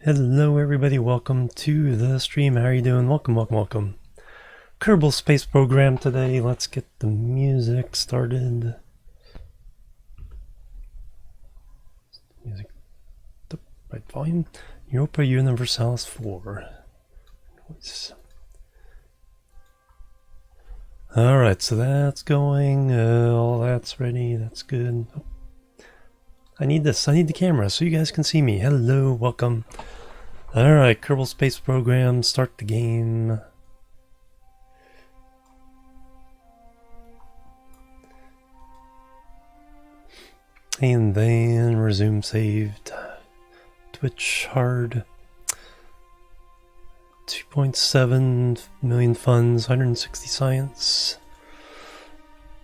Hello everybody, welcome to the stream. How are you doing? Welcome. Kerbal Space Program today. Let's get the music started. Music, the right volume. Europa Universalis 4. Alright, so that's going. All that's ready. That's good. Oh. I need this. I need the camera so you guys can see me. Hello, welcome. Alright, Kerbal Space Program, start the game. And then resume saved. Twitch hard. 2.7 million funds, 160 science.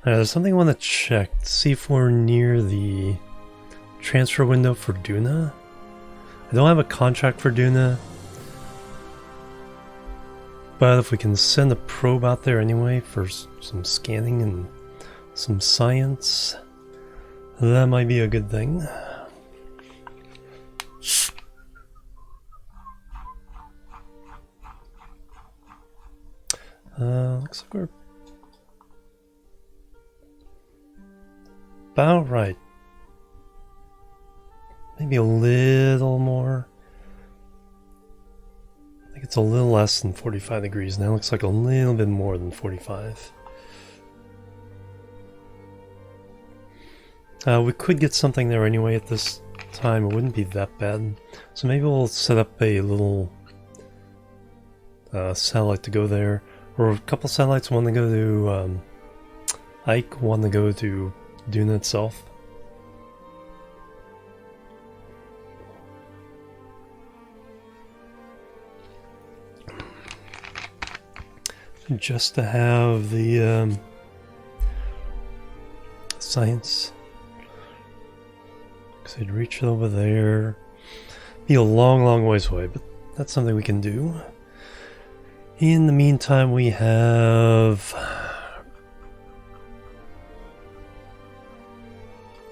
There's something I want to check to see if we're near the transfer window for Duna. I don't have a contract for Duna, but if we can send a probe out there anyway for some scanning and some science, that might be a good thing. Looks like we're about right. Maybe a little more. I think it's a little less than 45 degrees now. Looks like a little bit more than 45. We could get something there anyway at this time. It wouldn't be that bad. So maybe we'll set up a little satellite to go there. Or a couple satellites, one to go to Ike, one to go to Duna itself. Just to have the science. Because I'd reach it over there. Be a long ways away, but that's something we can do. In the meantime, we have a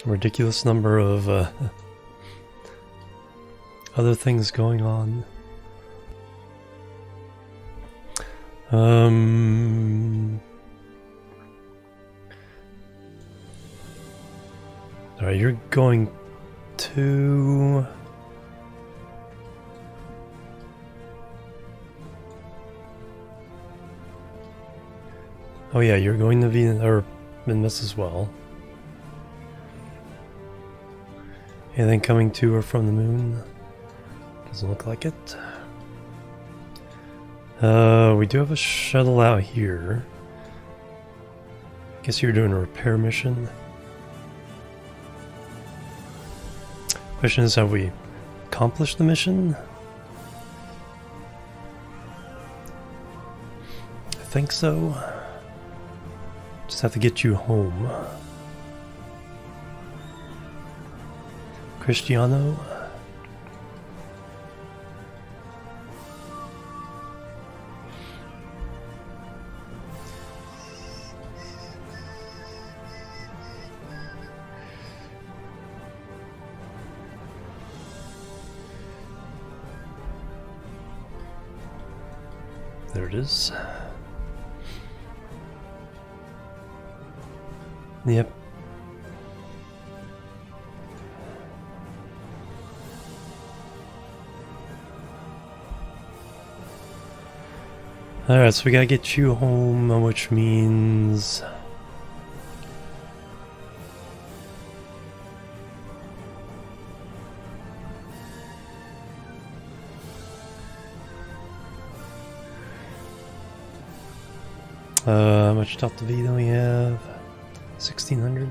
ridiculous number of other things going on. Alright, you're going to... Oh yeah, you're going to Venus, or Minmus as well. Anything coming to or from the moon? Doesn't look like it. We do have a shuttle out here. Guess you're doing a repair mission. Question is, have we accomplished the mission? I think so. Just have to get you home. Cristiano. There it is. Yep. Alright, so we gotta get you home, which means... how much Delta V do we have? 1600.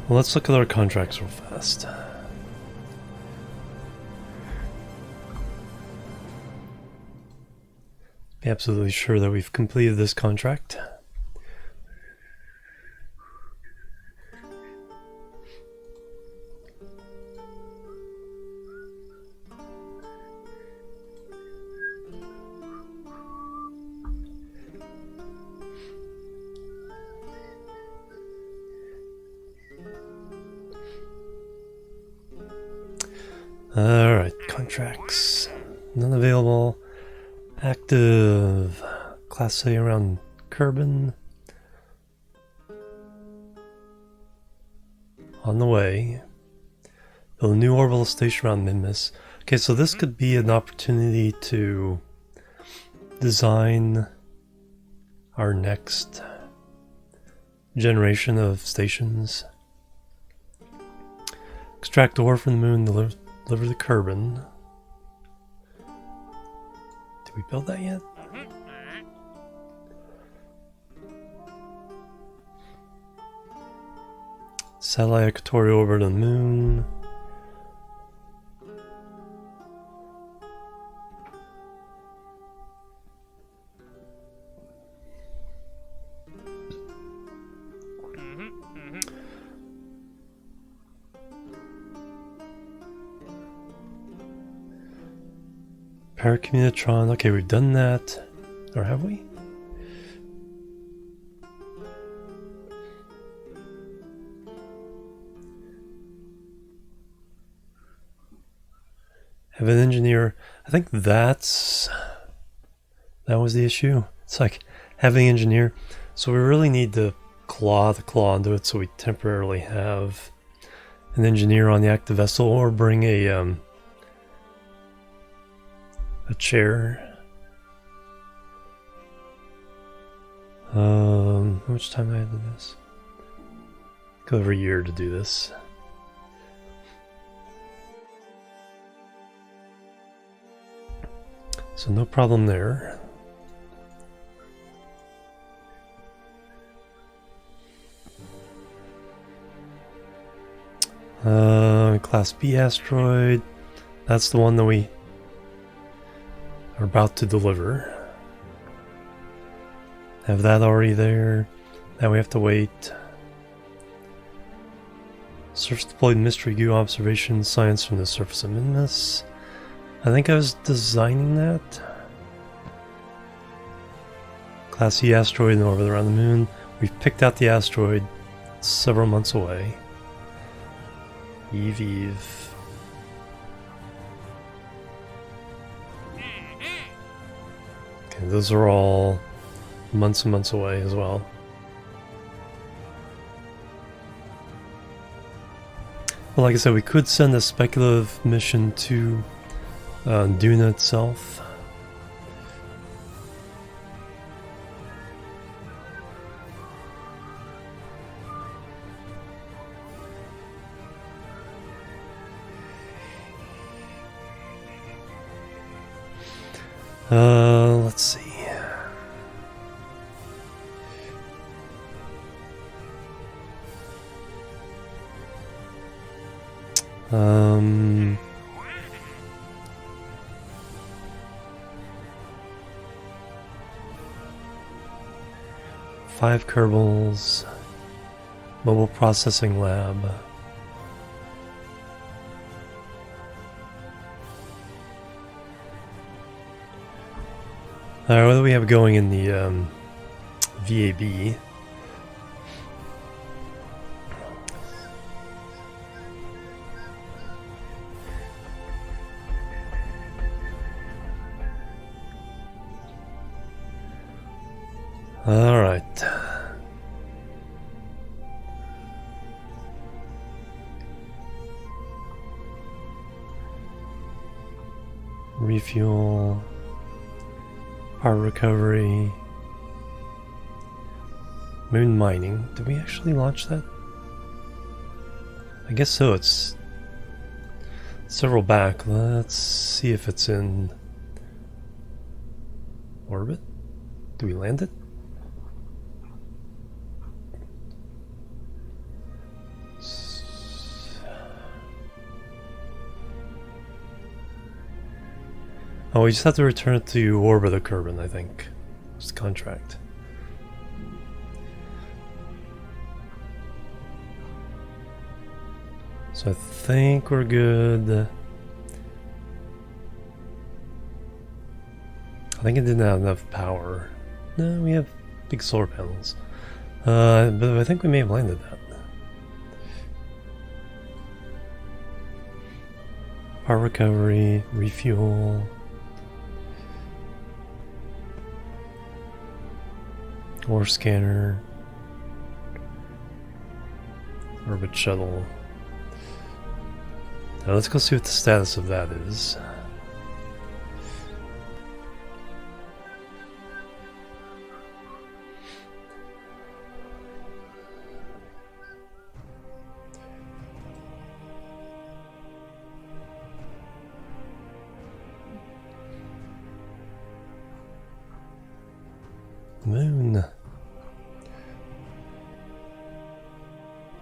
Well, let's look at our contracts real fast. Be absolutely sure that we've completed this contract. Alright, contracts. None available. Active. Class A around Kerbal. On the way. Build a new orbital station around Minmus. Okay, so this could be an opportunity to design our next generation of stations. Extract ore from the moon, deliver the Kerbal. Did we build that yet? Satellite equatorial orbit on the moon. Paracommunitron. Okay, we've done that. Or have we? Have an engineer. I think that was the issue. It's like having an engineer. So we really need to claw into it, so we temporarily have an engineer on the active vessel, or bring a chair. How much time do I have to do this? Go over a year to do this. So no problem there. Class B asteroid. That's the one that we are about to deliver. Have that already there. Now we have to wait. Surface deployed mystery goo observation science from the surface of Minmus. I think I was designing that. Class E asteroid in orbit around the moon. We've picked out the asteroid several months away. Eve. Okay, those are all months and months away as well. Well, like I said, we could send a speculative mission to Duna itself. Let's see. Five Kerbals, mobile processing lab. Alright, what do we have going in the VAB? Alright. Refuel. Power recovery. Moon mining. Did we actually launch that? I guess so. It's several back. Let's see if it's in orbit. Do we land it? Oh, we just have to return it to orbit of Kerbal, I think. It's the contract. So I think we're good. I think it didn't have enough power. No, we have big solar panels. But I think we may have landed that. Power recovery, refuel. Ore scanner. Orbit shuttle. Now let's go see what the status of that is. Moon.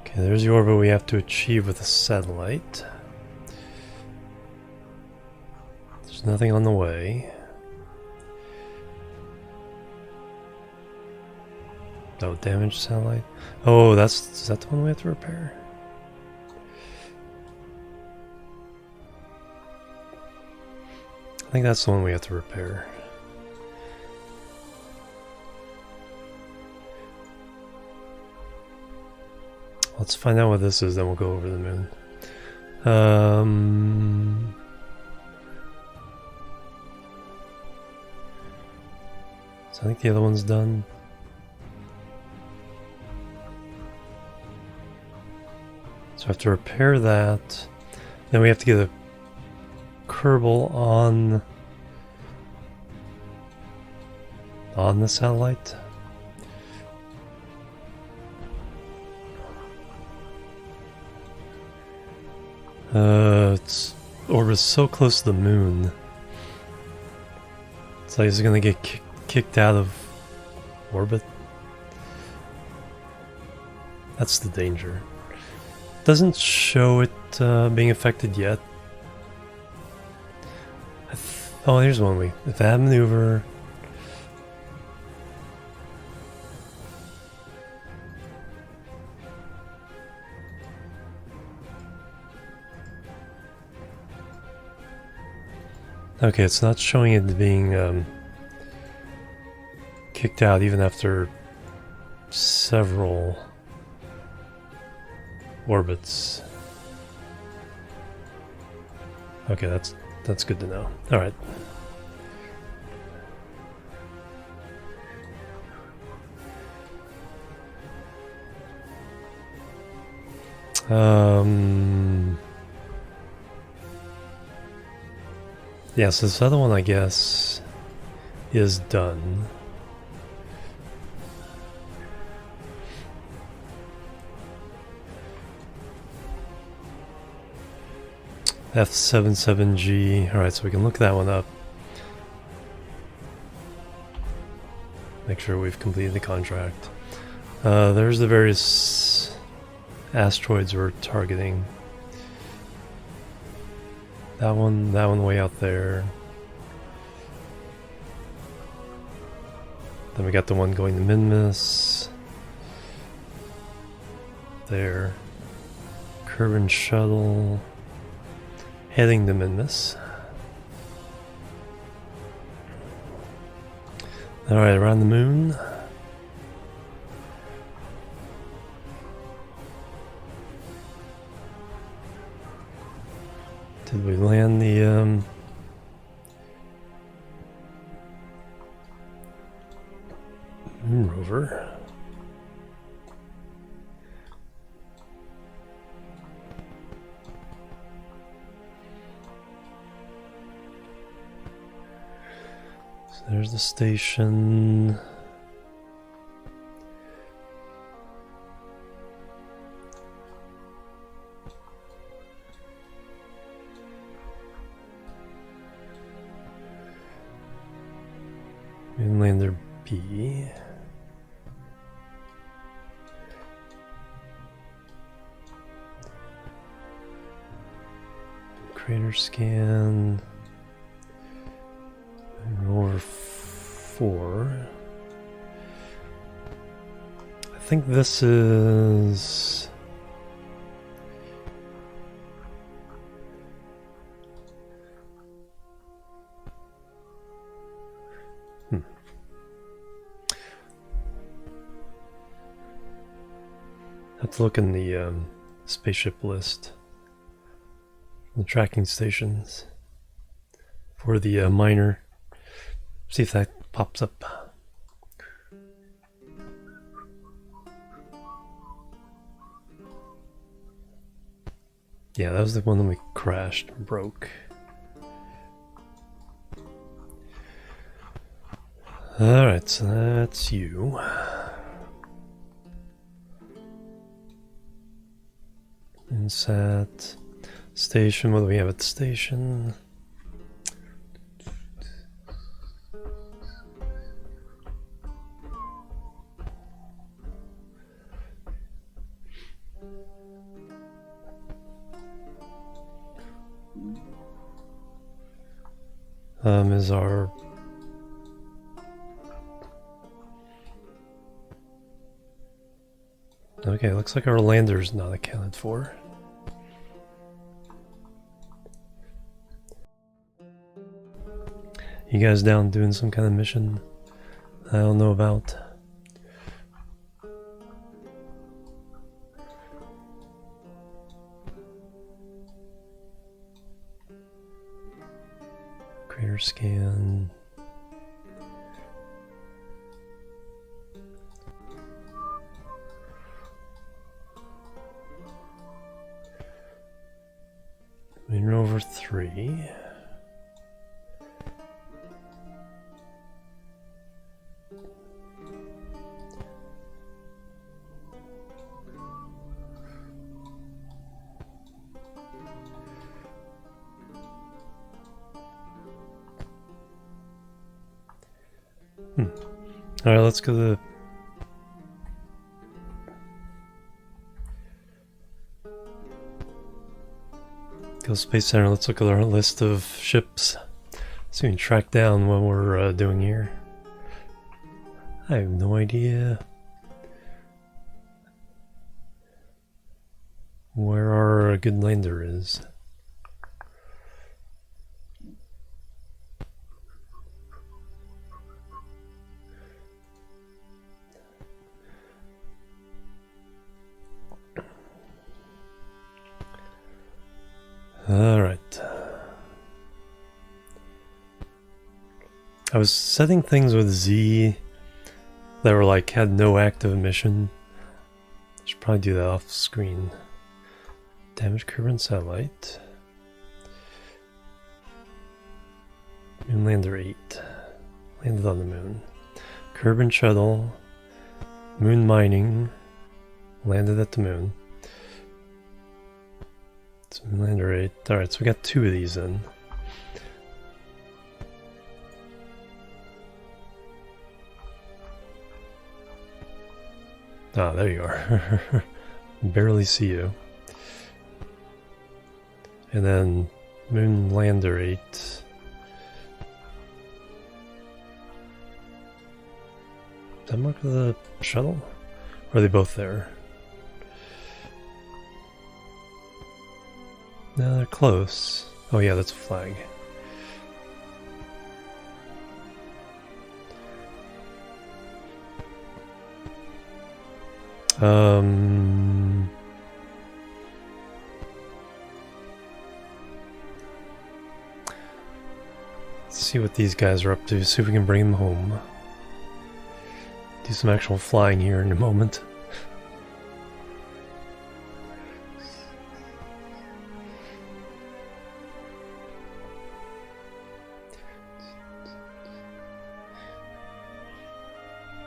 Okay, there's the orbit we have to achieve with a satellite. There's nothing on the way. No damaged satellite. Oh, is that the one we have to repair? I think that's the one we have to repair. Let's find out what this is, then we'll go over the moon. So I think the other one's done. So I have to repair that. Then we have to get a Kerbal on the satellite. Its orbit's so close to the moon. It's like it's gonna get kicked out of orbit. That's the danger. Doesn't show it being affected yet. Oh, here's one way. If I have maneuver. Okay, it's not showing it being kicked out even after several orbits. Okay, that's good to know. All right. Yeah, so this other one, I guess, is done. F77G. Alright, so we can look that one up. Make sure we've completed the contract. There's the various asteroids we're targeting. That one way out there. Then we got the one going to Minmus. There. Kerbal shuttle. Heading to Minmus. Alright, around the moon. Did we land the moon rover? So there's the station. Moonlander B. Crater scan. Rover 4. I think this is... Have to look in the spaceship list. the tracking stations for the miner. See if that pops up. Yeah, that was the one that we crashed and broke. Alright, so that's you. Insat station, what do we have at the station? Is our okay, looks like our lander's not accounted for. You guys down doing some kind of mission I don't know about? Crater scan. Rover 3. Alright, let's go to the Space Center. Let's look at our list of ships so we can track down what we're doing here. I have no idea where our good lander is. Alright. I was setting things with Z that were like had no active mission. I should probably do that off screen. Damage Kerbal satellite. Moonlander 8. Landed on the moon. Kerbal shuttle. Moon mining. Landed at the moon. It's Moonlander 8. Alright, so we got 2 of these then. Ah, there you are. Barely see you. And then Moonlander 8. Is that mark of the shuttle? Or are they both there? No, they're close. Oh yeah, that's a flag. Let's see what these guys are up to, see if we can bring them home. Do some actual flying here in a moment.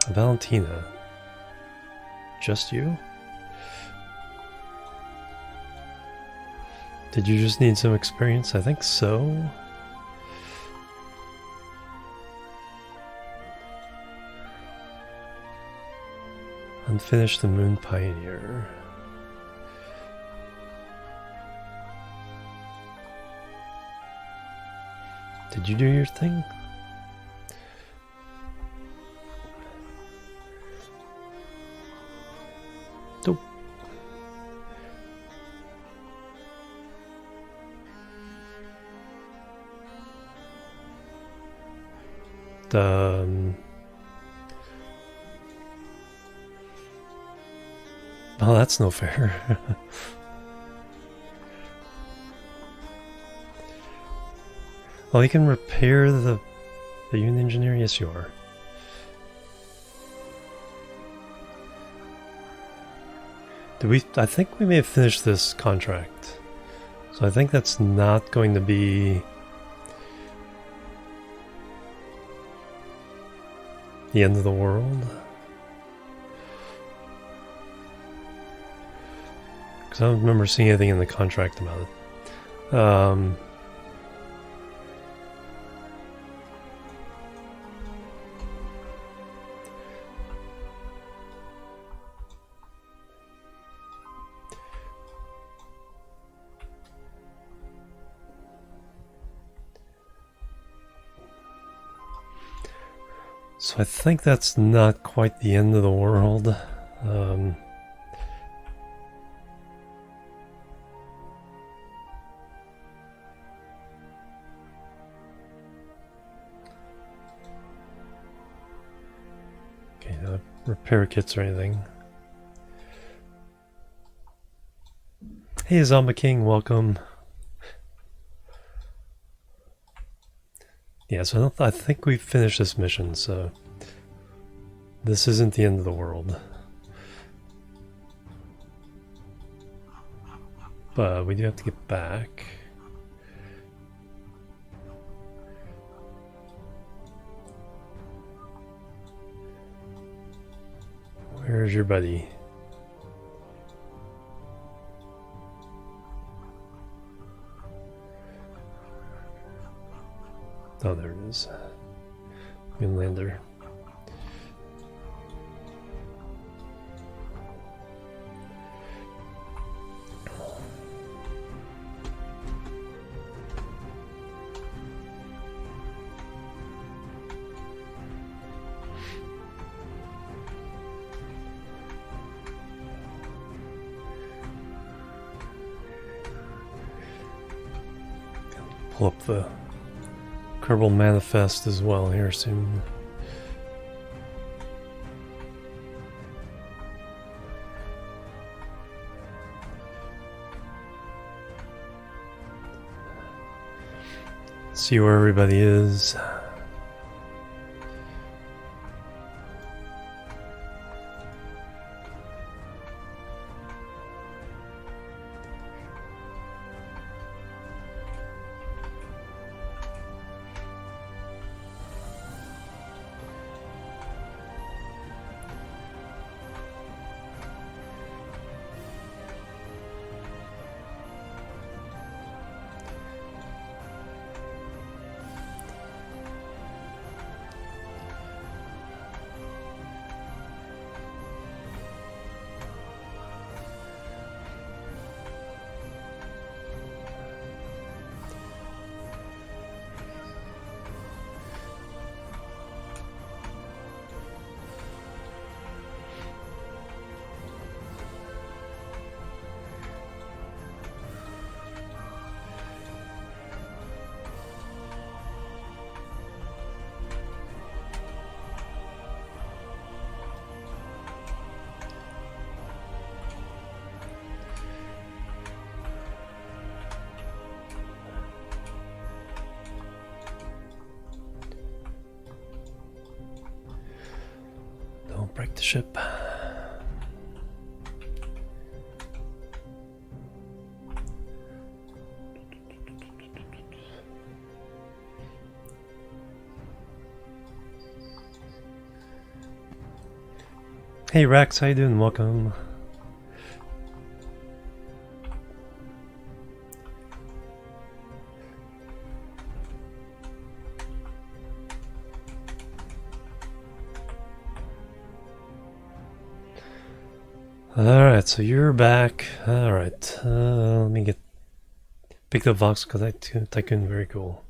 Valentina. Just you? Did you just need some experience? I think so. Unfinished the Moon Pioneer. Did you do your thing? Nope. Oh, that's no fair. Oh, you can repair the unit engineer? Yes, you are. I think we may have finished this contract. So I think that's not going to be the end of the world. Because I don't remember seeing anything in the contract about it. So I think that's not quite the end of the world. Okay, no repair kits or anything. Hey, Zomba King, welcome. Yeah, so I think we've finished this mission, so this isn't the end of the world. But we do have to get back. Where's your buddy? Oh, there it is. Moonlander. Pull up the Kerbal Manifest as well here soon. See where everybody is. Don't break the ship. Hey Rex, how you doing? Welcome. Alright, so you're back. Alright, let me pick the Vox because Tycoon, very cool.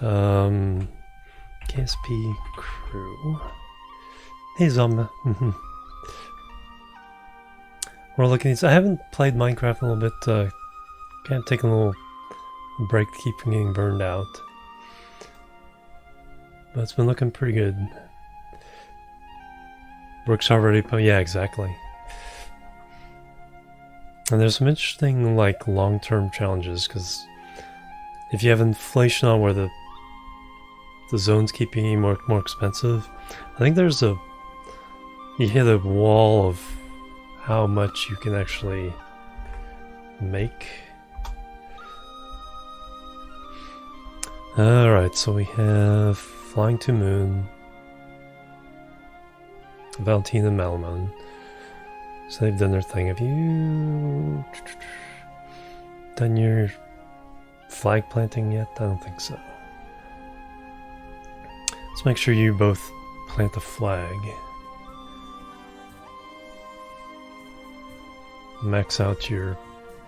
KSP crew. Hey Zomba. We're looking at, I haven't played Minecraft in a little bit, kind of taking a little break to keep from getting burned out. But it's been looking pretty good. Brooks already put, yeah, exactly. And there's some interesting, like, long-term challenges, because if you have inflation on where the zones keep being more expensive, I think there's you hit a wall of how much you can actually make. Alright, so we have Flying to Moon, Valentine and Malamon. So they've done their thing. Have you done your flag planting yet? I don't think so. Let's make sure you both plant a flag. Max out your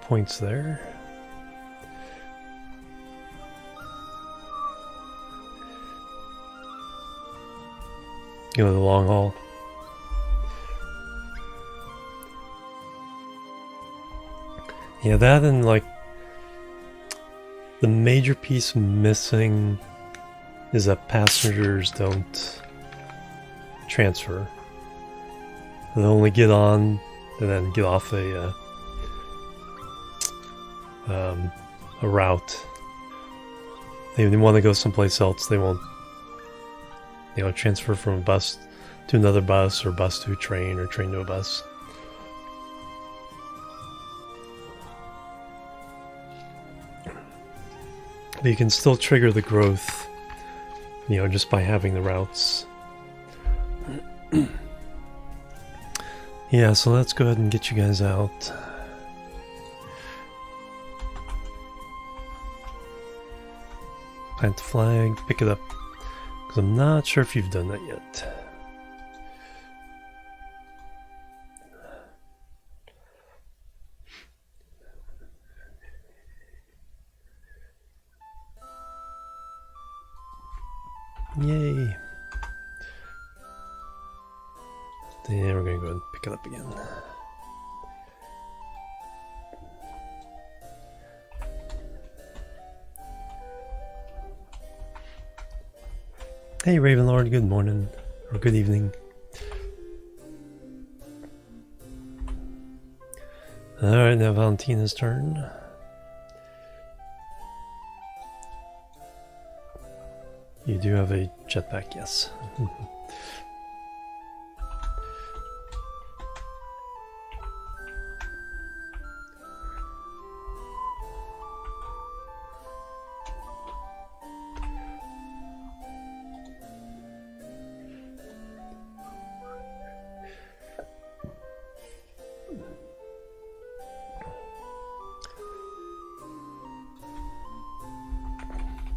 points there. Go the long haul. Yeah, that and like the major piece missing is that passengers don't transfer. They only get on and then get off a route. They want to go someplace else. They won't, transfer from a bus to another bus, or bus to a train, or train to a bus. But you can still trigger the growth, just by having the routes. Yeah, so let's go ahead and get you guys out. Plant the flag, pick it up, because I'm not sure if you've done that yet. Yay. Then we're going to go ahead and pick it up again. Hey Ravenlord, good morning, or good evening. Alright, now Valentina's turn. You do have a jetpack, yes.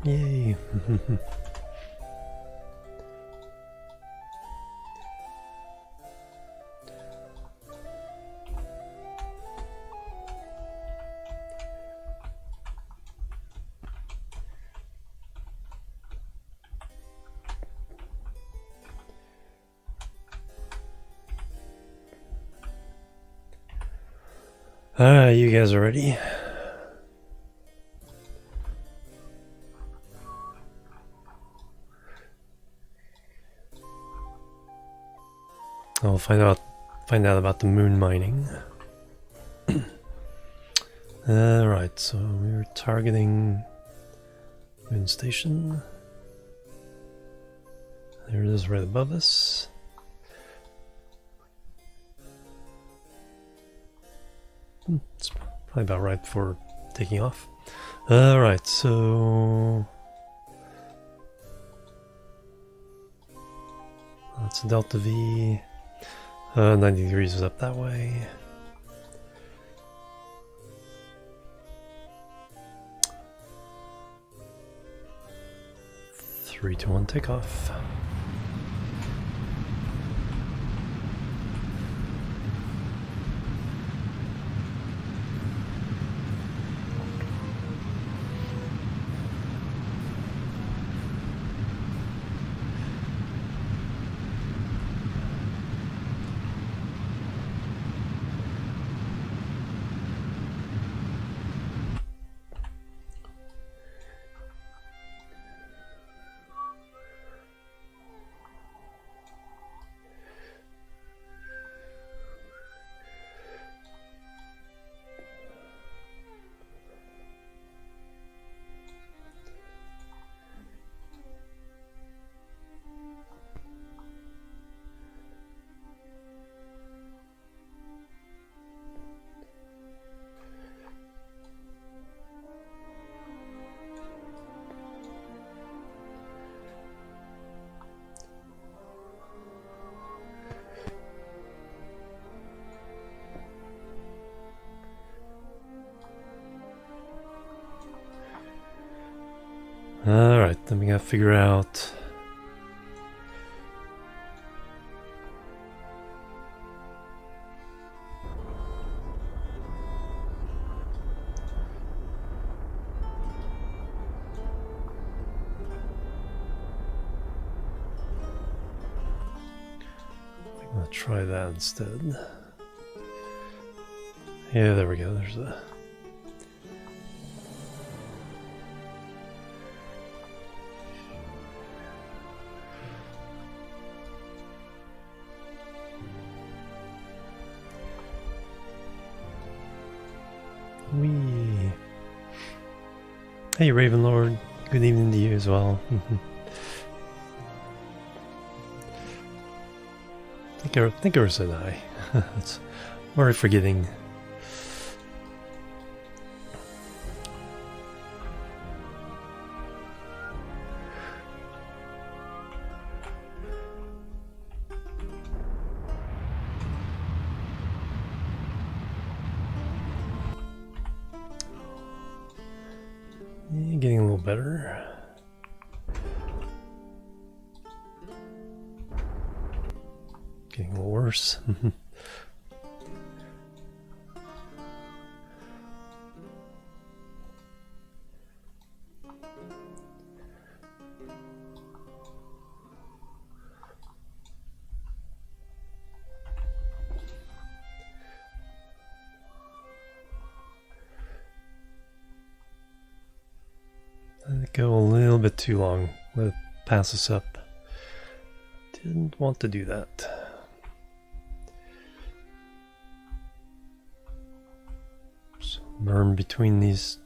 Yay. Alright, you guys are ready? I'll find out about the moon mining. Alright, so we're targeting moon station. There it is right above us. It's probably about right before taking off. Alright, so that's a Delta V. 90 degrees is up that way. Three, two, one, takeoff. Alright, then we gotta figure out... I'm gonna try that instead. Yeah, there we go, there's a... Wee. Hey, Ravenlord. Good evening to you as well. I think I said hi. It's already forgetting. Yeah, getting a little better. Getting a little worse. Let it go a little bit too long. Let it pass us up. Didn't want to do that. So merge between these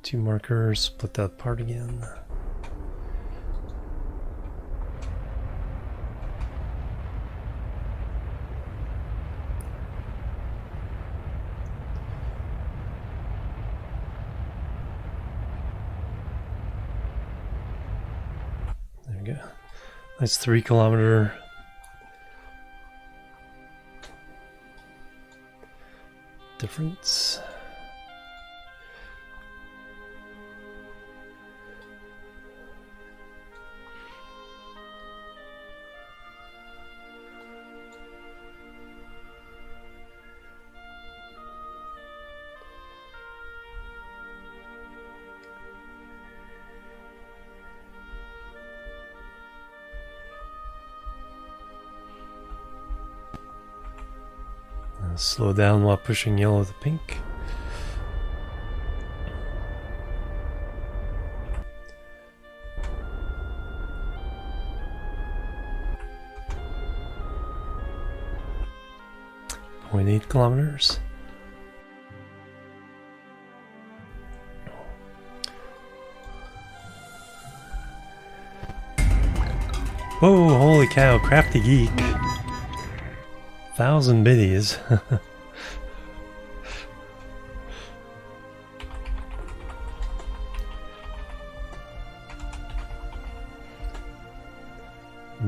two markers, split that apart again. There we go. Nice 3 kilometer difference. Slow down while pushing yellow to pink. .8 kilometers. Whoa, holy cow, crafty geek. 1,000 biddies.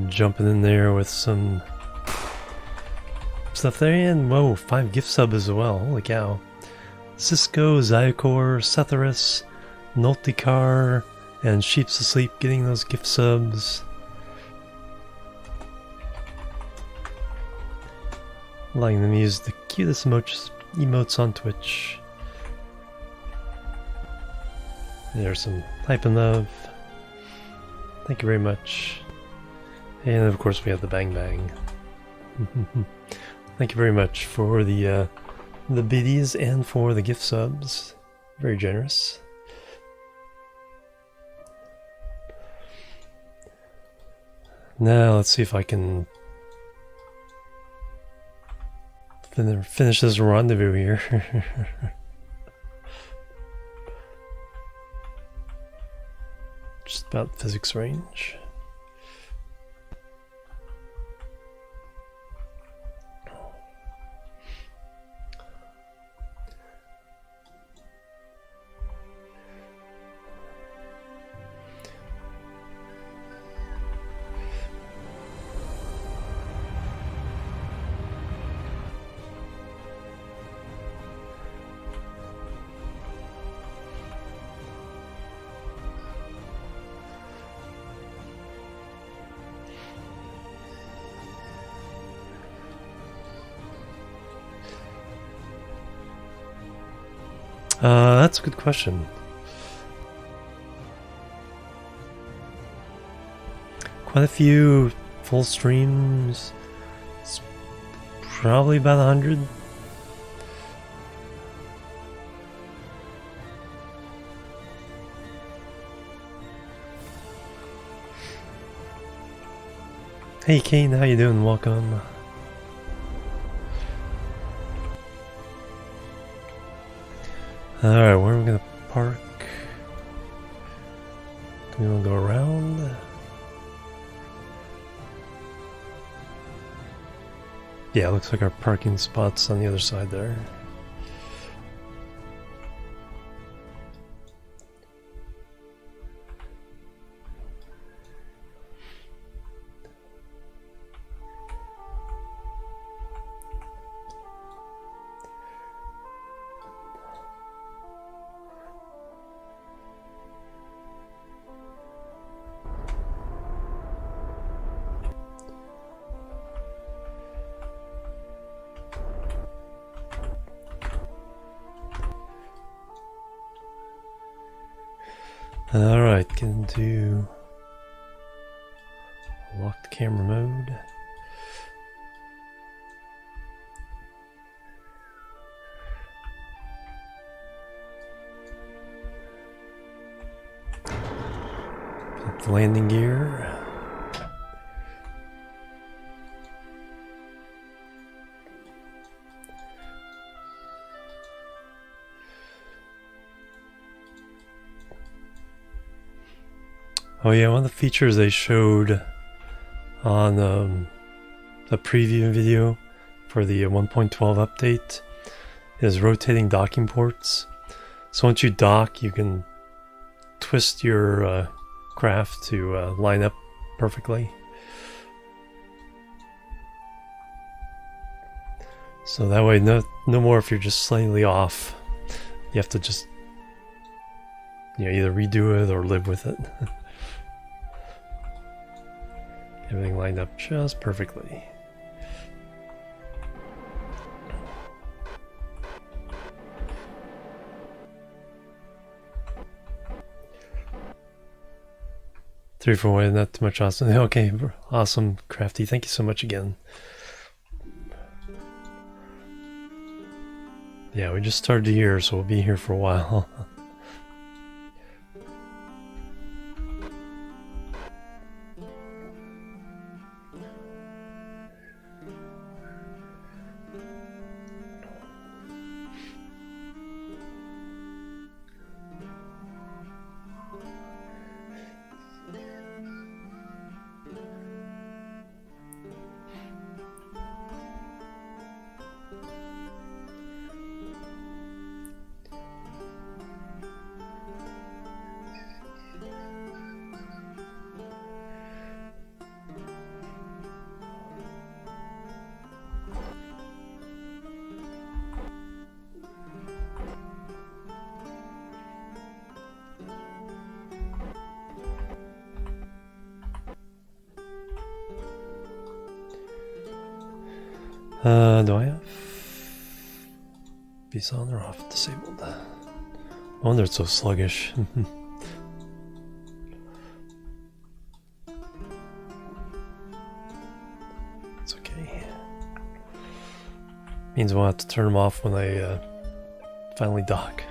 Jumping in there with some stuff there, and whoa, 5 gift subs as well. Holy cow. Cisco, Zyakor, Setharus, Nultikar, and Sheep's Asleep getting those gift subs. Allowing them to use the cutest emotes on Twitch. There's some hype and love. Thank you very much. And of course we have the bang bang. Thank you very much for the biddies and for the gift subs. Very generous. Now let's see if I can finish this rendezvous here. Just about physics range. That's a good question. Quite a few full streams. It's probably about 100. Hey Kane, how you doing? Welcome. Alright, where are we gonna park? Do we wanna go around? Yeah, it looks like our parking spot's on the other side there. Alright, get into locked camera mode. Put the landing gear. Oh yeah, one of the features they showed on the preview video for the 1.12 update is rotating docking ports. So once you dock, you can twist your craft to line up perfectly. So that way, no more if you're just slightly off. You have to just, either redo it or live with it. Everything lined up just perfectly. Three for one, not too much awesome. Okay, awesome, Crafty. Thank you so much again. Yeah, we just started here, so we'll be here for a while. Do I have these on or off disabled? No wonder it's so sluggish. It's okay. Means we'll have to turn them off when I finally dock.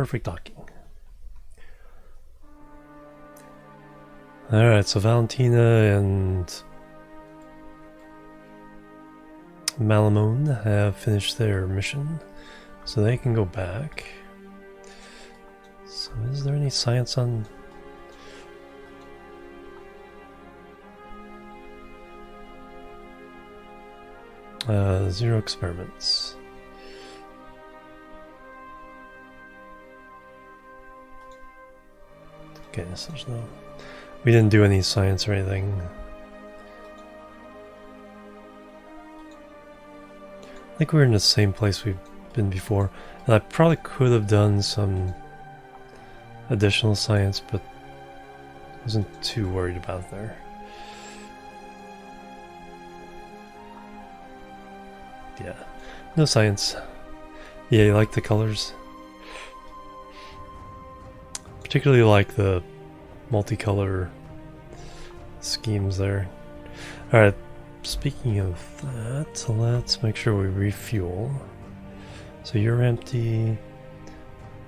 perfect docking. Alright, so Valentina and Malamone have finished their mission, so they can go back. So is there any science on... zero experiments. Okay, so there's no... We didn't do any science or anything. I think we were in the same place we've been before. And I probably could have done some additional science, but wasn't too worried about there. Yeah, no science. Yeah, you like the colors? Particularly like the multicolor schemes there. Alright, speaking of that, let's make sure we refuel. So you're empty,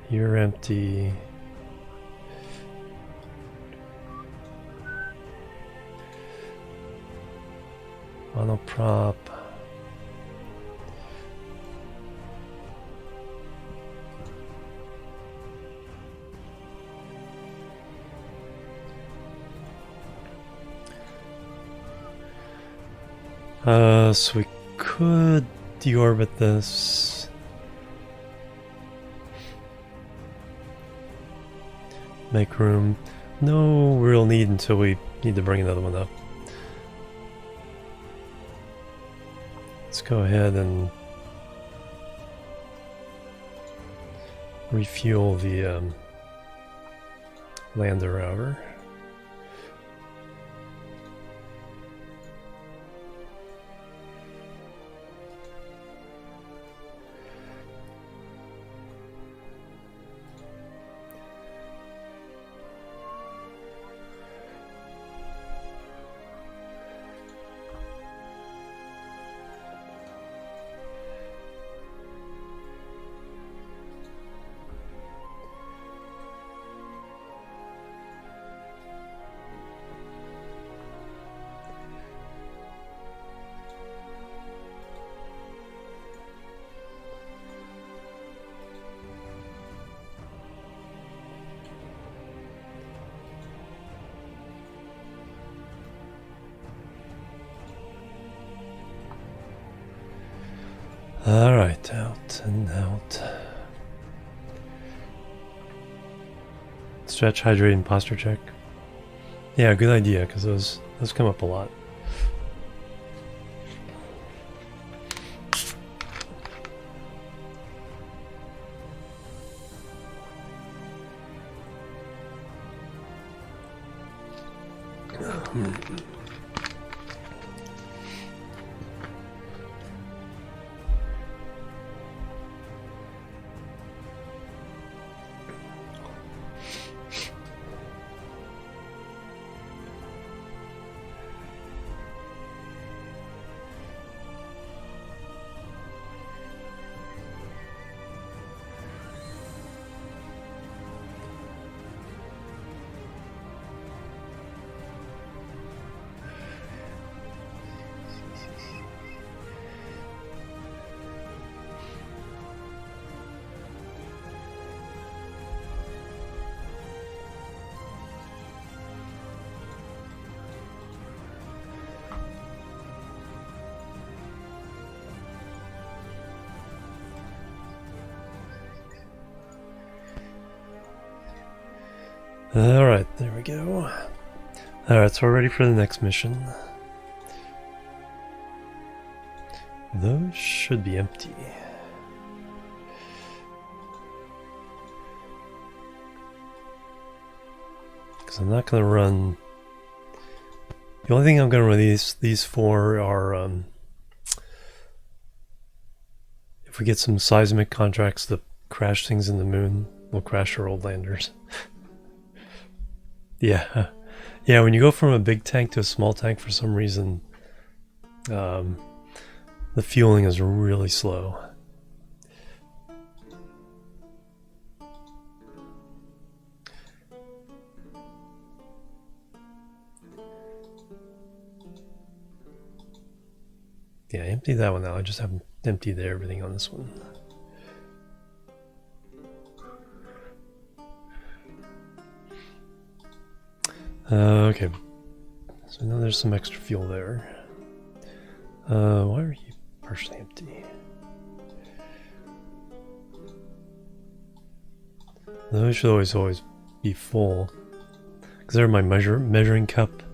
you're empty. Monoprop. So we could deorbit this. Make room. No real need until we need to bring another one up. Let's go ahead and refuel the lander router. Alright, out and out. Stretch, hydrate, and posture check. Yeah, good idea, because those come up a lot. Alright, there we go. Alright, so we're ready for the next mission. Those should be empty. Because I'm not going to run... The only thing I'm going to run these for are... if we get some seismic contracts to crash things in the moon, we'll crash our old landers. Yeah, yeah. When you go from a big tank to a small tank, for some reason, the fueling is really slow. Yeah, empty that one out. I just haven't emptied everything on this one. Okay. So now there's some extra fuel there. Why are you partially empty? Those should always be full. Because they're my measuring cup.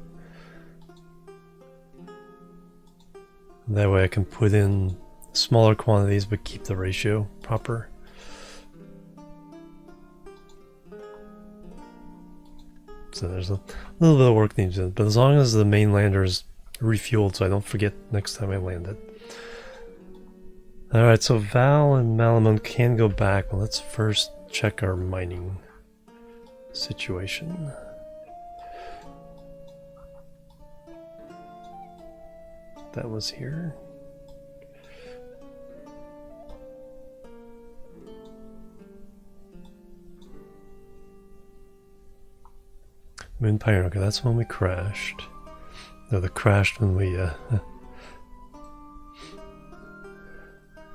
That way I can put in smaller quantities but keep the ratio proper. So there's a little bit of work needed, but as long as the main lander is refueled so I don't forget next time I land it. Alright, so Val and Malamon can go back, but let's first check our mining situation. That was here. Moon Pioneer, okay, that's when we crashed. No, the crashed when we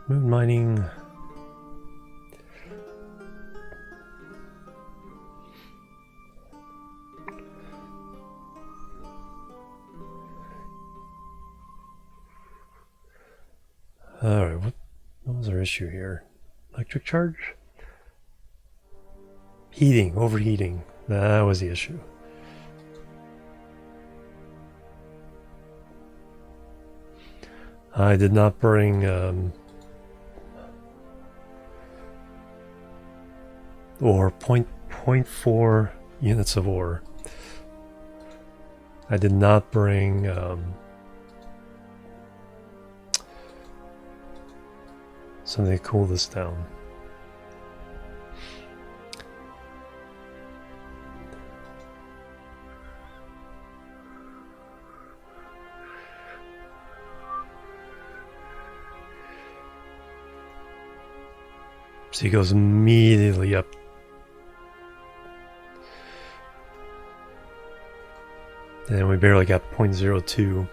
moon mining. Alright, what was our issue here? Electric charge? Heating, overheating. That was the issue. I did not bring ore, 0.4 units of ore. I did not bring something to cool this down. So he goes immediately up. And we barely got 0.02.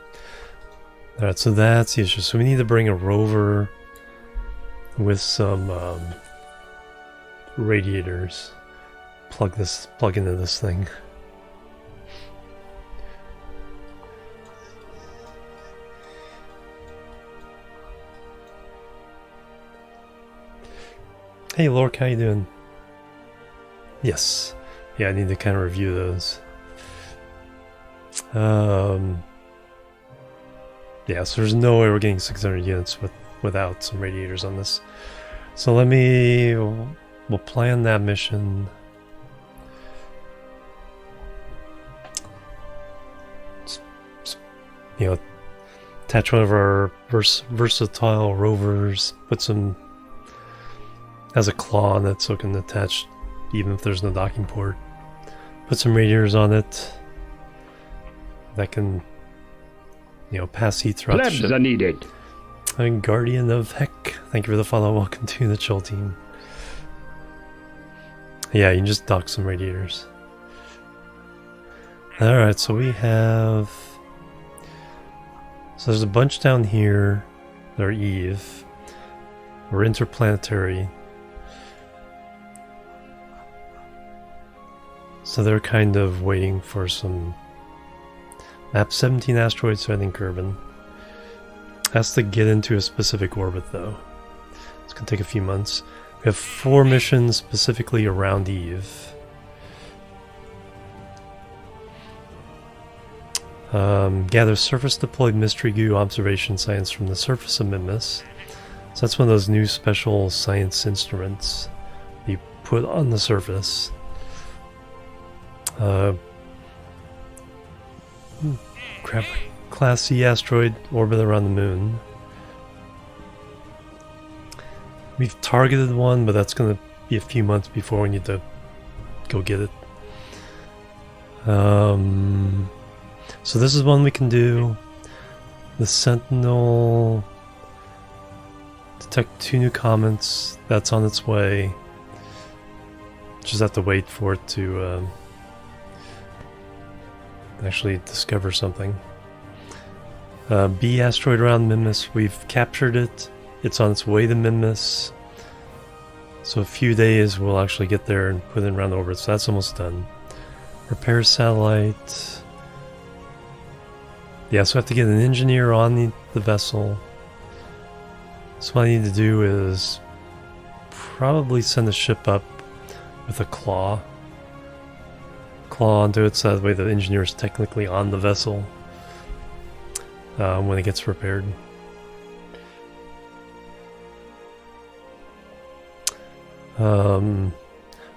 Alright, so that's the issue. So we need to bring a rover with some radiators. Plug into this thing. Hey Lork, how you doing? Yes. Yeah, I need to kind of review those. Yeah, so there's no way we're getting 600 units without some radiators on this. So we'll plan that mission. You know, attach one of our versatile rovers, put some, has a claw on it so it can attach even if there's no docking port. Put some radiators on it that can, you know, pass heat throughout the ship. Labs are needed. And Guardian of Heck, thank you for the follow. Welcome to the chill team. Yeah, you can just dock some radiators. Alright, so we have... So there's a bunch down here that are Eve. We're interplanetary. So they're kind of waiting for some... Map 17 asteroids threatening Kerbin. Has to get into a specific orbit though. It's gonna take a few months. We have 4 missions specifically around Eve. Gather surface deployed mystery goo observation science from the surface of Minmus. So that's one of those new special science instruments you put on the surface. Crap. Class C asteroid orbit around the moon. We've targeted one, but that's going to be a few months before we need to go get it. So this is one we can do. The Sentinel. Detect 2 new comets. That's on its way. Just have to wait for it to actually discover something. B asteroid around Minmus. We've captured it. It's on its way to Minmus. So a few days we'll actually get there and put it around orbit. So that's almost done. Repair satellite. Yeah, so I have to get an engineer on the vessel. So what I need to do is probably send the ship up with a claw onto it, so that way the engineer is technically on the vessel when it gets repaired. So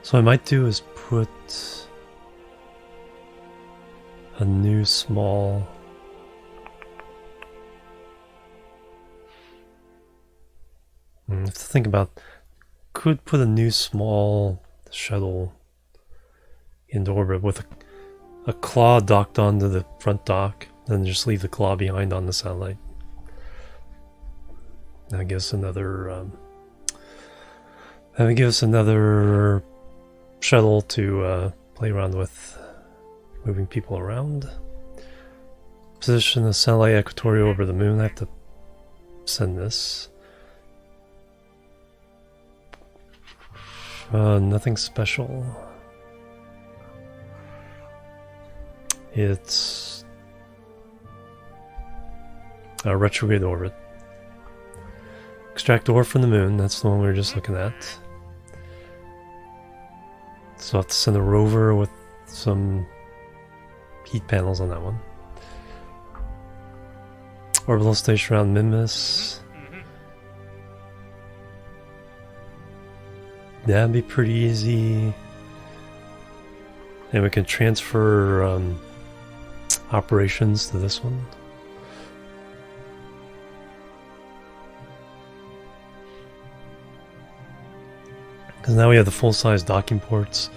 what I might do is put a new small I have to think about, could put a new small shuttle into orbit with a claw docked onto the front dock, then just leave the claw behind on the satellite. That gives another shuttle to play around with, moving people around. Position the satellite equatorial over the moon. I have to send this. Nothing special. It's a retrograde orbit. Extract ore from the moon. That's the one we were just looking at. So I have to send a rover with some heat panels on that one. Orbital station around Minmus. That'd be pretty easy. And we can transfer operations to this one. Because now we have the full-size docking ports.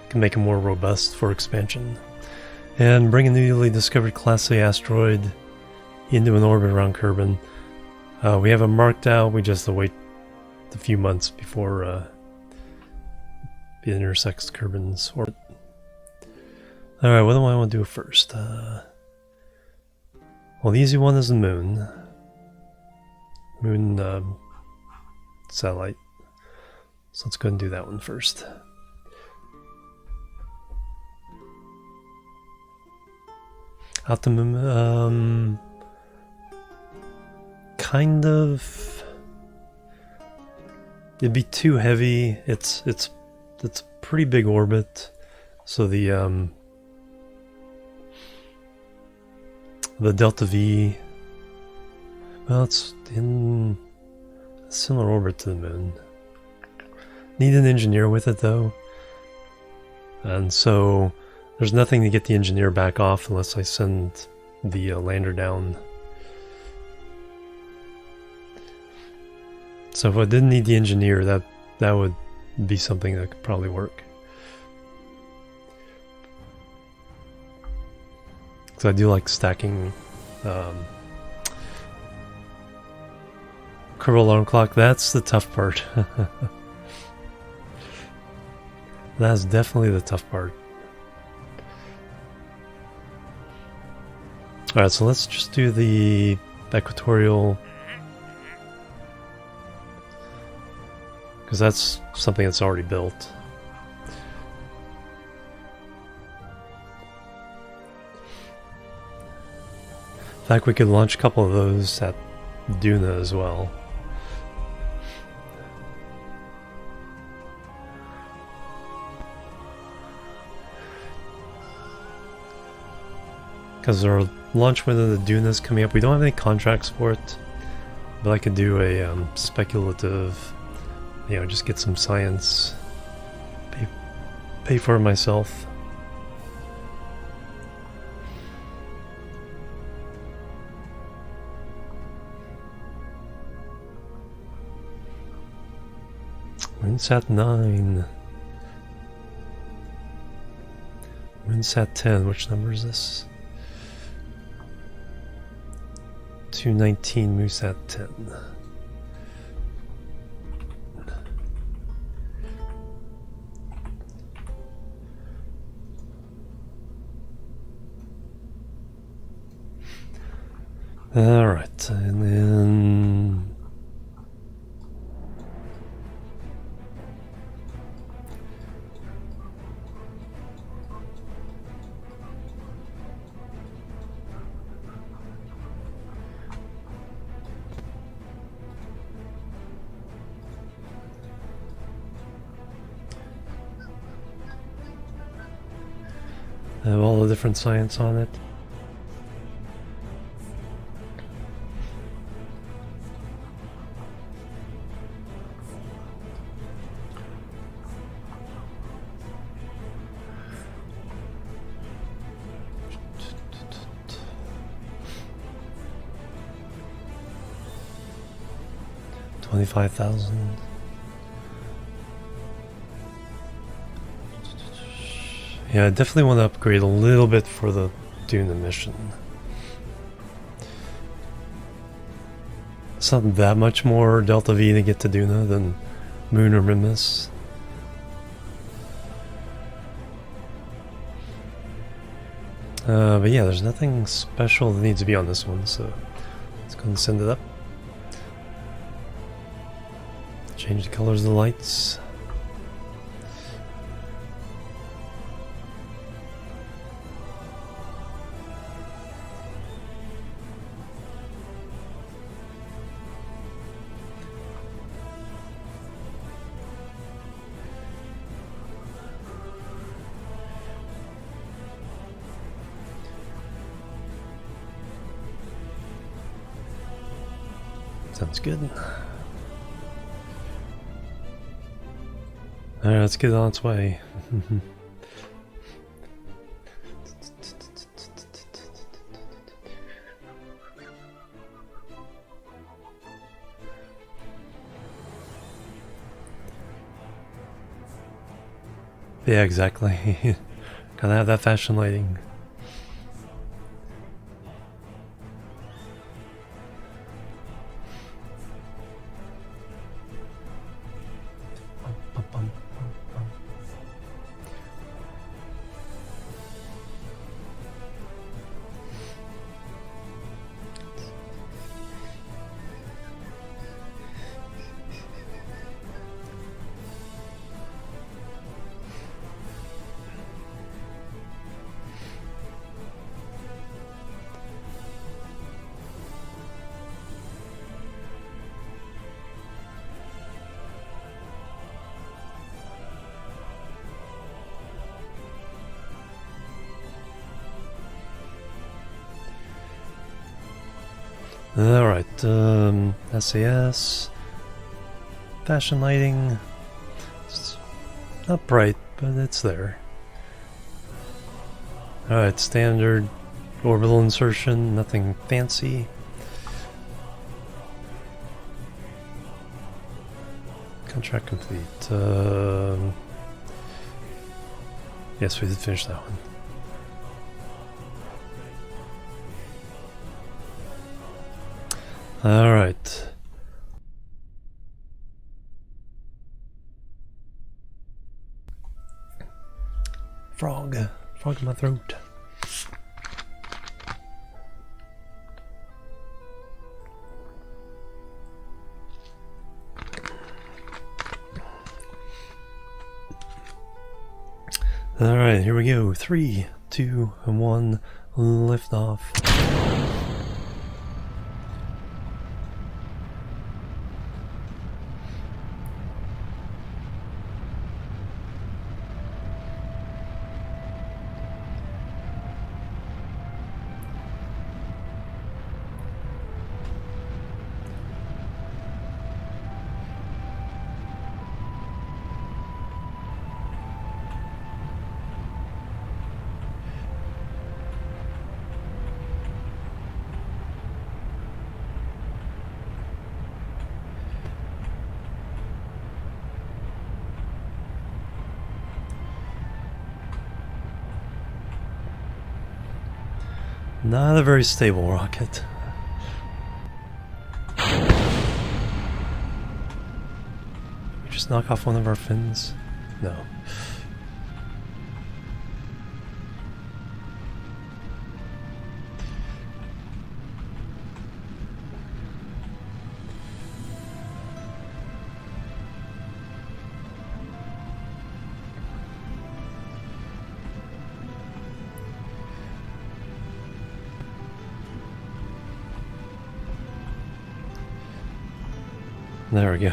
Can make them more robust for expansion. And bring a newly discovered Class A asteroid into an orbit around Kerbin. We have it marked out. We just have to wait a few months before it intersects Kerbin's orbit. Alright, what do I want to do first? Well, the easy one is the moon. Moon satellite. So let's go ahead and do that one first. Out the moon. Kind of. It'd be too heavy. It's a pretty big orbit, so the delta V, well, it's in a similar orbit to the moon. Need an engineer with it though, and so there's nothing to get the engineer back off unless I send the lander down. So if I didn't need the engineer, that would be something that could probably work. Because I do like stacking Kerbal alarm clock. That's the tough part. That's definitely the tough part. Alright, so let's just do the equatorial, because that's something that's already built. In fact, we could launch a couple of those at Duna as well. Because our launch window to Duna is coming up. We don't have any contracts for it, but I could do a speculative, you know, just get some science, pay for it myself. Moonsat 9. Moonsat 10, which number is this? 219 Moonsat 10. Alright, and then... I have all the different science on it. $25,000. Yeah, I definitely want to upgrade a little bit for the Duna mission. It's not that much more Delta V to get to Duna than Moon or Minmus. But yeah, there's nothing special that needs to be on this one, so let's go and send it up. Change the colors of the lights. Sounds good. Alright, let's get on its way. Yeah, exactly. Gotta have that fashion lighting. Alright, SAS, fashion lighting, it's not bright, but it's there. Alright, standard orbital insertion, nothing fancy. Contract complete. Yes, we did finish that one. All right. Frog in my throat. All right, here we go. 3, 2, and 1. Lift off. Not a very stable rocket. We just knock off one of our fins? No. There we go.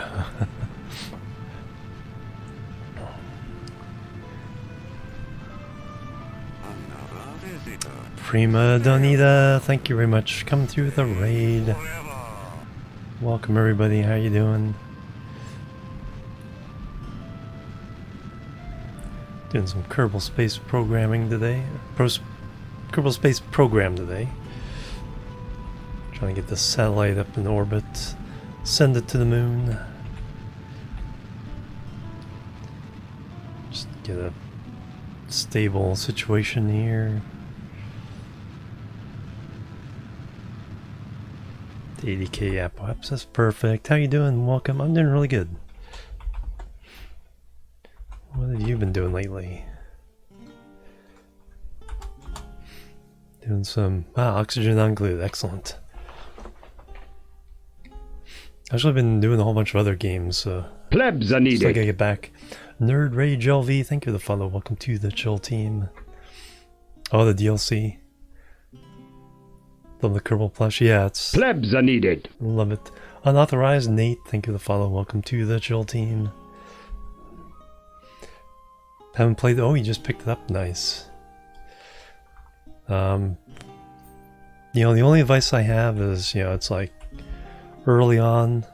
Prima Donita, thank you very much. Coming through the raid. Welcome everybody, how you doing? Doing some Kerbal Space programming today. Kerbal Space Program today. Trying to get the satellite up in orbit. Send it to the moon. Just get a stable situation here. The 80k apoapsis, that's perfect. How you doing? Welcome. I'm doing really good. What have you been doing lately? Doing some oxygen unglued. Excellent. I've actually been doing a whole bunch of other games. Plebs are needed. Just like I get back. Nerd Rage LV, thank you for the follow. Welcome to the chill team. Oh, the DLC. Love the Kerbal plush. Yeah, it's... Plebs are needed. Love it. Unauthorized Nate, thank you for the follow. Welcome to the chill team. Haven't played... Oh, you just picked it up. Nice. You know, the only advice I have is, you know, it's like early on,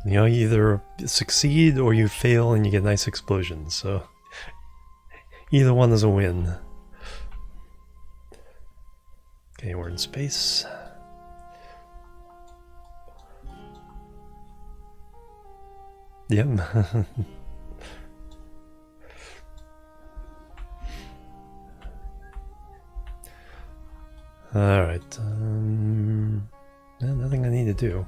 you know, you either succeed or you fail and you get nice explosions. So either one is a win. Okay, we're in space. Yep. Alright, nothing I need to do.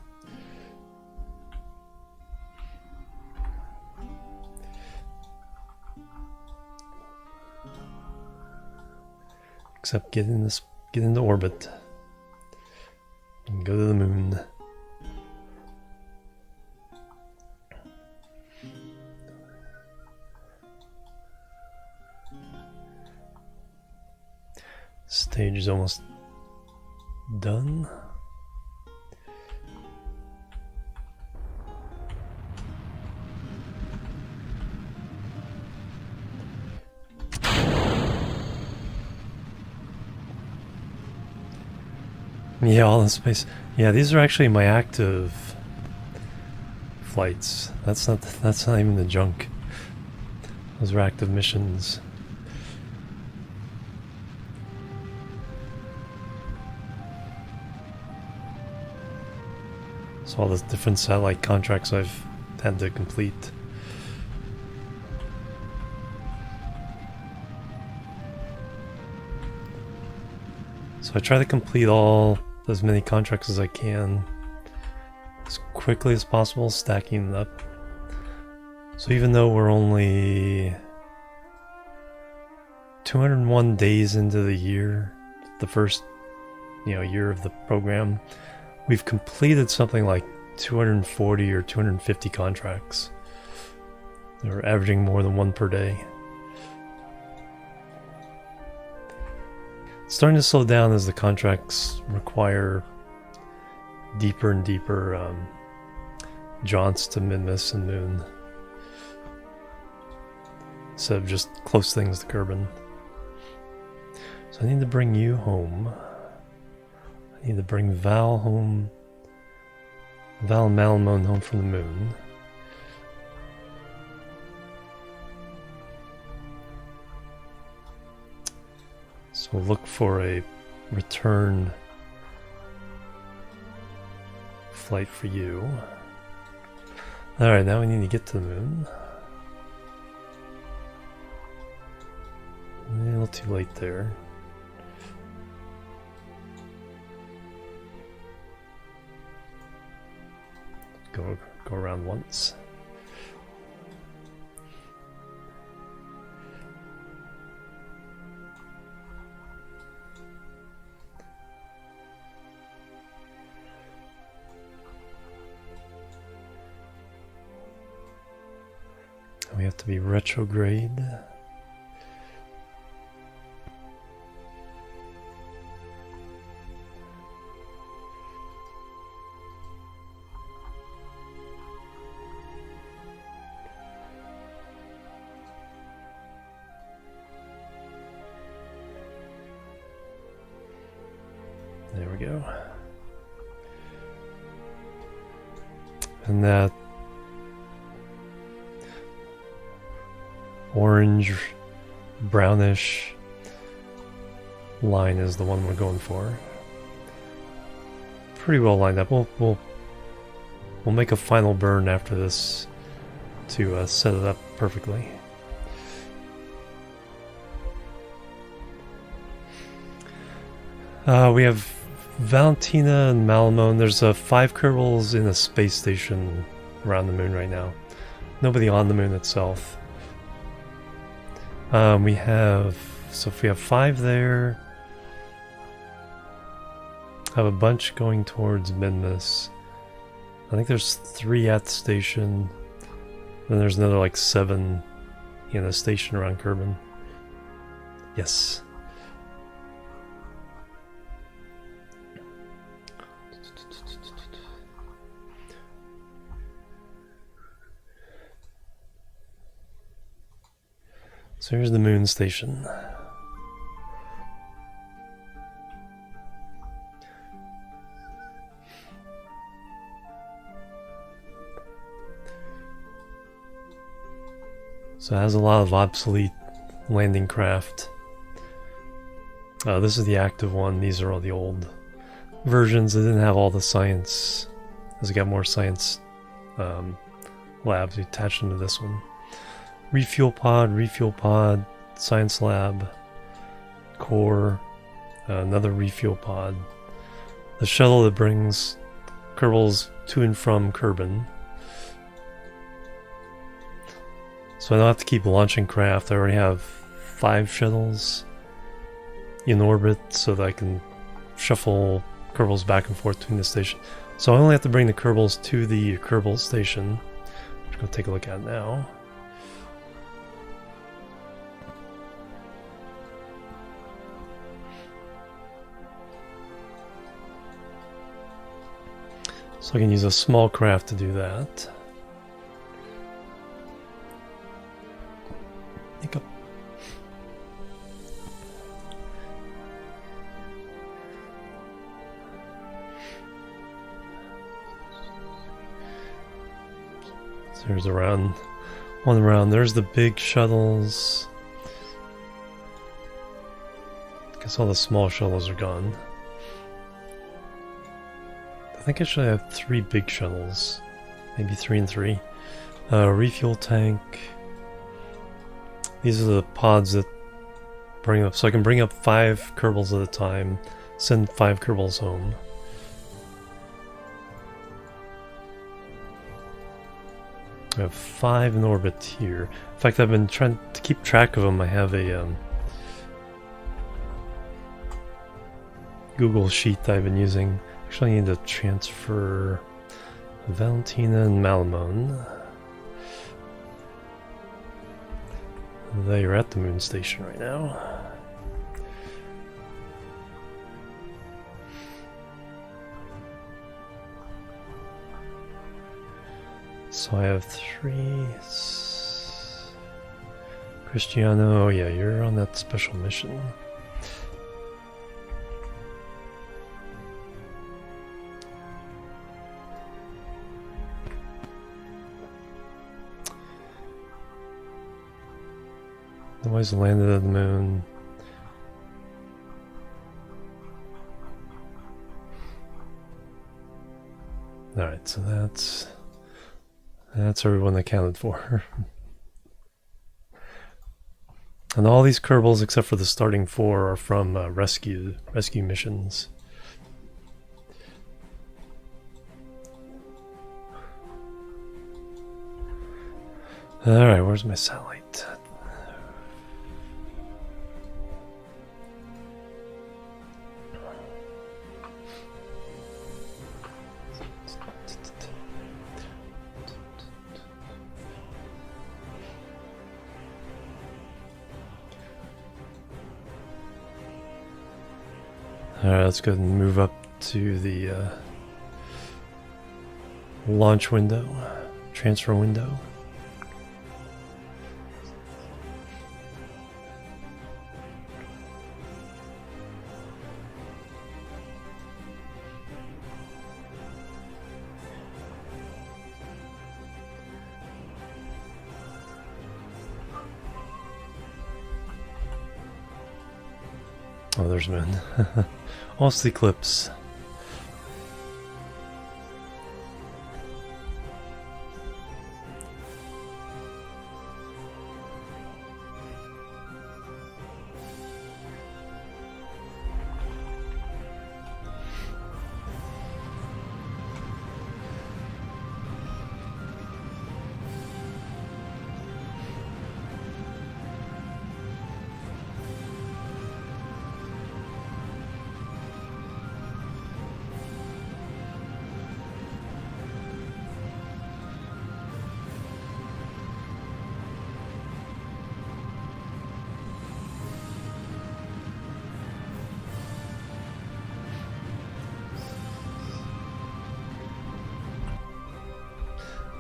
Except get into orbit and go to the moon. Stage is almost done. Yeah, all in space. Yeah, these are actually my active flights. That's not even the junk. Those are active missions. So all the different satellite contracts I've had to complete. So I try to complete as many contracts as I can as quickly as possible, stacking them up. So even though we're only 201 days into the year, the first, you know, year of the program, we've completed something like 240 or 250 contracts. We're averaging more than one per day. It's starting to slow down as the contracts require deeper and deeper jaunts to Minmus and Moon, instead of just close things to Kerbin. So I need to bring you home. I need to bring Val home. Val and Malamone home from the moon. So we'll look for a return flight for you. Alright, now we need to get to the moon. A little too late there. Go around once. We have to be retrograde. There we go. And that orange, brownish line is the one we're going for. Pretty well lined up. We'll make a final burn after this to set it up perfectly. We have Valentina and Malamone. There's 5 Kerbals in a space station around the moon right now. Nobody on the moon itself. If we have 5 there, I have a bunch going towards Minmus. I think there's 3 at the station. Then there's another like 7 in a station around Kerbin. Yes. So here's the moon station. So it has a lot of obsolete landing craft. This is the active one. These are all the old versions. It didn't have all the science. As it got more science labs, we attached them to this one. Refuel pod, science lab, core, another refuel pod. The shuttle that brings Kerbals to and from Kerbin. So I don't have to keep launching craft. I already have 5 shuttles in orbit so that I can shuffle Kerbals back and forth between the station. So I only have to bring the Kerbals to the Kerbal station, which we'll take a look at now. So I can use a small craft to do that. Hiccup. So there's one around. There's the big shuttles. Guess all the small shuttles are gone. I think I should have 3 big shuttles, maybe 3 and 3. Refuel tank. These are the pods that bring up, so I can bring up 5 Kerbals at a time, send 5 Kerbals home. I have 5 in orbit here. In fact, I've been trying to keep track of them. I have a Google sheet that I've been using. Actually, I need to transfer Valentina and Malamone. They are at the moon station right now. So I have 3. Cristiano, oh yeah, you're on that special mission. Always landed at the moon. Alright, so that's everyone accounted for. And all these Kerbals, except for the starting 4, are from rescue missions. Alright, where's my satellite? Alright, let's go ahead and move up to the launch window, transfer window. Oh, there's moon. Also the eclipse.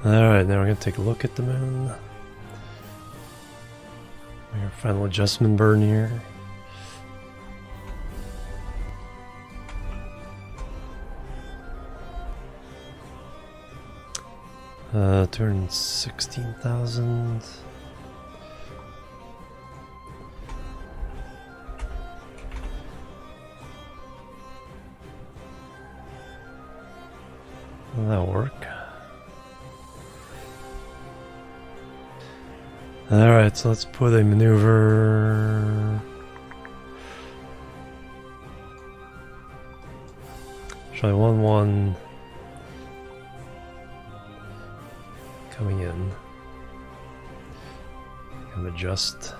Alright, now we're going to take a look at the moon. Our final adjustment burn here. Uh, 216,000. Will that work? Alright, so let's put a maneuver. Try 1-1 coming in. And adjust.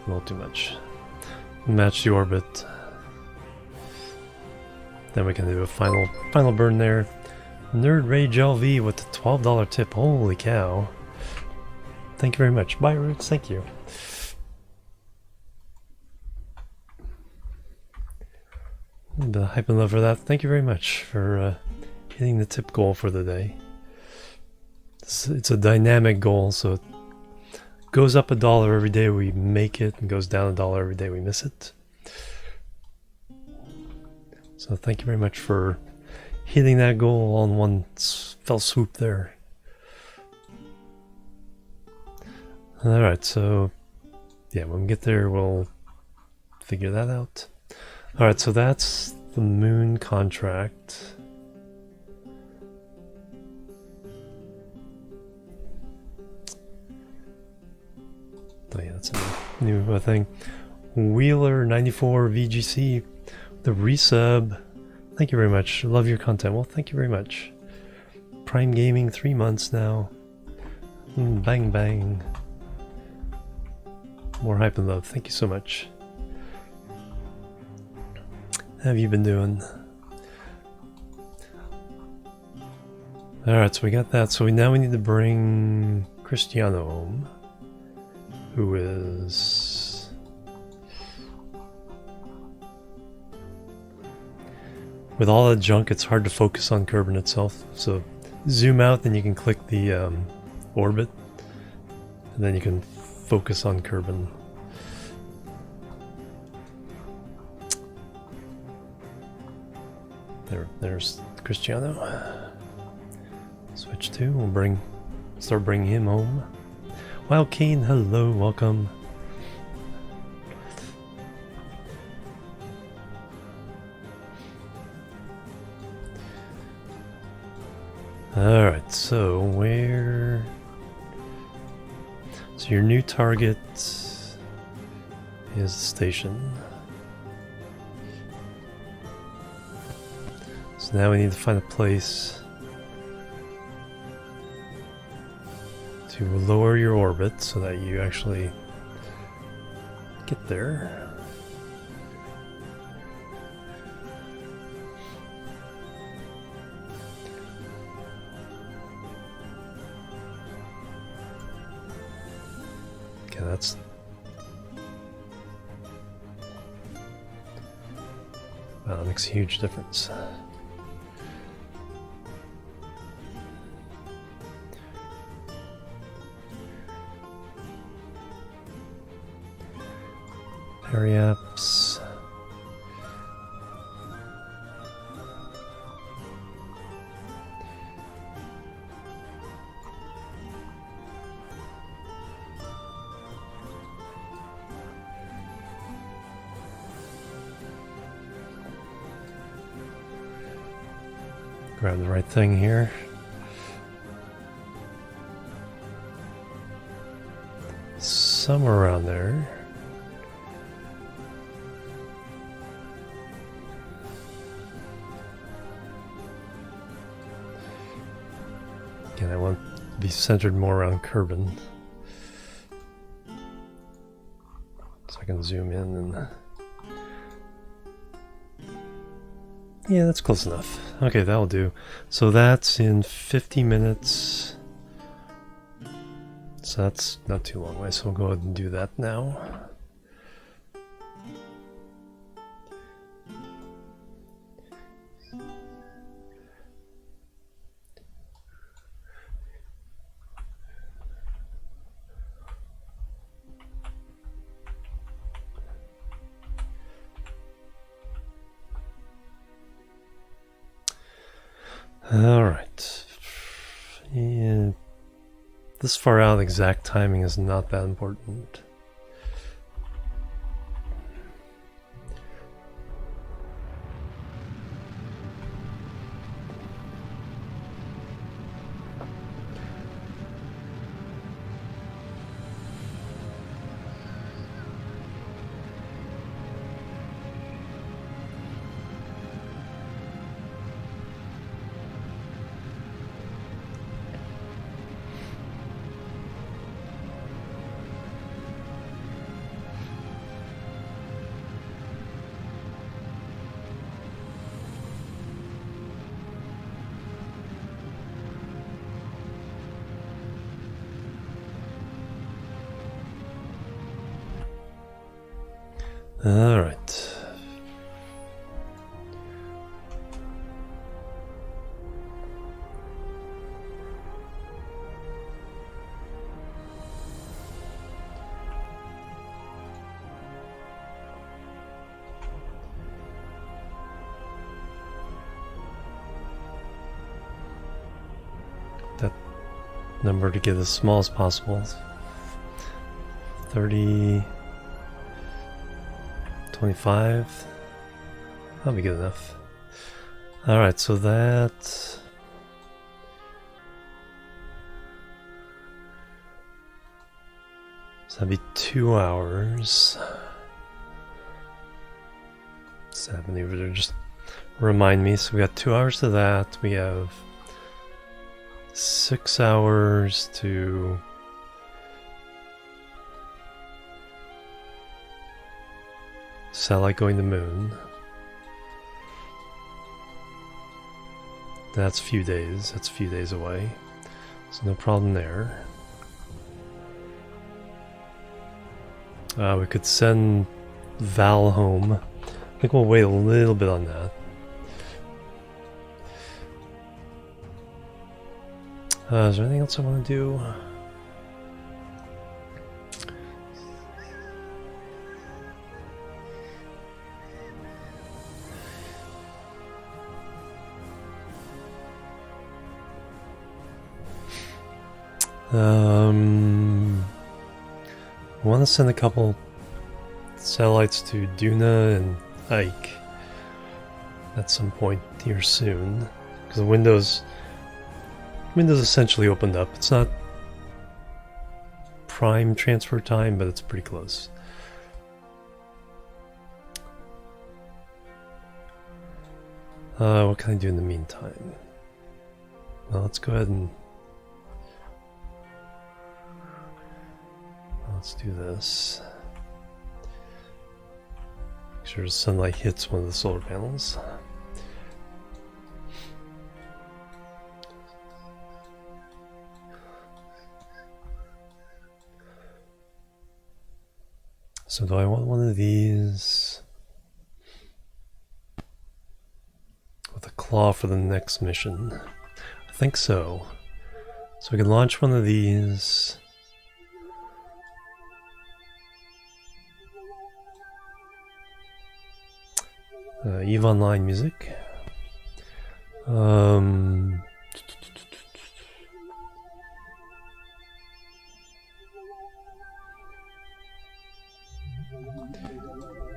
Not too much. Match the orbit. Then we can do a final burn there. Nerd Rage LV with the $12 tip. Holy cow. Thank you very much. Bye, Roots. Thank you. The hype and love for that. Thank you very much for hitting the tip goal for the day. It's a dynamic goal, so it goes up $1 every day we make it and goes down $1 every day we miss it. So thank you very much for hitting that goal on one fell swoop there. Alright, so yeah, when we get there we'll figure that out. Alright, so that's the moon contract. Oh yeah, that's a new thing. Wheeler 94 VGC, the resub. Thank you very much. Love your content. Well, thank you very much. Prime Gaming 3 months now. Bang bang. More hype and love. Thank you so much. How have you been doing? Alright, so we got that. So now we need to bring Cristiano home, who is with all the junk, it's hard to focus on Kerbin itself. So zoom out, then you can click the orbit, and then you can focus on Kerbin. There's Cristiano. Switch to. We'll start bringing him home. Wild Kane, hello, welcome. Alright, so where... So your new target is the station. So now we need to find a place to lower your orbit so that you actually get there. Okay, that's... Wow, that makes a huge difference. Apps. Grab the right thing here. Somewhere around there. Again, I want to be centered more around Kerbin. So I can zoom in and... Yeah, that's close enough. Okay, that'll do. So that's in 50 minutes. So that's not too long away, so we'll go ahead and do that now. Alright. Yeah. This far out, exact timing is not that important. All right. That number to get as small as possible. 30... 25. That'll be good enough. Alright, so that... So that'd be 2 hours. What's happening over there? Just remind me. So we got 2 hours to that. We have 6 hours to... satellite going to the moon. That's a few days. That's a few days away. So no problem there. We could send Val home. I think we'll wait a little bit on that. Is there anything else I want to do? I want to send a couple satellites to Duna and Ike at some point here soon, because the Windows essentially opened up. It's not prime transfer time, but it's pretty close. What can I do in the meantime? Well, let's go ahead and let's do this. Make sure the sunlight hits one of the solar panels. So do I want one of these with a claw for the next mission? I think so. So we can launch one of these. EVE Online music. And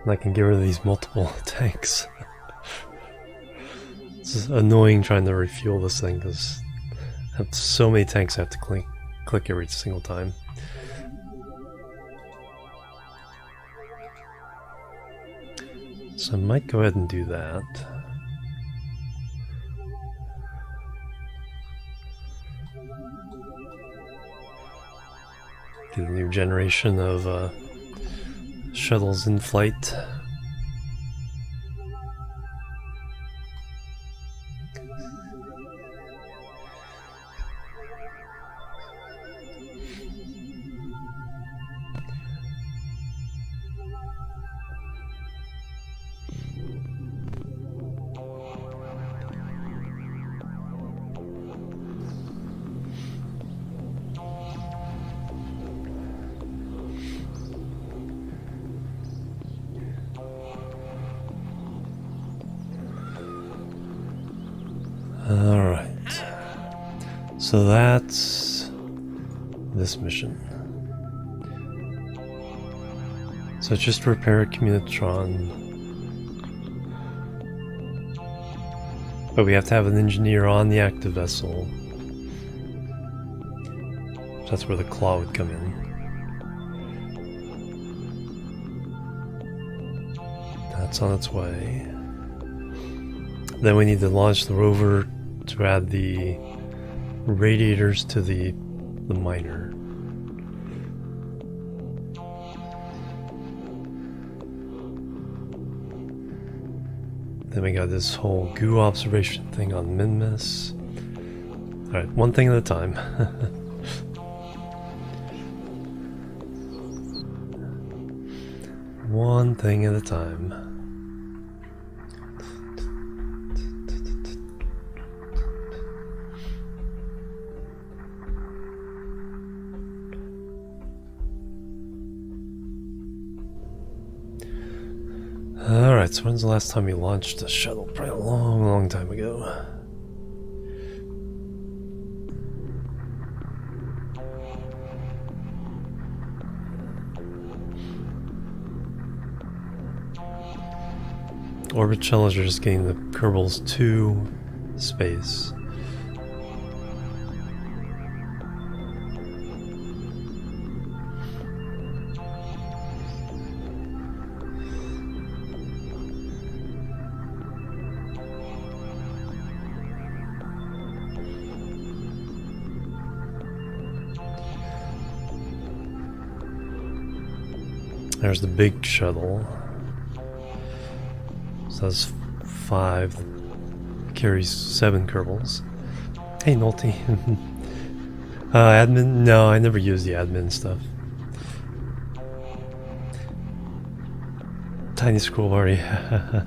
I can get rid of these multiple tanks. It's annoying trying to refuel this thing because I have so many tanks I have to click every single time. So I might go ahead and do that. Get a new generation of shuttles in flight. Alright, so that's this mission. So just repair a communitron. But we have to have an engineer on the active vessel. That's where the claw would come in. That's on its way. Then we need to launch the rover to add the radiators to the miner. Then we got this whole goo observation thing on Minmus. Alright, one thing at a time. One thing at a time. Alright, so when's the last time we launched a shuttle? Probably a long, long time ago. Orbit Challenger is getting the Kerbals to space. There's the big shuttle. So that's 5. Carries 7 Kerbals. Hey, Nolte. Admin? No, I never use the admin stuff. Tiny scroll bar, yeah.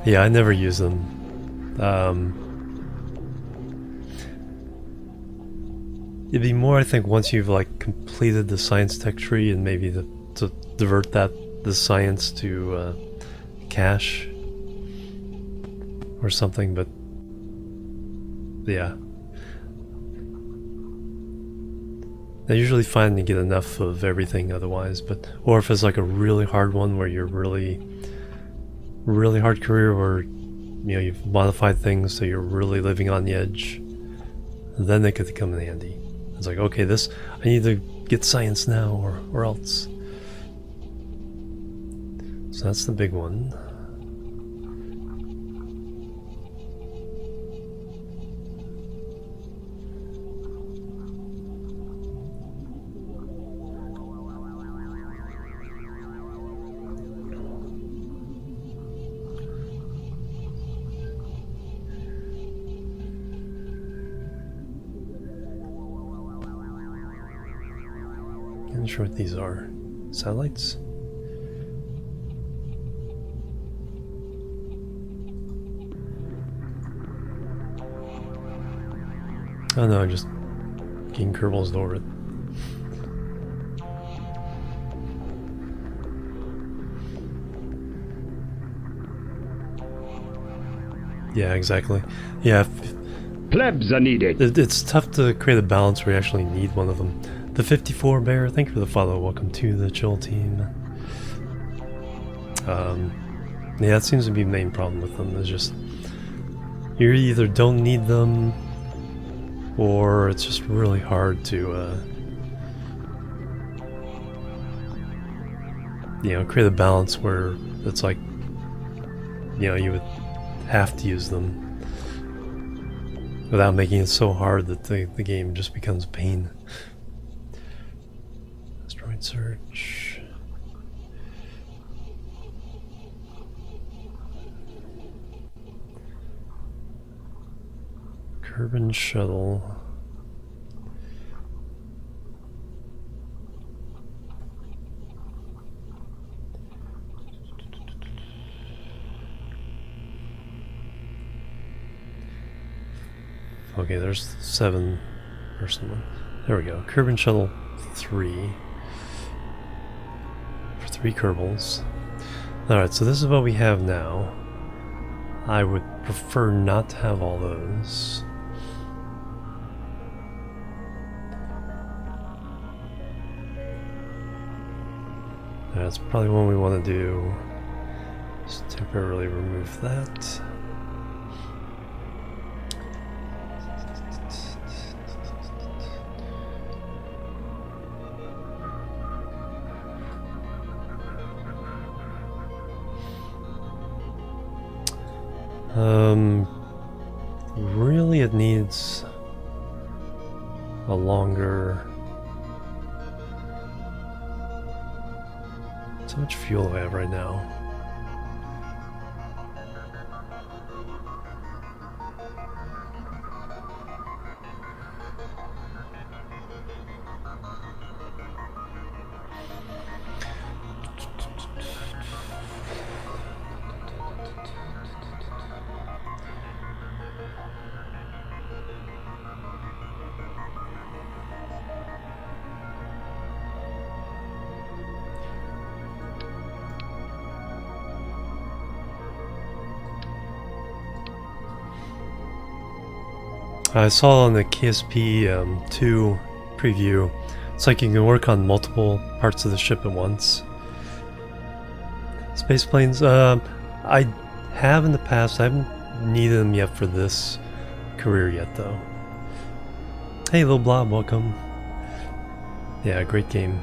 Yeah, I never use them. It'd be more, I think, once you've like completed the science tech tree and maybe to divert the science to cache or something, but yeah. I usually find you get enough of everything otherwise, but or if it's like a really hard one where you're really hard career or you know you've modified things so you're really living on the edge, then they could come in handy. It's like, okay, this I need to get science now or else. So that's the big one. I'm not sure what these are. Satellites? Oh no, I'm just getting Kerbals to orbit. Yeah, exactly. Yeah. Plebs are needed. It's tough to create a balance where you actually need one of them. The 54 Bear, thank you for the follow. Welcome to the chill team. Yeah, that seems to be the main problem with them. Is just You either don't need them, or it's just really hard to, you know, create a balance where it's like, you know, you would have to use them without making it so hard that the game just becomes a pain. Asteroid search. Kerbal shuttle. Okay, there's 7 or something. There we go. Kerbal shuttle 3 for 3 Kerbals. Alright, so this is what we have now. I would prefer not to have all those. That's probably what we want to do. Just temporarily remove that. Really it needs a longer... How much fuel do I have right now? I saw on the KSP 2 preview, it's like you can work on multiple parts of the ship at once. Space planes, I have in the past. I haven't needed them yet for this career yet, though. Hey, Lil Blob, welcome. Yeah, great game.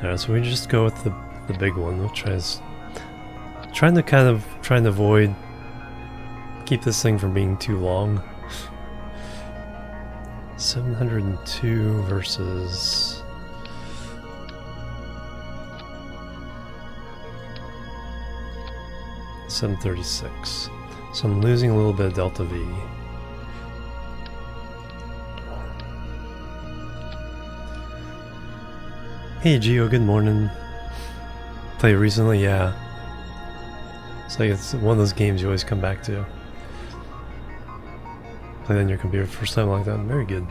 Alright, so we just go with the big one, which is trying to avoid, keep this thing from being too long. 702 versus 736. So I'm losing a little bit of delta V. Hey Gio, good morning. Played recently, yeah. It's like it's one of those games you always come back to. Play on your computer first time like that, very good.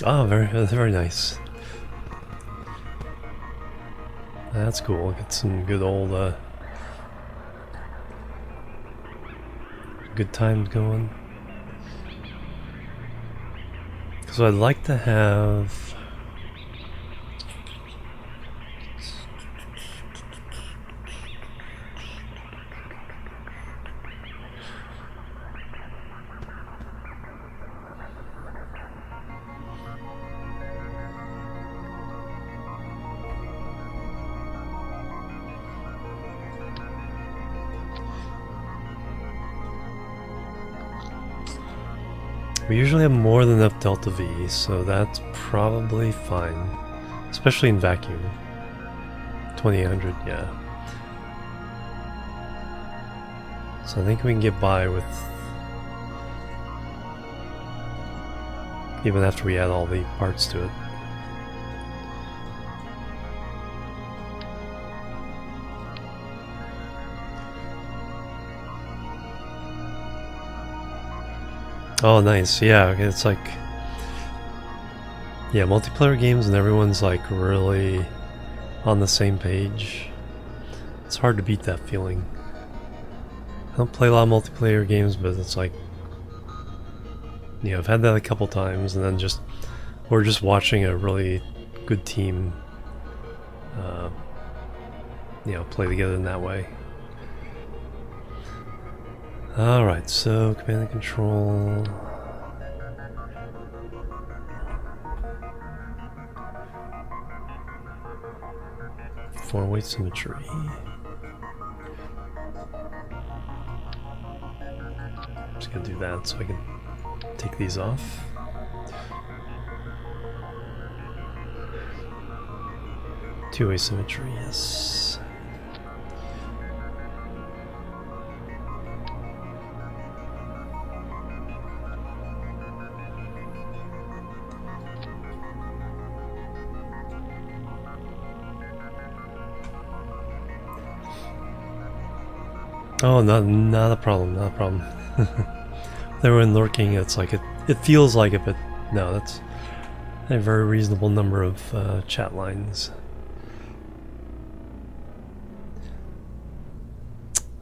Oh, very nice. That's cool. Get some good old good times going. So I'd like to have we usually have more than enough delta V, so that's probably fine. Especially in vacuum. 2800, yeah. So I think we can get by with... even after we add all the parts to it. Oh, nice. Yeah, it's like... yeah, multiplayer games and everyone's like really on the same page. It's hard to beat that feeling. don't play a lot of multiplayer games, but it's like, you know, I've had that a couple times, and then we're just watching a really good team, you know, play together in that way. Alright, so command and control. Four-way symmetry. Just gonna do that so I can take these off. Two-way symmetry, yes. Oh, not a problem, not a problem. They were lurking, it's like it feels like it, but no, that's a very reasonable number of chat lines.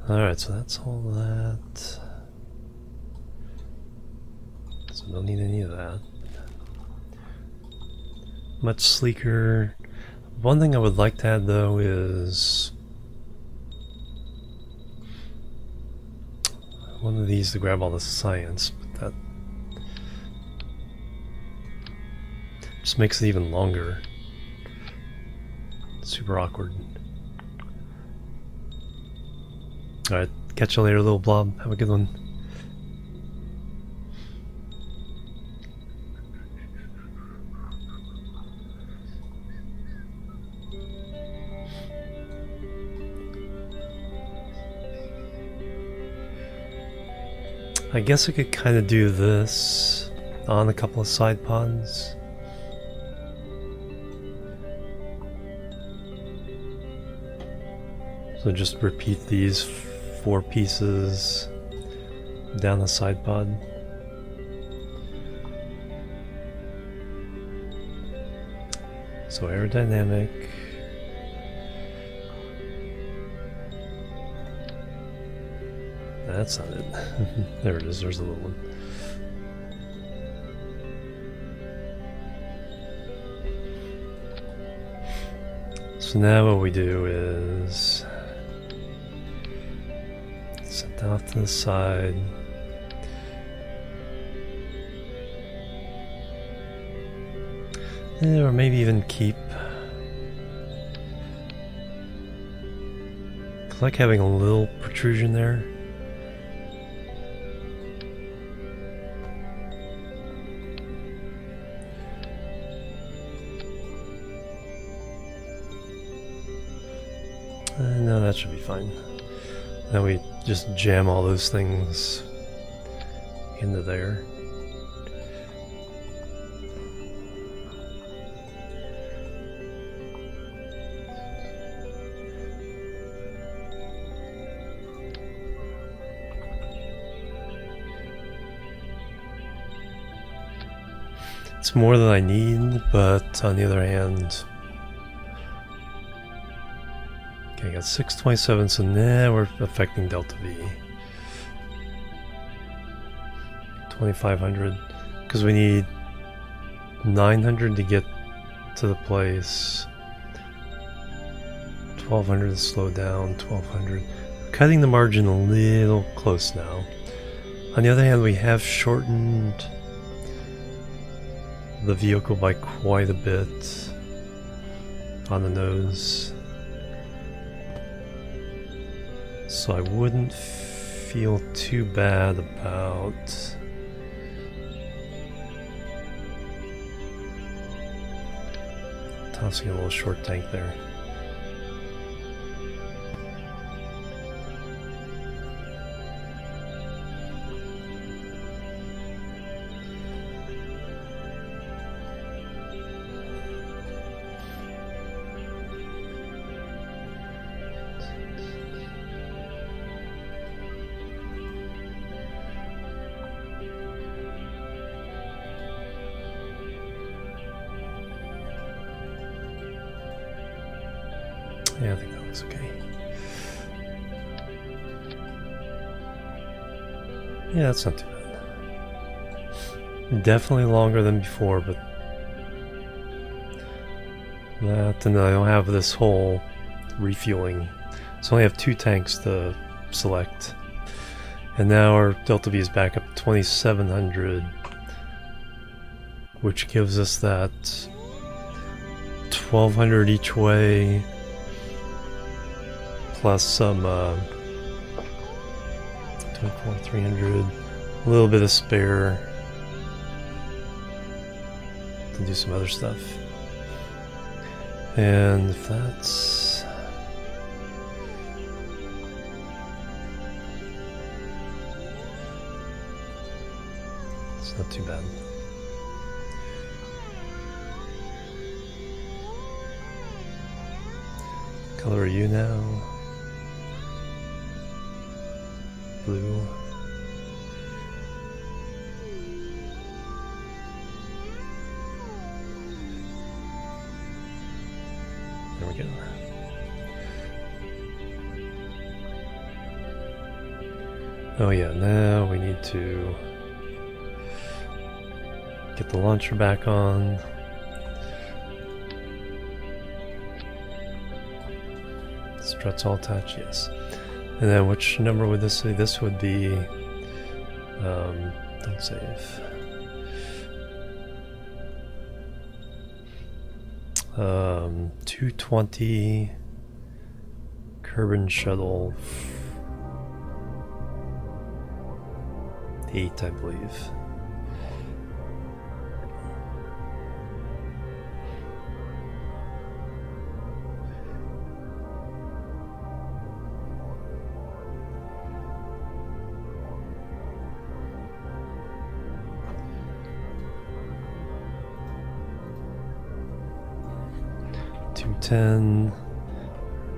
Alright, so that's all that. So don't need any of that. Much sleeker. One thing I would like to add though is one of these to grab all the science, but that just makes it even longer. Super awkward. Alright, catch you later, little blob. Have a good one. I guess I could kind of do this on a couple of side pods. So just repeat these 4 pieces down the side pod. So aerodynamic. That's not it. There it is, there's a little one. So now what we do is set that off to the side. Or maybe even keep. I like having a little protrusion there. No, that should be fine. Then we just jam all those things into there. It's more than I need, but on the other hand, okay, I got 627, so now we're affecting delta V. 2500, because we need 900 to get to the place. 1200 to slow down, 1200. Cutting the margin a little close now. On the other hand, we have shortened the vehicle by quite a bit on the nose. So I wouldn't feel too bad about tossing a little short tank there. Yeah, I think that looks okay. Yeah, that's not too bad. Definitely longer than before, but that, and I don't have this whole refueling. So I only have 2 tanks to select. And now our Delta V is back up to 2700, which gives us that 1200 each way, plus some 24, 300, a little bit of spare to do some other stuff. And if that's... it's not too bad. Color are you now? Blue. There we go. Oh yeah, now we need to get the launcher back on. Struts all attached, yes. And then which number would this be? This would be, don't save. 220 Kerbal Shuttle 8, I believe.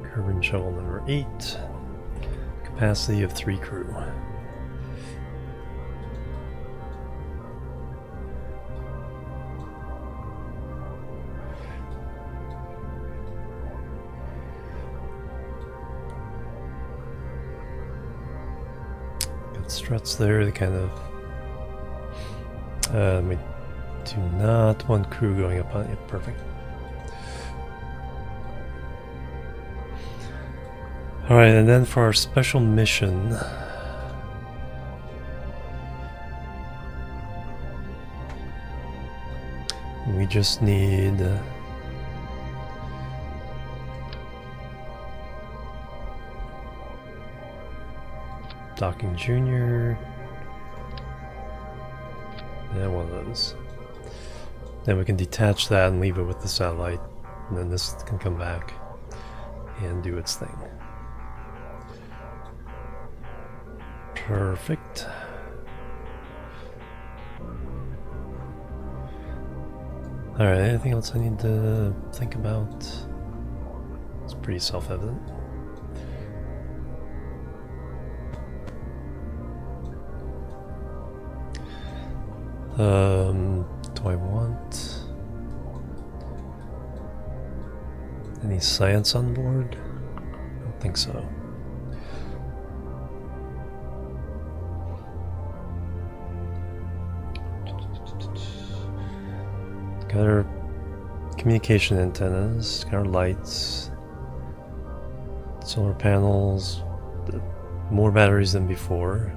Kerbal Shuttle number 8. Capacity of 3 crew. Got struts there, they kind of... we do not want crew going up on it. Perfect. Alright, and then for our special mission, we just need Docking Junior, and one of those. Then we can detach that and leave it with the satellite, and then this can come back and do its thing. Perfect. Alright, anything else I need to think about? It's pretty self-evident. Do I want any science on board? I don't think so. Got our communication antennas, got our lights, solar panels, more batteries than before.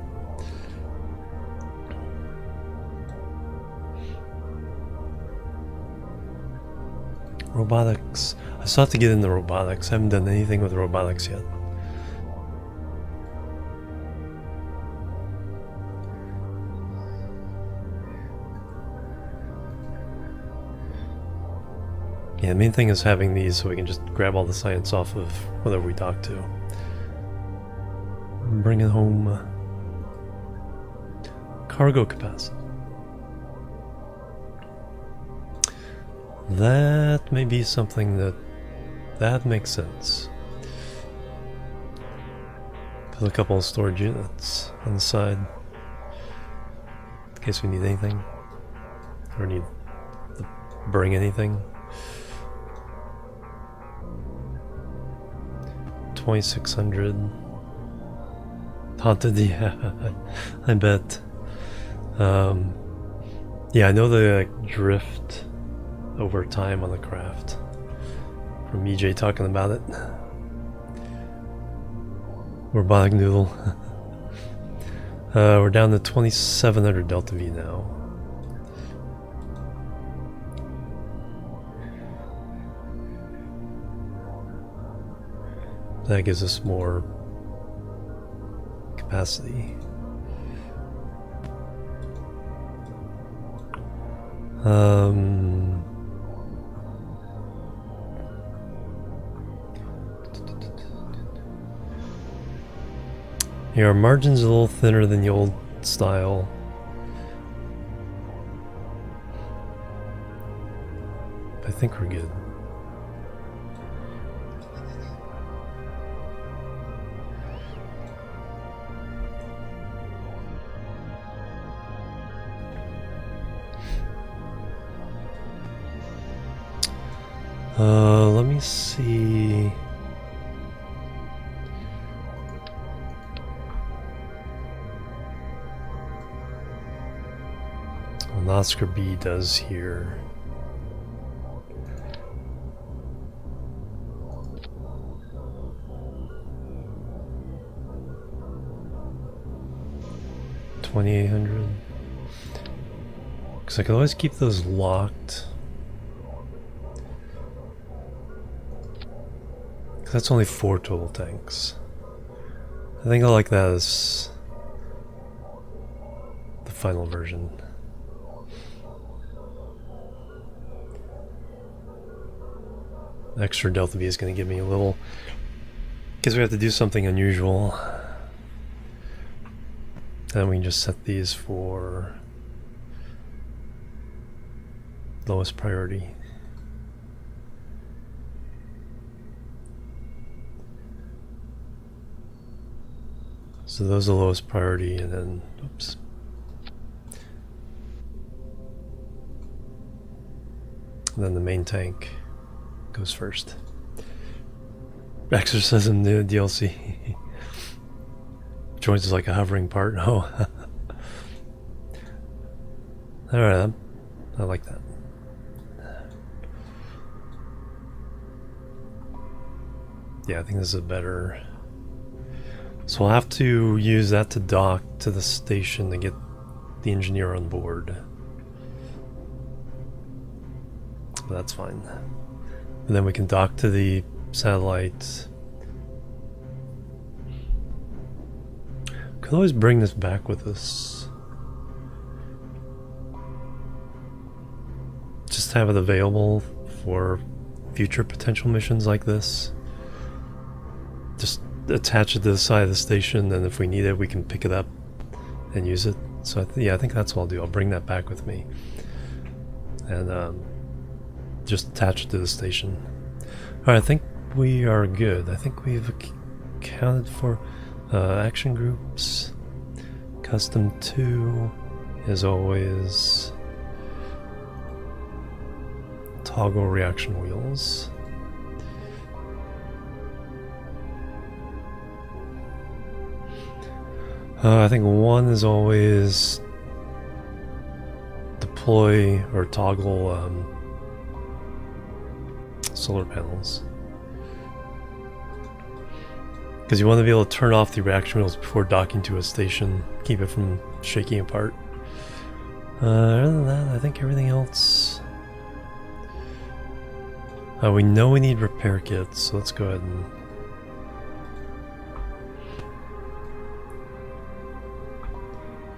Robotics. I still have to get into robotics. I haven't done anything with robotics yet. Yeah, the main thing is having these so we can just grab all the science off of whatever we dock to. Bring it home. Cargo capacity. That may be something that makes sense. Put a couple of storage units on the side in case we need anything or need to bring anything. 2,600. Haunted, yeah, I bet. Yeah, I know they like drift over time on the craft. From EJ talking about it. Robotic noodle. We're down to 2700 Delta V now. That gives us more capacity. Yeah, our margin's a little thinner than the old style. I think we're good. Let me see. What Oscar B does here. $2,800. Because I can always keep those locked. That's only 4 total tanks. I think I like that as the final version. Extra Delta V is going to give me a little, because we have to do something unusual. Then we can just set these for lowest priority. So those are the lowest priority, and then, oops. And then the main tank goes first. Exorcism new DLC. Joins is like a hovering part. Oh. Alright, I like that. Yeah, I think this is better. So we'll have to use that to dock to the station to get the engineer on board. That's fine. And then we can dock to the satellite. Could always bring this back with us. Just have it available for future potential missions like this. Just attach it to the side of the station, and if we need it, we can pick it up and use it. So yeah, I think that's what I'll do. I'll bring that back with me. And just attach it to the station. Alright, I think we are good. I think we've accounted for action groups. Custom 2 is always toggle reaction wheels. I think 1 is always deploy or toggle solar panels. Because you want to be able to turn off the reaction wheels before docking to a station, keep it from shaking apart. Other than that, I think everything else... we know we need repair kits, so let's go ahead and...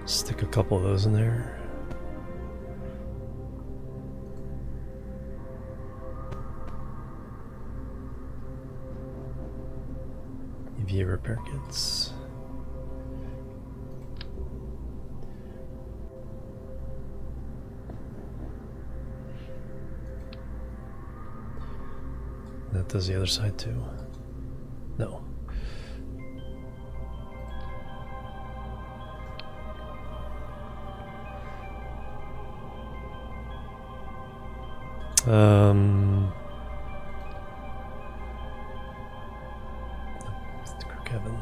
stick a couple of those in there. EVA repair kits. That does the other side too. No. Kevin.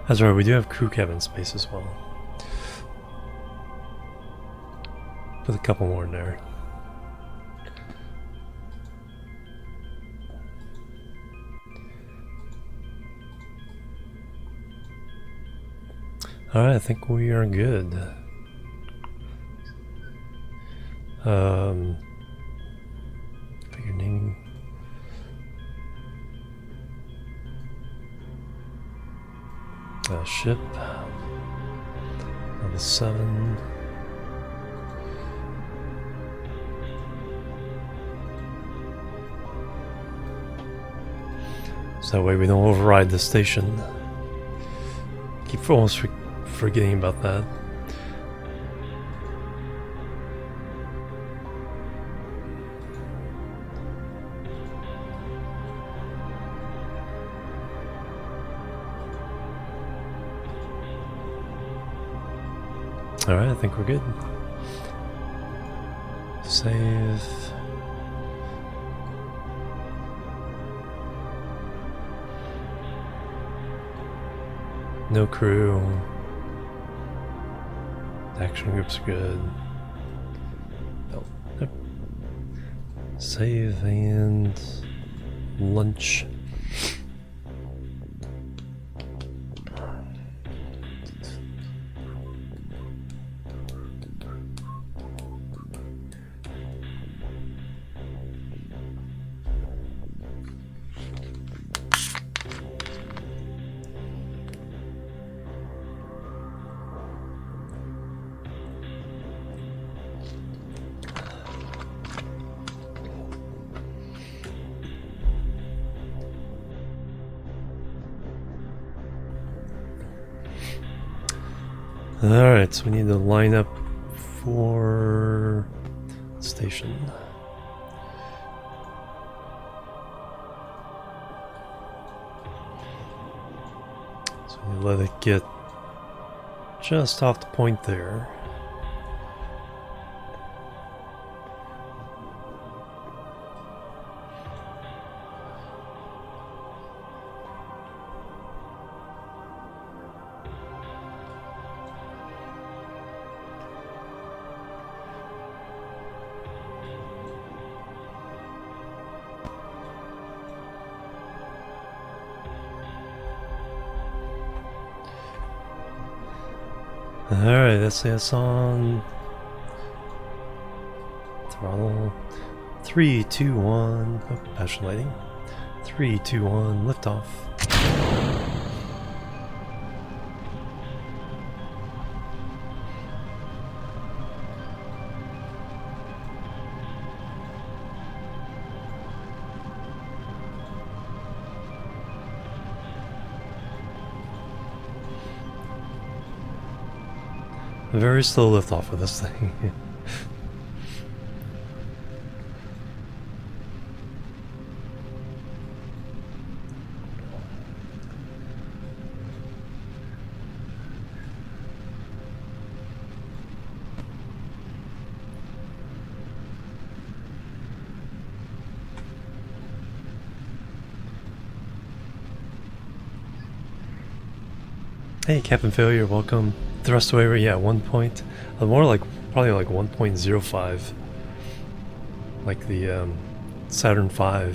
That's right, we do have crew cabin space as well. Put a couple more in there. Alright, I think we are good. Figure naming. Ship. Level 7. So that way we don't override the station. Keep almost forgetting about that. Alright, I think we're good. Save. No crew. Action group's good. Oh, yep. Save and lunch. Alright, so we need to line up for station. So we need to let it get just off the point there. Alright, let's say it's on throttle. 3, 2, 1. Oh, passion lighting. 3, 2, 1. Liftoff. A very slow liftoff with this thing. Hey, Captain Failure, welcome. Thrust away, yeah, 1 point. More like, probably like 1.05. Like the Saturn V.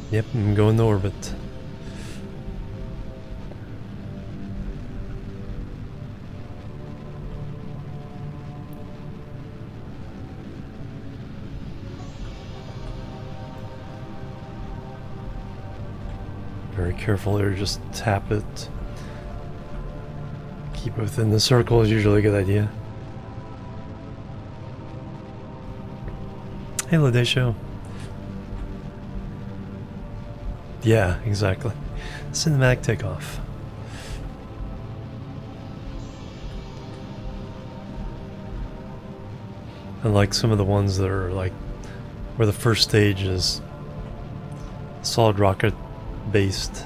Yep, I'm going to orbit. Very careful there, just tap it. Keep it within the circle is usually a good idea. Hey, Ladesho. Yeah, exactly. Cinematic takeoff. Unlike some of the ones that are like where the first stage is solid rocket based.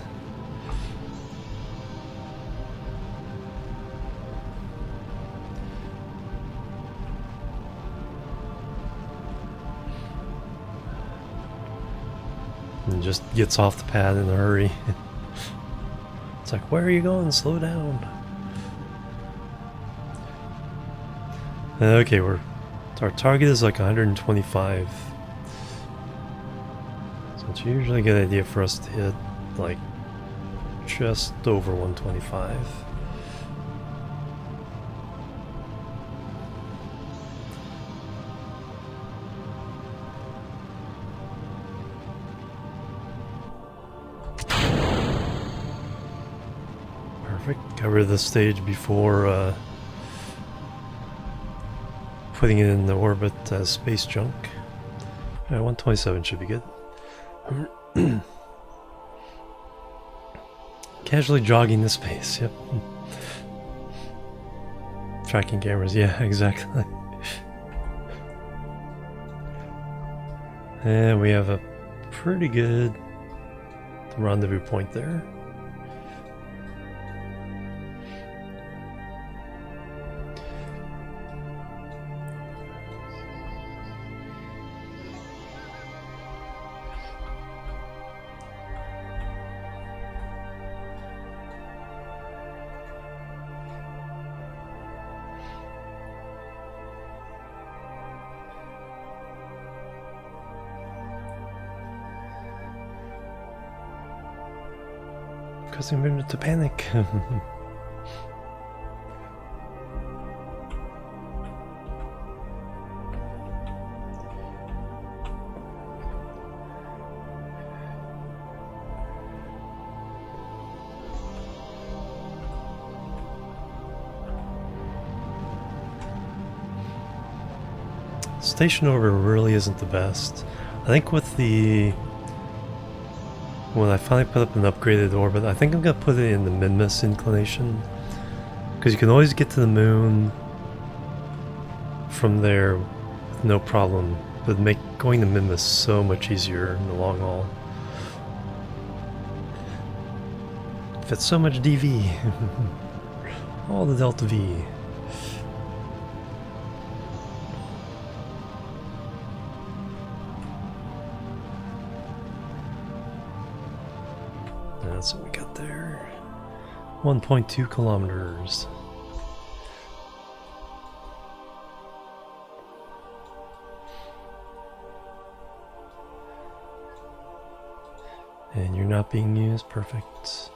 And just gets off the pad in a hurry. It's like, where are you going? Slow down. Okay, our target is like 125. So it's usually a good idea for us to hit like just over 125. Perfect. Cover the stage before putting it in the orbit as space junk. Alright, 127 should be good. Casually jogging the space, yep. Tracking cameras, yeah, exactly. And we have a pretty good rendezvous point there. Causing him to panic. Station orbit really isn't the best. I think with the when I finally put up an upgraded orbit, I think I'm going to put it in the Minmus inclination. Because you can always get to the moon from there with no problem. But make going to Minmus so much easier in the long haul. That's so much DV. All the Delta V. That's what we got there. 1.2 kilometers. And you're not being used. Perfect.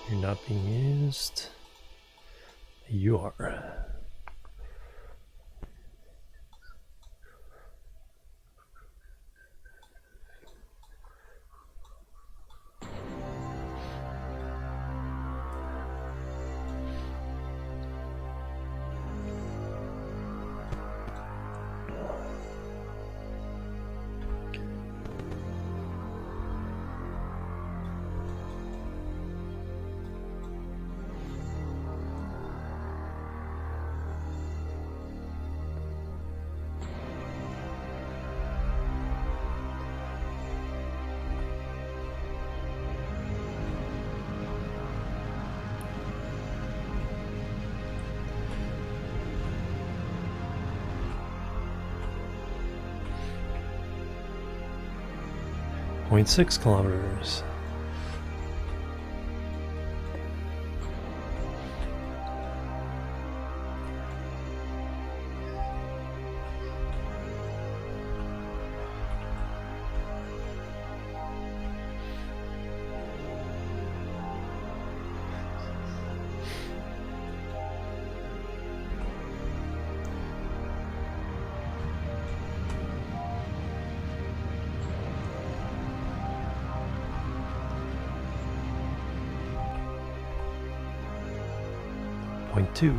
You're not being used. You are. Point 6 kilometers. Point 2.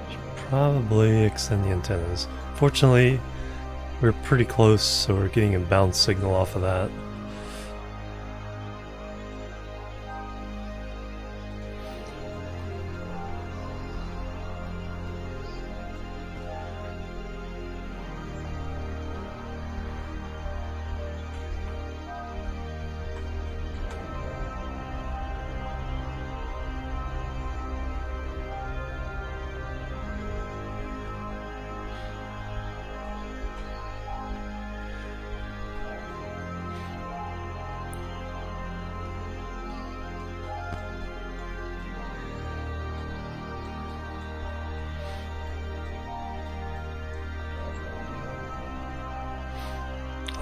Should probably extend the antennas. Fortunately, we're pretty close, so we're getting a bounce signal off of that.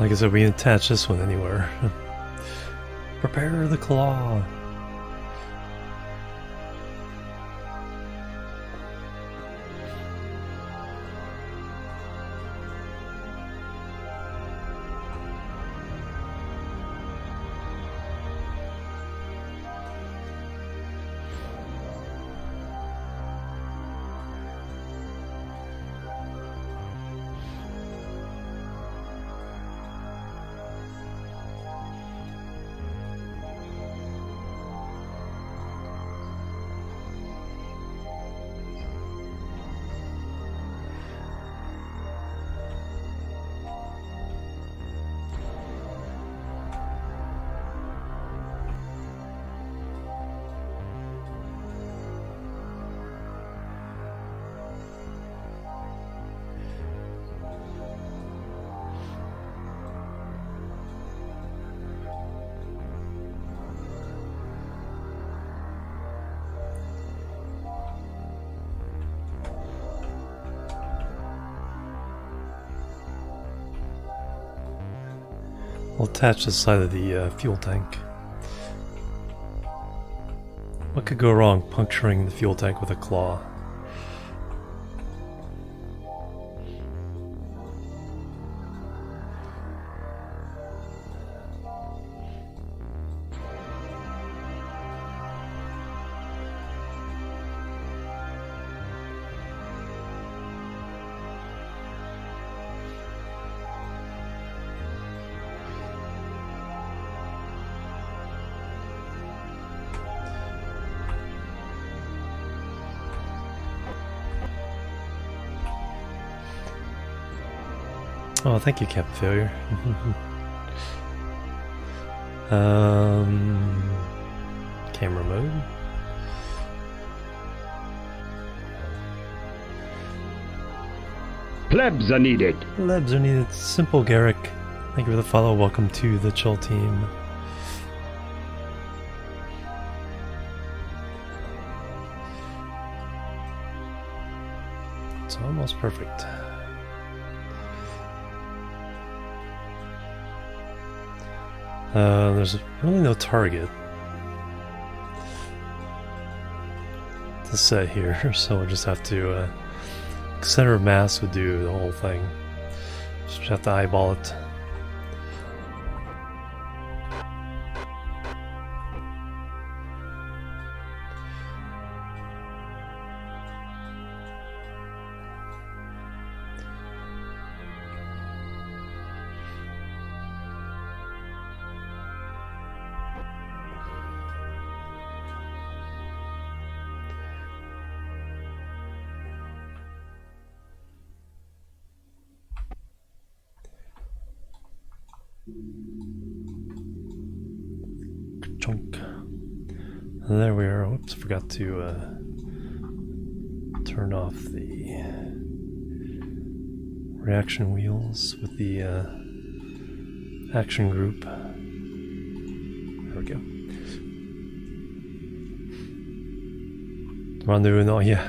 Like I said, we can attach this one anywhere. Prepare the claw. We'll attach the side of the fuel tank. What could go wrong puncturing the fuel tank with a claw? Oh, thank you, Captain Failure. Camera mode. Plebs are needed. Plebs are needed. Simple Garrick. Thank you for the follow. Welcome to the Chill Team. It's almost perfect. There's really no target to set here, so we'll just have to center of mass would do the whole thing. Just have to eyeball it. Chunk. And there we are. Oops, forgot to turn off the reaction wheels with the action group. There we go. Rendezvous and all, yeah.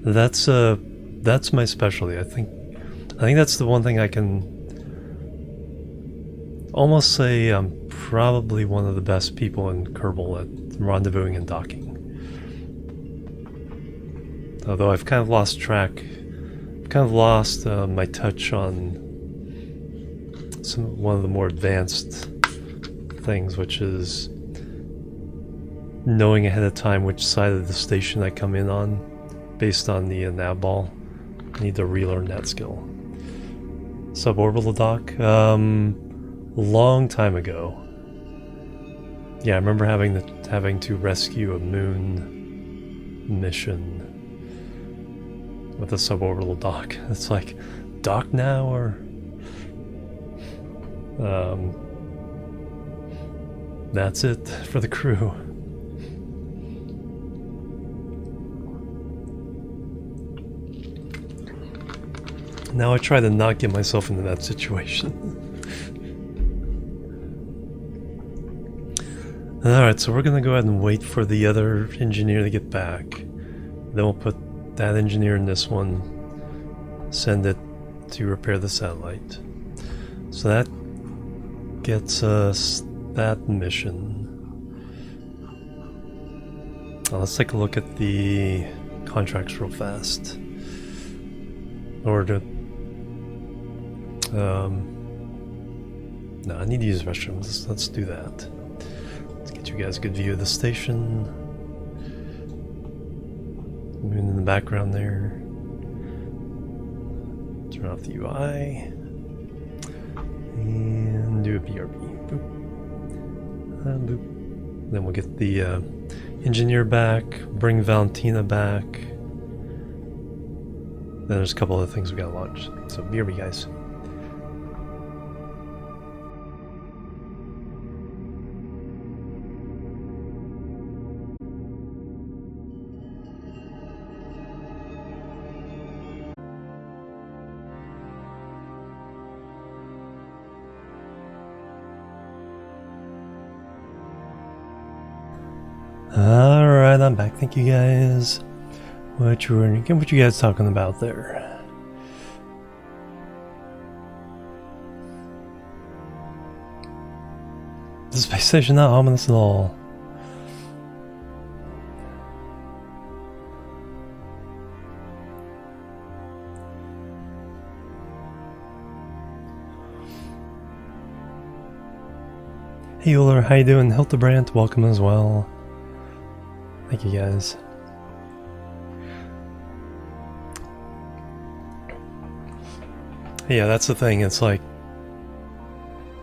That's my specialty. I think that's the one thing I can almost say I'm probably one of the best people in Kerbal at rendezvousing and docking. Although I've kind of lost track, I've kind of lost my touch on one of the more advanced things, which is knowing ahead of time which side of the station I come in on based on the nav ball. I need to relearn that skill. suborbital dock? Long time ago. Yeah, I remember having to rescue a moon mission with a suborbital dock. It's like, dock now or that's it for the crew. Now I try to not get myself into that situation. Alright, so we're gonna go ahead and wait for the other engineer to get back. Then we'll put that engineer in this one, send it to repair the satellite. So that gets us that mission. Let's take a look at the contracts real fast. Or to no, I need to use restrooms. Let's do that. Let's get you guys a good view of the station. Moon in the background there. Turn off the UI. And do a BRB. Boop. Boop. Then we'll get the engineer back, bring Valentina back. Then there's a couple other things we gotta launch. So BRB, guys. Alright, I'm back. Thank you guys. What you guys talking about there? The space station not ominous at all. Hey Euler, how you doing? Hildebrand, welcome as well. Thank you guys. Yeah, that's the thing. It's like,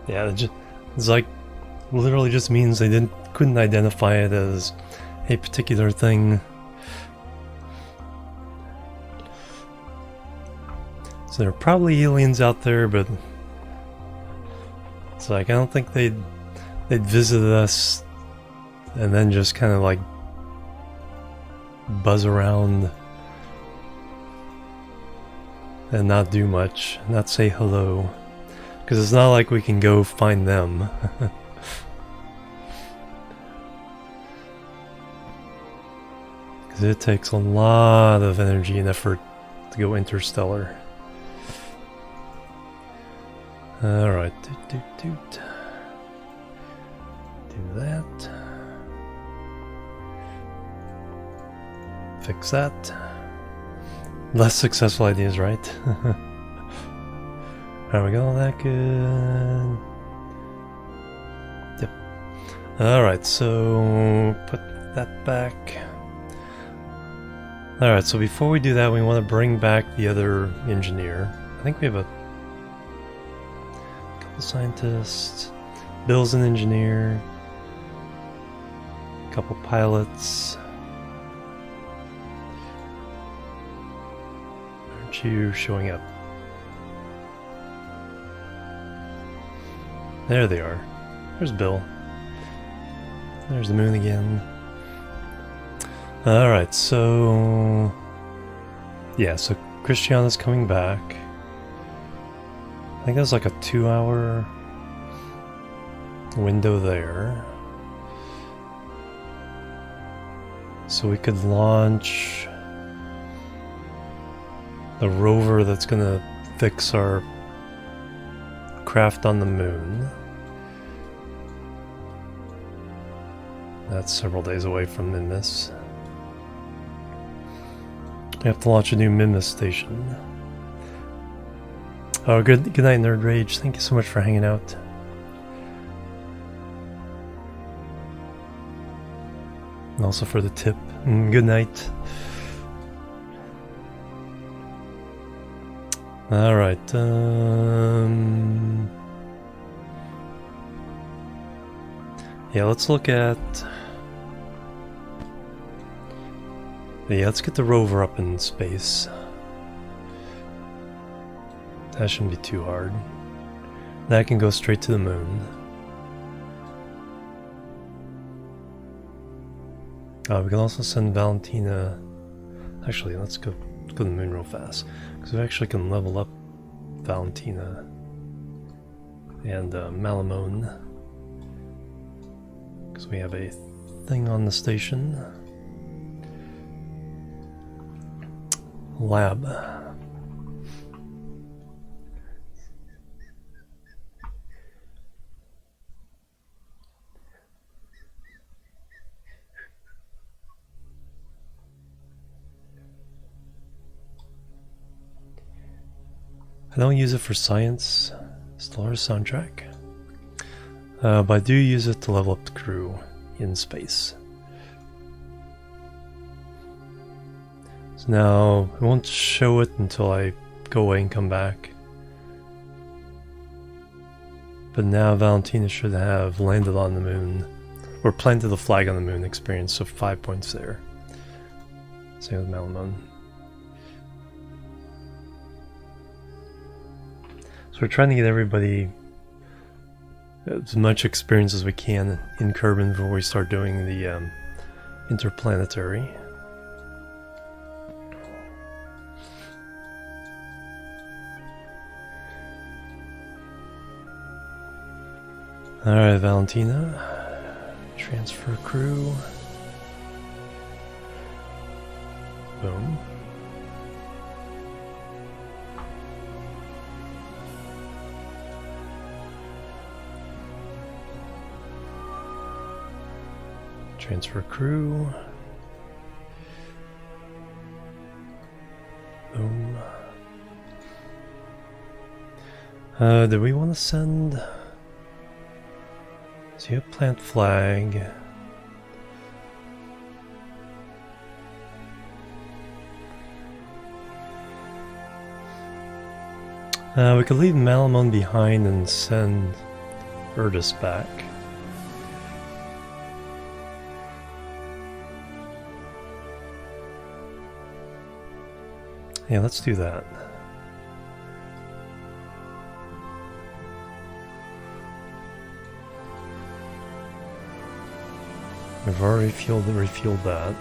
yeah, it's like literally just means they couldn't identify it as a particular thing. So there are probably aliens out there, but it's like I don't think they'd visit us and then just kind of like buzz around and not do much, not say hello, because it's not like we can go find them. Because it takes a lot of energy and effort to go interstellar. Alright, do that. Fix that. Less successful ideas, right? There we go, that good. Yep. Alright, so put that back. Alright, so before we do that, we want to bring back the other engineer. I think we have a couple scientists. Bill's an engineer. A couple pilots. You showing up. There they are. There's Bill. There's the moon again. Alright, so yeah, so Christiana's coming back. I think there's like a 2-hour window there. So we could launch the rover that's gonna fix our craft on the moon. That's several days away from Minmus. We have to launch a new Minmus station. Oh, good night, Nerd Rage. Thank you so much for hanging out. And also for the tip. Good night. Alright, yeah, let's look at... Yeah, let's get the rover up in space. That shouldn't be too hard. That can go straight to the moon. We can also send Valentina... Actually, let's go to the moon real fast. Because we actually can level up Valentina and Malamone. Because we have a thing on the station. Lab. I don't use it for science, Stellar soundtrack, but I do use it to level up the crew in space. So now, I won't show it until I go away and come back. But now Valentina should have landed on the moon, or planted the flag on the moon experience, so 5 points there. Same with Malamone. So we're trying to get everybody as much experience as we can in Kerbin before we start doing the interplanetary. Alright, Valentina. Transfer crew. Boom. Transfer crew. Boom. Do we want to send... So you have plant flag. We could leave Malamone behind and send Erdus back. Yeah, let's do that. We've already refueled that.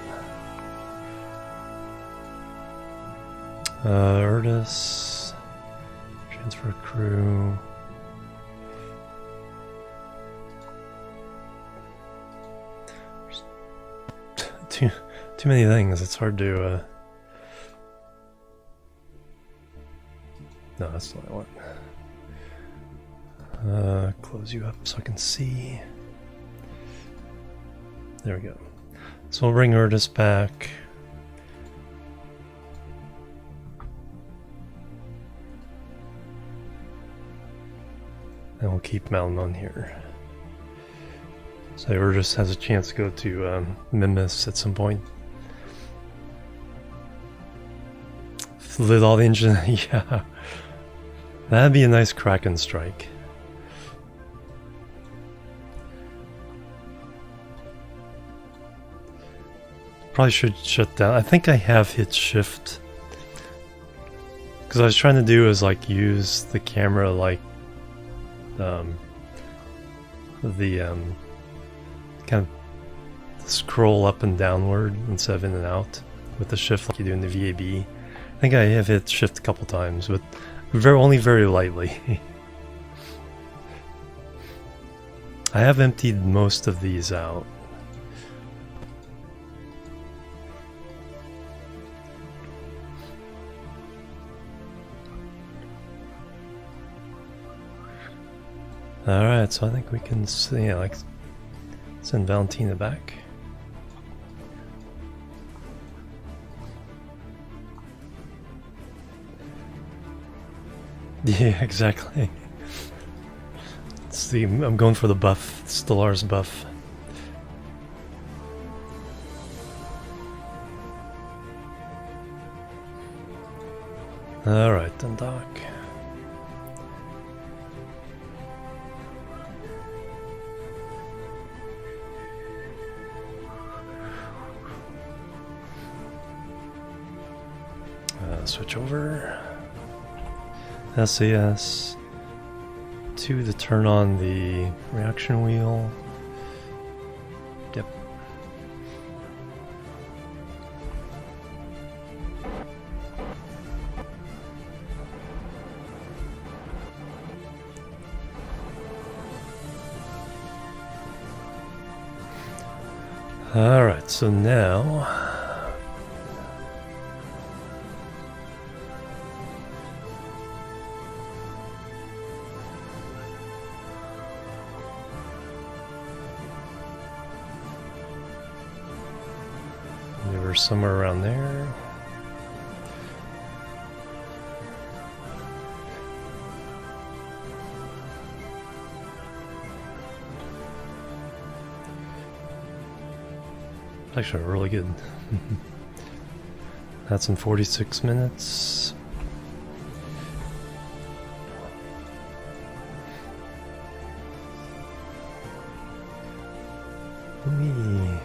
Erdus, transfer crew. Too many things. It's hard to. No, that's not what I want. Close you up so I can see. There we go. So we'll bring Erdus back. And we'll keep Malamone here. So Erdus has a chance to go to Minmus at some point. Lit all the engine. Yeah. That'd be a nice Kraken strike. Probably should shut down. I think I have hit shift. Because I was trying to do is like use the camera like the kind of scroll up and downward instead of in and out with the shift like you do in the VAB. I think I have hit shift a couple times, but only very lightly. I have emptied most of these out. Alright, so I think we can see, yeah, like, send Valentina back. Yeah, exactly. Let's see, I'm going for the buff, Stellar's buff. Alright, then dock. switch over. SAS. 2 to turn on the reaction wheel. Yep. Alright, so now maneuver somewhere around there. Actually, really good. That's in 46 minutes. Whee.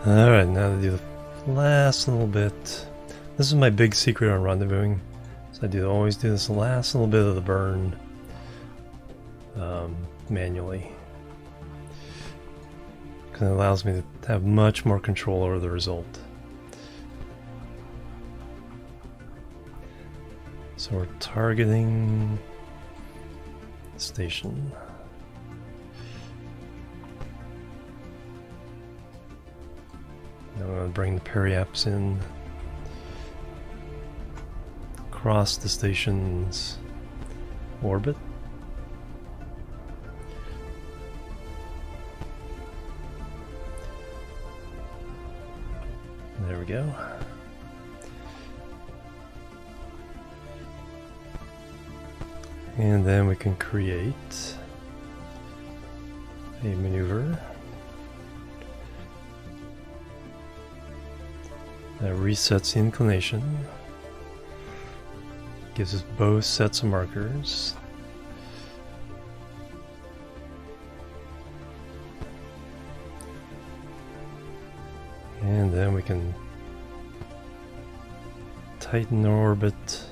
Alright, now to do the last little bit. This is my big secret on rendezvousing. So I always do this last little bit of the burn manually. Because it allows me to have much more control over the result. So we're targeting the station. Now I'm going to bring the periaps in across the station's orbit. There we go. And then we can create a maneuver that resets the inclination, gives us both sets of markers. And then we can tighten the orbit.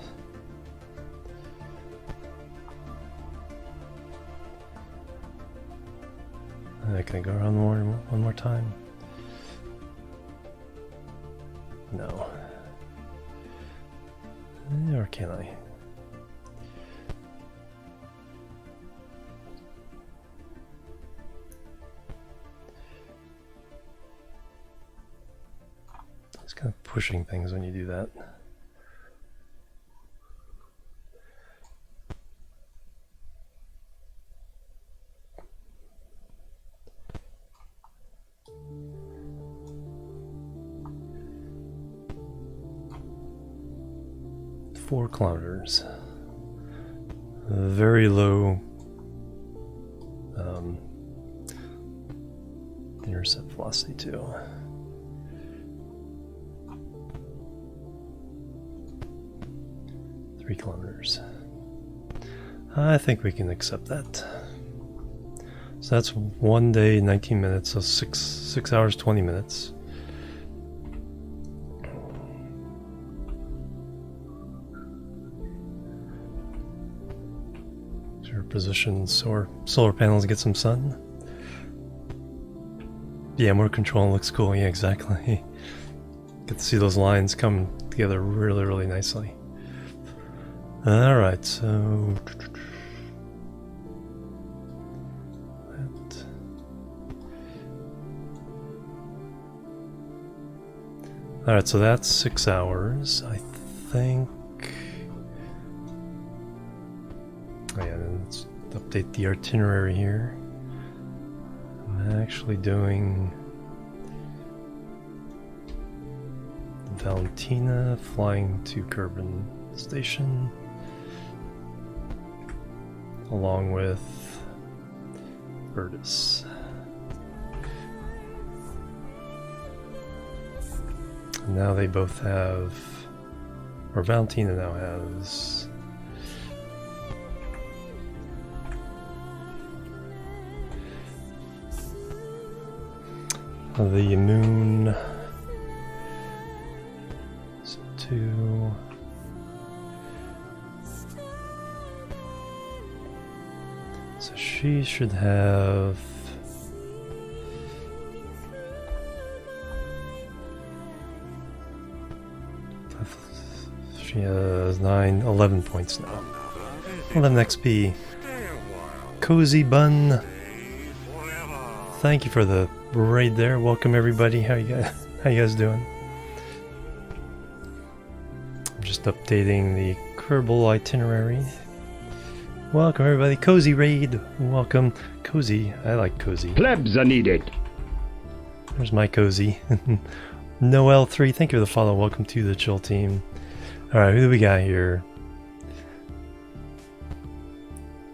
Can I go around one more time? No. Or can I? It's kind of pushing things when you do that. Four kilometers. Very low intercept velocity too. Three kilometers. I think we can accept that. So that's 1 day, 19 minutes, so 6 hours, 20 minutes. Position so our solar panels get some sun. Yeah, more control looks cool. Yeah, exactly. Get to see those lines come together really, really nicely. Alright, so... Alright, so that's 6 hours, I think. Oh yeah, then let's update the itinerary here. I'm actually doing Valentina, flying to Kerbal Station, along with Bertus. Now they both have, or Valentina now has, the moon. So 2. So she should have. She has 11 points now. 11 XP. Cozy Bun. Thank you for the raid there. Welcome everybody. How you guys doing? I'm just updating the Kerbal itinerary. Welcome everybody. Cozy raid. Welcome. Cozy. I like Cozy. Plebs are needed. There's my Cozy. Noel3. Thank you for the follow. Welcome to the chill team. Alright, who do we got here?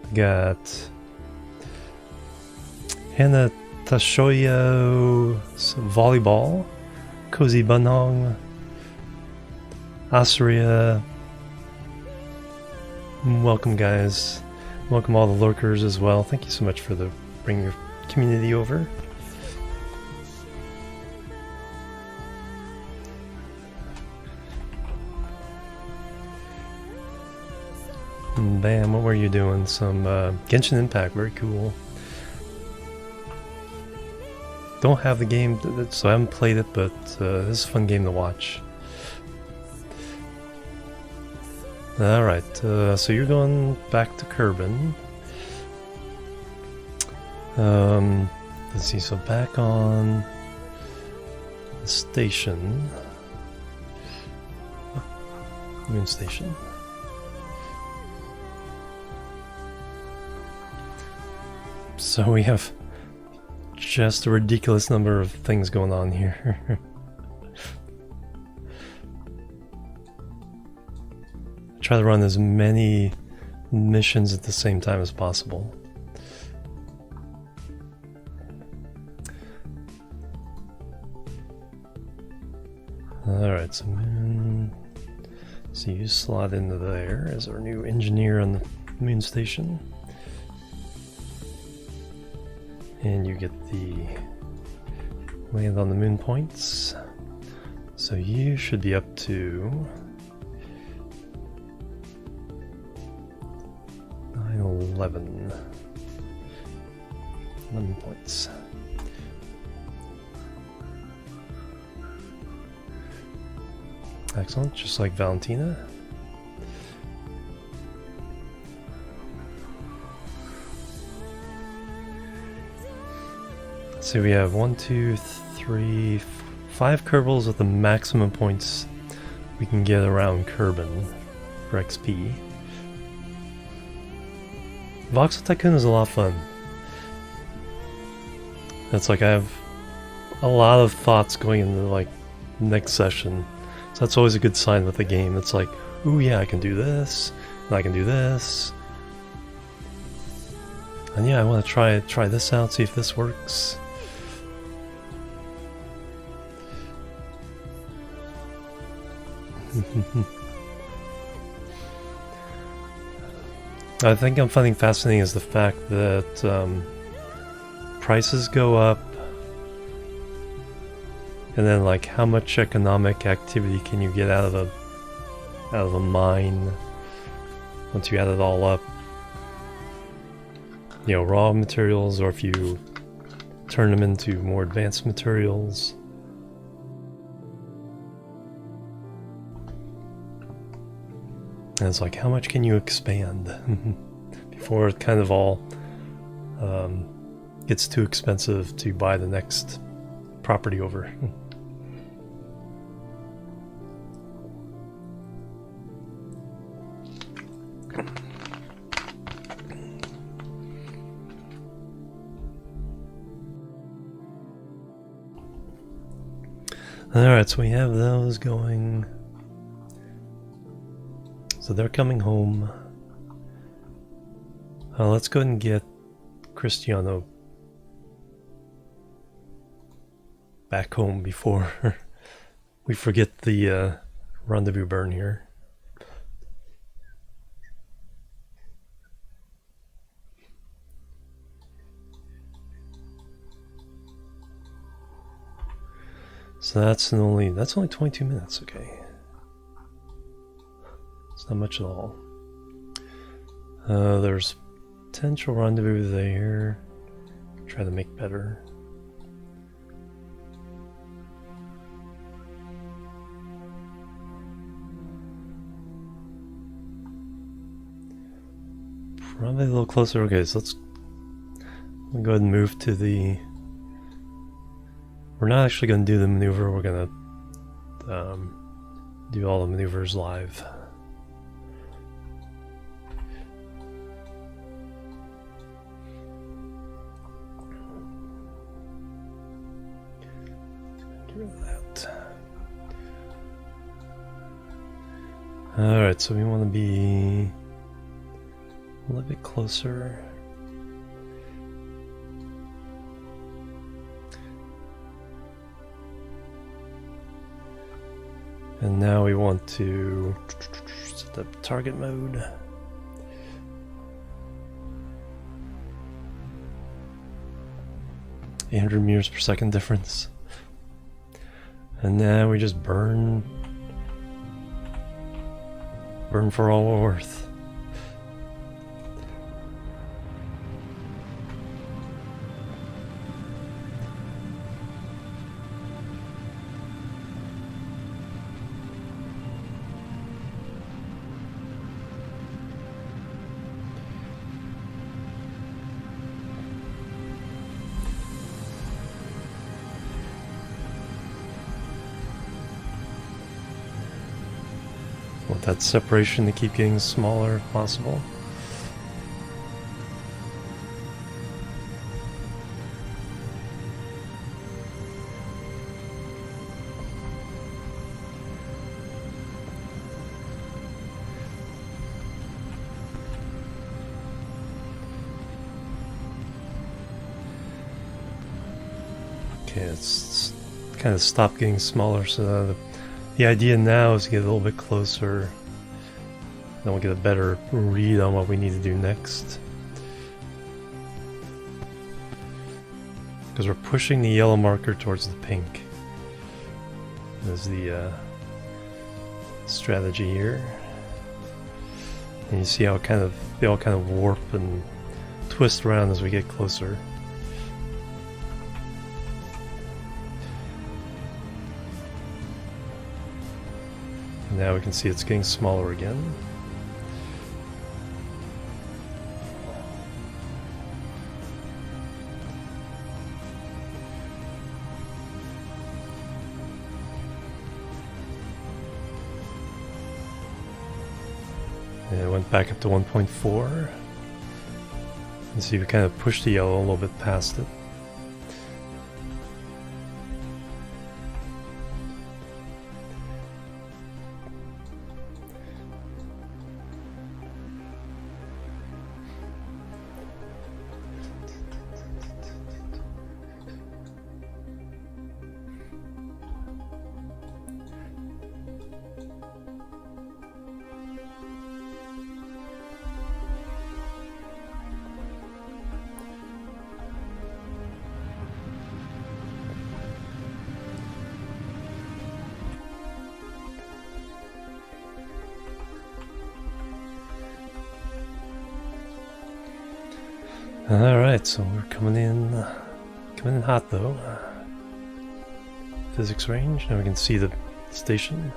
We got Hannah Tashoyo Volleyball, Cozy Banong, Asria. Welcome guys. Welcome all the lurkers as well. Thank you so much for bringing your community over. Bam, what were you doing? Some Genshin Impact, very cool. Don't have the game, so I haven't played it, but this is a fun game to watch. Alright, so you're going back to Kerbal. Let's see, so back on the station. Moon Station. So we have just a ridiculous number of things going on here. Try to run as many missions at the same time as possible. Alright, so you slot into there as our new engineer on the moon station. And you get the land on the moon points. So you should be up to 11 points. Excellent, just like Valentina. So we have 1, 2, 3, 5 Kerbals with the maximum points we can get around Kerbal for XP. Voxel Tycoon is a lot of fun. It's like I have a lot of thoughts going into like next session. So that's always a good sign with the game. It's like, ooh yeah, I can do this, and I can do this. And yeah, I want to try this out, see if this works. I think I'm finding fascinating is the fact that prices go up, and then like how much economic activity can you get out of a mine once you add it all up? You know, raw materials, or if you turn them into more advanced materials. it's like, how much can you expand before it kind of all gets too expensive to buy the next property over. Alright, so we have those going. So they're coming home. Let's go ahead and get Cristiano back home before we forget the rendezvous burn here. So that's only 22 minutes, okay. It's not much at all. There's potential rendezvous there. Try to make better. Probably a little closer. Okay, so let's go ahead and move to the... We're not actually going to do the maneuver. We're going to do all the maneuvers live. Get rid of that. Alright, so we want to be a little bit closer. And now we want to set up target mode. .800 meters per second difference. And now we just burn for all we're worth. Want that separation to keep getting smaller if possible. Okay, it's kind of stopped getting smaller, so the idea now is to get a little bit closer, then we'll get a better read on what we need to do next. Because we're pushing the yellow marker towards the pink. Is the strategy here. And you see how they all kind of warp and twist around as we get closer. Now we can see it's getting smaller again. And it went back up to 1.4. And see, we kind of pushed the yellow a little bit past it. Alright, so we're coming in hot though. Physics range, now we can see the station.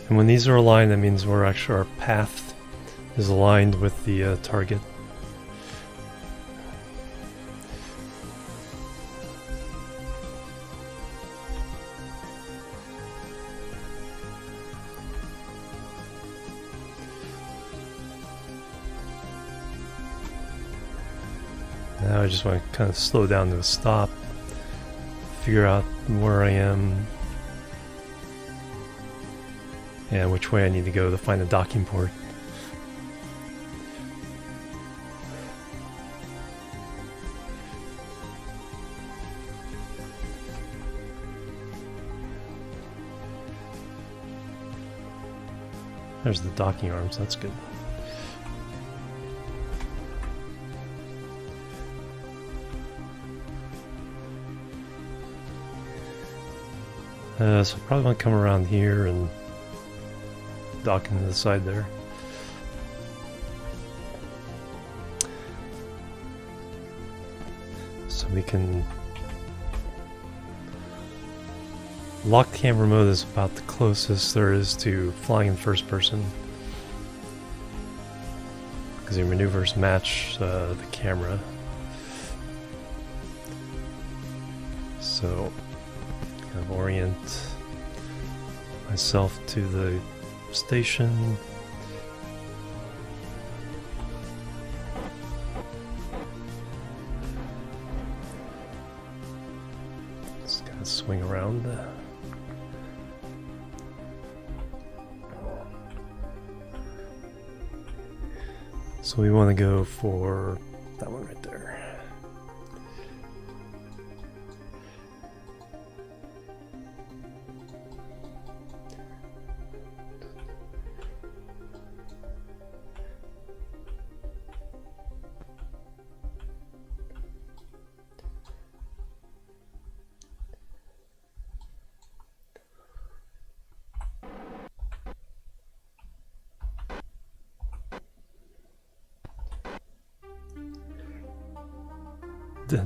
And when these are aligned, that means we're actually, our path is aligned with the target. Now I just want to kind of slow down to a stop, figure out where I am, and which way I need to go to find a docking port. There's the docking arms, that's good. So probably want to come around here and dock into the side there. So we can... Lock camera mode is about the closest there is to flying in first person, because your maneuvers match the camera. So kind of orient myself to the station. Just kind of swing around. So we want to go for that one right there.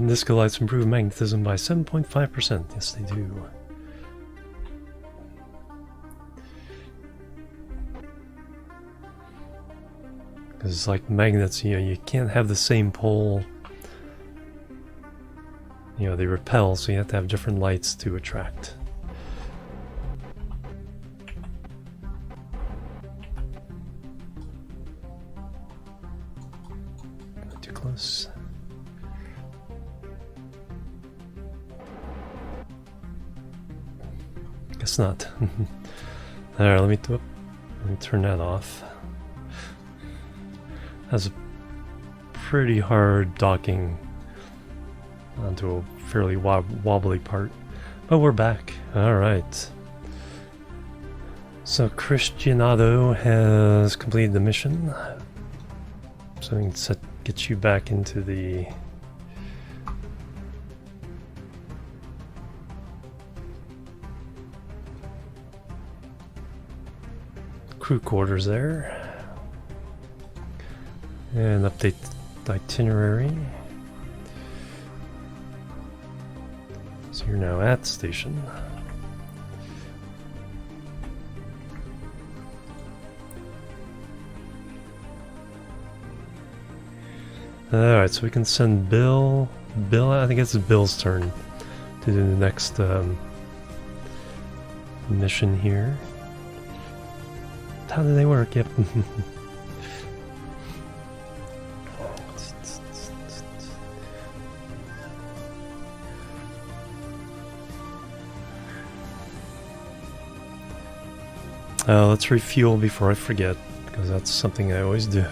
Disco lights improve magnetism by 7.5%. Yes, they do. Because it's like magnets, you know, you can't have the same pole. You know, they repel, so you have to have different lights to attract. Not too close. Guess not. Alright, let me turn that off. That's a pretty hard docking onto a fairly wobbly part. But we're back. Alright. So Cristianado has completed the mission. So we can get you back into the crew quarters there, and update the itinerary. So you're now at the station. Alright, so we can send Bill, I think it's Bill's turn to do the next mission here. How do they work? Yep. Let's refuel before I forget, because that's something I always do.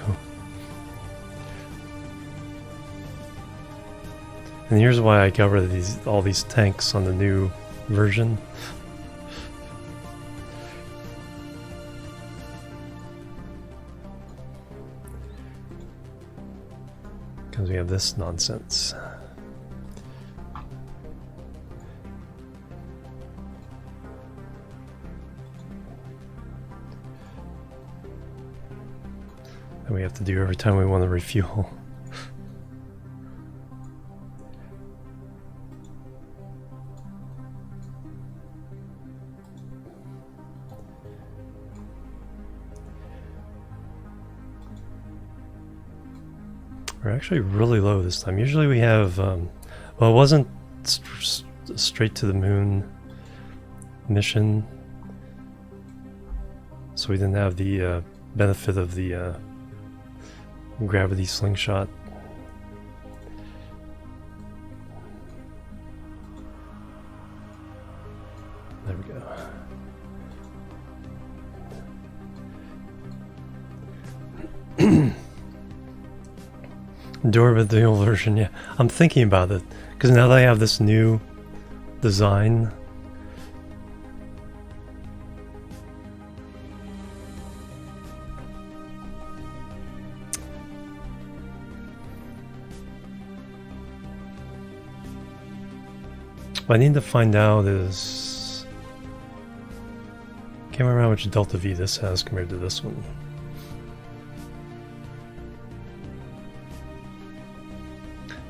And here's why I got rid of all these tanks on the new version. Because we have this nonsense. That we have to do every time we want to refuel. We're actually really low this time. Usually we have, well, it wasn't straight to the moon mission, so we didn't have the benefit of the gravity slingshot. There we go. Doorbell the old version, yeah. I'm thinking about it because now that I have this new design, what I need to find out is, can't remember how much delta V this has compared to this one.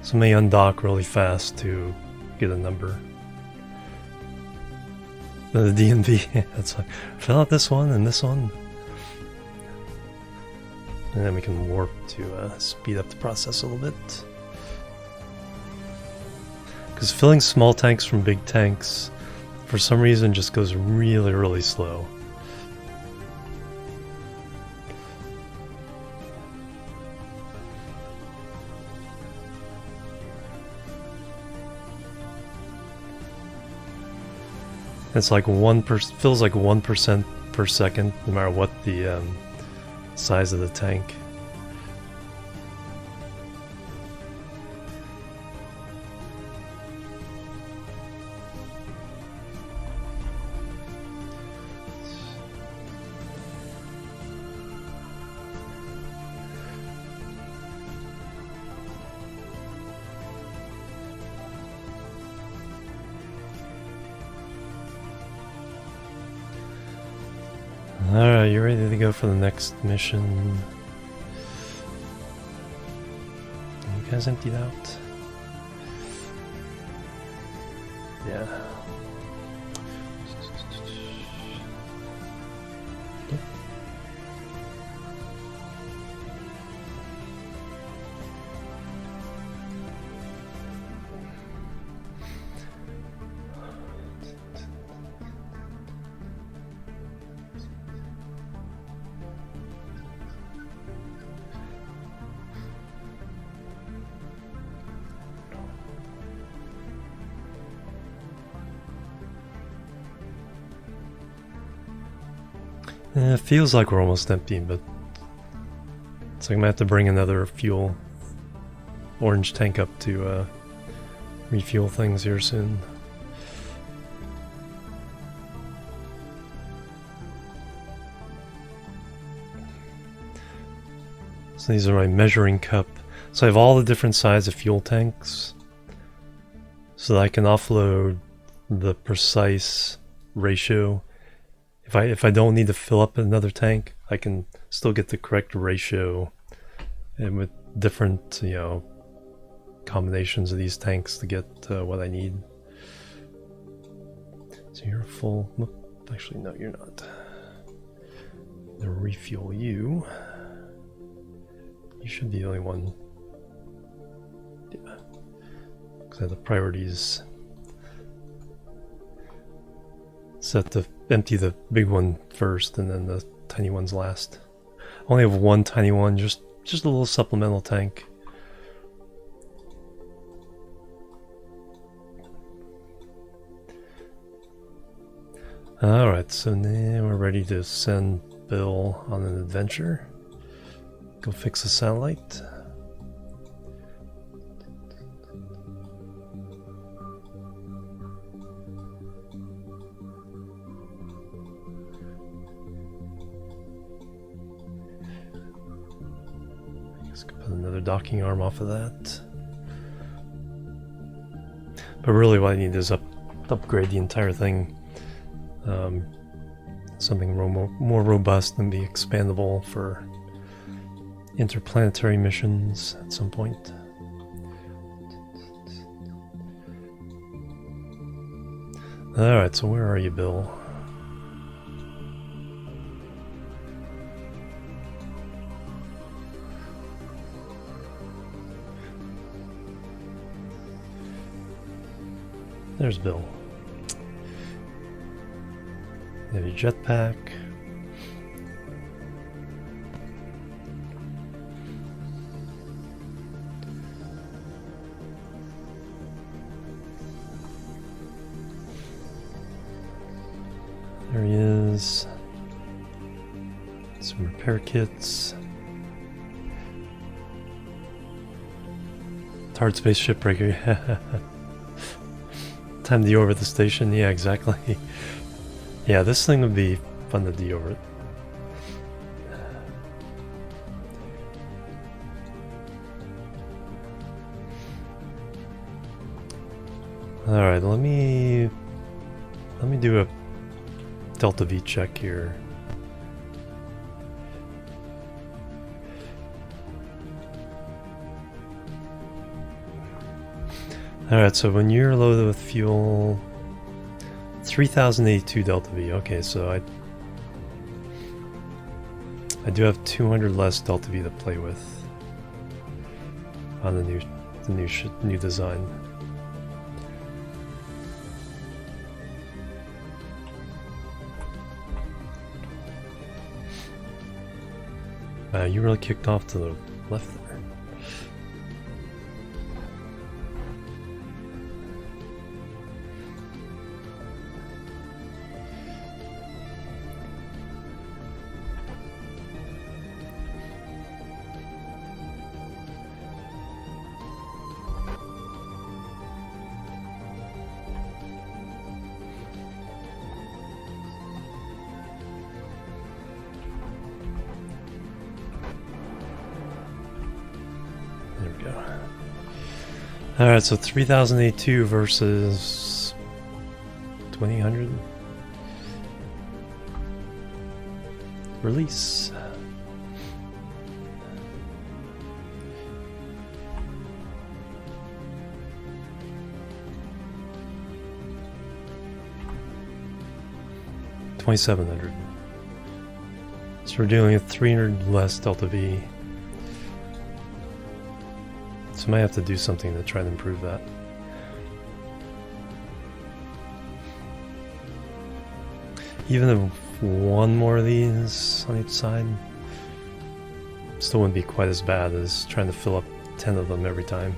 So I may undock really fast to get a number. The DNV, it's like, fill out this one and this one. And then we can warp to speed up the process a little bit. Because filling small tanks from big tanks, for some reason, just goes really, really slow. It's like feels like 1% per second, no matter what the size of the tank. Alright, you ready to go for the next mission? You guys emptied out? Yeah. It feels like we're almost empty, but it's like I'm gonna have to bring another fuel orange tank up to refuel things here soon. So these are my measuring cup. So I have all the different size of fuel tanks so that I can offload the precise ratio. If I don't need to fill up another tank, I can still get the correct ratio, and with different, you know, combinations of these tanks to get what I need. So you're full. Actually, no, you're not. I'll refuel you. You should be the only one. Yeah, because I have the priorities set to empty the big one first and then the tiny ones last. I only have one tiny one, just a little supplemental tank. Alright, so now we're ready to send Bill on an adventure. Go fix the satellite. Another docking arm off of that. But really what I need is upgrade the entire thing. Something more robust and be expandable for interplanetary missions at some point. Alright, so where are you, Bill? There's Bill. You have your jetpack. There he is. Some repair kits. Hard space shipbreaker. Time to deorbit the station. Yeah, exactly. Yeah, this thing would be fun to deorbit. Alright, let me do a Delta V check here. Alright, so when you're loaded with fuel, 3082 Delta V. Okay, so I do have 200 less Delta V to play with on the new design. You really kicked off to the left there. Alright, so 3082 versus 2000. Release. $2,700. So we're dealing with 300 less Delta V. So I might have to do something to try to improve that. Even if one more of these on each side still wouldn't be quite as bad as trying to fill up 10 of them every time.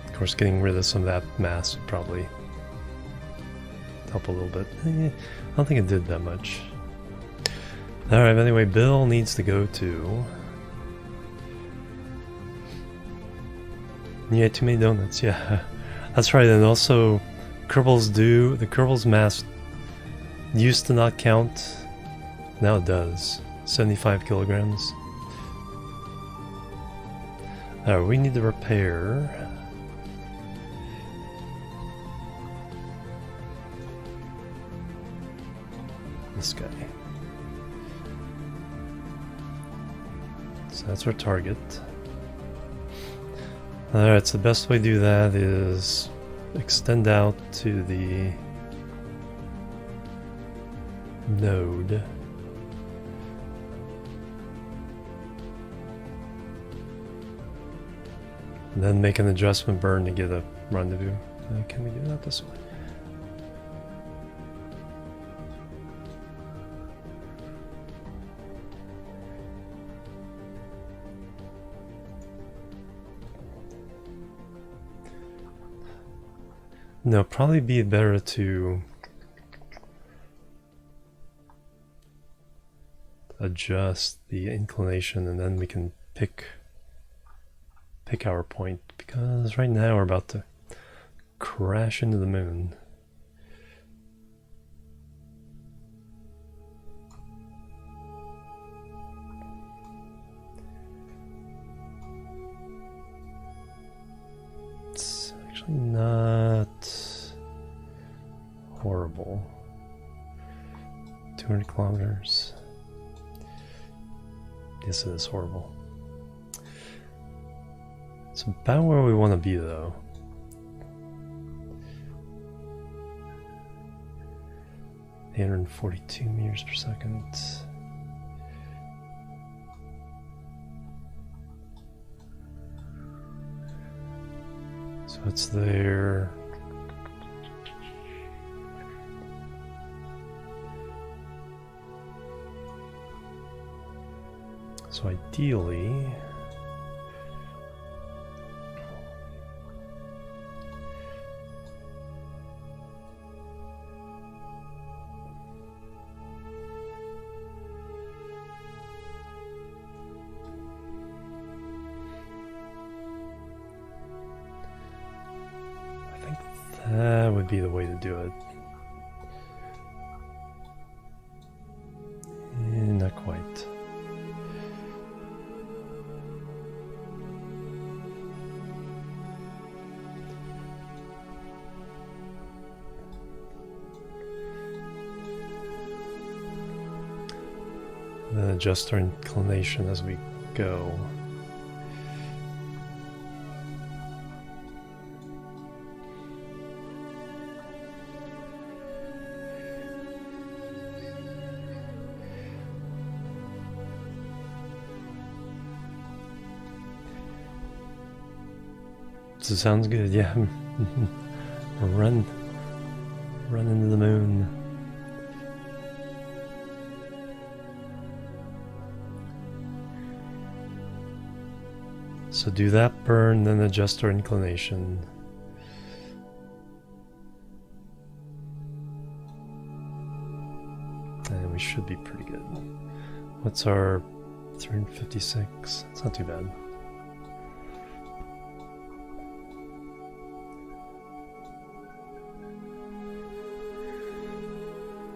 Of course, getting rid of some of that mass would probably help a little bit. I don't think it did that much. Alright, anyway, Bill needs to go to... Yeah, too many donuts, yeah. That's right, and also the Kerbal's mass used to not count. Now it does. 75 kilograms. Alright, we need to repair... this guy. So that's our target. Alright, so the best way to do that is extend out to the node. And then make an adjustment burn to get a rendezvous. Can we do that this way? No, probably be better to adjust the inclination and then we can pick our point, because right now we're about to crash into the moon. It's actually not horrible. 200 kilometers. Yes, it is horrible. It's about where we want to be, though. 842 meters per second. So it's there. So ideally, I think that would be the way to do it. Not quite. Then adjust our inclination as we go. So it sounds good, yeah. Run into the moon. So do that burn, then adjust our inclination. And we should be pretty good. What's our 356? It's not too bad.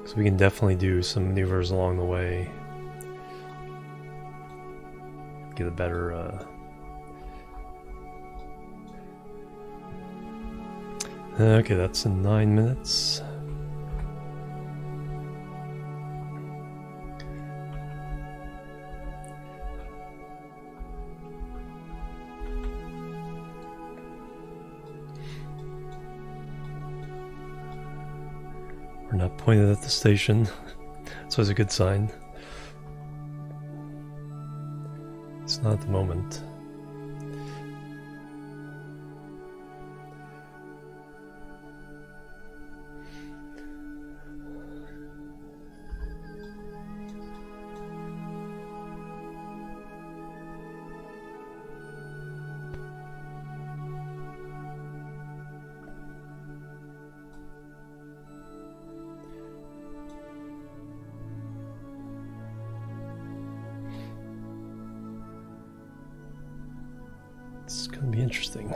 So we can definitely do some maneuvers along the way. Get a better okay, that's in 9 minutes. We're not pointed at the station, so it's a good sign. It's not at the moment. It's going to be interesting.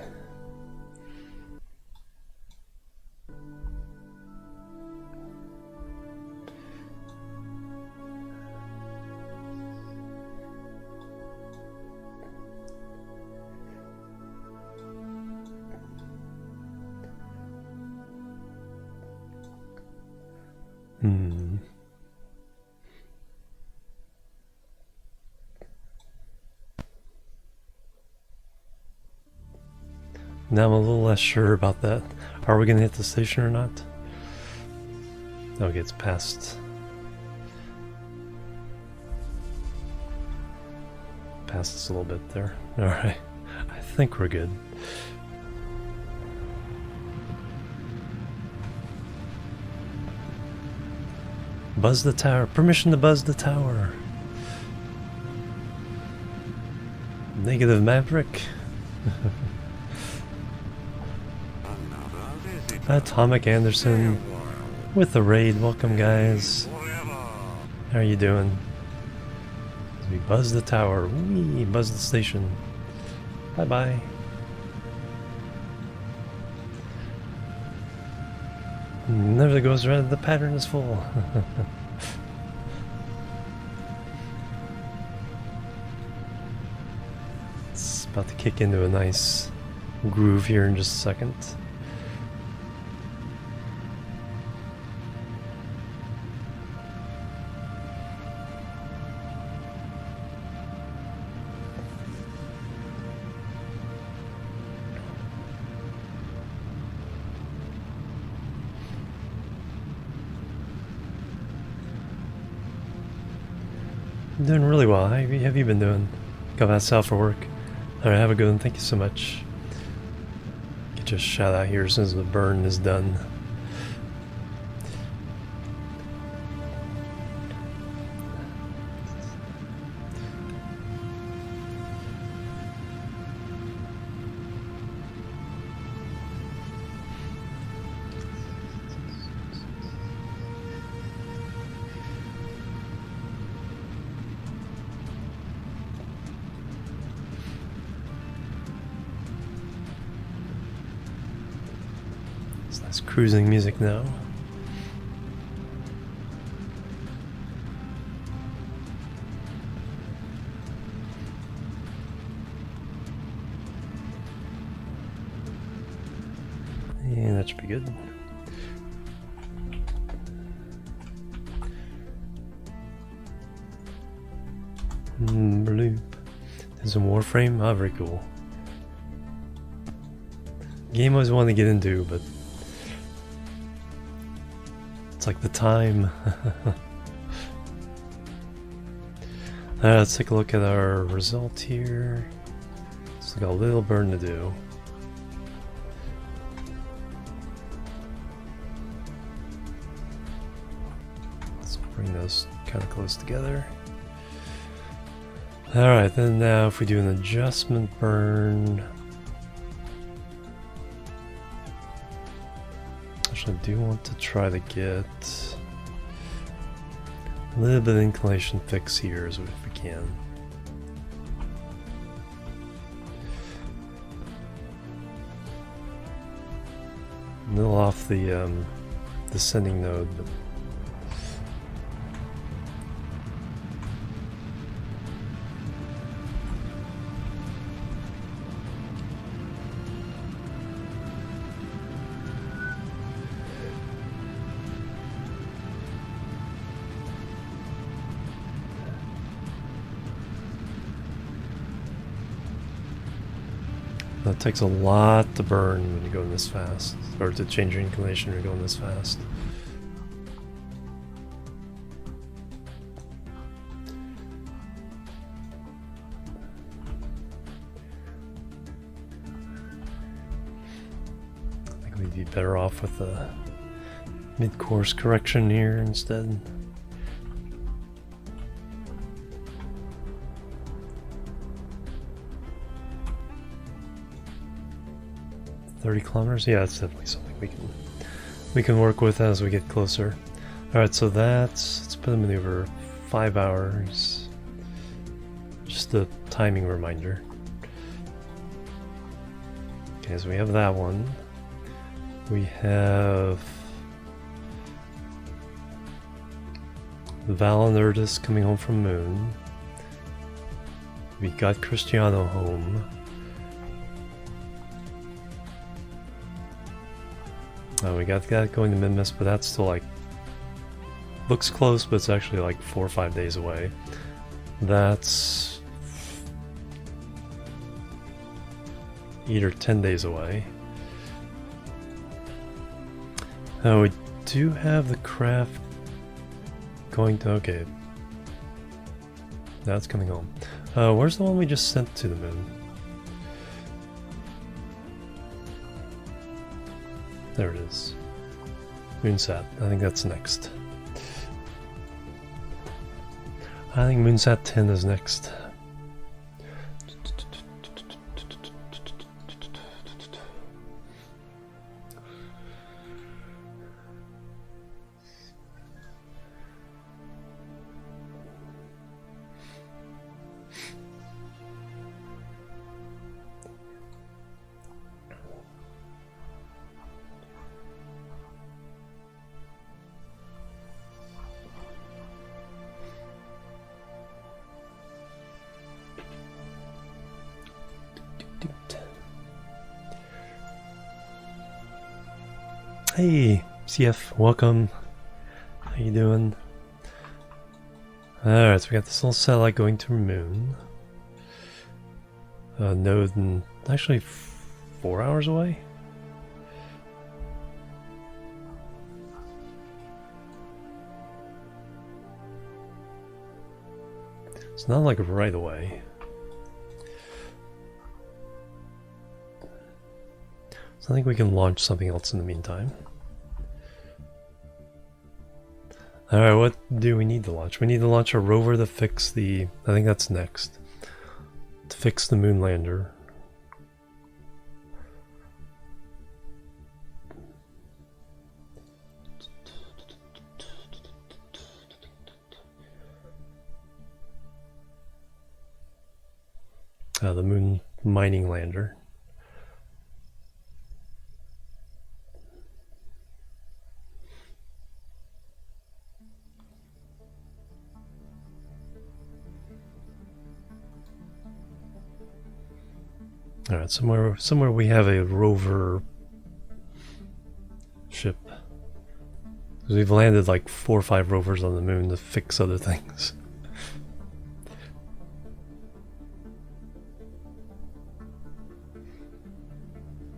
Now I'm a little less sure about that. Are we going to hit the station or not? Okay, it's past us a little bit there. Alright, I think we're good. Buzz the tower. Permission to buzz the tower. Negative Maverick. Atomic Anderson with the raid. Welcome, guys. How are you doing? We buzz the tower. We buzz the station. Bye bye. Never goes red. The pattern is full. It's about to kick into a nice groove here in just a second. I'm doing really well. How have you been doing? Got that south for work. Alright, have a good one. Thank you so much. Get just shout out here as soon as the burn is done. It's cruising music now. And that should be good. Blue. There's a Warframe. Ah, very cool. Game I always wanted to get into, but it's like the time. Let's take a look at our result here. It's got a little burn to do. Let's bring those kind of close together. Alright, then now if we do an adjustment burn. Actually, I do want to try to get a little bit of inclination fix here if we can. A little off the descending node, but that takes a lot to burn when you're going this fast, or to change your inclination when you're going this fast. I think we'd be better off with a mid-course correction here instead. $30 kilometers? Yeah, it's definitely something we can work with as we get closer. Alright, so let's put a maneuver 5 hours. Just a timing reminder. Okay, so we have that one. We have Val and Erdis coming home from Moon. We got Cristiano home. We got that going to Minmus, but that's still like looks close, but it's actually like 4 or 5 days away. That's 8 or 10 days away. We do have the craft going to, okay. Now it's coming home. Where's the one we just sent to the moon? There it is. Moonsat. I think that's next. I think Moonsat 10 is next. Hey, CF, welcome. How you doing? Alright, so we got this little satellite going to the moon. Node and actually 4 hours away. It's not like right away. So I think we can launch something else in the meantime. Alright, what do we need to launch? We need to launch a rover to fix the... I think that's next. To fix the moon lander. The moon mining lander. All right, somewhere we have a rover ship. We've landed like 4 or 5 rovers on the moon to fix other things.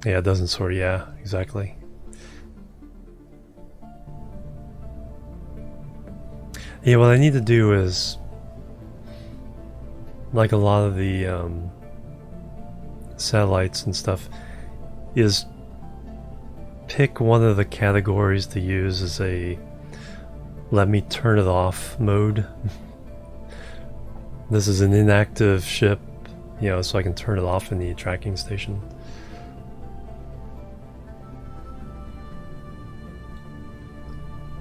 Yeah, it doesn't sort. Yeah, exactly. Yeah, what I need to do is, like a lot of the satellites and stuff, is pick one of the categories to use as a let me turn it off mode. This is an inactive ship, you know, so I can turn it off in the tracking station.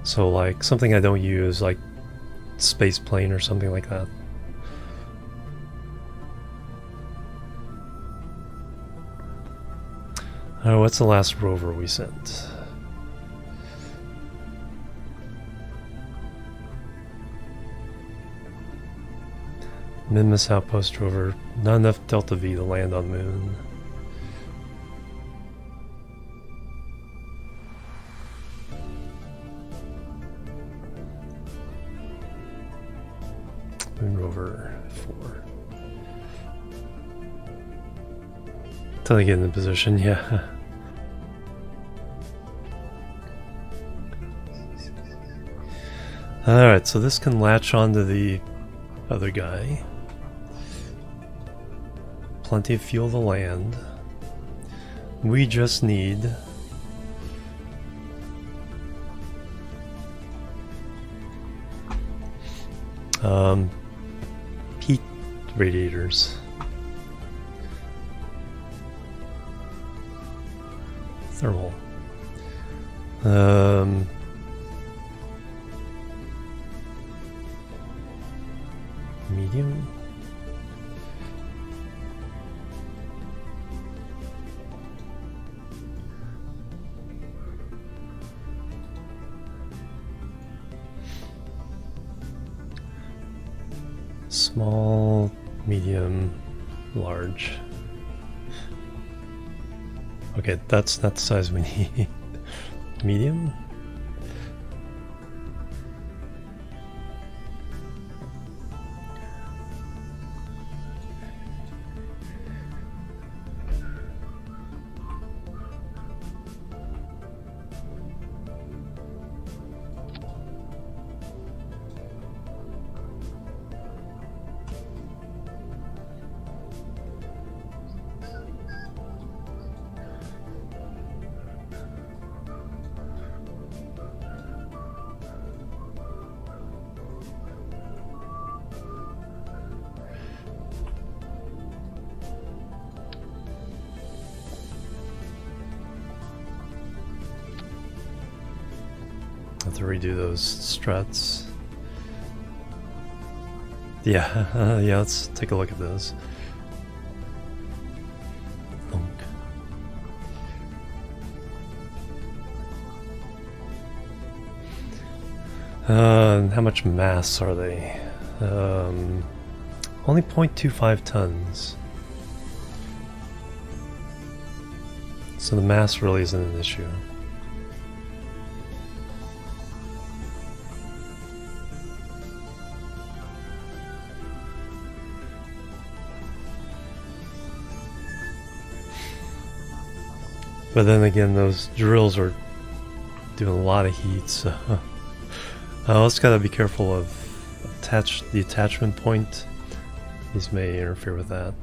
So like something I don't use, like space plane or something like that. Oh, what's the last rover we sent? Minmus outpost rover. Not enough Delta V to land on moon. Moon rover 4. Till they get in position, yeah. Alright, so this can latch onto the other guy. Plenty of fuel to land. We just need heat radiators. Thermal. Medium. Small, medium, large. Okay, that's not the size we need. Medium? Have to redo those struts. Yeah, yeah, let's take a look at those. How much mass are they? Only 0.25 tons. So the mass really isn't an issue. But then again, those drills are doing a lot of heat, so let's gotta be careful of the attachment point. These may interfere with that.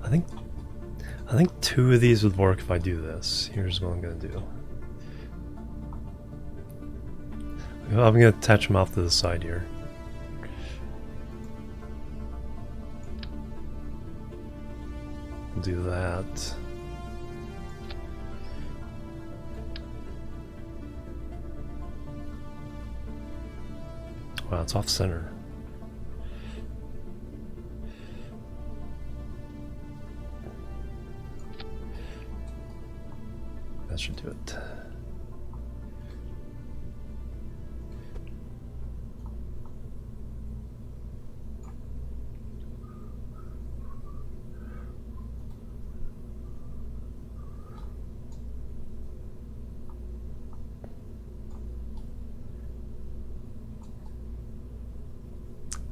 I think 2 of these would work if I do this. Here's what I'm gonna do. I'm gonna attach them off to the side here. Do that. Wow, it's off center. That should do it.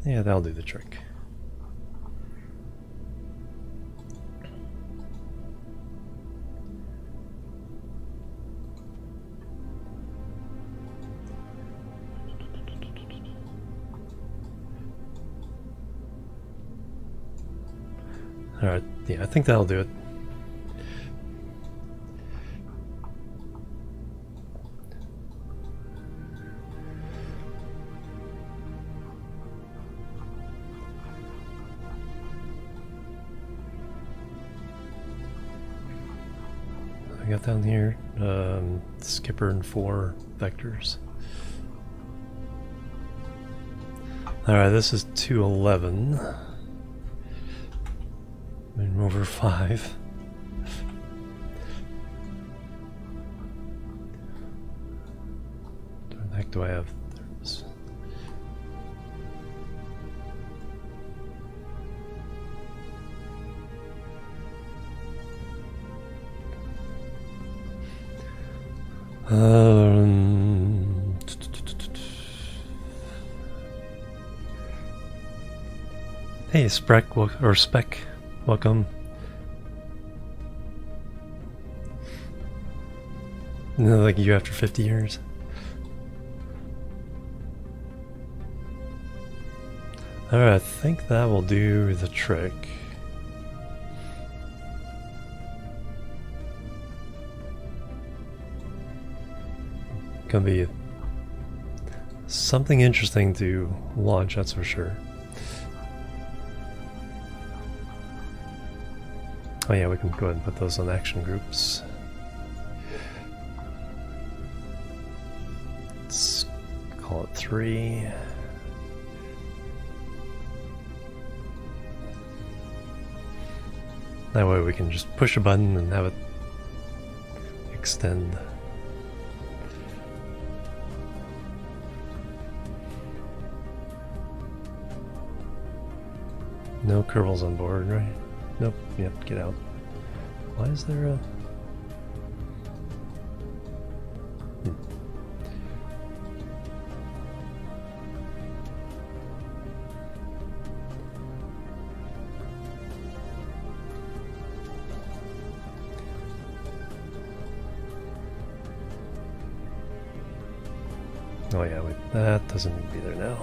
Yeah, that'll do the trick. Alright, yeah, I think that'll do it. I got down here, skipper and 4 vectors. Alright, this is 211. And rover 5. What the heck do I have? There's... Hey, Spec, welcome. No, like you after 50 years. Alright, I think that will do the trick. Gonna be something interesting to launch, that's for sure. Oh yeah, we can go ahead and put those on action groups. Let's call it 3. That way we can just push a button and have it extend. No Kerbals on board, right? Nope, yep, get out. Why is there a... Oh yeah, wait, that doesn't need to be there now.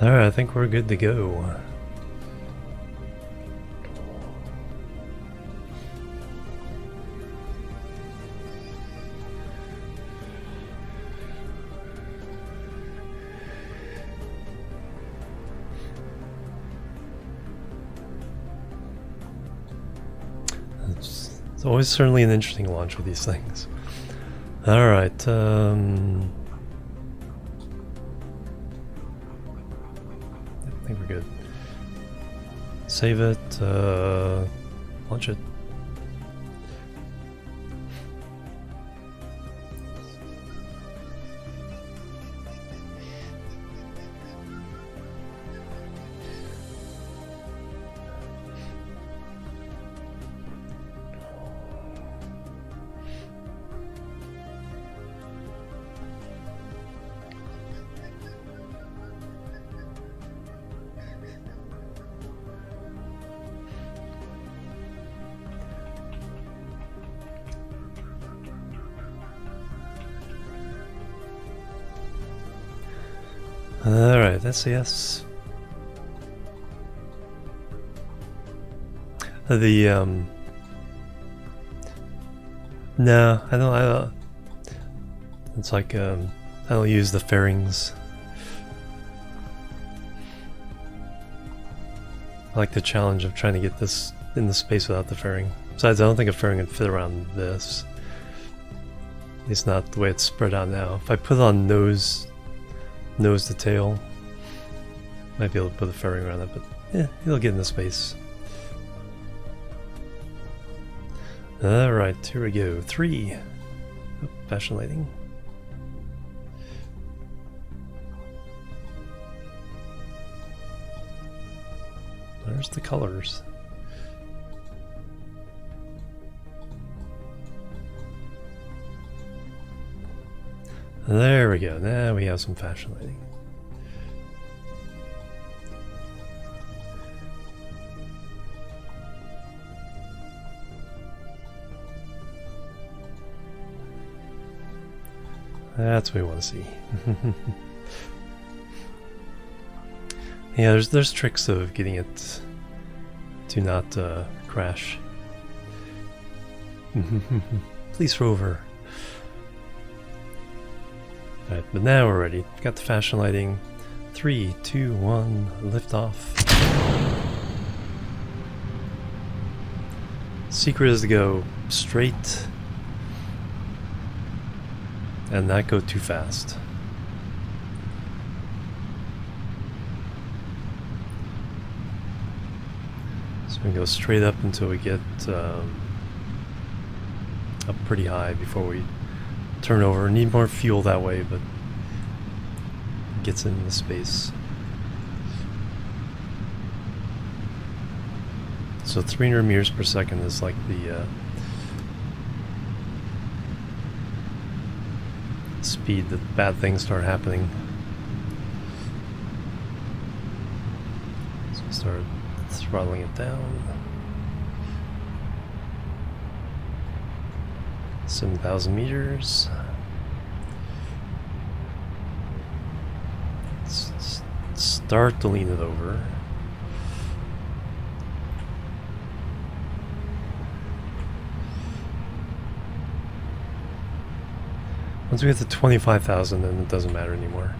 Alright, I think we're good to go. It's always certainly an interesting launch with these things. Alright, I think we're good. Save it, launch it. Alright, SAS. No, I don't, it's like, I don't use the fairings. I like the challenge of trying to get this in the space without the fairing. Besides, I don't think a fairing would fit around this. At least not the way it's spread out now. If I put it on nose to tail, might be able to put a fairing around it, but yeah, it'll get in the space. Alright, here we go. 3. Oh, fashion lighting. There's the colors. There we go. Now we have some fashion lighting. That's what we want to see. Yeah, there's tricks of getting it to not crash. Police rover. Alright, but now we're ready. Got the fashion lighting. 3, 2, 1, lift off. Secret is to go straight and not go too fast. So we go straight up until we get up pretty high before we turn over. Need more fuel that way, but it gets into the space. So 300 meters per second is like the speed that bad things start happening. So start throttling it down. 7,000 meters. Start to lean it over. Once we get to 25,000, then it doesn't matter anymore.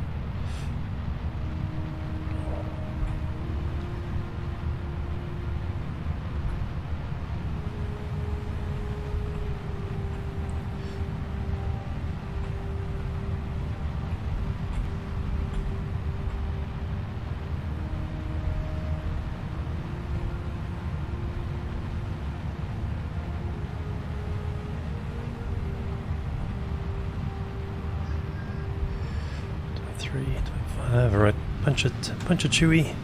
Alright, punch it, Chewie.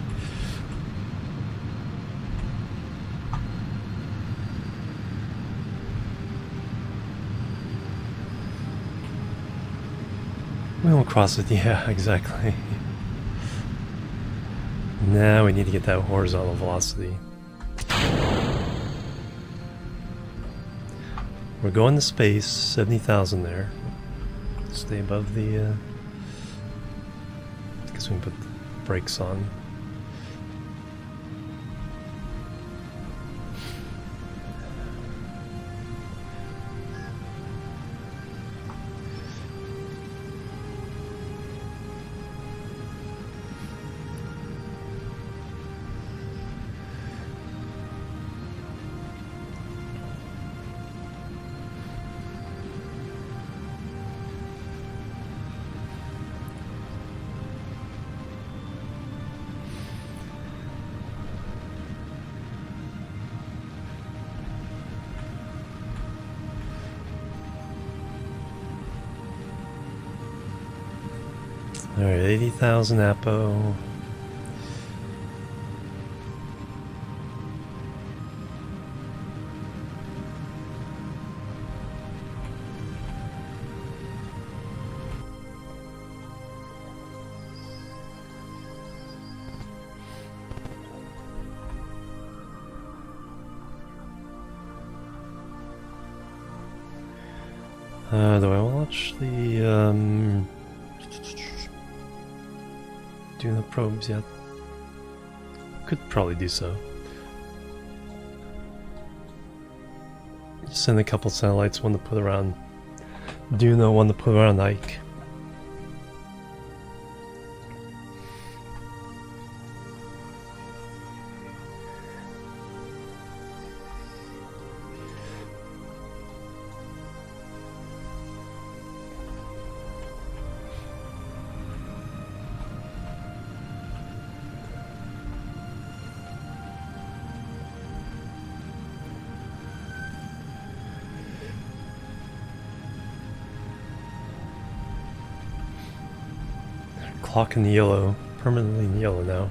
We won't cross it, yeah, exactly. Now we need to get that horizontal velocity. We're going to space, 70,000 there. Stay above the we can put the brakes on. Alright, 80,000 APO. Do I watch the Duna probes yet. Could probably do so. Send a couple satellites, one to put around Duna, one to put around Ike. Clock in the yellow, permanently in yellow now.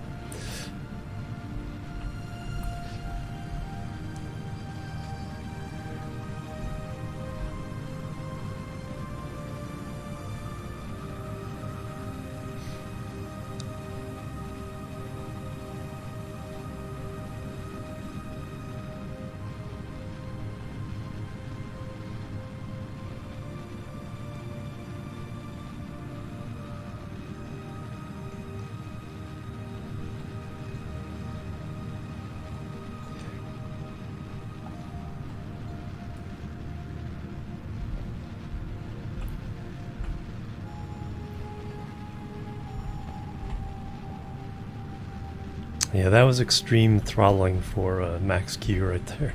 Yeah, that was extreme throttling for max Q right there.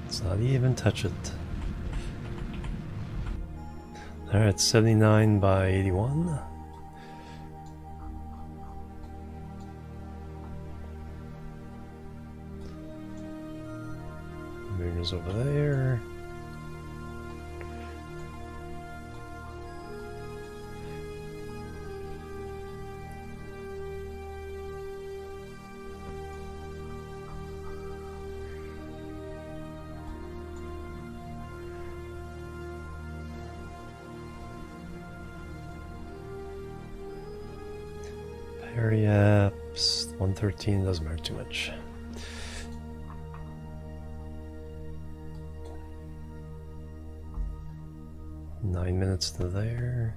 Let's not even touch it. Alright, 79 by 81. Moon is over there. Apps 113 doesn't matter too much. Nine minutes to there.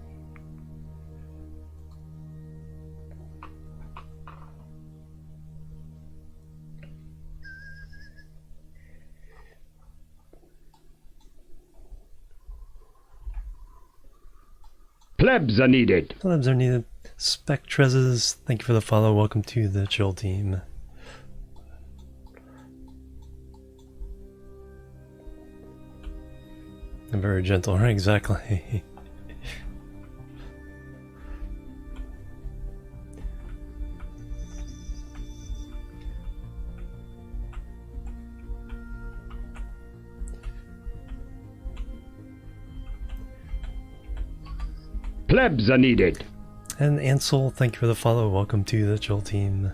Plebs are needed. Plebs are needed. Spectrezes, thank you for the follow. Welcome to the chill team. I'm very gentle, right? Exactly. Plebs are needed. And Ansel, thank you for the follow. Welcome to the chill team.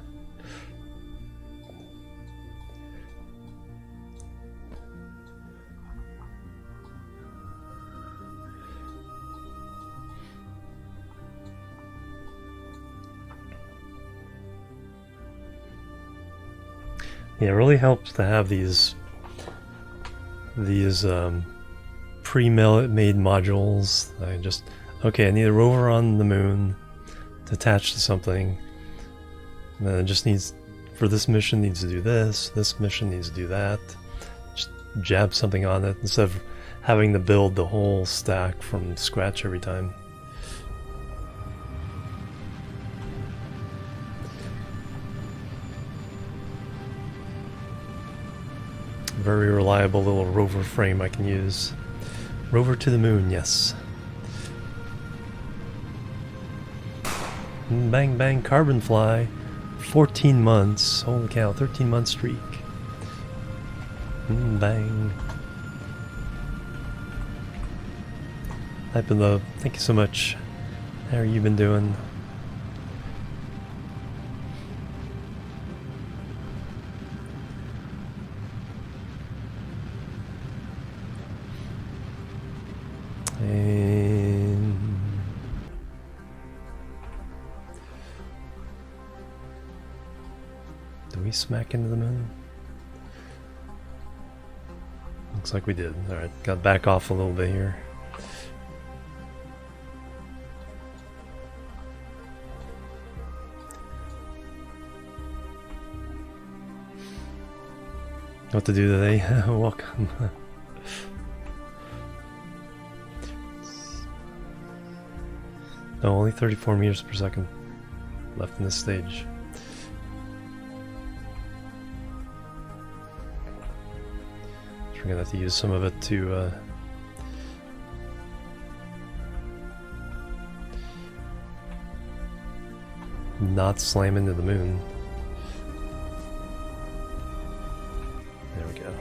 Yeah, it really helps to have these pre-made modules. Okay, I need a rover on the moon to attach to something. And then it just needs, for this mission needs to do this mission needs to do that. Just jab something on it instead of having to build the whole stack from scratch every time. Very reliable little rover frame I can use. Rover to the moon, yes. Bang bang carbon fly. 14 months. Holy cow, 13-month streak. Bang. Hype love, thank you so much. How are you been doing? Smack into the moon? Looks like we did. Alright, got back off a little bit here. what to do today. Welcome. No, only 34 meters per second left in this stage. We're gonna have to use some of it to not slam into the moon. There we go.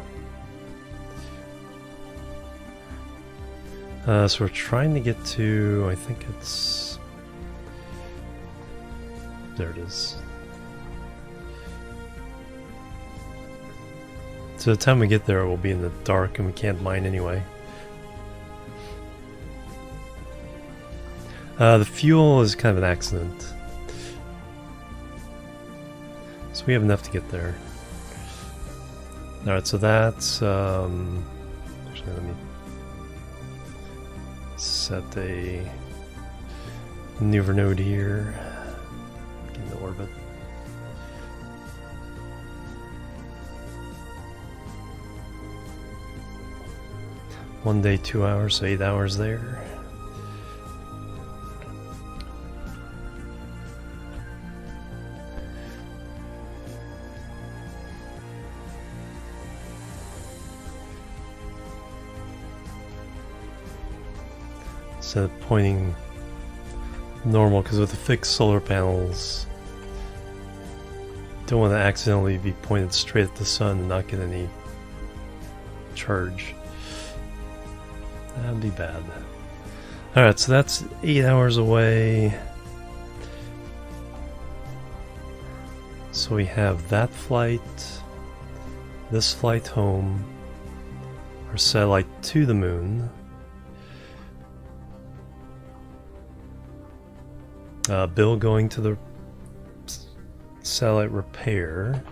So we're trying to get to, I think it's... There it is. So the time we get there, we'll be in the dark and we can't mine anyway. The fuel is kind of an accident. So we have enough to get there. Alright, so that's... actually, let me set a maneuver node here. Get into orbit. One day, 2 hours, so 8 hours there. Instead of pointing normal, because with the fixed solar panels, don't want to accidentally be pointed straight at the sun and not get any charge. That'd be bad. Alright, so that's 8 hours away. So we have that flight, this flight home, our satellite to the moon. Bill going to the satellite repair.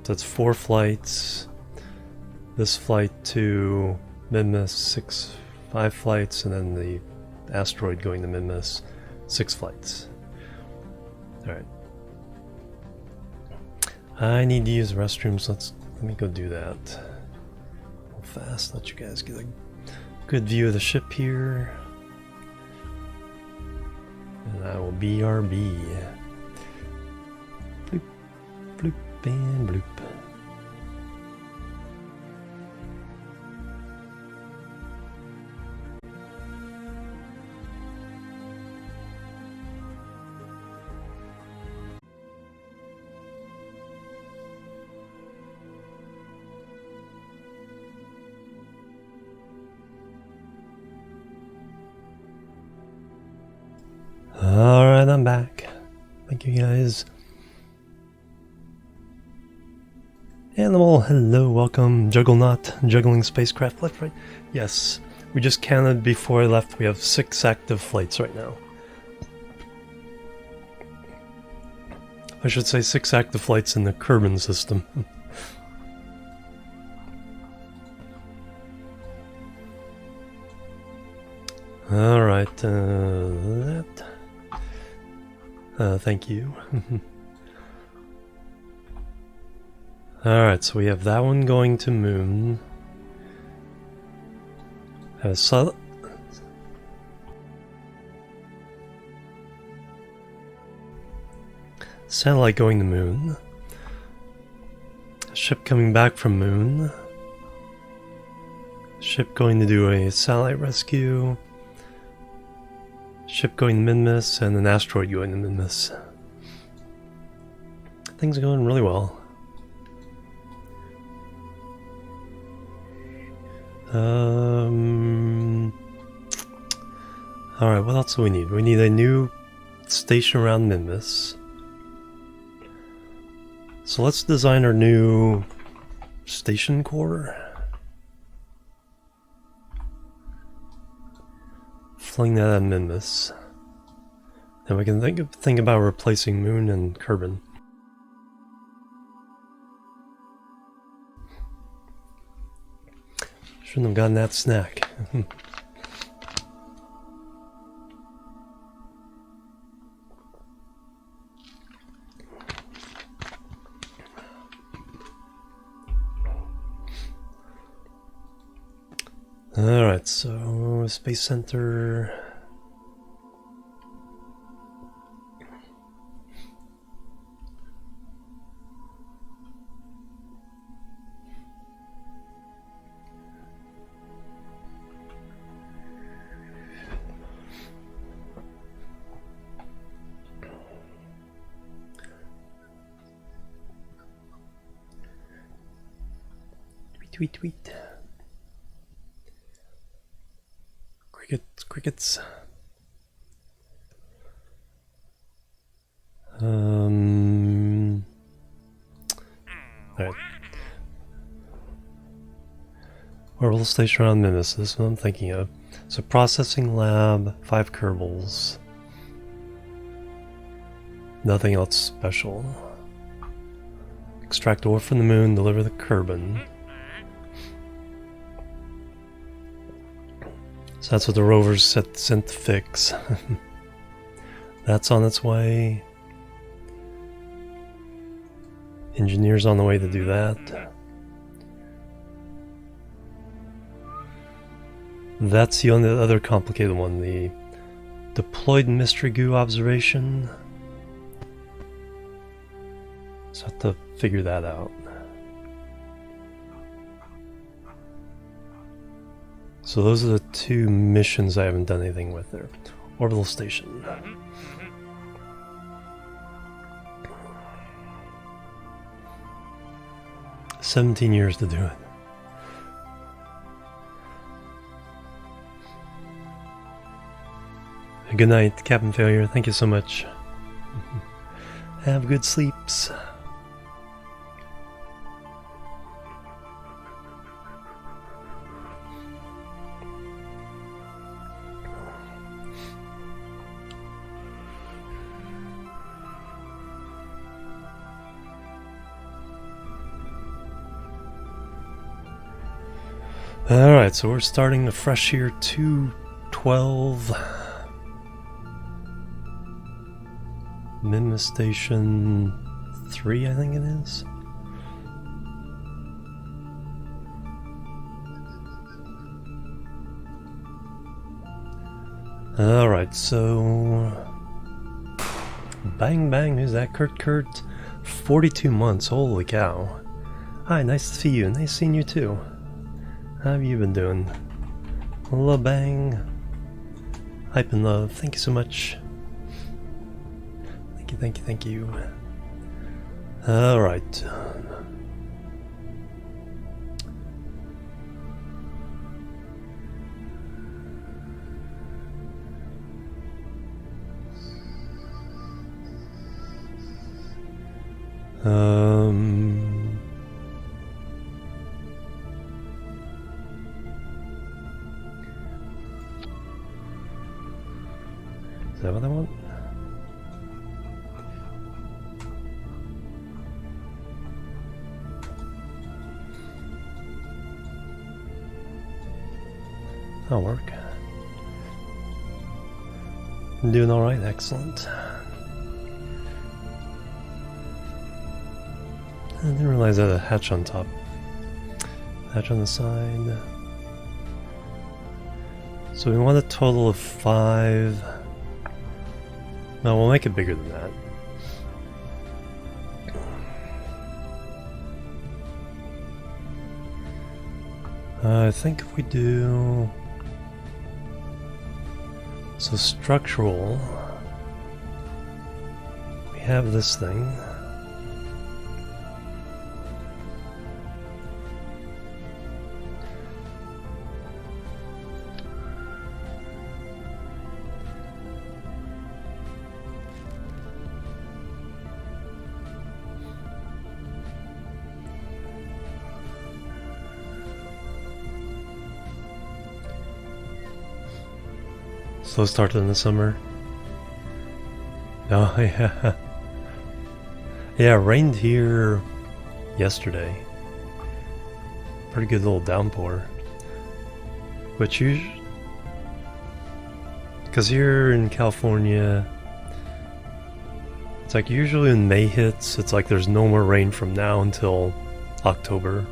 So that's 4 flights. This flight to Minmus, 5 flights, and then the asteroid going to Minmus, 6 flights. Alright. I need to use the restrooms. Let me go do that. Real fast, let you guys get a good view of the ship here. And I will BRB. Bloop, bloop, and bloop. Alright, I'm back. Thank you guys. Animal, hello, welcome. Juggernaut, juggling spacecraft, left, right. Yes, we just counted before I left. We have 6 active flights right now. I should say 6 active flights in the Kerbal system. Alright, that. Thank you. Alright, so we have that one going to moon. Satellite going to moon. Ship coming back from moon. Ship going to do a satellite rescue. Ship going to Minmus, and an asteroid going to Minmus. Things are going really well. Alright, what else do we need? We need a new station around Minmus. So let's design our new station core. Fling that at Minmus. Then we can think about replacing Moon and Kerbal. Shouldn't have gotten that snack. Alright, so Space Center. Tweet, tweet. Crickets, crickets. Alright. Orbital station around Minmus, this is what I'm thinking of. So processing lab, 5 Kerbals. Nothing else special. Extract ore from the moon, deliver the Kerbin. So that's what the rover's sent to fix. That's on its way. Engineers on the way to do that. That's the only other complicated one, the deployed mystery goo observation. So I have to figure that out. So those are the 2 missions I haven't done anything with there. Orbital station. 17 years to do it. Good night, Captain Failure. Thank you so much. Have good sleeps. Alright, so we're starting afresh here, 212. Minmus Station 3, I think it is. Alright, so... Bang bang, who's that? Kurt? 42 months, holy cow. Hi, nice to see you. Nice seeing you too. How have you been doing? Hello, bang. Hype and love. Thank you so much. Thank you. Alright. Is that what I want? That'll work. I'm doing alright, excellent. I didn't realize I had a hatch on top. Hatch on the side. So we want a total of 5. No, we'll make it bigger than that. I think if we do... So structural... We have this thing. Slow start in the summer. Oh yeah. Yeah, it rained here yesterday. Pretty good little downpour. Which usually... Because here in California, it's like usually when May hits, it's like there's no more rain from now until October.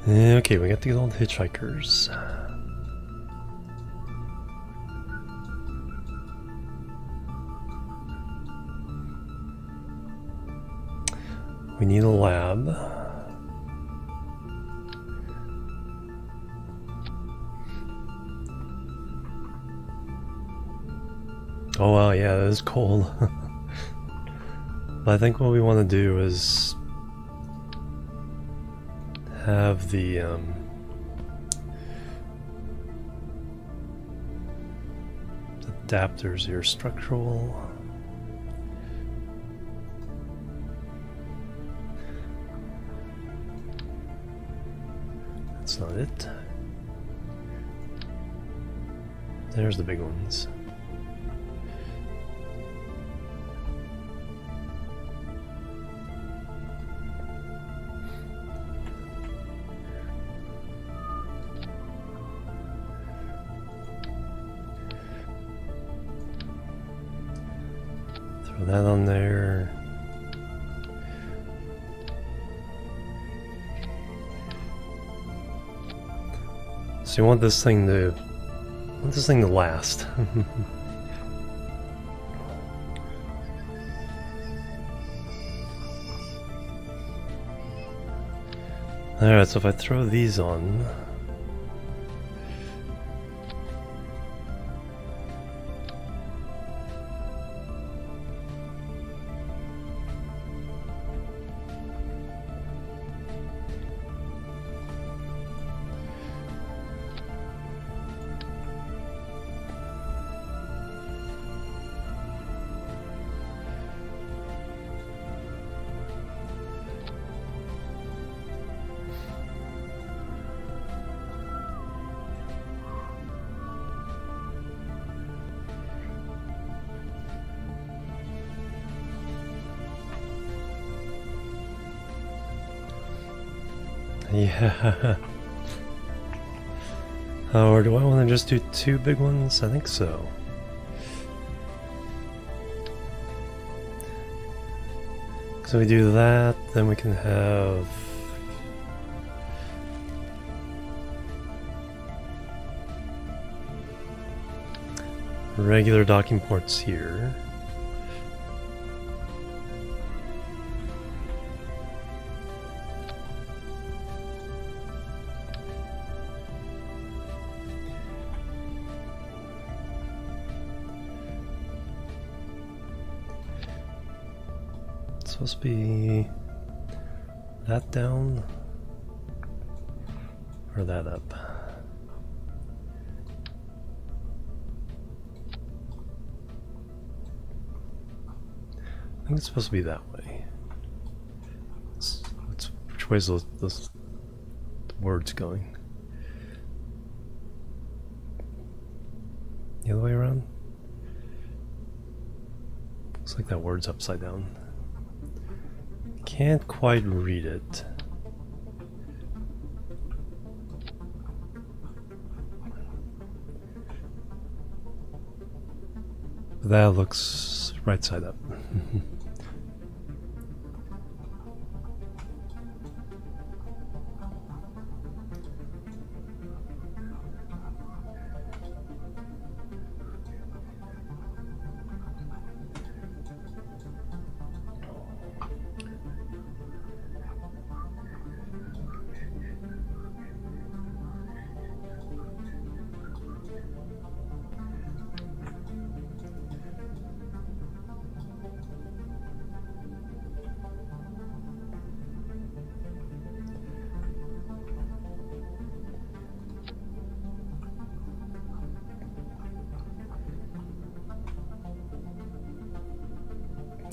Okay, we got the old hitchhikers. We need a lab. Oh wow, yeah, that is cold. But I think what we want to do is have the adapters here, structural. That's not it. There's the big ones. Throw that on there. So you want this thing to last. Alright, so if I throw these on, yeah. Or do I want to just do two big ones? I think so. So we do that, then we can have regular docking ports here. Supposed to be that down or that up. I think it's supposed to be that way. Which way is those words going? The other way around? Looks like that word's upside down. Can't quite read it. That looks right side up.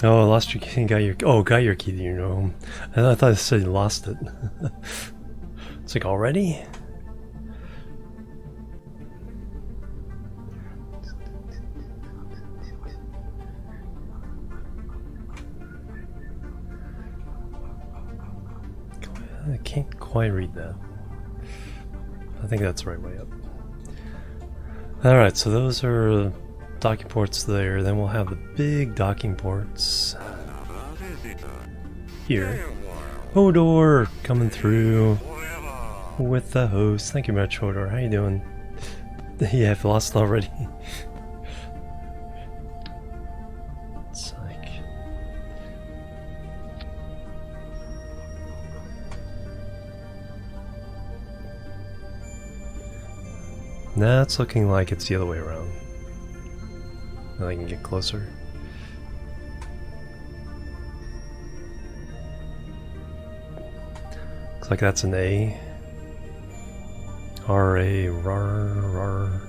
Oh, I lost your key. Got your key to your home. I thought it said you lost it. It's like, already? I can't quite read that. I think that's the right way up. Alright, so those are docking ports there. Then we'll have the big docking ports here. Hodor coming through. with the host. Thank you much, Hodor. How you doing? Yeah, I've lost already. It's like... Nah, it's looking like it's the other way around. Now I can get closer. Looks like that's an A. R-A, rar, rar.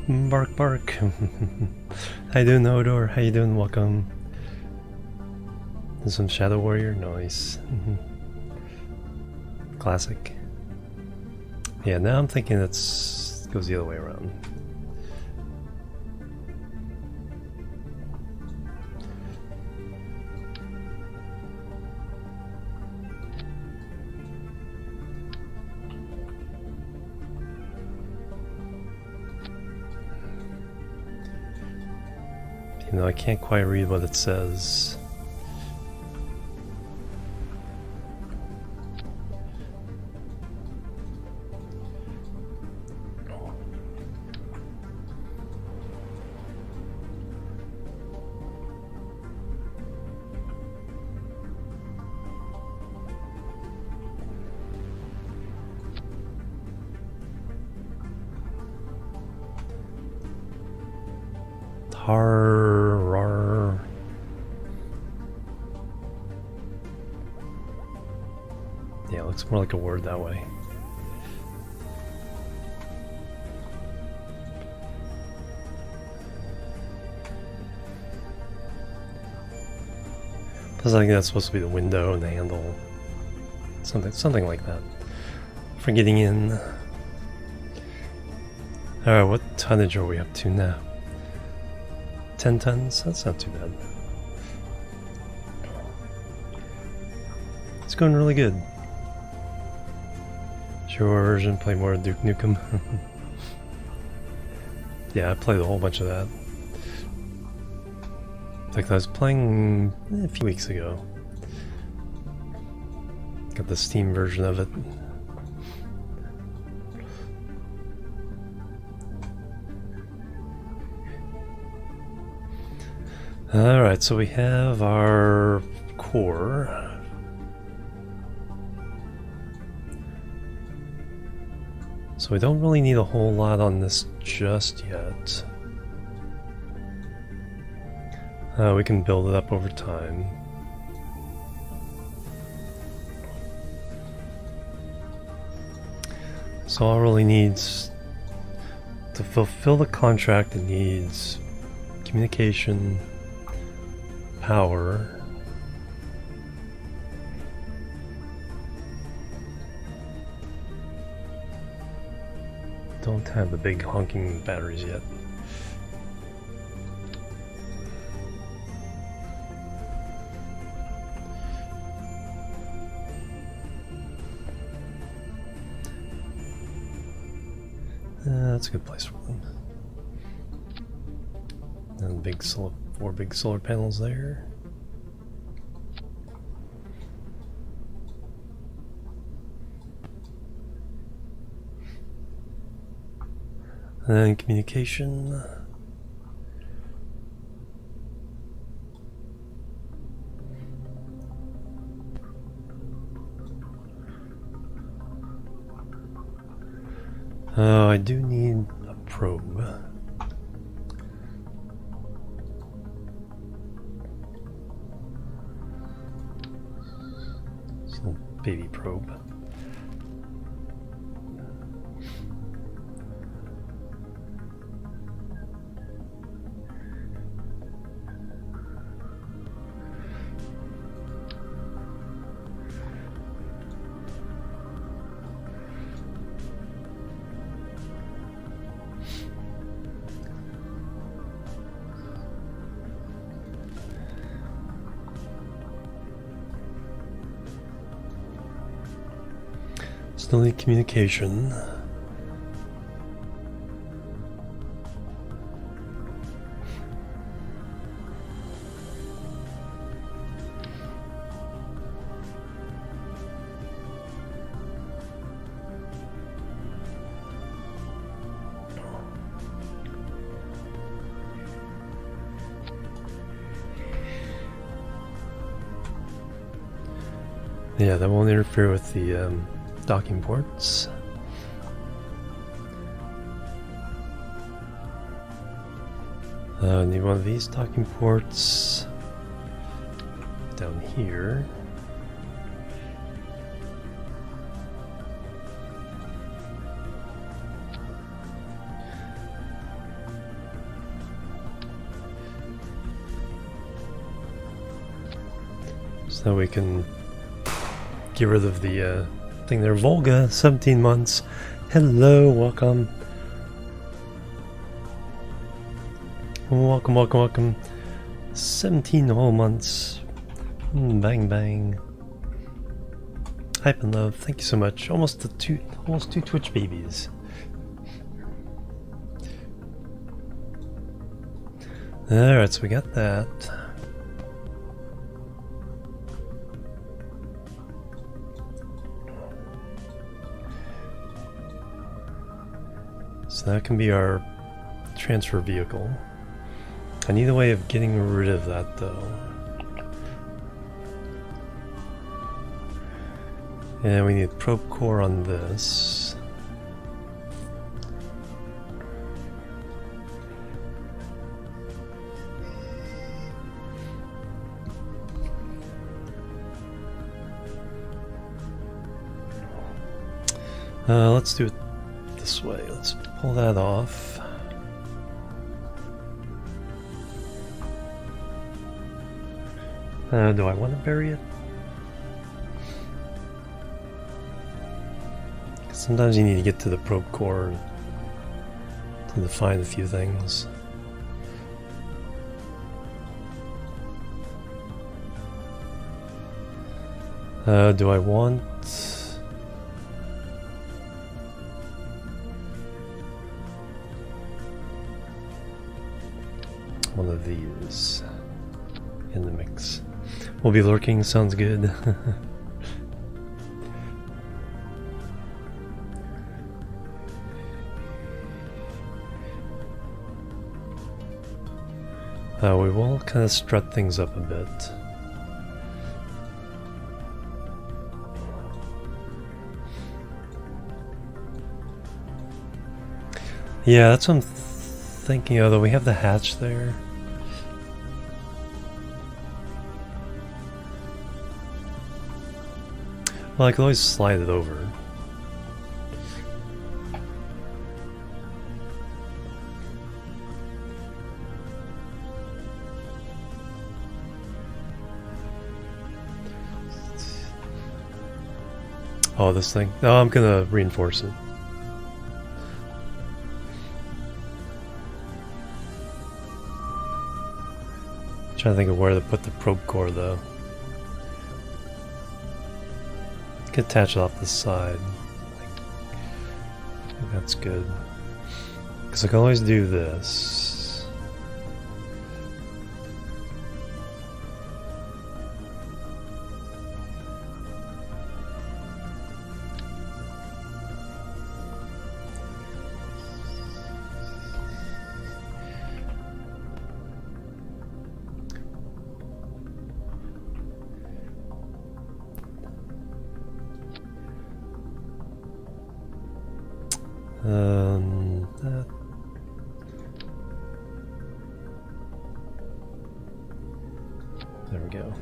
Bark, bark. How you doing, Hodor? How you doing? Welcome. Some Shadow Warrior? Nice. Classic. Yeah, now I'm thinking it goes the other way around. You know, I can't quite read what it says. Rar. Yeah, it looks more like a word that way. Plus, I think that's supposed to be the window and the handle. Something like that. For getting in. Alright, what tonnage are we up to now? 10 tons? That's not too bad. It's going really good. Sure version, play more Duke Nukem. Yeah, I played a whole bunch of that. In fact, I was playing a few weeks ago. Got the Steam version of it. Alright, so we have our core. So we don't really need a whole lot on this just yet. We can build it up over time. So all it really needs to fulfill the contract, it needs communication, power, don't have the big honking batteries yet. That's a good place for them. And big four big solar panels there. And then communication. Oh, I do need a probe. This little baby probe. Still need communication. Yeah, that won't interfere with the docking ports. Need one of these docking ports down here. So we can get rid of the thing there. Volga, 17 months. Hello, welcome. Welcome, welcome, welcome. 17 whole months. Bang, bang. Hype and love, thank you so much. Almost two Twitch babies. Alright, so we got that. So that can be our transfer vehicle. I need a way of getting rid of that though. And we need probe core on this. Let's do it this way. Let's pull that off. Do I want to bury it? Sometimes you need to get to the probe core to define a few things. Do I want one of these in the mix? We'll be lurking, sounds good. We will kind of strut things up a bit. Yeah, that's what I'm thinking, although we have the hatch there. Well, I could always slide it over. Oh, this thing? No, I'm gonna reinforce it. Trying to think of where to put the probe core though. Could attach it off the side. I think that's good. Because I can always do this. That. There we go.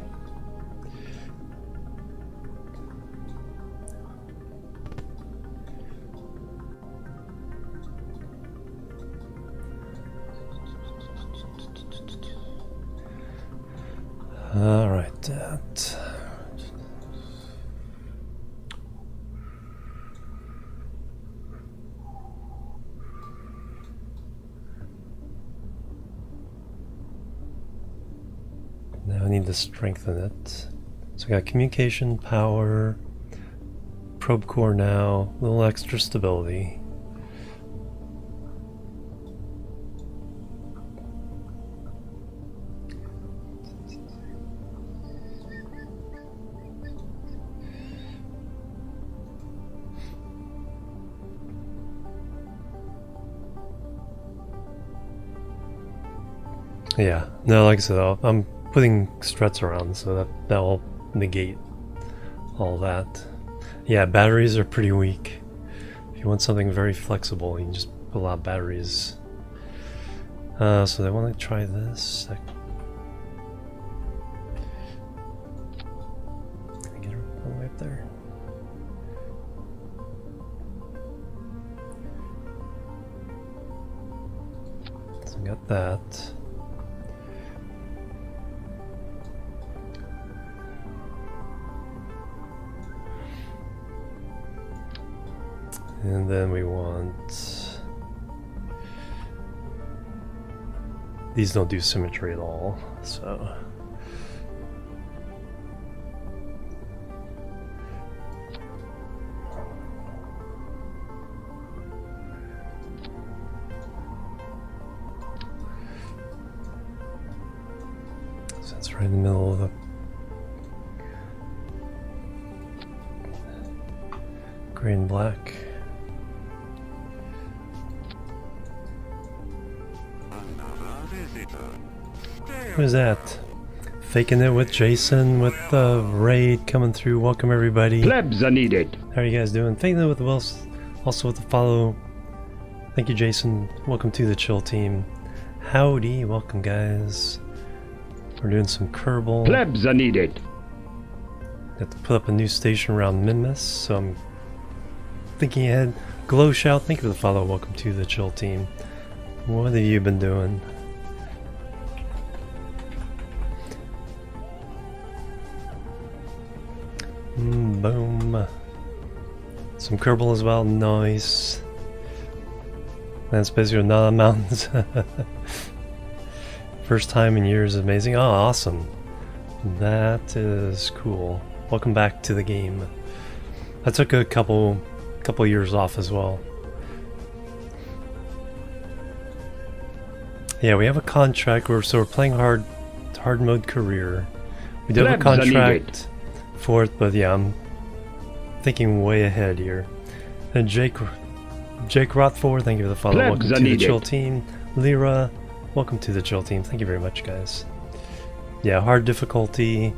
All right, that. Now I need to strengthen it. So we got communication, power, probe core now, a little extra stability. Yeah, no, like I said, I'm putting struts around, so that will negate all that. Yeah, batteries are pretty weak. If you want something very flexible, you can just pull out batteries. So they want to try this. Can I get her all the way up there? So I got that. And then we want... These don't do symmetry at all, so... So it's right in the middle of the... gray and black. Who's that? Faking it with Jason with the raid coming through. Welcome everybody. Plebs are needed. How are you guys doing? Faking it with Wills, also with the follow. Thank you, Jason. Welcome to the chill team. Howdy, welcome guys. We're doing some Kerbal. Plebs are needed. Got to put up a new station around Minmus, so I'm thinking ahead. Glow Shout, thank you for the follow. Welcome to the chill team. What have you been doing? Boom. Some Kerbal as well. Nice. Man, Space Program, not on mountains. First time in years. Amazing. Oh, awesome. That is cool. Welcome back to the game. I took a couple years off as well. Yeah, we have a contract. So we're playing hard mode career. We do have a contract for it, but yeah, I'm thinking way ahead here. And Jake Rothford, thank you for the follow. Welcome to the chill team. Lyra, welcome to the chill team. Thank you very much, guys. Yeah, hard difficulty,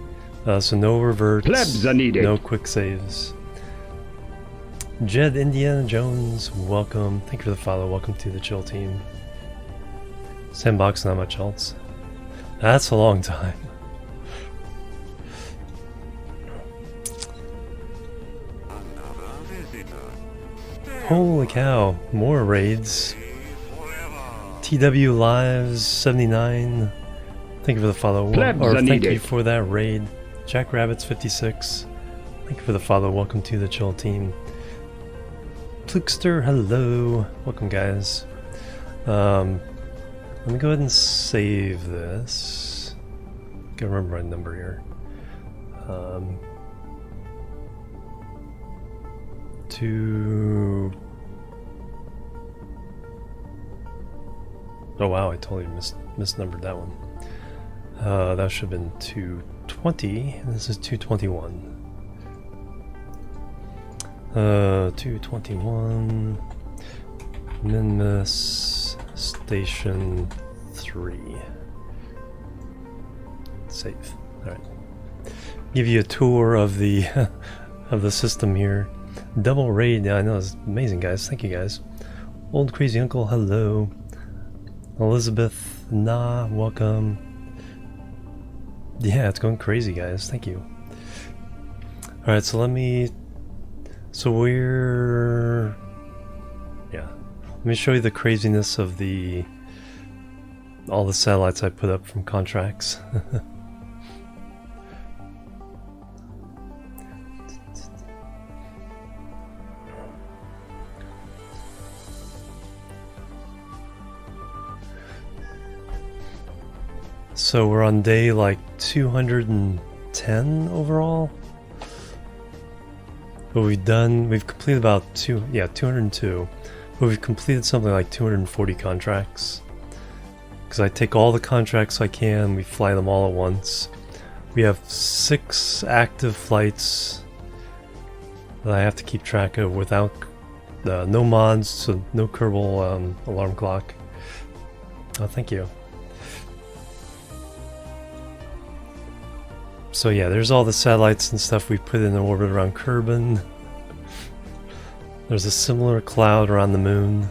so no reverts, plebs are needed. No quick saves. Jed Indiana Jones, welcome. Thank you for the follow. Welcome to the chill team. Sandbox, not much else. That's a long time. Holy cow, more raids. TW Lives 79. Thank you for the follow. Thank you for that raid. Jack Rabbits 56. Thank you for the follow. Welcome to the chill team. Plukester, hello. Welcome, guys. Let me go ahead and save this. Gotta remember my number here. Oh wow, I totally misnumbered that one. That should have been 220. This is 221. 221. Minmus Station 3. Save. Alright. Give you a tour of the of the system here. Double raid, yeah, I know, it's amazing, guys. Thank you, guys. Old Crazy Uncle, hello. Elizabeth, nah, welcome. Yeah, it's going crazy, guys. Thank you. Alright, so let me show you the craziness of all the satellites I put up from contracts. So we're on day like 210 overall. But we've completed about 202. But we've completed something like 240 contracts. Because I take all the contracts I can, we fly them all at once. We have 6 active flights that I have to keep track of without no mods, so no Kerbal alarm clock. Oh, thank you. So yeah, there's all the satellites and stuff we put in orbit around Kerbin. There's a similar cloud around the moon.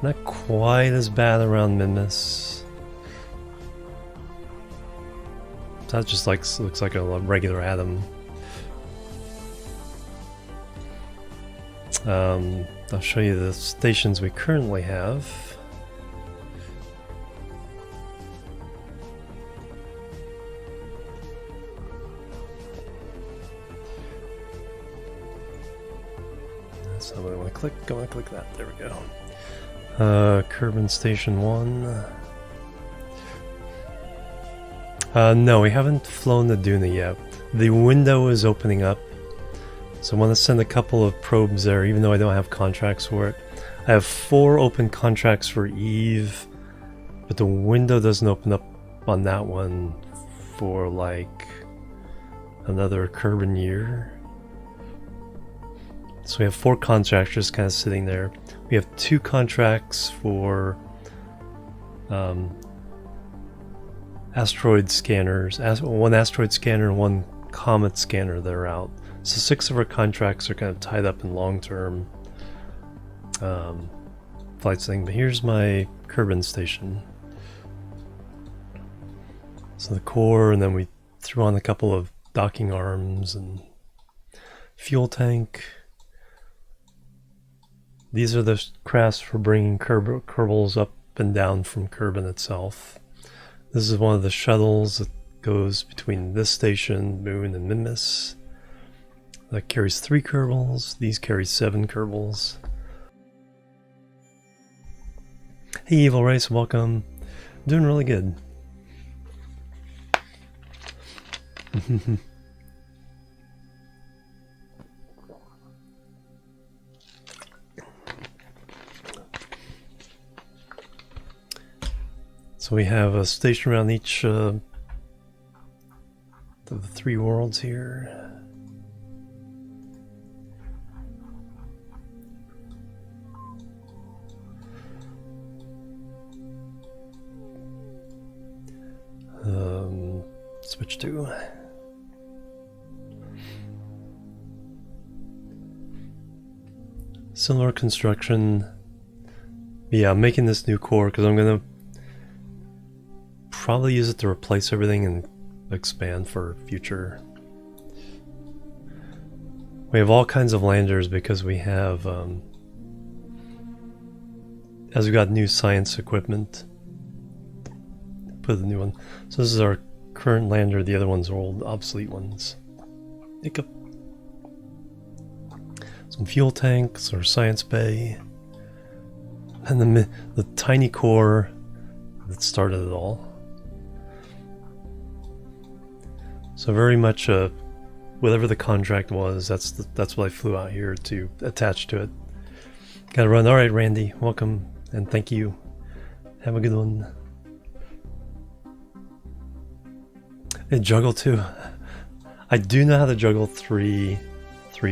Not quite as bad around Minmus. That just looks like a regular atom. I'll show you the stations we currently have. So I'm going to click that. There we go. Kerbin Station 1. No, we haven't flown the Duna yet. The window is opening up. So I want to send a couple of probes there, even though I don't have contracts for it. I have 4 open contracts for Eve, but the window doesn't open up on that one for like another Kerbin year. So we have 4 contracts just kind of sitting there. We have 2 contracts for asteroid scanners, 1 asteroid scanner and 1 comet scanner that are out. So 6 of our contracts are kind of tied up in long-term flights thing. But here's my Kerbin station. So the core, and then we threw on a couple of docking arms and fuel tank. These are the crafts for bringing Kerbals up and down from Kerbin itself. This is one of the shuttles that goes between this station, Moon, and Minmus. That carries 3 Kerbals. These carry 7 Kerbals. Hey Evil Race, welcome. Doing really good. So we have a station around each of the 3 worlds here. Switch to similar construction. Yeah, I'm making this new core because I'm gonna probably use it to replace everything and expand for future. We have all kinds of landers because we have as we got new science equipment, put a new one. So this is our current lander, the other ones are old obsolete ones. Hiccup. Some fuel tanks or science bay, and the tiny core that started it all. So very much whatever the contract was, that's what I flew out here to attach to it. Gotta run. Alright Randy, welcome and thank you. Have a good one. And juggle too. I do know how to juggle three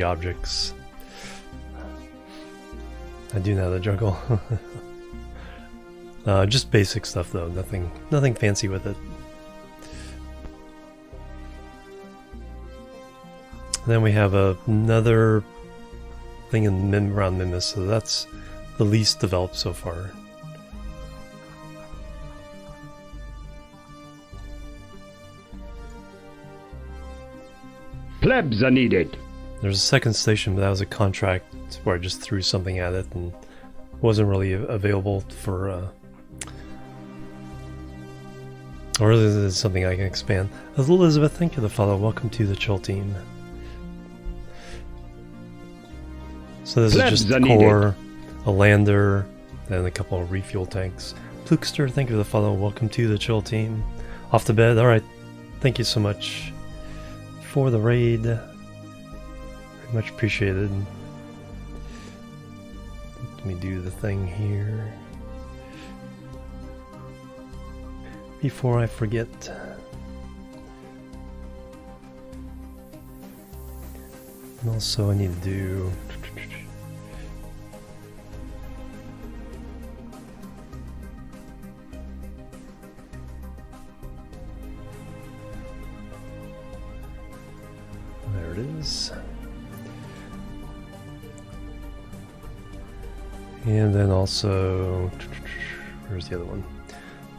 objects. I do know how to juggle. Just basic stuff though, nothing fancy with it. And then we have another thing around Minmus, so that's the least developed so far. Plebs are needed. There's a second station, but that was a contract where I just threw something at it and wasn't really available for or is it something I can expand. Elizabeth, thank you for the follow. Welcome to the chill team. So this Plebs is just the core, a lander, and a couple of refuel tanks. Plukester, thank you for the follow. Welcome to the chill team. Off to bed. Alright. Thank you so much for the raid. Very much appreciated. Let me do the thing here before I forget. And also I need to do is. And then also, where's the other one?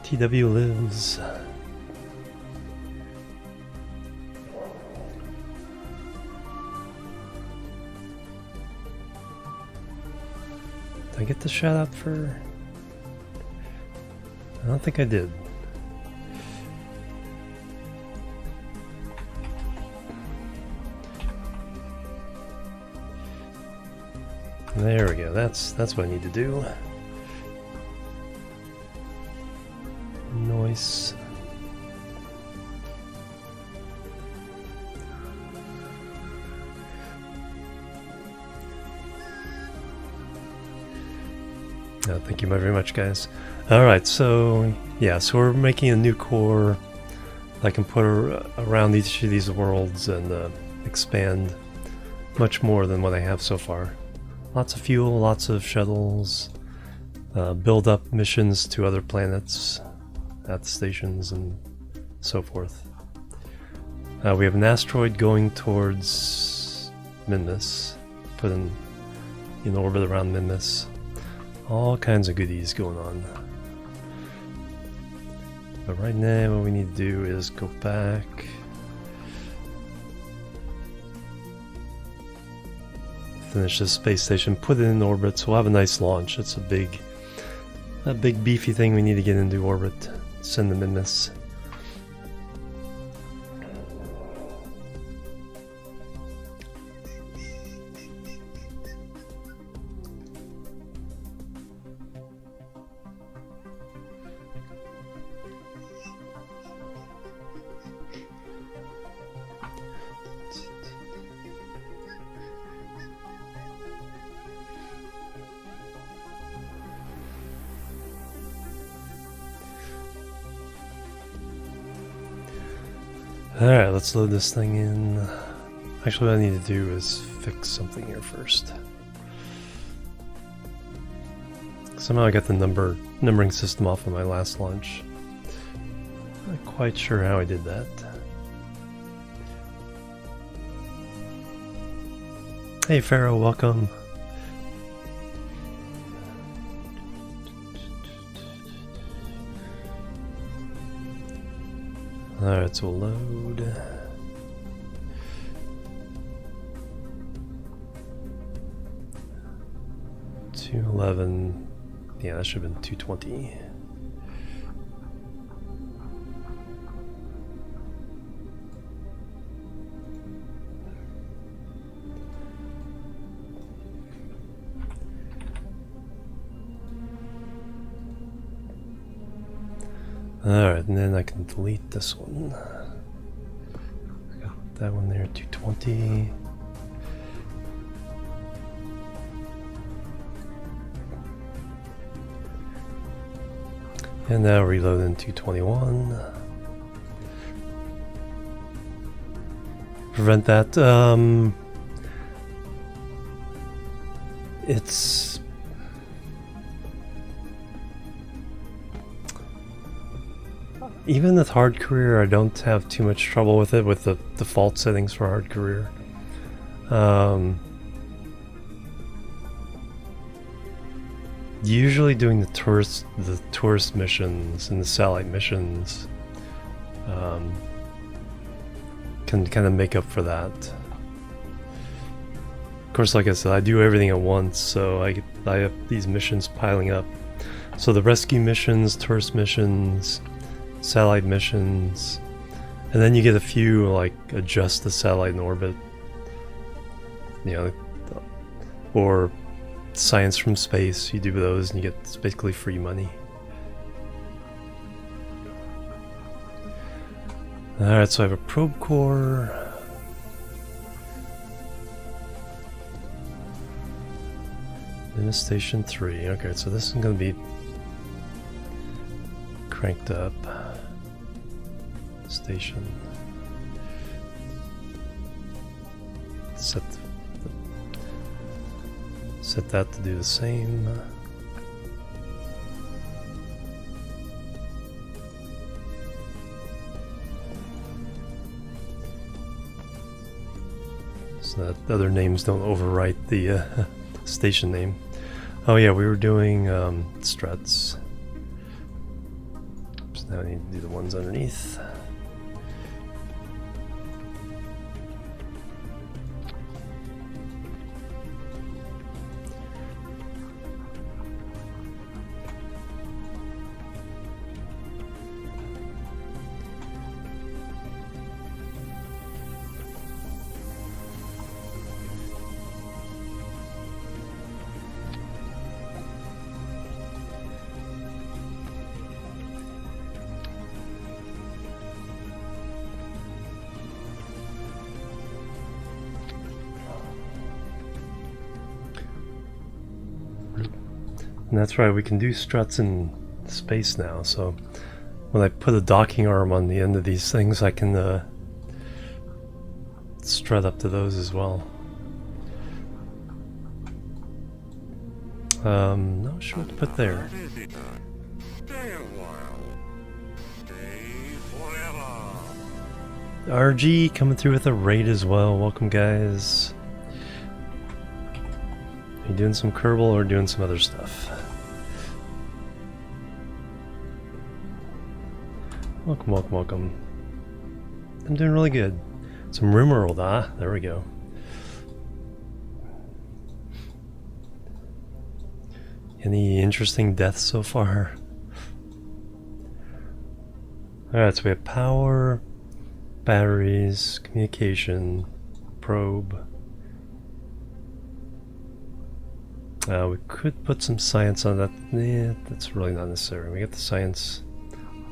TW lives. Did I get the shout out for? I don't think I did. There we go. That's what I need to do. Nice. Thank you very much, guys. Alright, so yeah, so we're making a new core I can put around each of these worlds and expand much more than what I have so far. Lots of fuel, lots of shuttles, build up missions to other planets at the stations and so forth. We have an asteroid going towards Minmus, put in orbit around Minmus. All kinds of goodies going on. But right now what we need to do is go back. Finish this space station, put it in orbit, so we'll have a nice launch. It's a big beefy thing we need to get into orbit. Send the Minmus. Alright, let's load this thing in. Actually, what I need to do is fix something here first. Somehow I got the numbering system off of my last launch. Not quite sure how I did that. Hey Pharaoh, welcome. Alright, so we'll load. $211. Yeah, that should have been 220. Alright, and then I can delete this one. Got that one there, 220. And now reload in 221. Prevent that. It's even with hard career, I don't have too much trouble with it with the default settings for hard career. Usually doing the tourist missions and the satellite missions can kind of make up for that. Of course, like I said, I do everything at once, so I have these missions piling up. So the rescue missions, tourist missions, satellite missions, and then you get a few like adjust the satellite in orbit, or science from space. You do those and you get basically free money. Alright, so I have a probe core. Minmus Station 3. Okay, so this is going to be cranked up. Station. Set that to do the same. so that other names don't overwrite the station name. Oh yeah, we were doing struts. So now I need to do the ones underneath. And that's right, we can do struts in space now, so when I put a docking arm on the end of these things, I can strut up to those as well. Not sure what to put there. RG coming through with a raid as well. Welcome, guys. Are you doing some Kerbal or doing some other stuff? Welcome, welcome, welcome. I'm doing really good. Some rumor rolled, there we go. Any interesting deaths so far? Alright, so we have power, batteries, communication, probe. We could put some science on that. Yeah, that's really not necessary. We got the science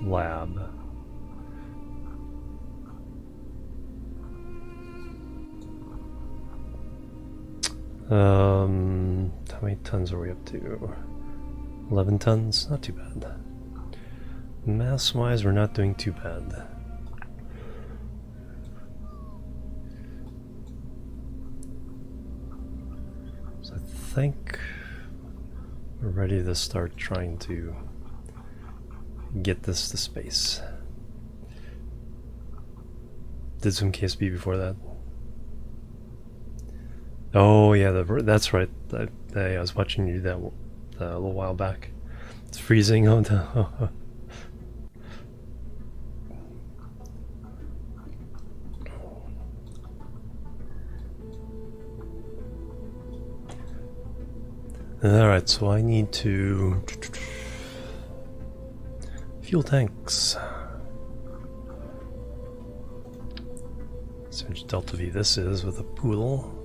lab. How many tons are we up to? 11 tons? Not too bad. Mass-wise, we're not doing too bad. So I think we're ready to start trying to get this to space. Did some KSB before that. Oh yeah, that's right. I was watching you do that a little while back. It's freezing. Oh no. Alright, so I need to... fuel tanks. So much Delta V this is with a poodle.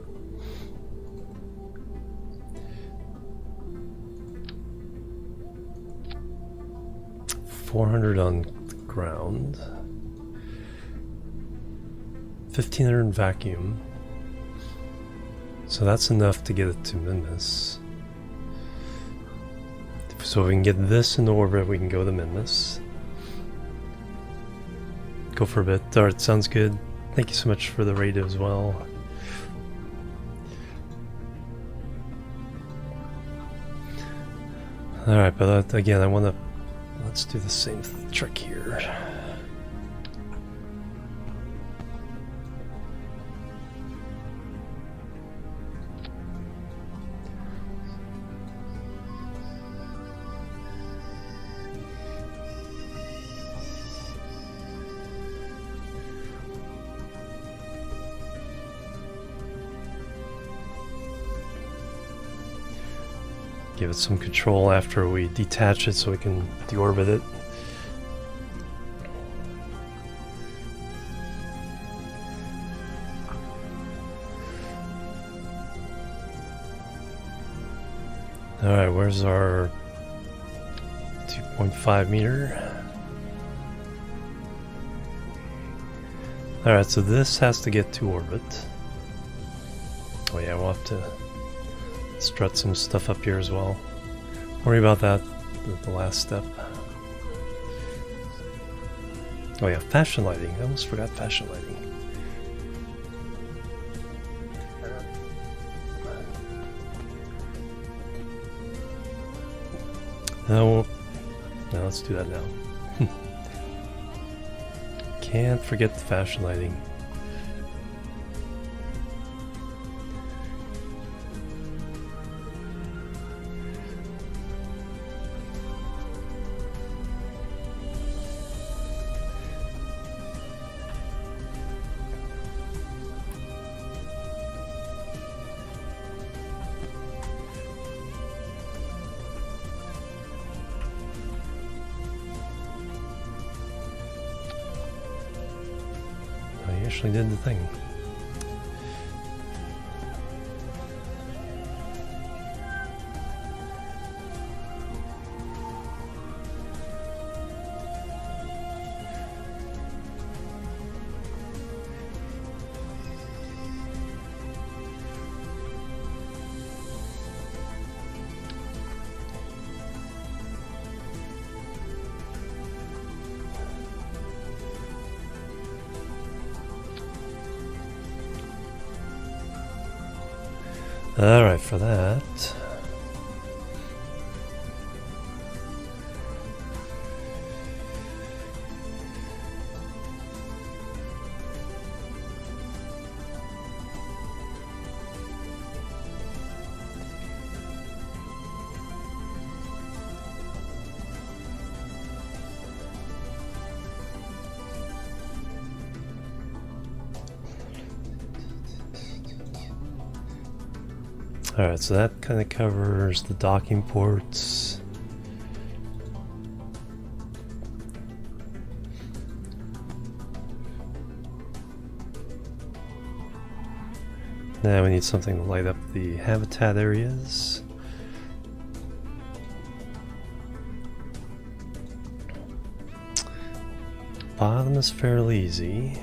$400 on the ground. 1,500 in vacuum. So that's enough to get it to Minmus. So if we can get this in orbit, we can go to Minmus. Go for a bit. Alright, sounds good. Thank you so much for the raid as well. Alright, but again, I want to... let's do the same trick here. Give it some control after we detach it so we can deorbit it. Alright, where's our 2.5 meter? Alright, so this has to get to orbit. Oh yeah, we'll have to strut some stuff up here as well. Worry about that at the last step. Oh yeah, fashion lighting. I almost forgot fashion lighting. No, let's do that now. Can't forget the fashion lighting. actually did the thing. Alright, for that. Alright, so that kind of covers the docking ports. Now we need something to light up the habitat areas. Bottom is fairly easy.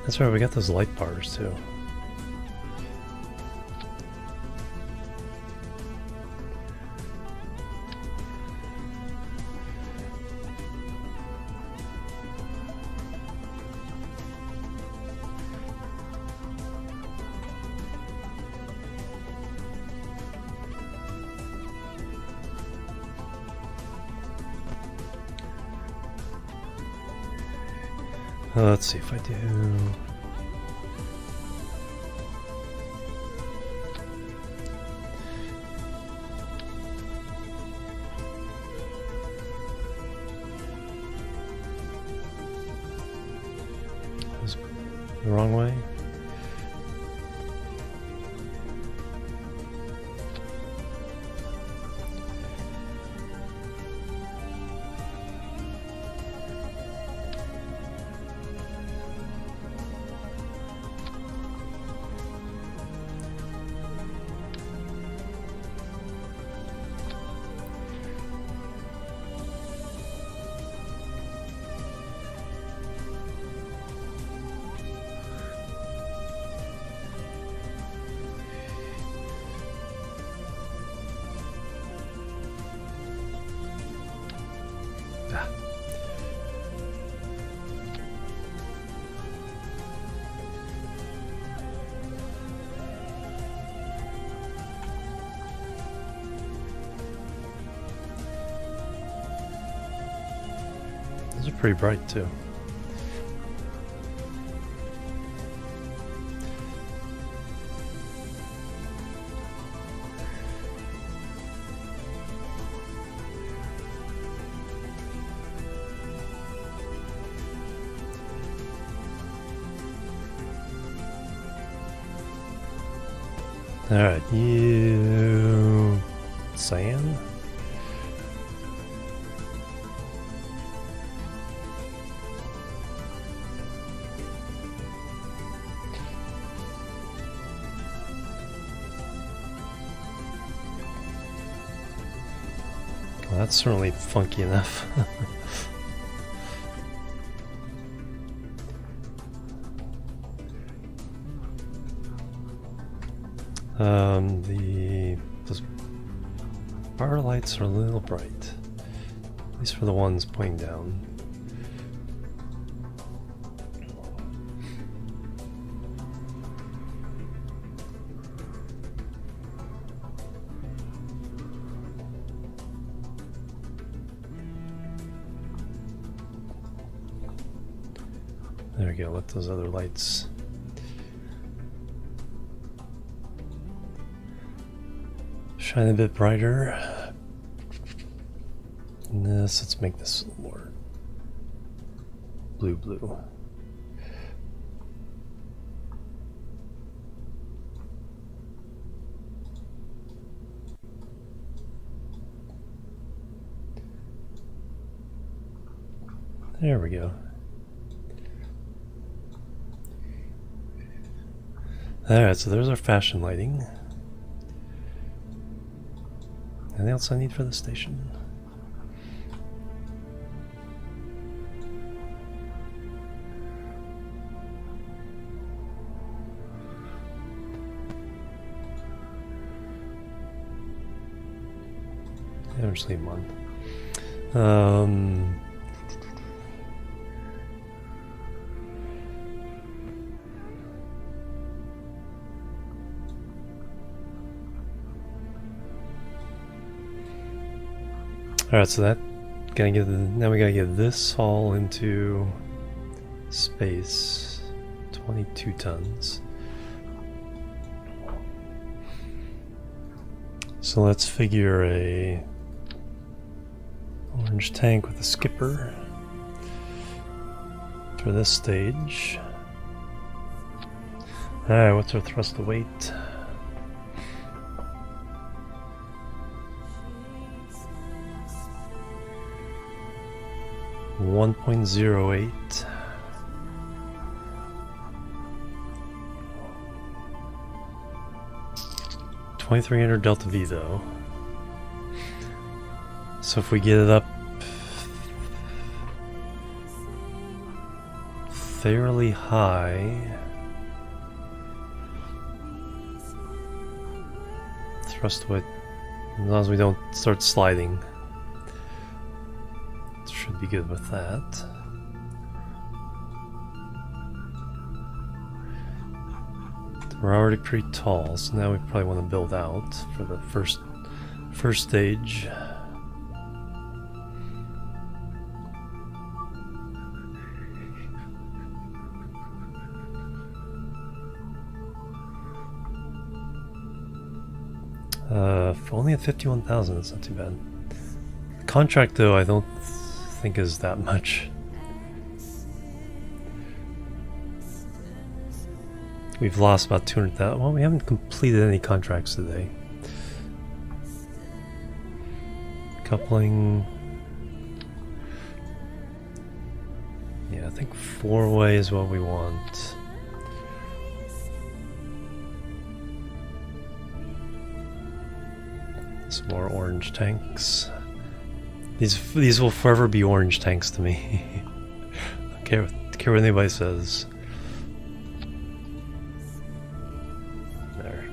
That's right, we got those light bars too. Let's see if I do. That was the wrong way. Those are pretty bright too. Alright, you... Cyan? Well, that's certainly funky enough. Those bar lights are a little bright, at least for the ones pointing down. There we go, let those other lights shine a bit brighter. And this, let's make this a little more blue. There we go. Alright, so there's our fashion lighting. Anything else I need for the station? Yeah, just leave them on. Alright, so that now we gotta get this all into space. 22 tons. So let's figure a orange tank with a skipper for this stage. Alright, what's our thrust to weight? .08. $2,300 delta V though. So if we get it up fairly high, thrust weight, as long as we don't start sliding, should be good with that. We're already pretty tall, so now we probably want to build out for the first stage. Only at 51,000, that's not too bad. Contract though, I don't think is that much. We've lost about 200,000. Well, we haven't completed any contracts today. Coupling. Yeah, I think 4-way is what we want. Some more orange tanks. These will forever be orange tanks to me. I don't care what anybody says. There.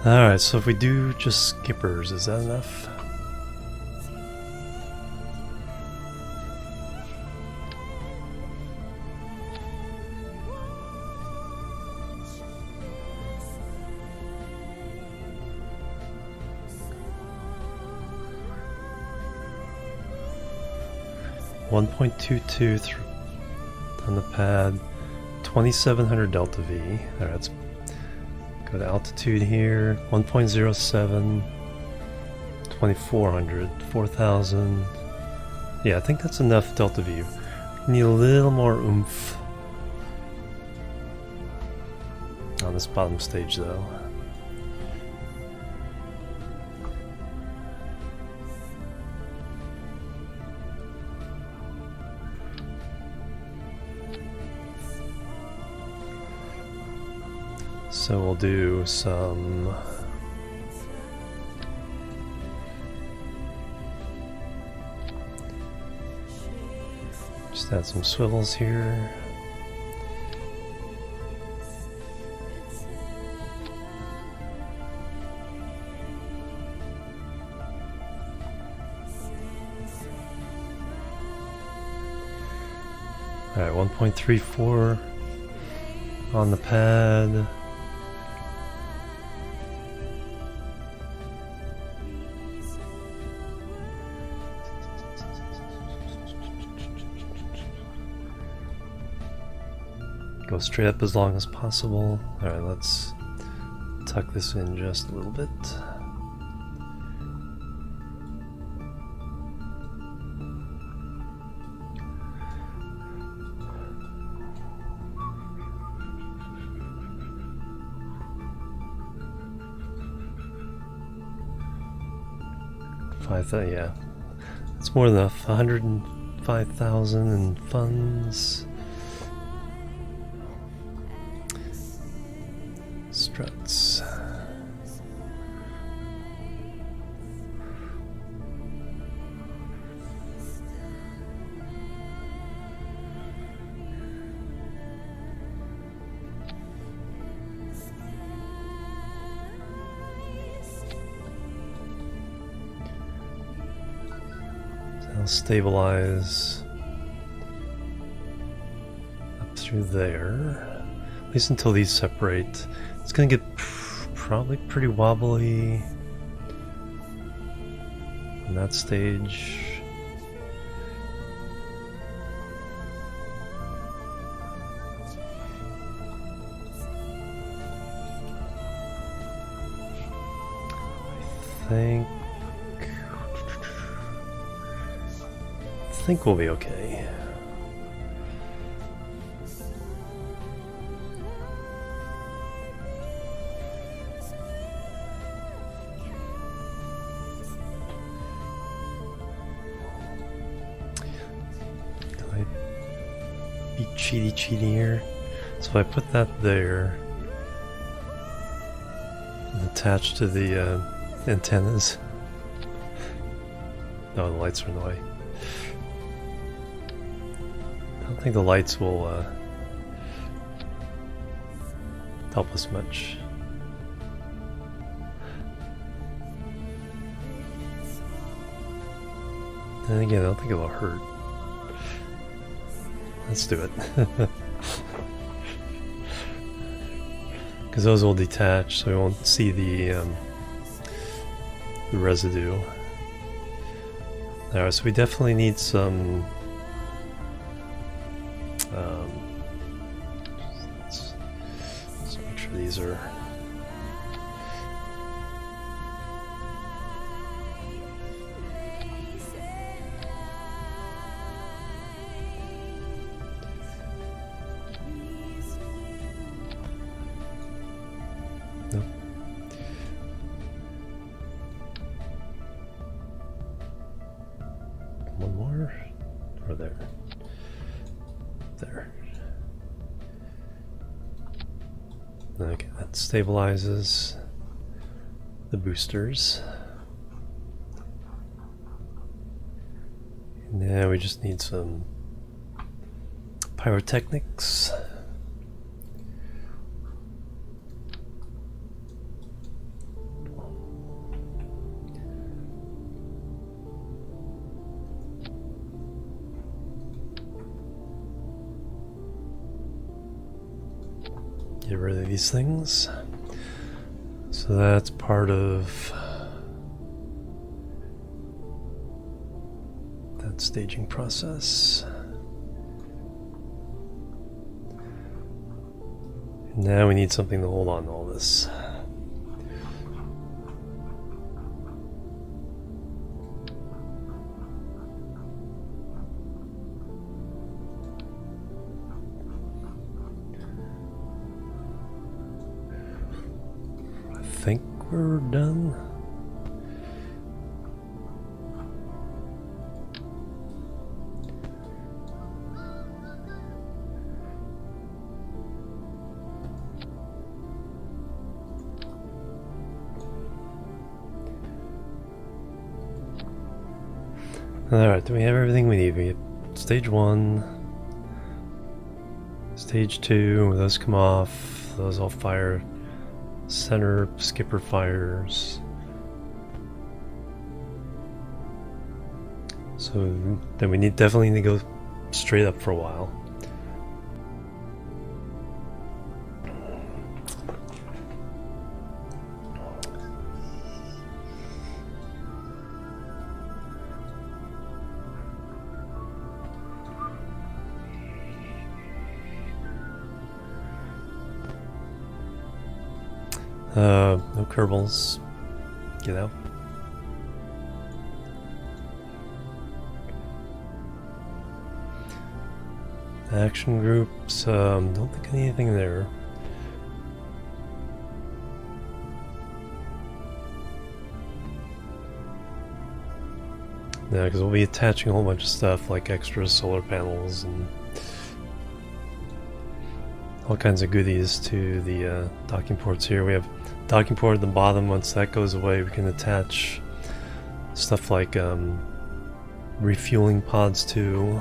Alright, so if we do just skippers, is that enough? .22 on the pad, 2,700 delta V. Alright, let's go to altitude here. 1.07, 2,400, 4,000. Yeah, I think that's enough delta V. Need a little more oomph on this bottom stage though. So we'll do some just add some swivels here. Alright, 1.34 on the pad. Go straight up as long as possible. Alright, let's tuck this in just a little bit. 105,000, yeah. That's more than enough. 105,000 in funds. Struts. I'll stabilize up through there, at least until these separate. It's gonna get probably pretty wobbly in that stage. I think we'll be okay. Be cheaty here. So if I put that there and attach to the antennas. No, the lights are in the way. I don't think the lights will help us much. And again, I don't think it'll hurt. Let's do it. Because those will detach, so we won't see the residue. Alright, so we definitely need some. Let's make sure these are. Nope. One more, or there. There. Okay, that stabilizes the boosters. Now we just need some pyrotechnics. Get rid of these things. So that's part of that staging process. Now we need something to hold on to all this. I think we're done. Alright, do we have everything we need? We have stage 1, stage 2, those come off, those all fire, center skipper fires. So then we definitely need to go straight up for a while. No Kerbals. Get out. Action groups, don't think anything there. Yeah, because we'll be attaching a whole bunch of stuff like extra solar panels and all kinds of goodies to the docking ports here. We have docking port at the bottom. Once that goes away, we can attach stuff like refueling pods too.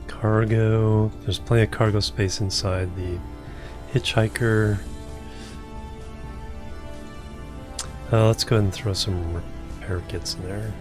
Cargo. There's plenty of cargo space inside the hitchhiker. Let's go ahead and throw some repair kits in there.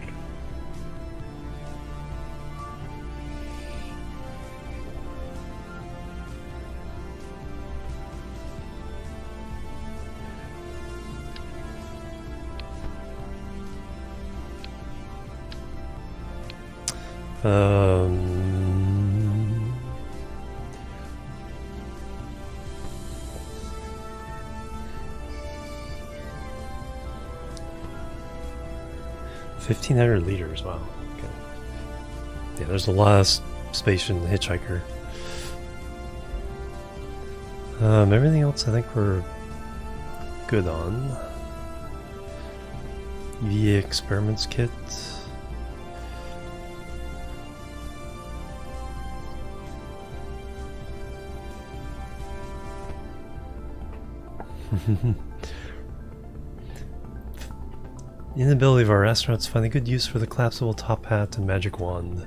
$1,500 wow. Okay. Yeah, there's a lot of space in the hitchhiker. Everything else I think we're good on. EVA experiments kit. The inability of our astronauts to find a good use for the collapsible top hat and magic wand.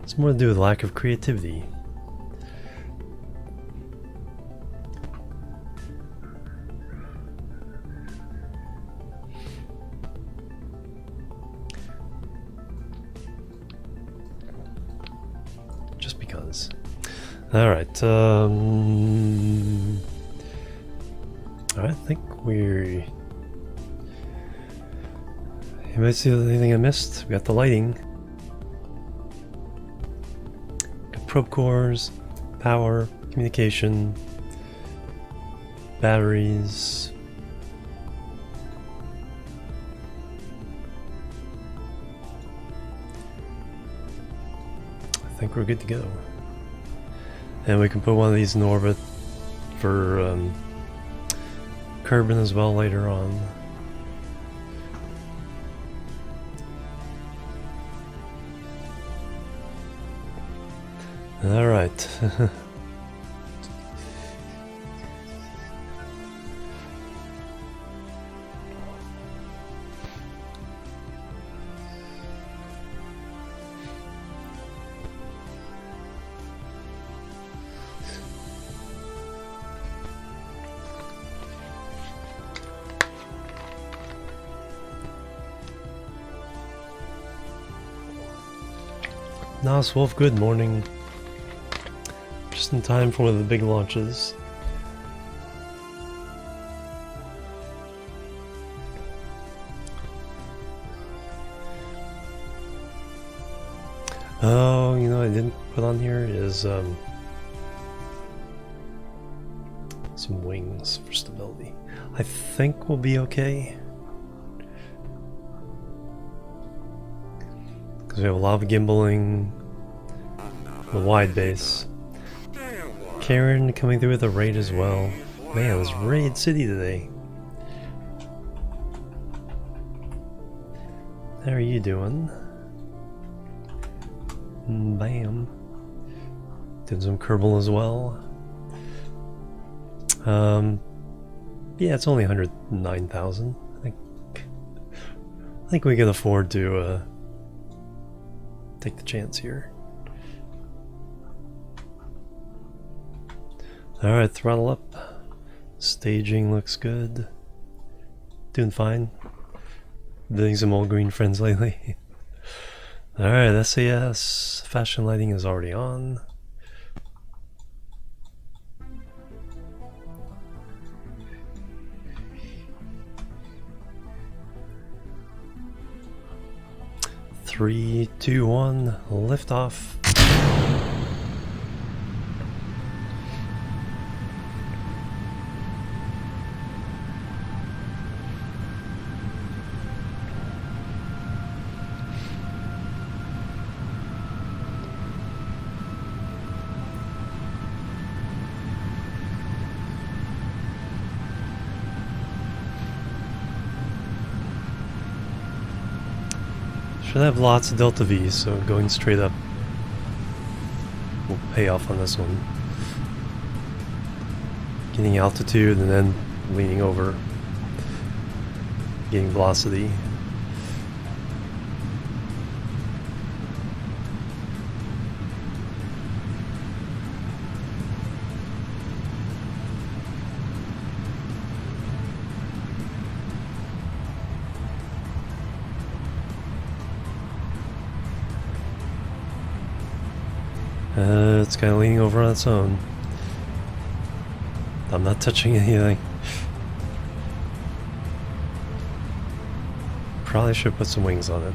It's more to do with lack of creativity. Just because. Alright, I think we're... Anybody see anything I missed? We got the lighting. Got probe cores, power, communication, batteries. I think we're good to go. And we can put one of these in orbit for Kerbal as well later on. All right. Nas Wolf, good morning. Just in time for one of the big launches. Oh, you know, I didn't put on here is some wings for stability. I think we'll be okay. Because we have a lot of gimbaling, the wide base. Karen coming through with a raid as well. Man, it was Raid City today. How are you doing? Bam. Did some Kerbal as well. Yeah, it's only 109,000. I think we can afford to take the chance here. Alright, throttle up. Staging looks good. Doing fine. Doing some old green friends lately. Alright, SAS. Fashion lighting is already on. Three, two, one, lift off. Should have lots of delta V, so going straight up will pay off on this one. Getting altitude and then leaning over, getting velocity. It's kind of leaning over on its own. I'm not touching anything. Probably should put some wings on it.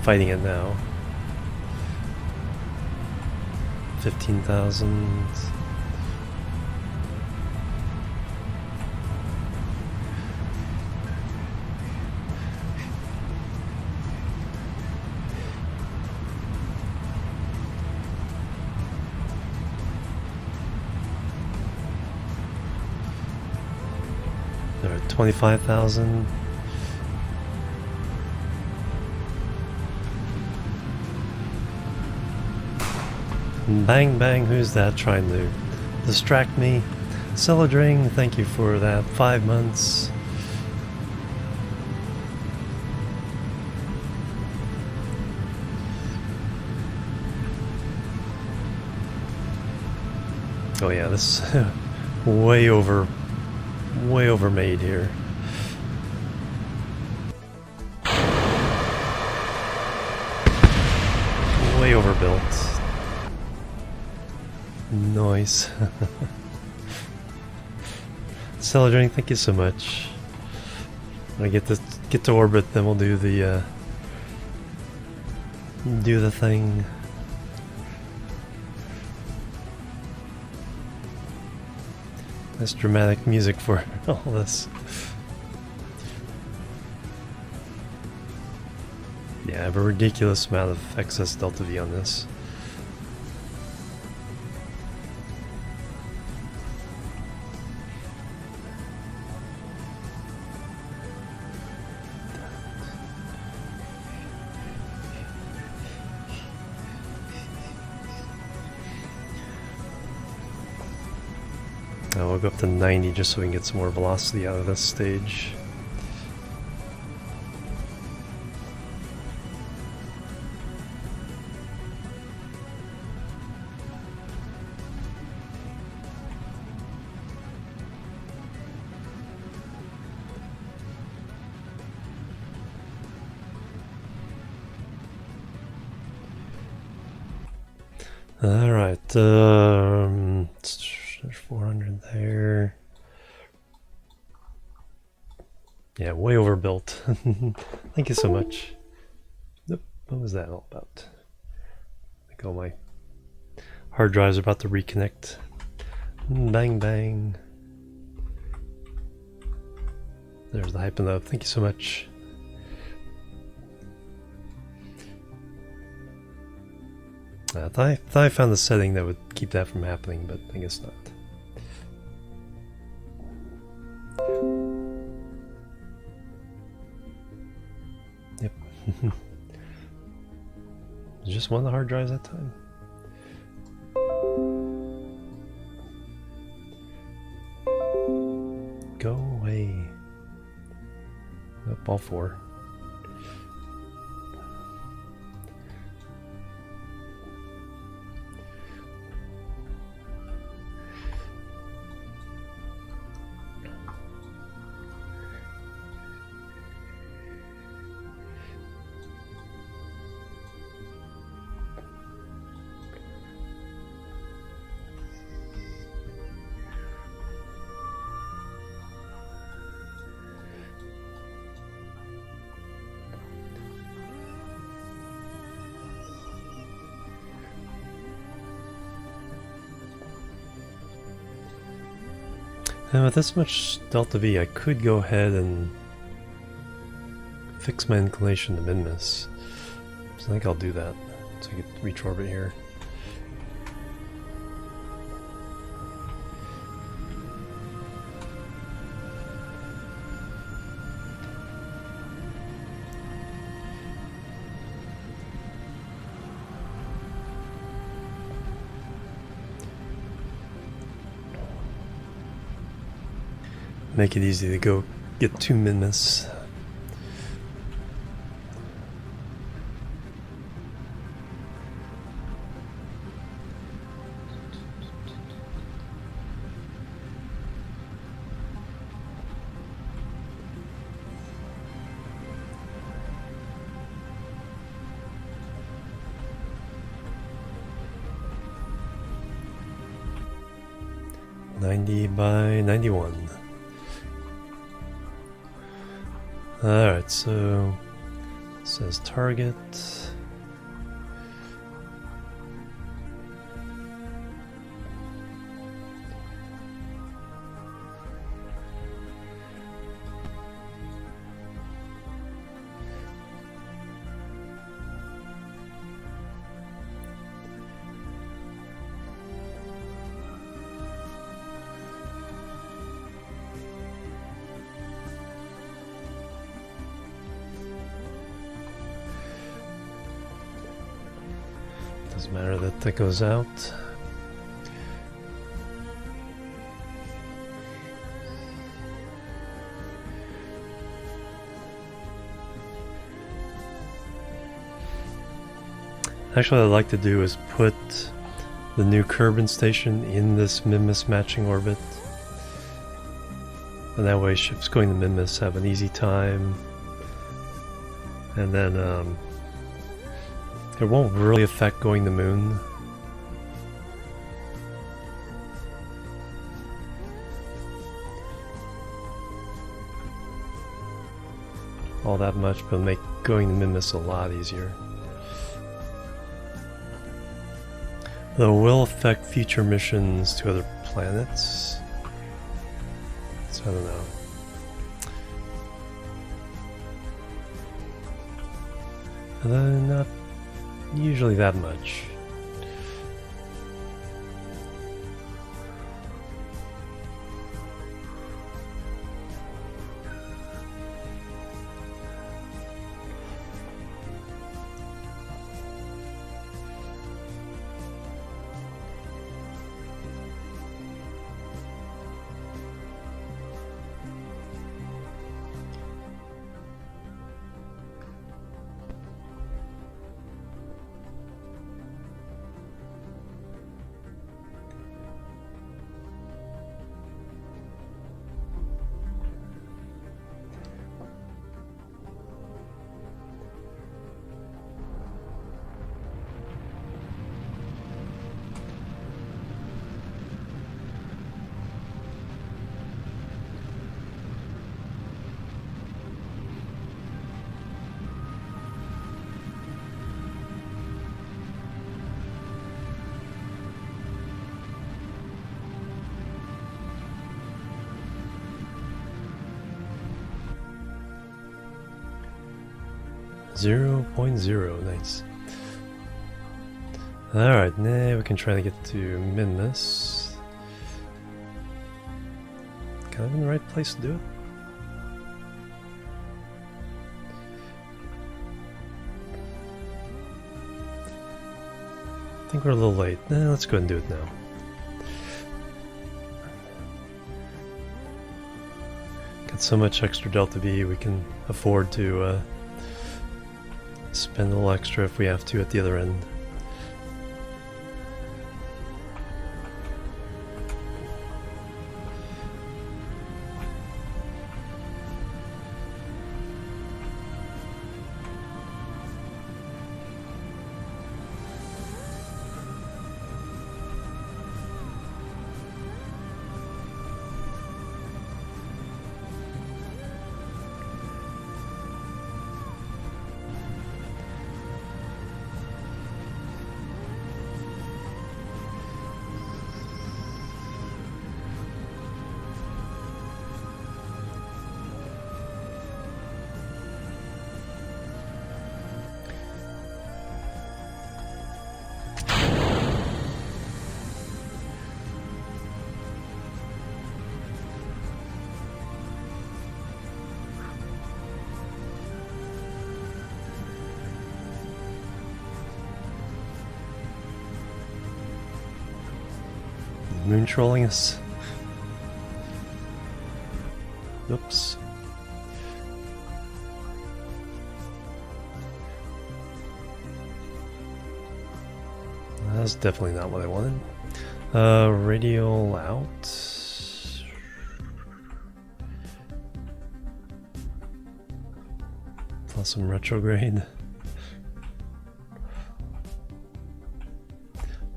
Fighting it now. 15,000. There are 25,000. Bang bang, who's that trying to distract me? Celadring, thank you for that 5 months. Oh yeah, this way overmade here. Way overbuilt. Noise. Celadring, thank you so much. When I get to orbit, then we'll do the thing. Nice dramatic music for all this. Yeah, I have a ridiculous amount of excess delta V on this. We'll go up to 90 just so we can get some more velocity out of this stage. All right, there's 400 there. Yeah, way overbuilt. Thank you so much. Nope, what was that all about? I think all my hard drives are about to reconnect. Bang bang. There's the hypernode. Thank you so much. I thought I found the setting that would keep that from happening, but I guess not. Yep. Just one of the hard drives that time. Go away. Nope, all four. And with this much delta V, I could go ahead and fix my inclination to Minmus. So I think I'll do that, so I can reach orbit here. make it easy to go get to Minmus. By 91. Alright, so it says target. Doesn't matter that goes out. Actually, what I'd like to do is put the new Kerbal station in this Minmus matching orbit. And that way ships going to Minmus have an easy time. And then it won't really affect going to Moon. All that much, but make going to Minmus a lot easier. Though it will affect future missions to other planets. So I don't know. Not usually that much. .0, nice. Alright, now we can try to get to Minmus. Kind of in the right place to do it. I think we're a little late. Let's go ahead and do it now. Got so much extra Delta V, we can afford to spend a little extra if we have to at the other end. Moon trolling us. Oops. That's definitely not what I wanted. Radial out. Plus some retrograde.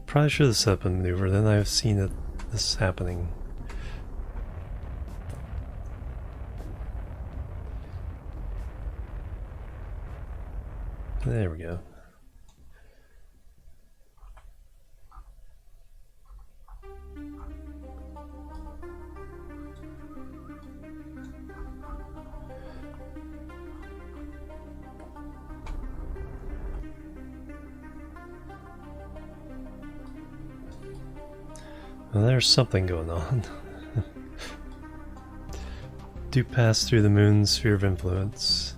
Probably should have set up a maneuver, then I've seen it this happening. There we go. Well, there's something going on. Do pass through the moon's sphere of influence.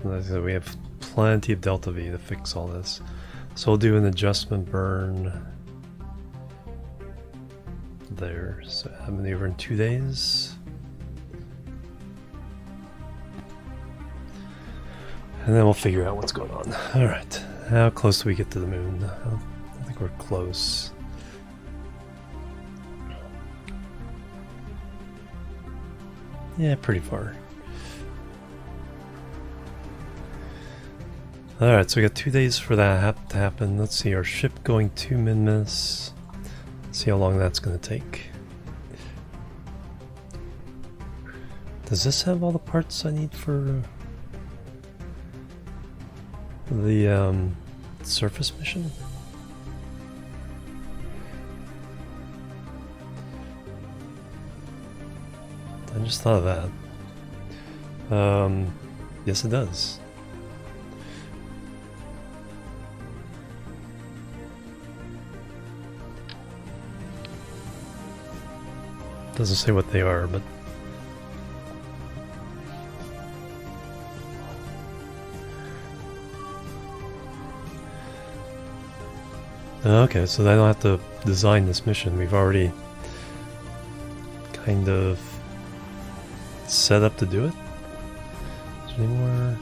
Like I said, we have plenty of delta V to fix all this. So we'll do an adjustment burn there. So I have maneuver in 2 days. And then we'll figure out what's going on. Alright, how close do we get to the moon? I think we're close. Yeah, pretty far. Alright, so we got 2 days for that to happen. Let's see, our ship going to Minmus. Let's see how long that's going to take. Does this have all the parts I need for the surface mission? I just thought of that. Yes, it does. Doesn't say what they are, but okay, so I don't have to design this mission. We've already kind of set up to do it. Is there any more?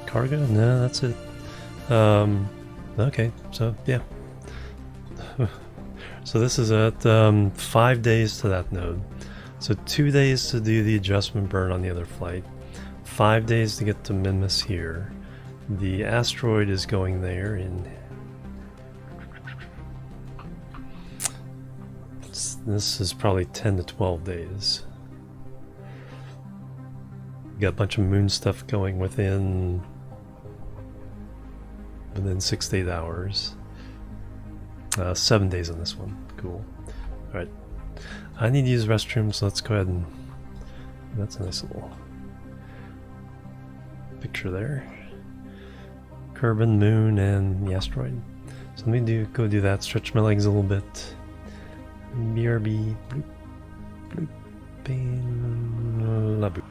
Cargo? No, that's it. Okay, so yeah. So this is at 5 days to that node. So 2 days to do the adjustment burn on the other flight. 5 days to get to Minmus here. The asteroid is going there in... This is probably 10 to 12 days. Got a bunch of moon stuff going within 6 to 8 hours. 7 days on this one. Cool. Alright. I need to use the restroom, so let's go ahead and... That's a nice little picture there. Kerbal, moon, and the asteroid. So let me go do that. Stretch my legs a little bit. BRB. Bloop. Bloop. Bing. La boop.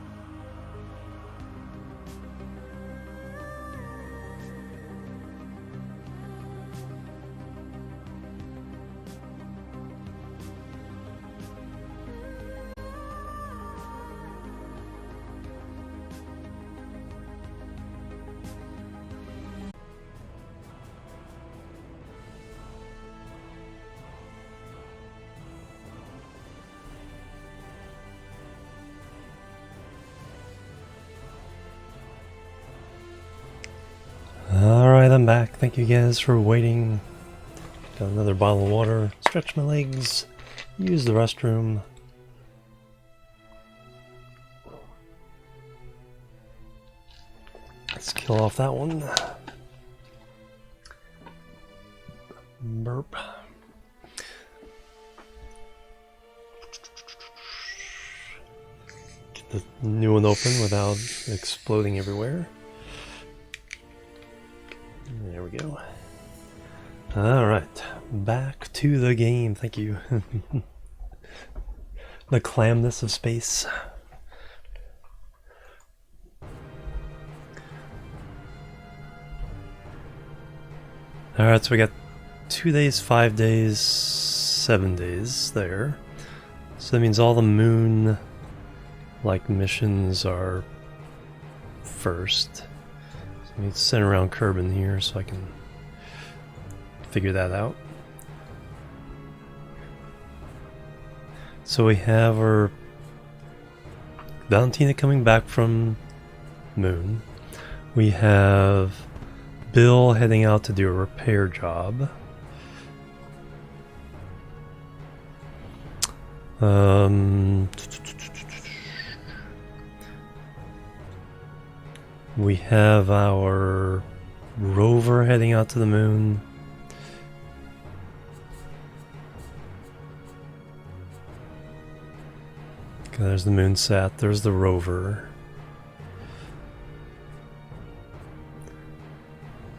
Alright, I'm back. Thank you guys for waiting. Got another bottle of water. Stretch my legs. Use the restroom. Let's kill off that one. Burp. Get the new one open without exploding everywhere. There we go. Alright, back to the game. Thank you. The clamness of space. Alright, so we got 2 days, 5 days, 7 days there. So that means all the moon like missions are first. So I need to send around Kerbin here so I can figure that out. So we have our Valentina coming back from Moon. We have Bill heading out to do a repair job. We have our rover heading out to the moon. Okay, there's the moon sat, there's the rover.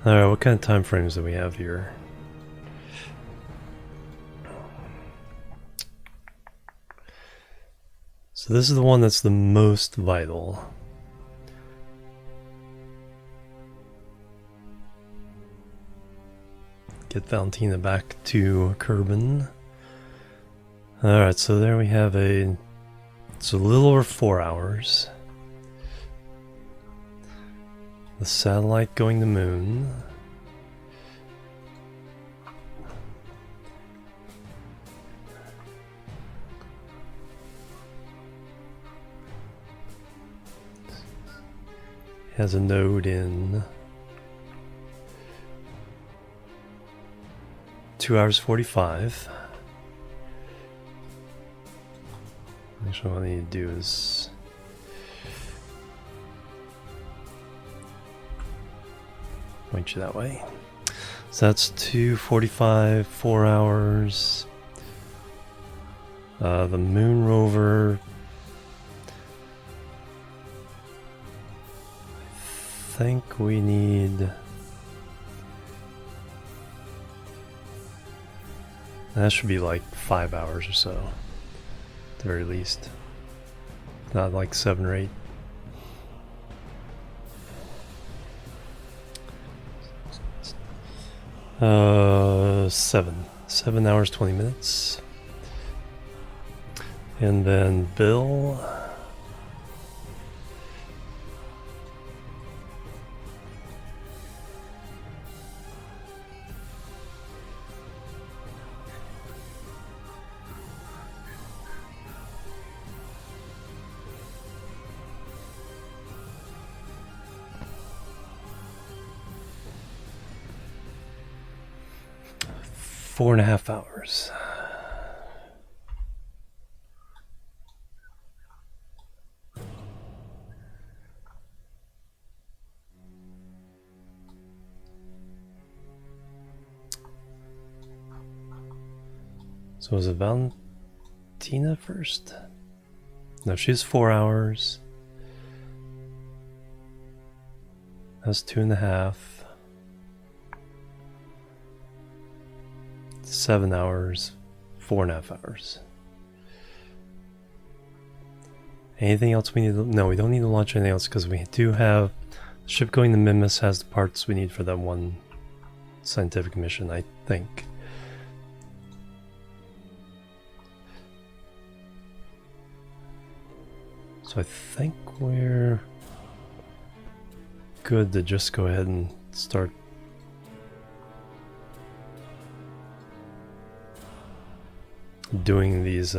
Alright, what kind of time frames do we have here? So this is the one that's the most vital. Get Valentina back to Kerbin. Alright, so there we have it's a little over 4 hours. The satellite going to moon. Has a node in 2 hours 45. Actually, what I need to do is point you that way. So that's 2:45, 4 hours. The moon rover. I think we need. That should be like 5 hours or so, at the very least. Not like 7 or 8. Seven hours 20 minutes. And then Bill. Four and a half hours. So was it Valentina first? No, she's 4 hours. That's 2.5. 7 hours, 4.5 hours. Anything else we need to, no, we don't need to launch anything else because we do have the ship going to Minmus has the parts we need for that one scientific mission, I think. So I think we're good to just go ahead and start doing these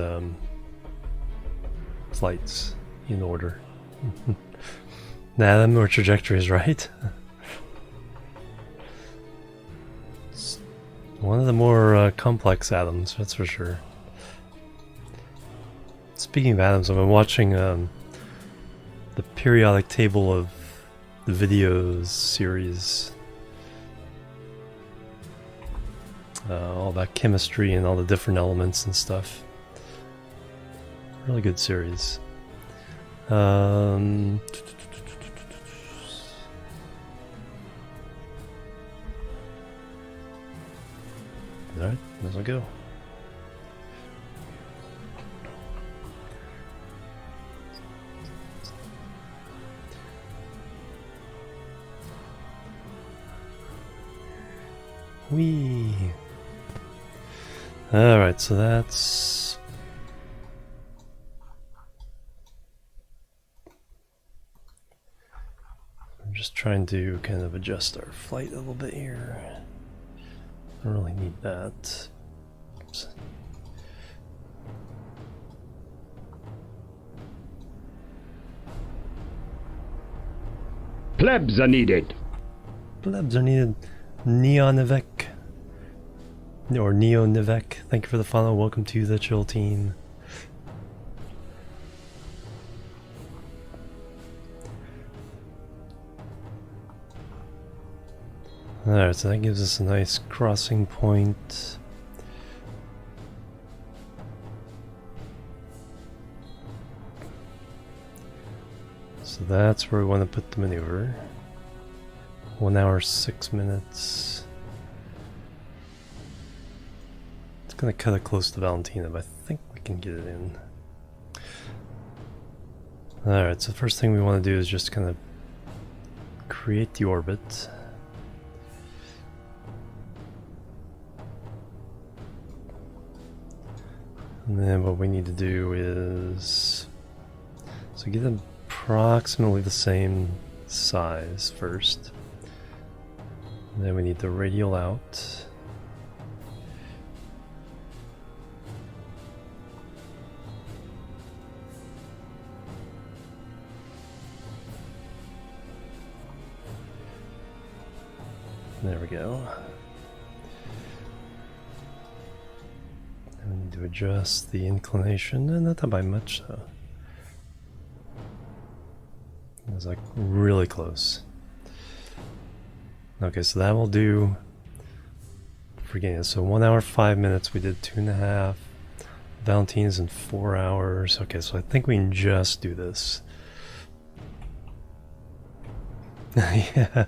flights in order. Nah, them more trajectories, right? It's one of the more complex atoms, that's for sure. Speaking of atoms, I've been watching the periodic table of the videos series. All about chemistry and all the different elements and stuff. Really good series. Alright, might as well go. Whee! Alright, so that's... I'm just trying to kind of adjust our flight a little bit here. I don't really need that. Oops. Plebs are needed. Plebs are needed. Neonivek. Or Neonivek. Thank you for the follow. Welcome to the chill team. Alright, so that gives us a nice crossing point. So that's where we want to put the maneuver. 1 hour, 6 minutes. It's going to cut it close to Valentina, but I think we can get it in. Alright, so the first thing we want to do is just kind of create the orbit. And then what we need to do is... So get approximately the same size first. And then we need the radial out. There we go. And we need to adjust the inclination, and not by much though. It was like really close. Okay, so that will do. Forgetting it. So 1 hour, 5 minutes. We did 2.5. Valentina's in 4 hours. Okay, so I think we can just do this. Yeah.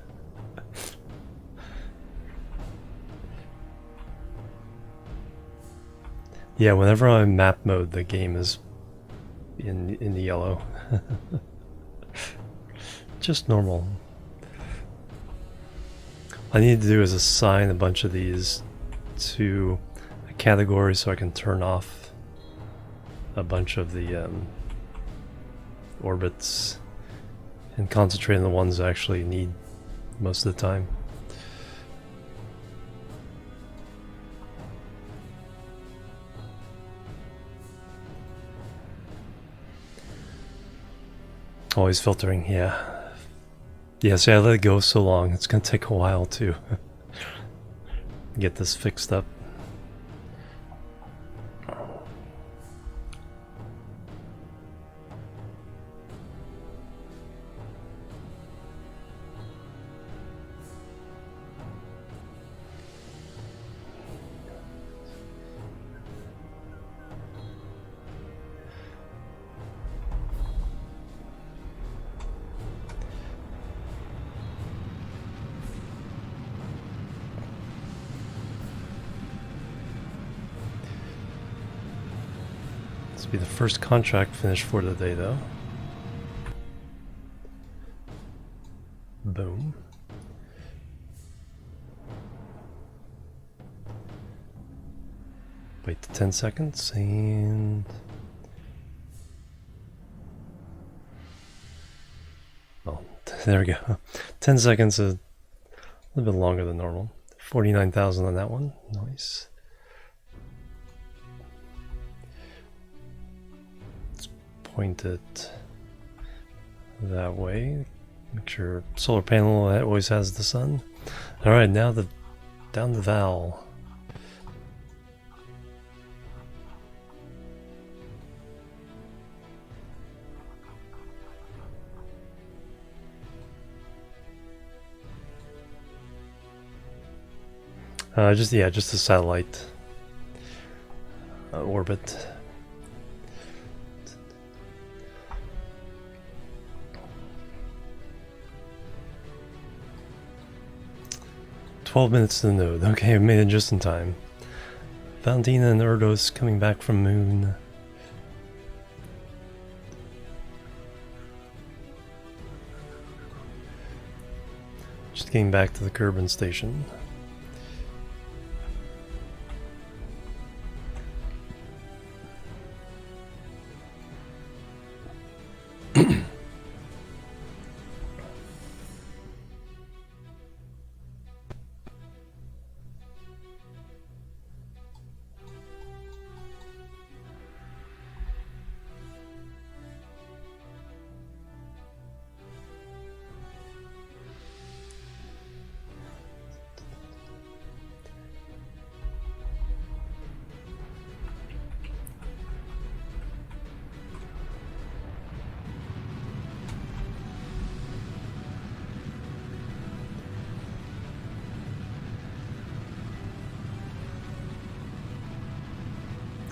Yeah, whenever I'm in map mode, the game is in the yellow. Just normal. What I need to do is assign a bunch of these to a category so I can turn off a bunch of the orbits and concentrate on the ones I actually need most of the time. Always filtering, yeah. Yeah, see, I let it go so long. It's going to take a while to get this fixed up. This will be the first contract finished for the day, though. Boom. Wait 10 seconds and... Oh, there we go. 10 seconds, a little bit longer than normal. 49,000 on that one. Nice. Point it that way. Make sure solar panel always has the sun. All right, now down the Val. Just a satellite orbit. "12 minutes to the node." Okay, I made it just in time. Valentina and Erdos coming back from Moon. Just getting back to the Kerbal station.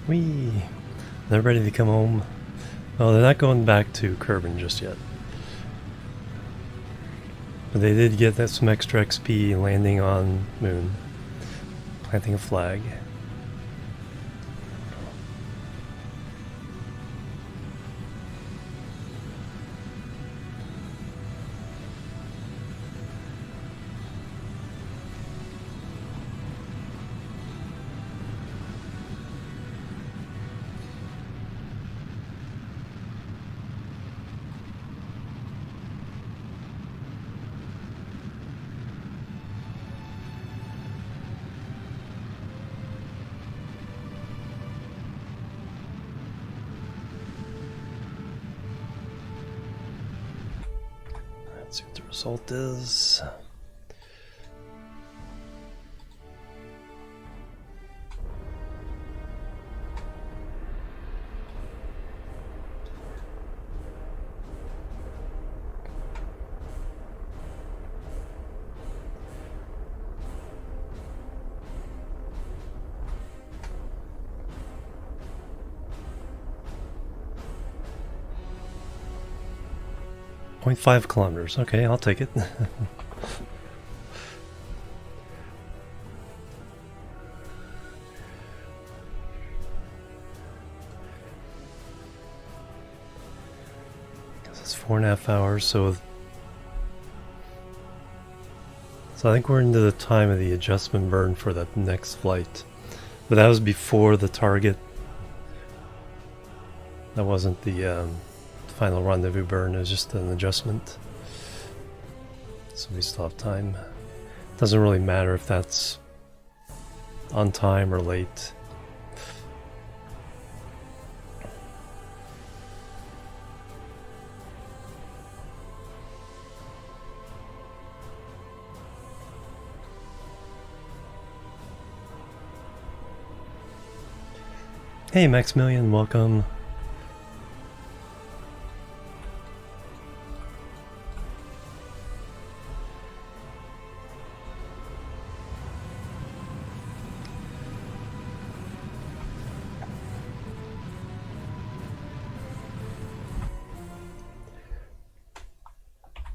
Whee! They're ready to come home. Oh, they're not going back to Kerbin just yet. But they did get that some extra XP landing on Moon. Planting a flag. Let's see what the result is. .5 kilometers. Okay, I'll take it. It's 4.5 hours, so I think we're into the time of the adjustment burn for that next flight. But that was before the target. That wasn't the final rendezvous burn, it was just an adjustment. So we still have time. Doesn't really matter if that's on time or late. Hey Maximilian, welcome.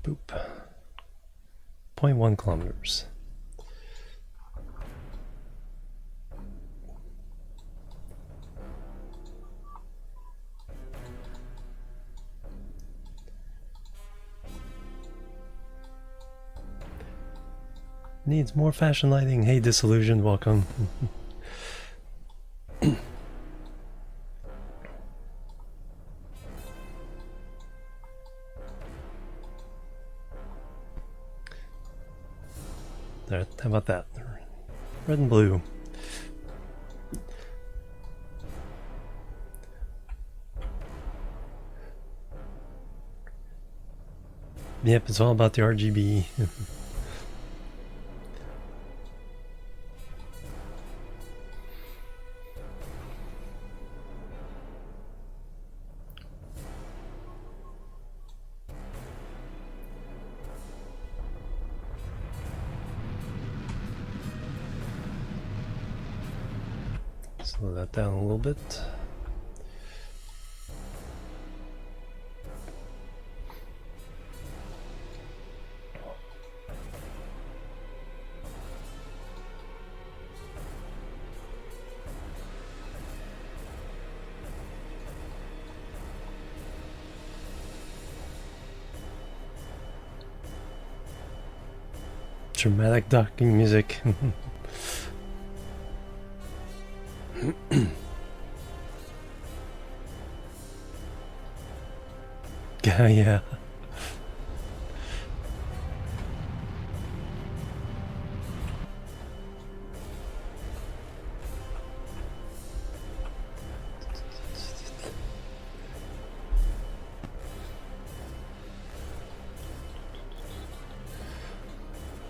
Boop. 0.1 kilometers. Needs more fashion lighting. Hey Disillusioned, welcome. There, how about that? Red and blue. Yep, it's all about the RGB. Slow that down a little bit. Dramatic docking music. Yeah.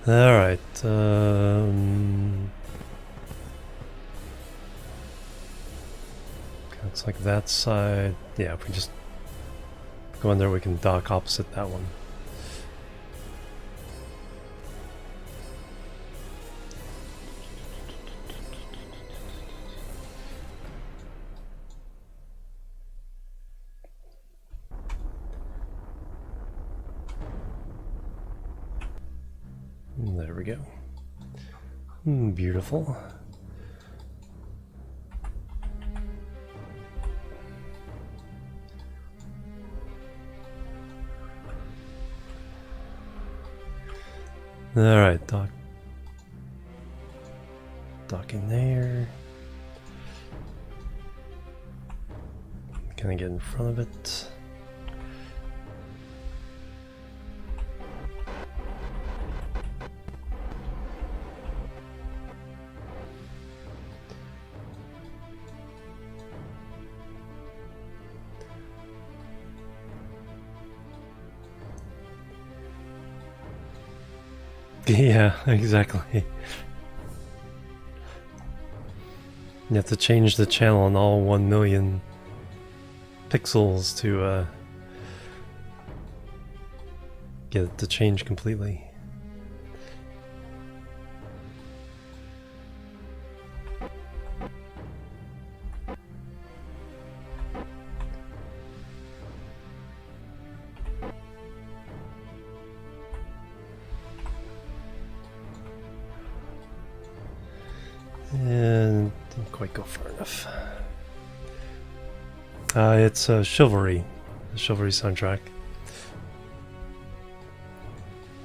Alright, looks like that side. Yeah, if we just go in there, we can dock opposite that one. There we go. Beautiful. Alright, docking there. Kind of get in front of it. Yeah, exactly. You have to change the channel on all 1 million pixels to get it to change completely. And didn't quite go far enough. It's Chivalry, the Chivalry soundtrack.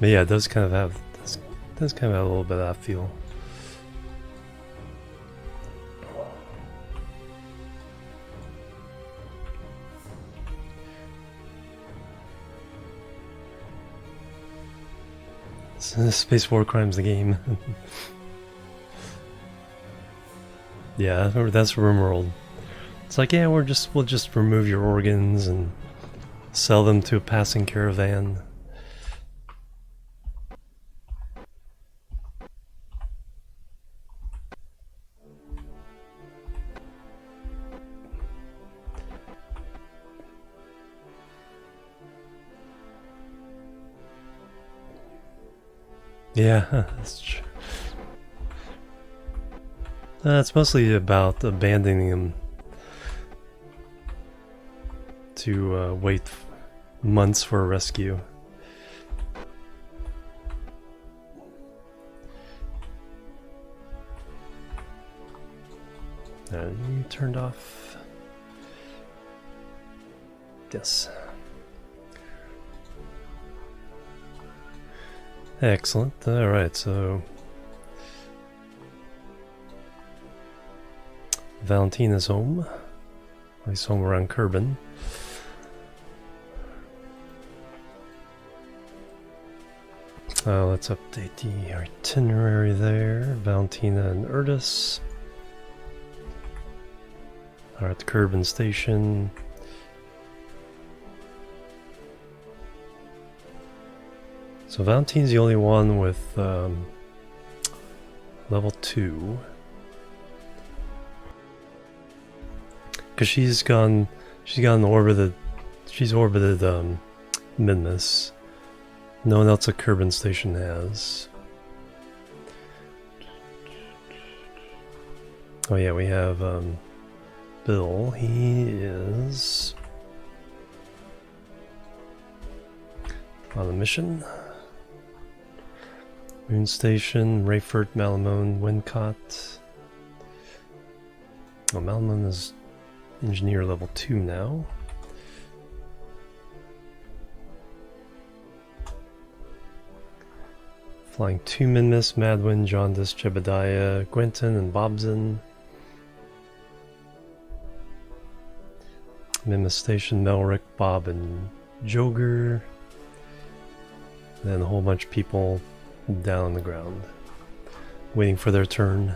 But yeah, it does kind of have a little bit of that feel. Space War Crimes, the game. Yeah, that's RimWorld. It's like, yeah, we'll just remove your organs and sell them to a passing caravan. Yeah, that's true. It's mostly about abandoning them to wait months for a rescue. You turned off. Yes. Excellent. Alright, so Valentina's home. At least home around Kerbin. Let's update the itinerary there. Valentina and Erdis are at the Kerbin station. So Valentina's the only one with level 2. Because she's orbited Minmus. No one else at Kerbin Station has. Oh yeah, we have Bill. He is on a mission. Moon Station, Rayford, Malamone, Wincott. Oh, Malamone is engineer level 2 now. Flying 2 Minmus, Madwin, Jaundice, Jebediah, Gwenton, and Bobson. Minmus Station, Melrick, Bob, and Joger, and then a whole bunch of people down on the ground, waiting for their turn.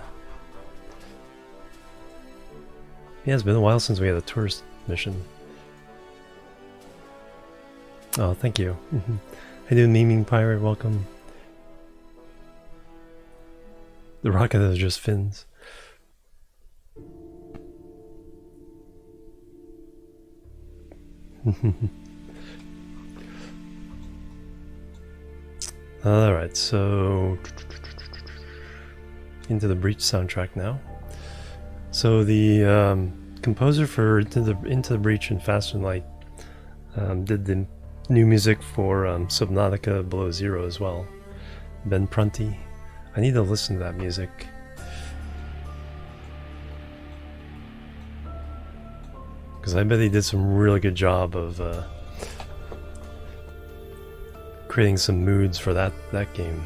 Yeah, it's been a while since we had a tourist mission. Oh, thank you. Hey, dude, Memeing Pirate, welcome. The rocket is just fins. Alright, so Into the Breach soundtrack now. So the composer for Into the Breach and Faster Than Light did the new music for Subnautica Below Zero as well. Ben Prunty. I need to listen to that music. Because I bet he did some really good job of creating some moods for that game.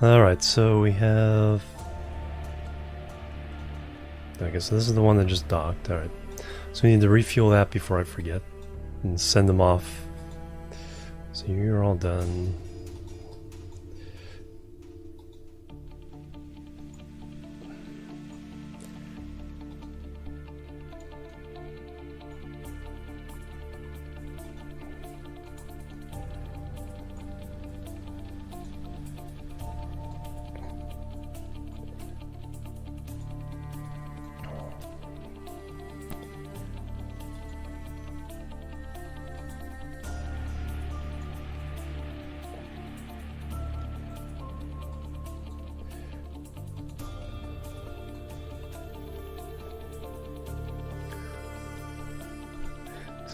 Alright, so we have... I guess this is the one that just docked. Alright, so we need to refuel that before I forget. And send them off. So you're all done.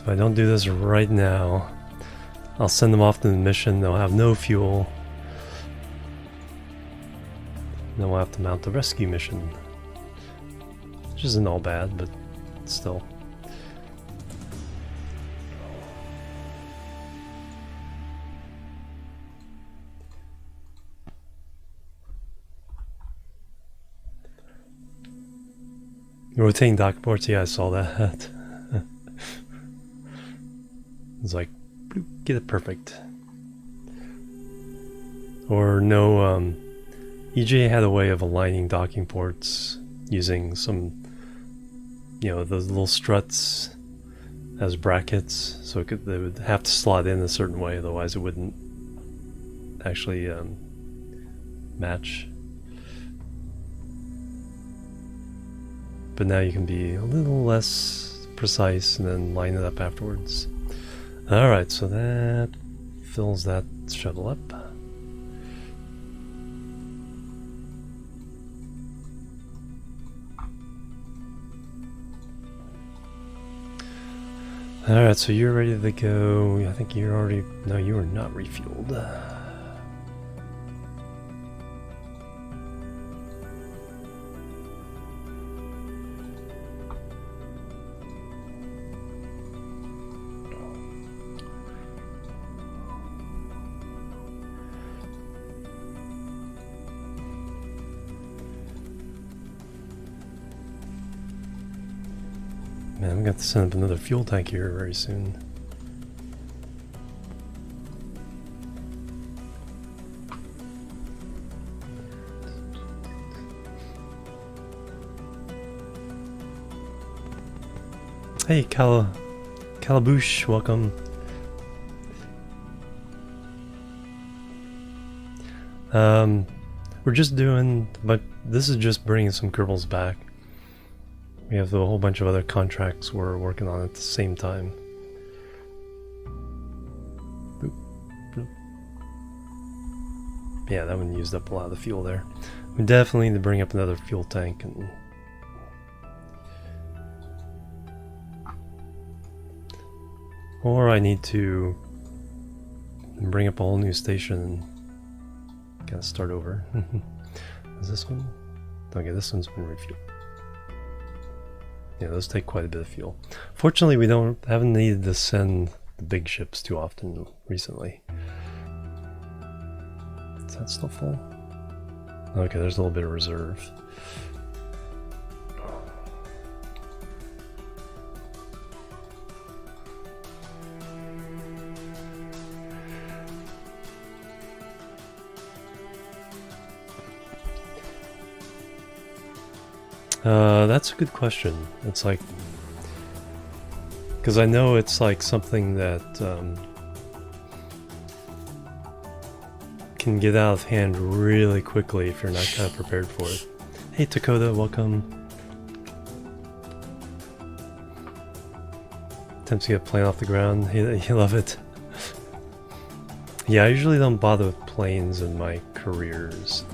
If I don't do this right now, I'll send them off to the mission. They'll have no fuel. Then we'll have to mount the rescue mission. Which isn't all bad, but still. Rotating dock ports, yeah, I saw that. It's like, bloop, get it perfect. Or no, EJ had a way of aligning docking ports using some, you know, those little struts as brackets, so they would have to slot in a certain way, otherwise it wouldn't actually match. But now you can be a little less precise and then line it up afterwards. Alright, so that fills that shuttle up. Alright, so you're ready to go. I think you're already... No, you are not refueled. Man, I'm going to have to send up another fuel tank here very soon. Hey, Calabouche, welcome. We're just doing, but this is just bringing some Kerbals back. We have a whole bunch of other contracts we're working on at the same time. Boop, boop. Yeah, that one used up a lot of the fuel there. We definitely need to bring up another fuel tank and... Or I need to bring up a whole new station and kind of start over. Is this one? Okay, this one's been refueled. Yeah, those take quite a bit of fuel. Fortunately, we haven't needed to send the big ships too often recently. Is that still full? Okay, there's a little bit of reserve. That's a good question. It's like, because I know it's like something that can get out of hand really quickly if you're not kind of prepared for it. Hey Dakota, welcome. Attempts to get a plane off the ground. You love it. Yeah, I usually don't bother with planes in my careers.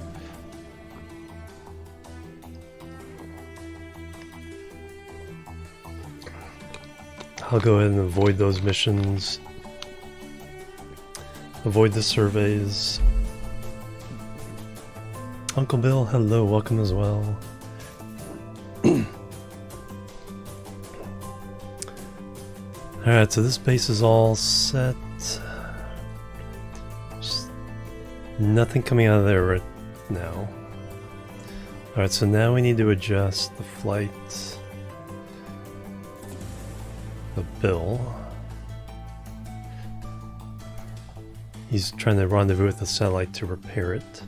I'll go ahead and avoid those missions. Avoid the surveys. Uncle Bill, hello, welcome as well. Alright, so this base is all set. Just nothing coming out of there right now. Alright, so now we need to adjust the flight. The Bill. He's trying to rendezvous with the satellite to repair it.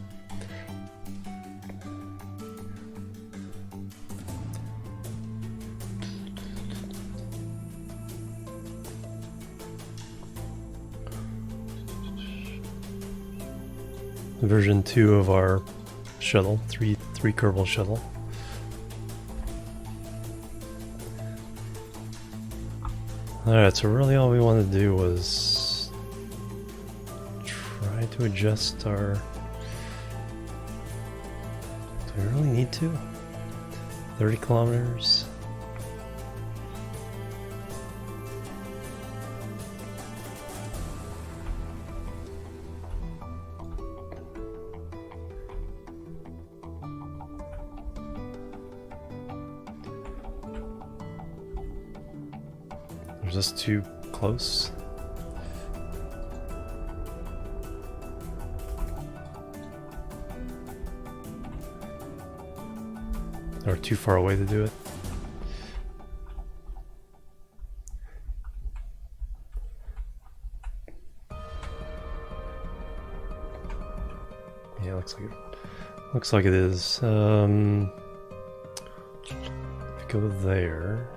Version 2 of our shuttle, three Kerbal shuttle. Alright, so really all we want to do was try to adjust our... Do we really need to? 30 kilometers? Is this too close? Or too far away to do it? Yeah, looks like it is. If you go there.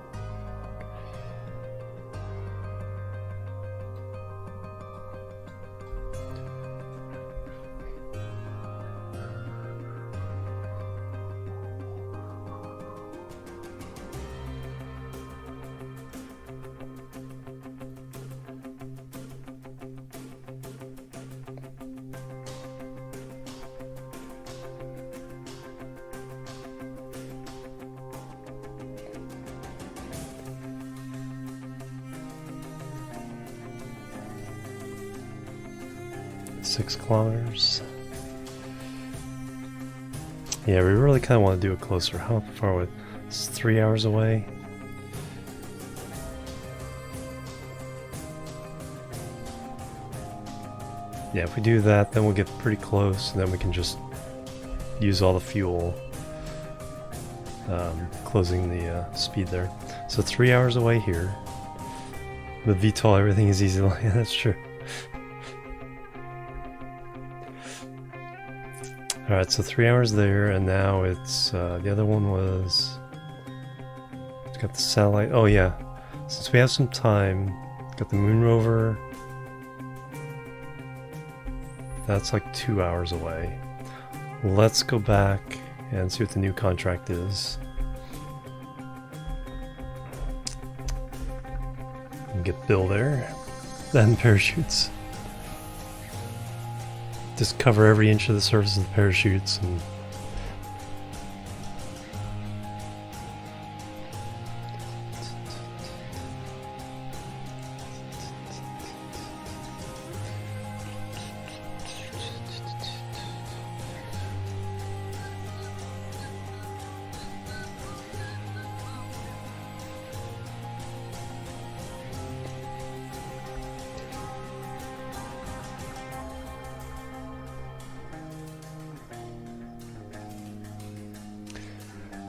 Six kilometers. Yeah, we really kind of want to do it closer. How far away? It's 3 hours away. Yeah, if we do that, then we'll get pretty close, and then we can just use all the fuel, closing the speed there. So 3 hours away here. With VTOL, everything is easy. Yeah, that's true. Alright, so 3 hours there, and now it's, the other one was, it's got the satellite, oh yeah, since we have some time, got the moon rover, that's like 2 hours away. Let's go back and see what the new contract is. And get Bill there, then parachutes. Just cover every inch of the surface of the parachutes and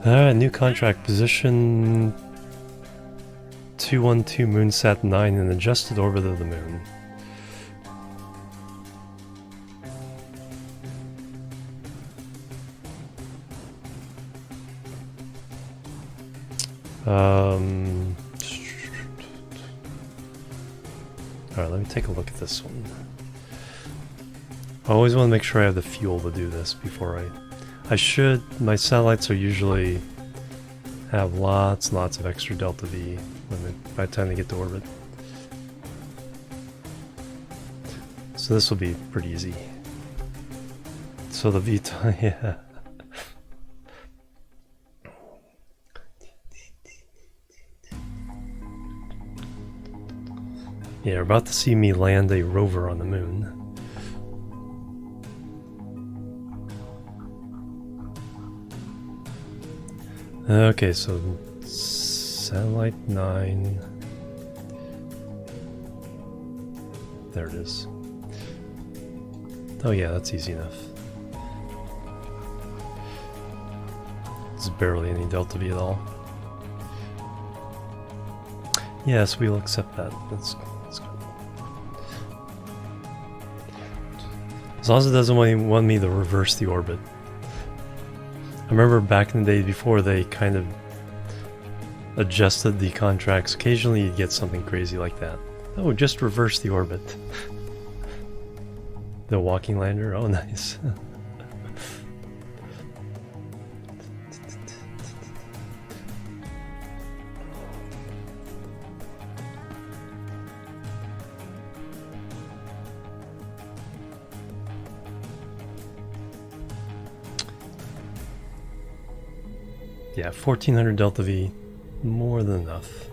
alright, new contract, position 212 Moonsat 9 in adjusted orbit of the moon. Alright, let me take a look at this one. I always want to make sure I have the fuel to do this before I should. My satellites are usually have lots and lots of extra delta V by the time they get to orbit. So this will be pretty easy. So the VTOL, yeah. Yeah, you're about to see me land a rover on the moon. Okay, so satellite 9. There it is. Oh yeah, that's easy enough. There's barely any delta V at all. Yes, we'll accept that. That's good. As long as it doesn't want me to reverse the orbit. I remember back in the day before they kind of adjusted the contracts, occasionally you'd get something crazy like that. Oh, just reverse the orbit. The walking lander, oh nice. Yeah, 1400 delta V, more than enough.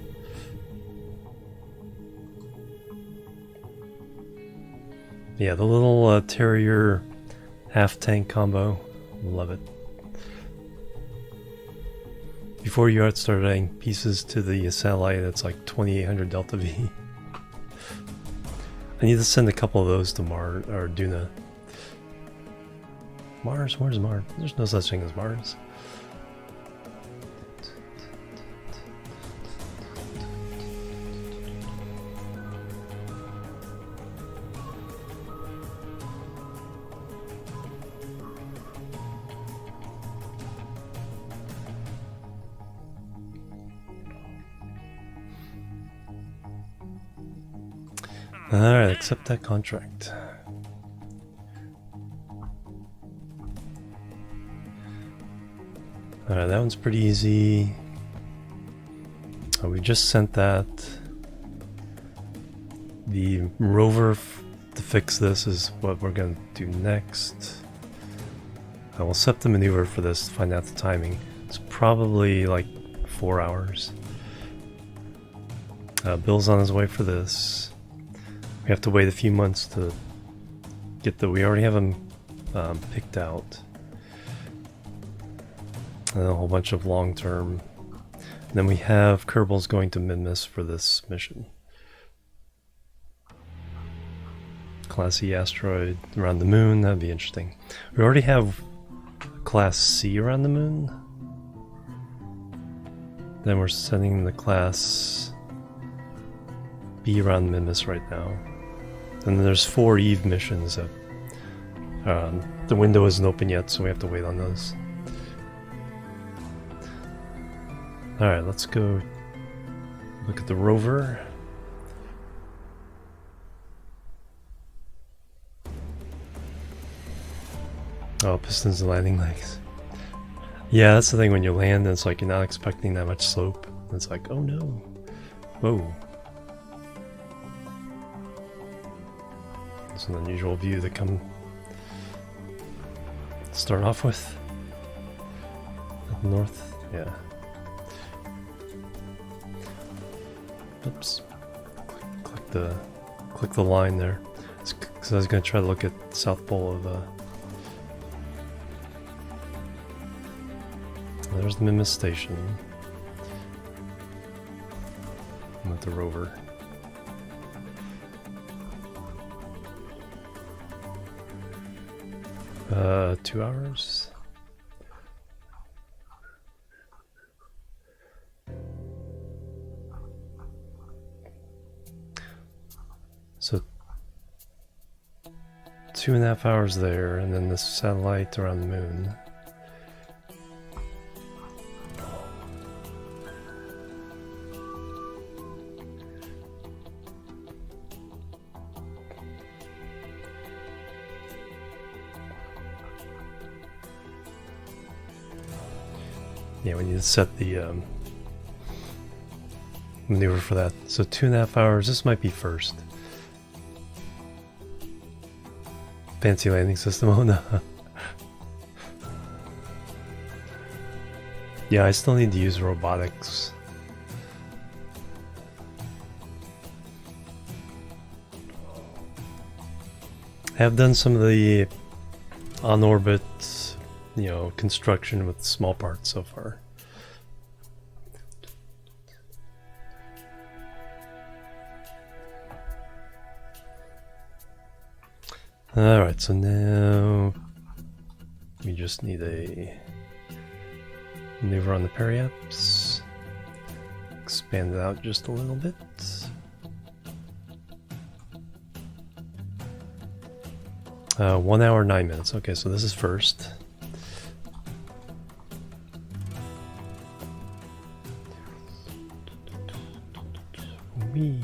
Yeah, the little Terrier half-tank combo, love it. Before you start adding pieces to the satellite, it's like 2800 delta V. I need to send a couple of those to Mars, or Duna. Mars? Where's Mars? There's no such thing as Mars. Alright, accept that contract. Alright, that one's pretty easy. Oh, we just sent that. The rover to fix this is what we're going to do next. I will set the maneuver for this to find out the timing. It's probably like 4 hours. Bill's on his way for this. We have to wait a few months to get we already have them picked out. And a whole bunch of long-term. Then we have Kerbal's going to Minmus for this mission. Class E asteroid around the moon, that'd be interesting. We already have Class C around the moon. Then we're sending the Class B around Minmus right now. And then there's 4 Eve missions that the window isn't open yet, so we have to wait on those. Alright, let's go look at the rover. Oh, pistons and landing legs. Yeah, that's the thing when you land, it's like you're not expecting that much slope. It's like, oh no. Whoa. It's an unusual view to start off with. Up north, yeah. Oops. Click the line there. Because I was going to try to look at South Pole of there's the Minmus station. I'm at the rover. Uh, 2 hours. So 2.5 hours there, and then the satellite around the moon. Yeah, we need to set the maneuver for that. So 2.5 hours. This might be first. Fancy landing system. Oh no. Yeah, I still need to use robotics. I have done some of the on-orbit, construction with small parts so far. Alright, so now we just need a maneuver on the periaps. Expand it out just a little bit. Uh, 1 hour 9 minutes. Okay, so this is first. Whee.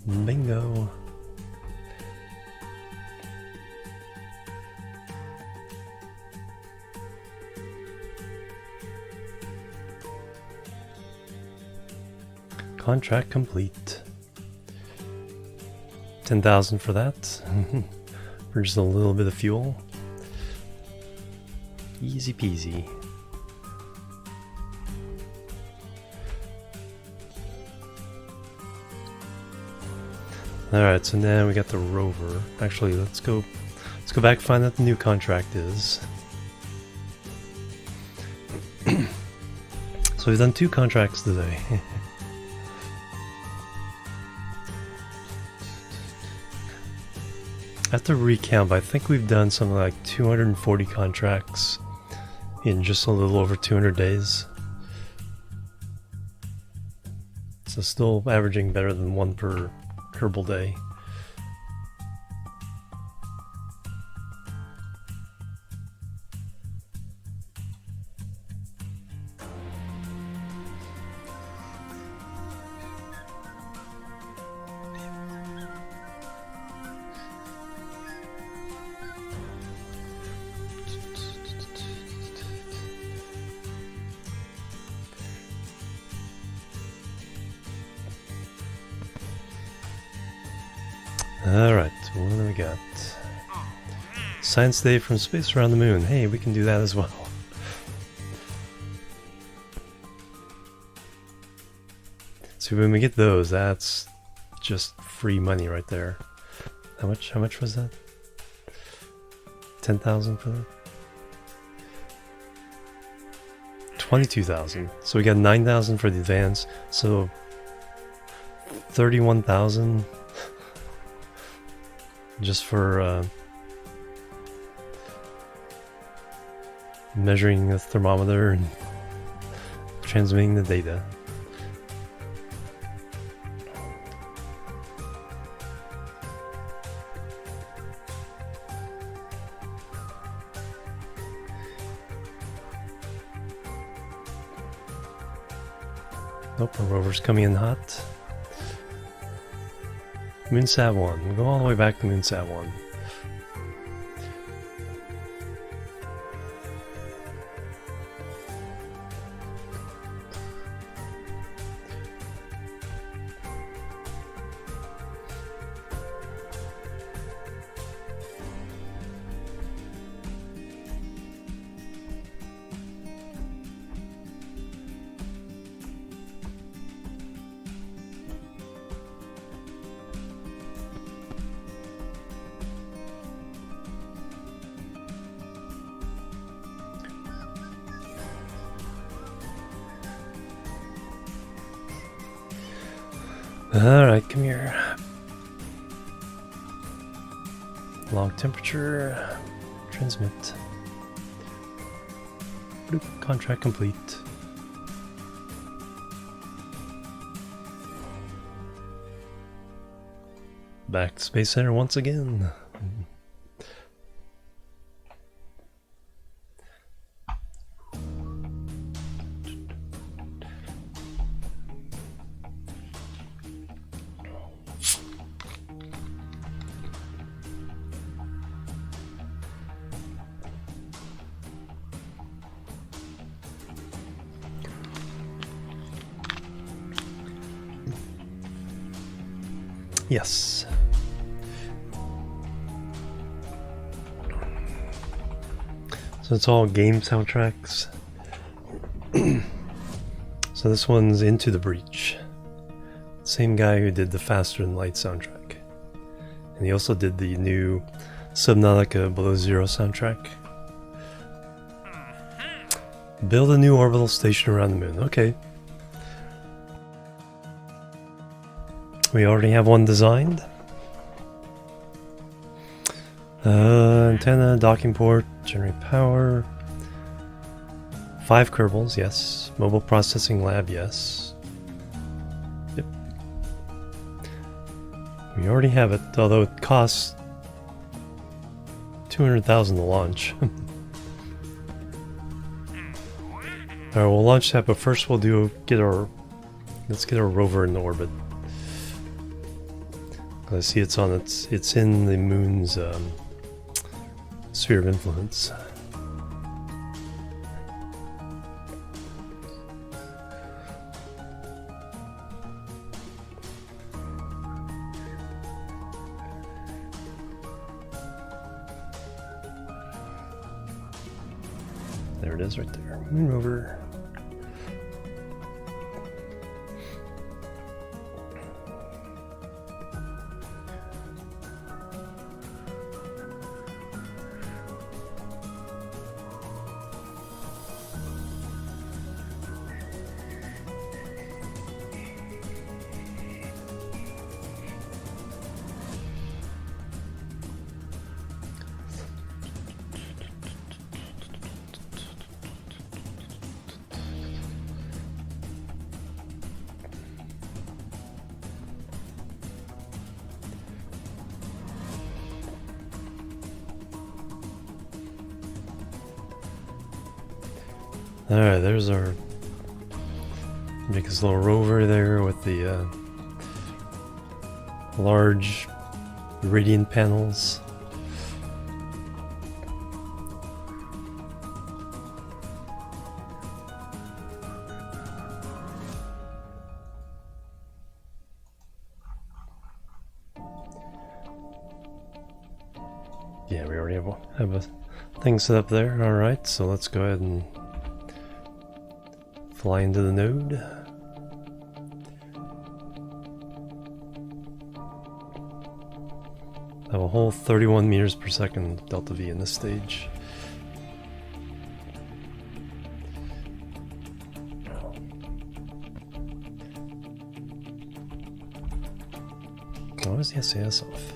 Bingo. Contract complete. 10,000 for that. For just a little bit of fuel. Easy peasy. Alright, so now we got the rover. Actually, let's go back and find out what the new contract is. So we've done 2 contracts today. I have to recount, but I think we've done something like 240 contracts in just a little over 200 days. So still averaging better than 1 per Kerbal day. Alright, what do we got? Science Day from Space Around the Moon. Hey, we can do that as well. So when we get those, that's just free money right there. How much was that? 10,000 for that? 22,000. So we got 9,000 for the advance. So 31,000 just for measuring the thermometer and transmitting the data. Nope, our rover's coming in hot. Moonsat 1. We'll go all the way back to Moonsat 1. Alright, come here. Log temperature. Transmit. Bloop, contract complete. Back to Space Center once again. Yes. So it's all game soundtracks. So this one's Into the Breach. Same guy who did the Faster Than Light soundtrack. And he also did the new Subnautica Below Zero soundtrack. Build a new orbital station around the moon. Okay. We already have one designed. Antenna, docking port, generate power. 5 Kerbals, yes. Mobile processing lab, yes. Yep. We already have it, although it costs 200,000 to launch. Alright, we'll launch that, but first we'll let's get our rover in orbit. I see it's in the moon's sphere of influence. There it is right there. Moon rover. Alright, there's our biggest little rover there with the large radiant panels. Yeah, we already have a thing set up there. Alright, so let's go ahead and fly into the node. Have a whole 31 meters per second delta V in this stage. Why is the SAS off?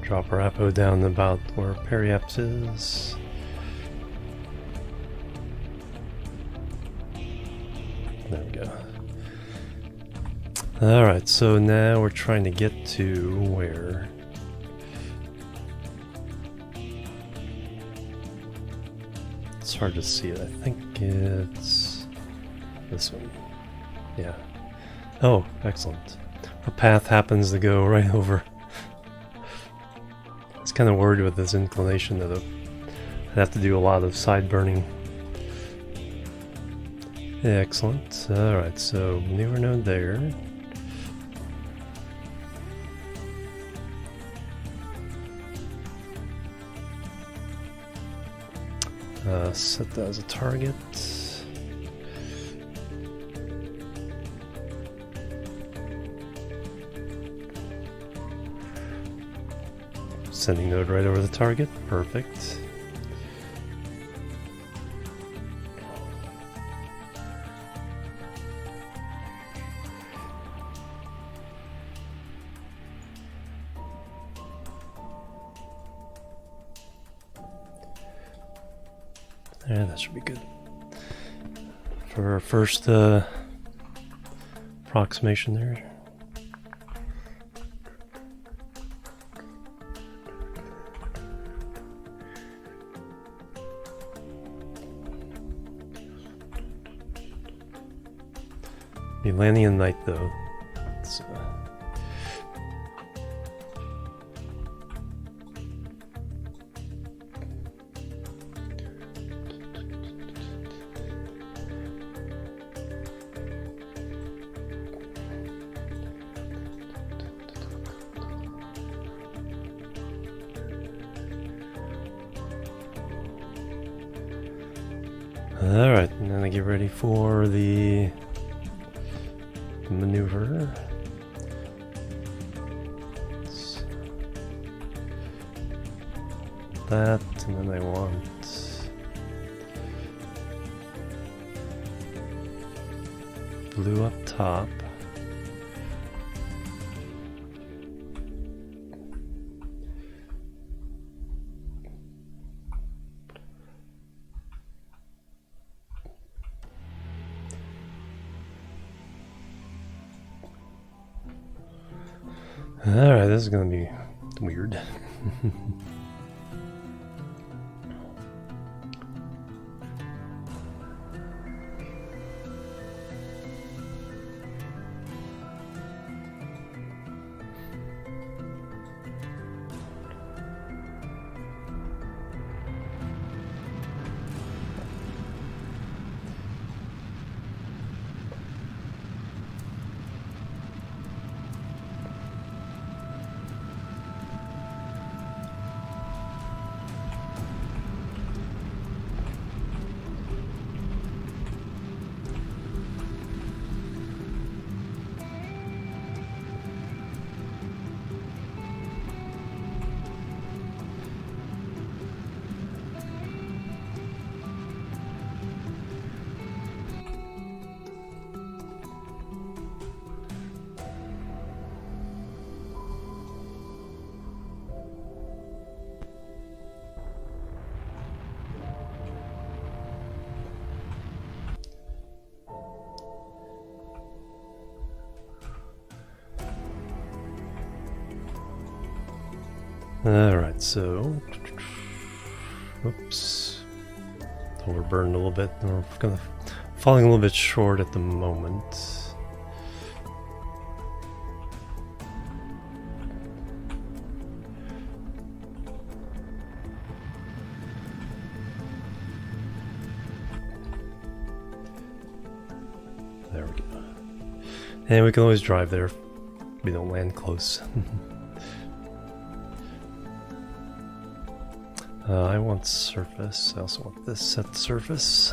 Drop our apo down about where Periaps is. There we go. Alright, so now we're trying to get to where? It's hard to see it. I think it's this one. Yeah. Oh, excellent. A path happens to go right over. I was kind of worried with this inclination that I'd have to do a lot of side burning. Yeah, excellent. Alright, so maneuver node there. Set that as a target. Sending node right over the target. Perfect. Yeah, that should be good. For our first approximation there. Be landing in night though. It's, Alright, and then I get ready for the maneuver. That, and then I want blue up top. Alright, this is gonna be weird. Alright, so oops. So we're burned a little bit. We're gonna falling a little bit short at the moment. There we go. And we can always drive there if we don't land close. I want surface. I also want this set surface.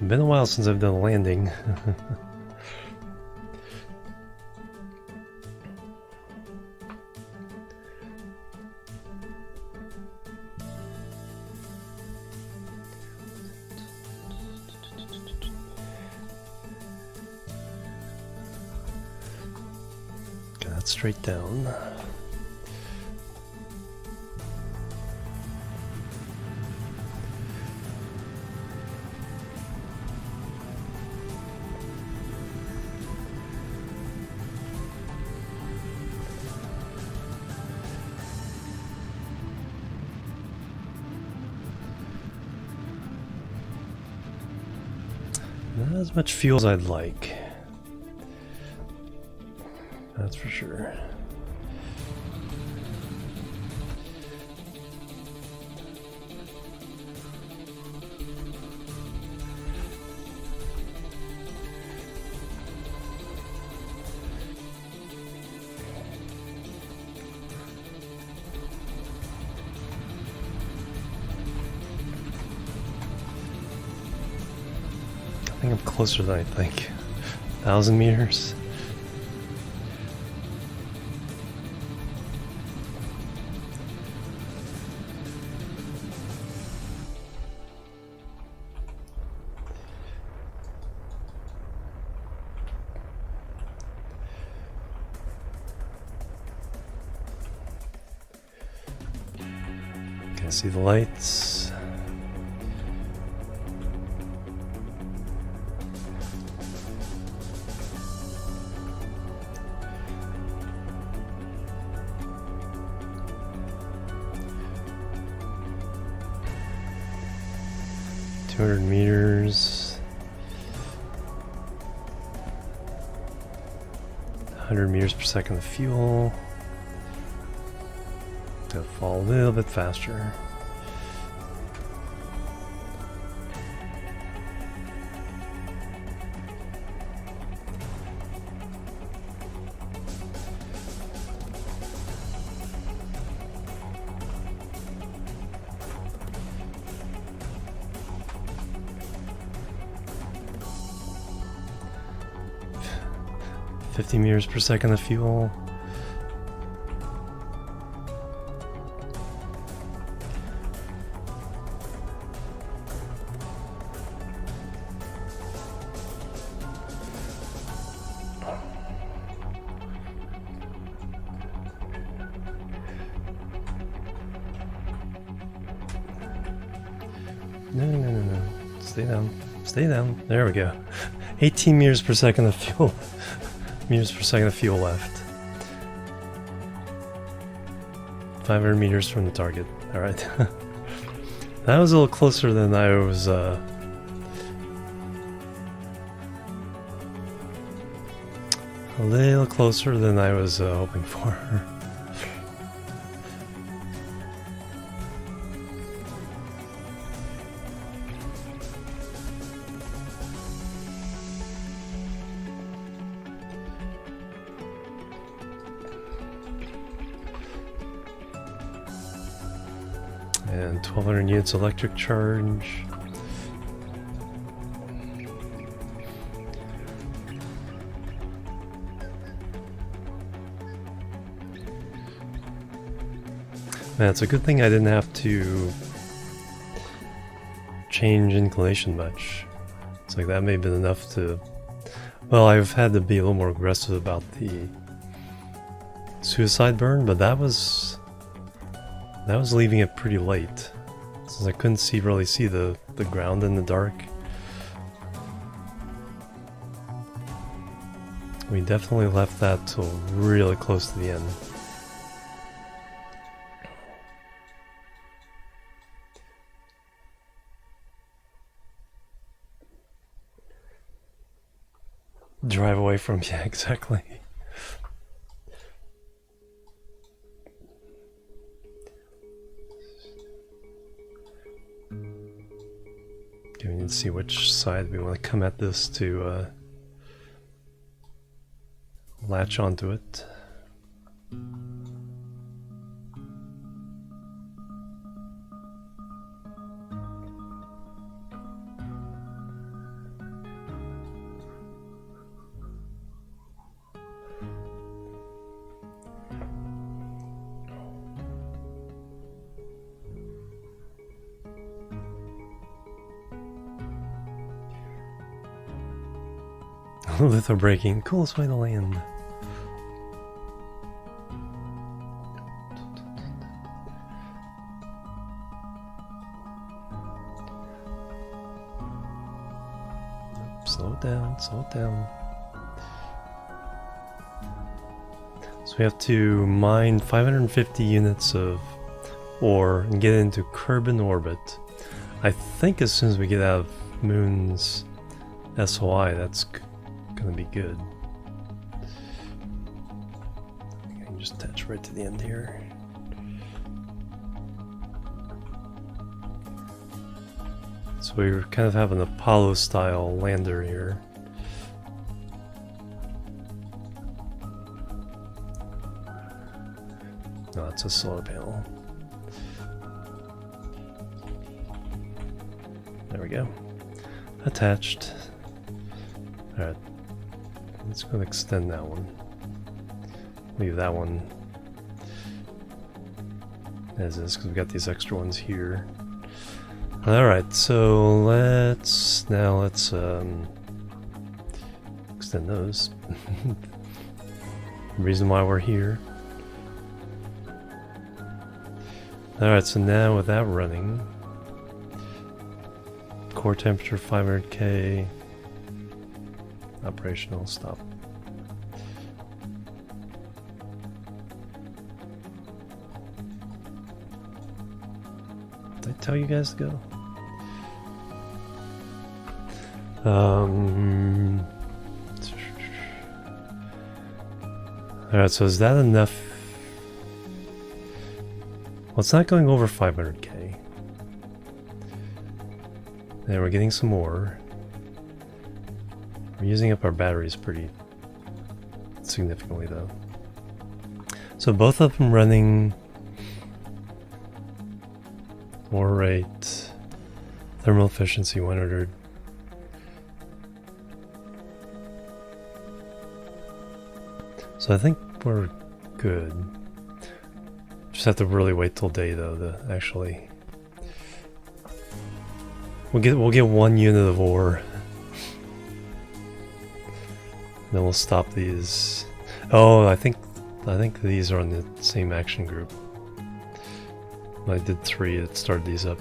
Been a while since I've done a landing. Got that straight down. Not as much fuel as I'd like. That's for sure. I think I'm closer than I think. 1,000 meters. Can see the lights. Meters, 100 meters per second of fuel. Gonna fall a little bit faster. $50 meters per second of fuel. No. Stay down. Stay down. There we go. 18 meters per second of fuel. Meters per second of fuel left. 500 meters from the target. Alright. That was a little closer than I was a little closer than I was hoping for. And 1,200 units electric charge. Man, it's a good thing I didn't have to change inclination much. It's like that may have been enough to... Well, I've had to be a little more aggressive about the suicide burn, but that was leaving it pretty late, since I couldn't really see the ground in the dark. We definitely left that till really close to the end. Drive away from, yeah, exactly. We need to see which side we want to come at this to latch onto it. Litho braking, coolest way to land. Slow it down, slow it down. So we have to mine 550 units of ore and get into Kerbal orbit. I think as soon as we get out of Moon's SOI, that's gonna be good. I can just attach right to the end here. So we kind of have an Apollo style lander here. No, it's a solar panel. There we go. Attached. Alright. Let's go and extend that one. Leave that one as is because we've got these extra ones here. Alright, so let's extend those. Reason why we're here. Alright, so now with that running, core temperature 500K, operational, stop. Did I tell you guys to go? Alright, so is that enough? Well, it's not going over 500K. And we're getting some more. We're using up our batteries pretty significantly though. So both of them running ore rate, thermal efficiency 100. So I think we're good. Just have to really wait till day though to actually. We'll get 1 unit of ore. Then we'll stop these. Oh, I think these are on the same action group. I did 3 that started these up.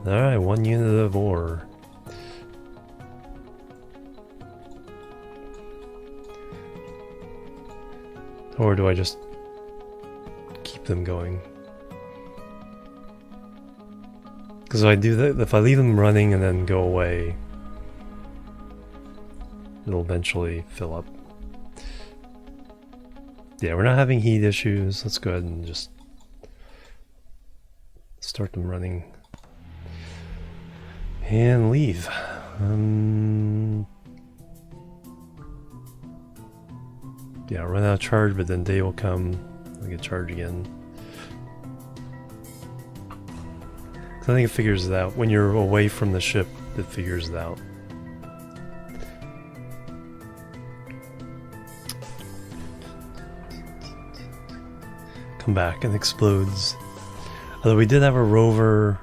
Alright, 1 unit of ore. Or do I just keep them going? Because if I do that, if I leave them running and then go away, it'll eventually fill up. Yeah, we're not having heat issues. Let's go ahead and just start them running. And leave. Yeah, run out of charge, but then day will come. I'll get charged again. I think it figures it out. When you're away from the ship, it figures it out. Come back and explodes. Although we did have a rover.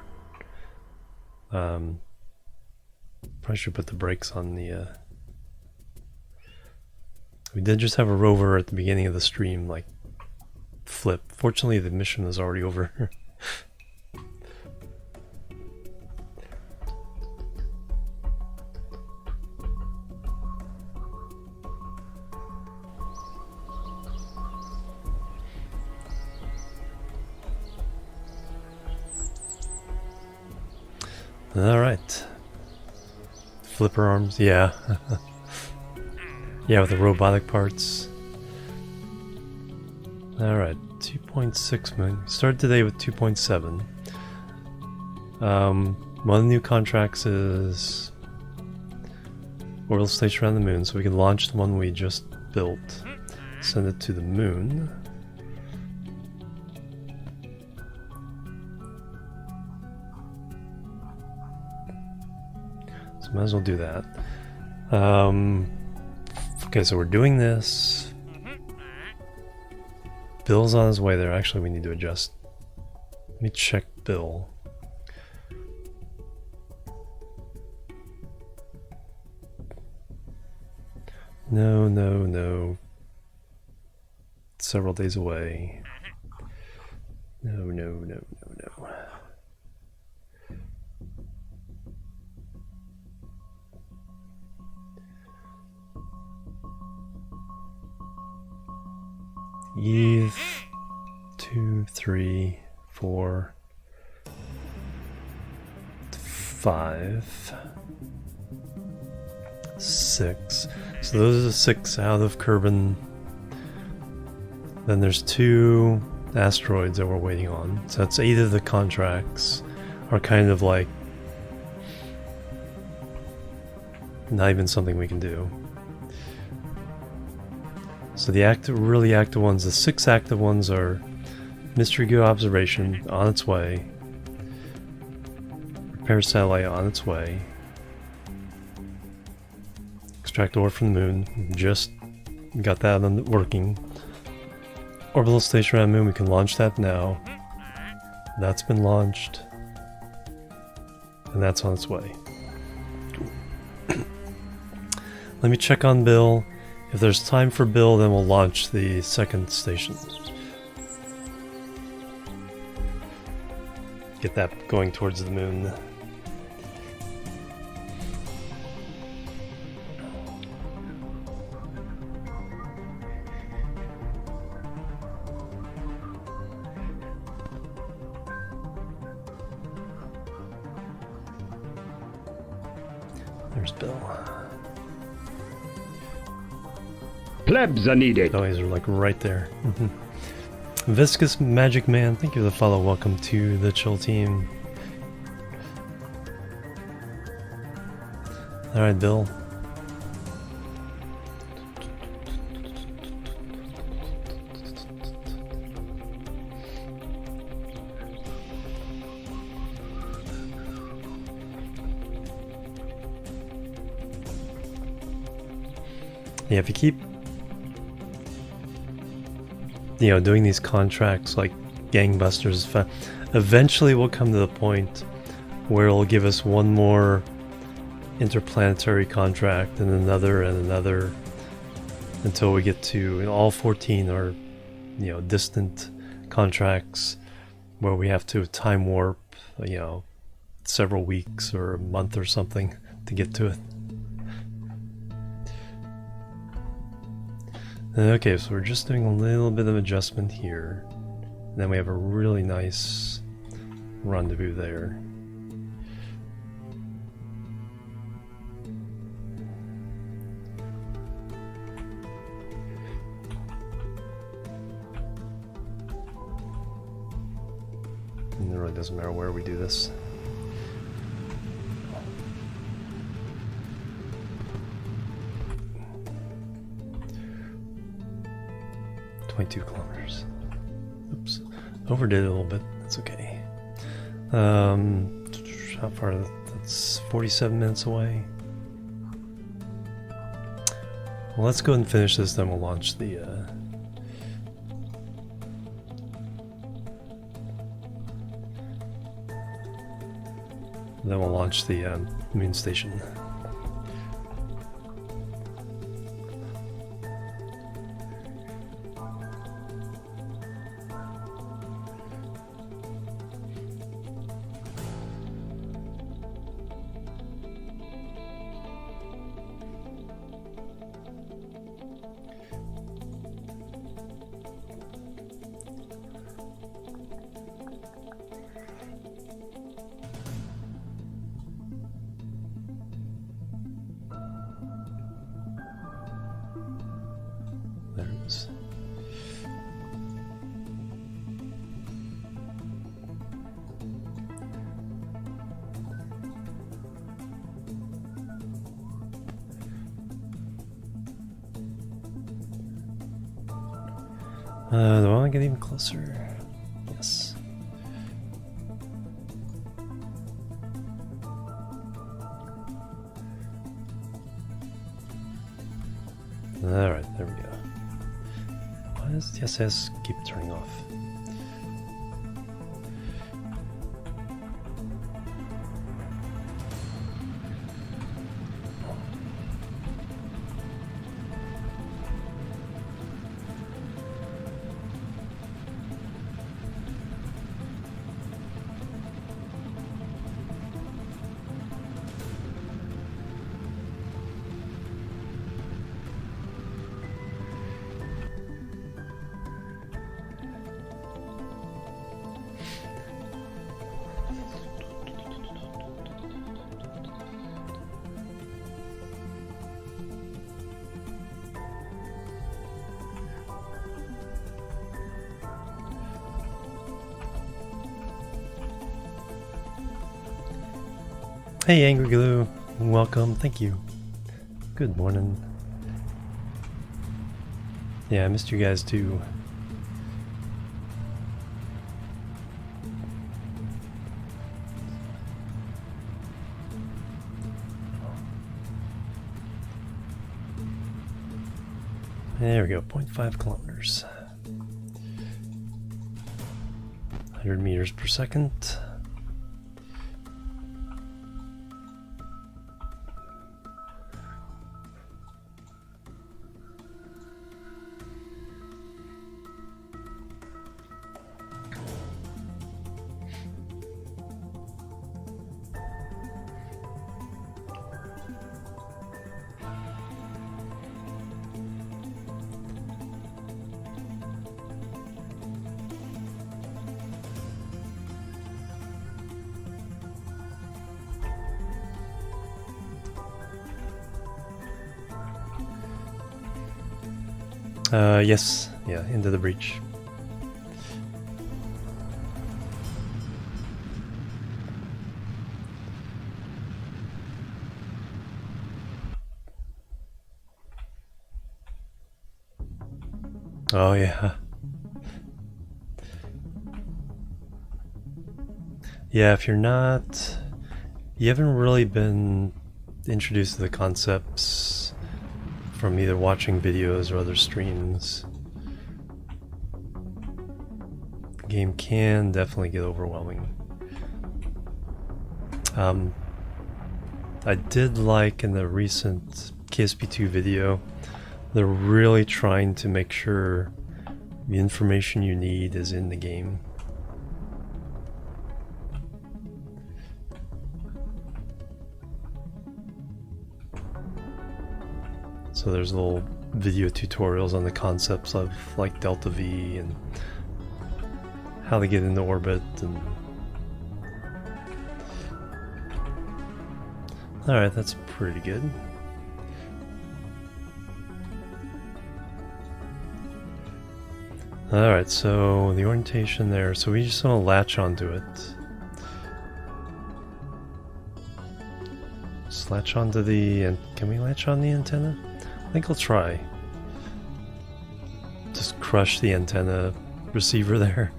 Probably should put the brakes on the. We did just have a rover at the beginning of the stream, like, flip. Fortunately, the mission is already over. Alright. Flipper arms, yeah. Yeah, with the robotic parts. Alright, 2.6 million. Started today with 2.7. One of the new contracts is orbital station around the moon, so we can launch the one we just built, send it to the moon. So might as well do that. Okay, so we're doing this. Bill's on his way there. Actually, we need to adjust. Let me check Bill. No, no, no. Several days away. No, no, no, no, no. Eve 2, 3, 4, 5, 6. So those are the 6 out of Kerbin. Then there's 2 asteroids that we're waiting on. So that's 8 of the contracts are kind of like not even something we can do. So the really active ones, the 6 active ones are Mystery Geo Observation on its way, Repair Satellite on its way, Extract ore from the moon, just got that working. Orbital station around the moon, we can launch that now. That's been launched. And that's on its way. Let me check on Bill. If there's time for Bill, then we'll launch the second station. Get that going towards the moon. There's Bill. Plebs are needed. Oh, he's like right there. Viscous Magic Man, thank you for the follow. Welcome to the chill team. Alright, Bill. Yeah, if you keep doing these contracts like gangbusters, eventually we'll come to the point where it'll give us one more interplanetary contract and another until we get to all 14 are distant contracts where we have to time warp several weeks or a month or something to get to it. Okay, so we're just doing a little bit of adjustment here. And then we have a really nice rendezvous there. And it really doesn't matter where we do this. 22 kilometers. Oops. Overdid it a little bit. That's okay. How far? That's 47 minutes away. Well, let's go ahead and finish this, then we'll launch the... Then we'll launch the moon station. There it is. Do I want to get even closer? Yes. Alright, there we go. Why does the SS keep turning off? Hey Angry Glue, welcome, thank you. Good morning. Yeah, I missed you guys too. There we go, 0.5 kilometers. 100 meters per second. Yes, yeah, into the breach. Oh yeah. Yeah, if you're not, you haven't really been introduced to the concepts from either watching videos or other streams, the game can definitely get overwhelming. I did like in the recent KSP2 video, they're really trying to make sure the information you need is in the game. So there's little video tutorials on the concepts of like Delta V and how they get into orbit and... Alright, that's pretty good. Alright, so the orientation there, so we just want to latch onto it. Just latch onto the... and can we latch on the antenna? I think I'll try. Just crush the antenna receiver there.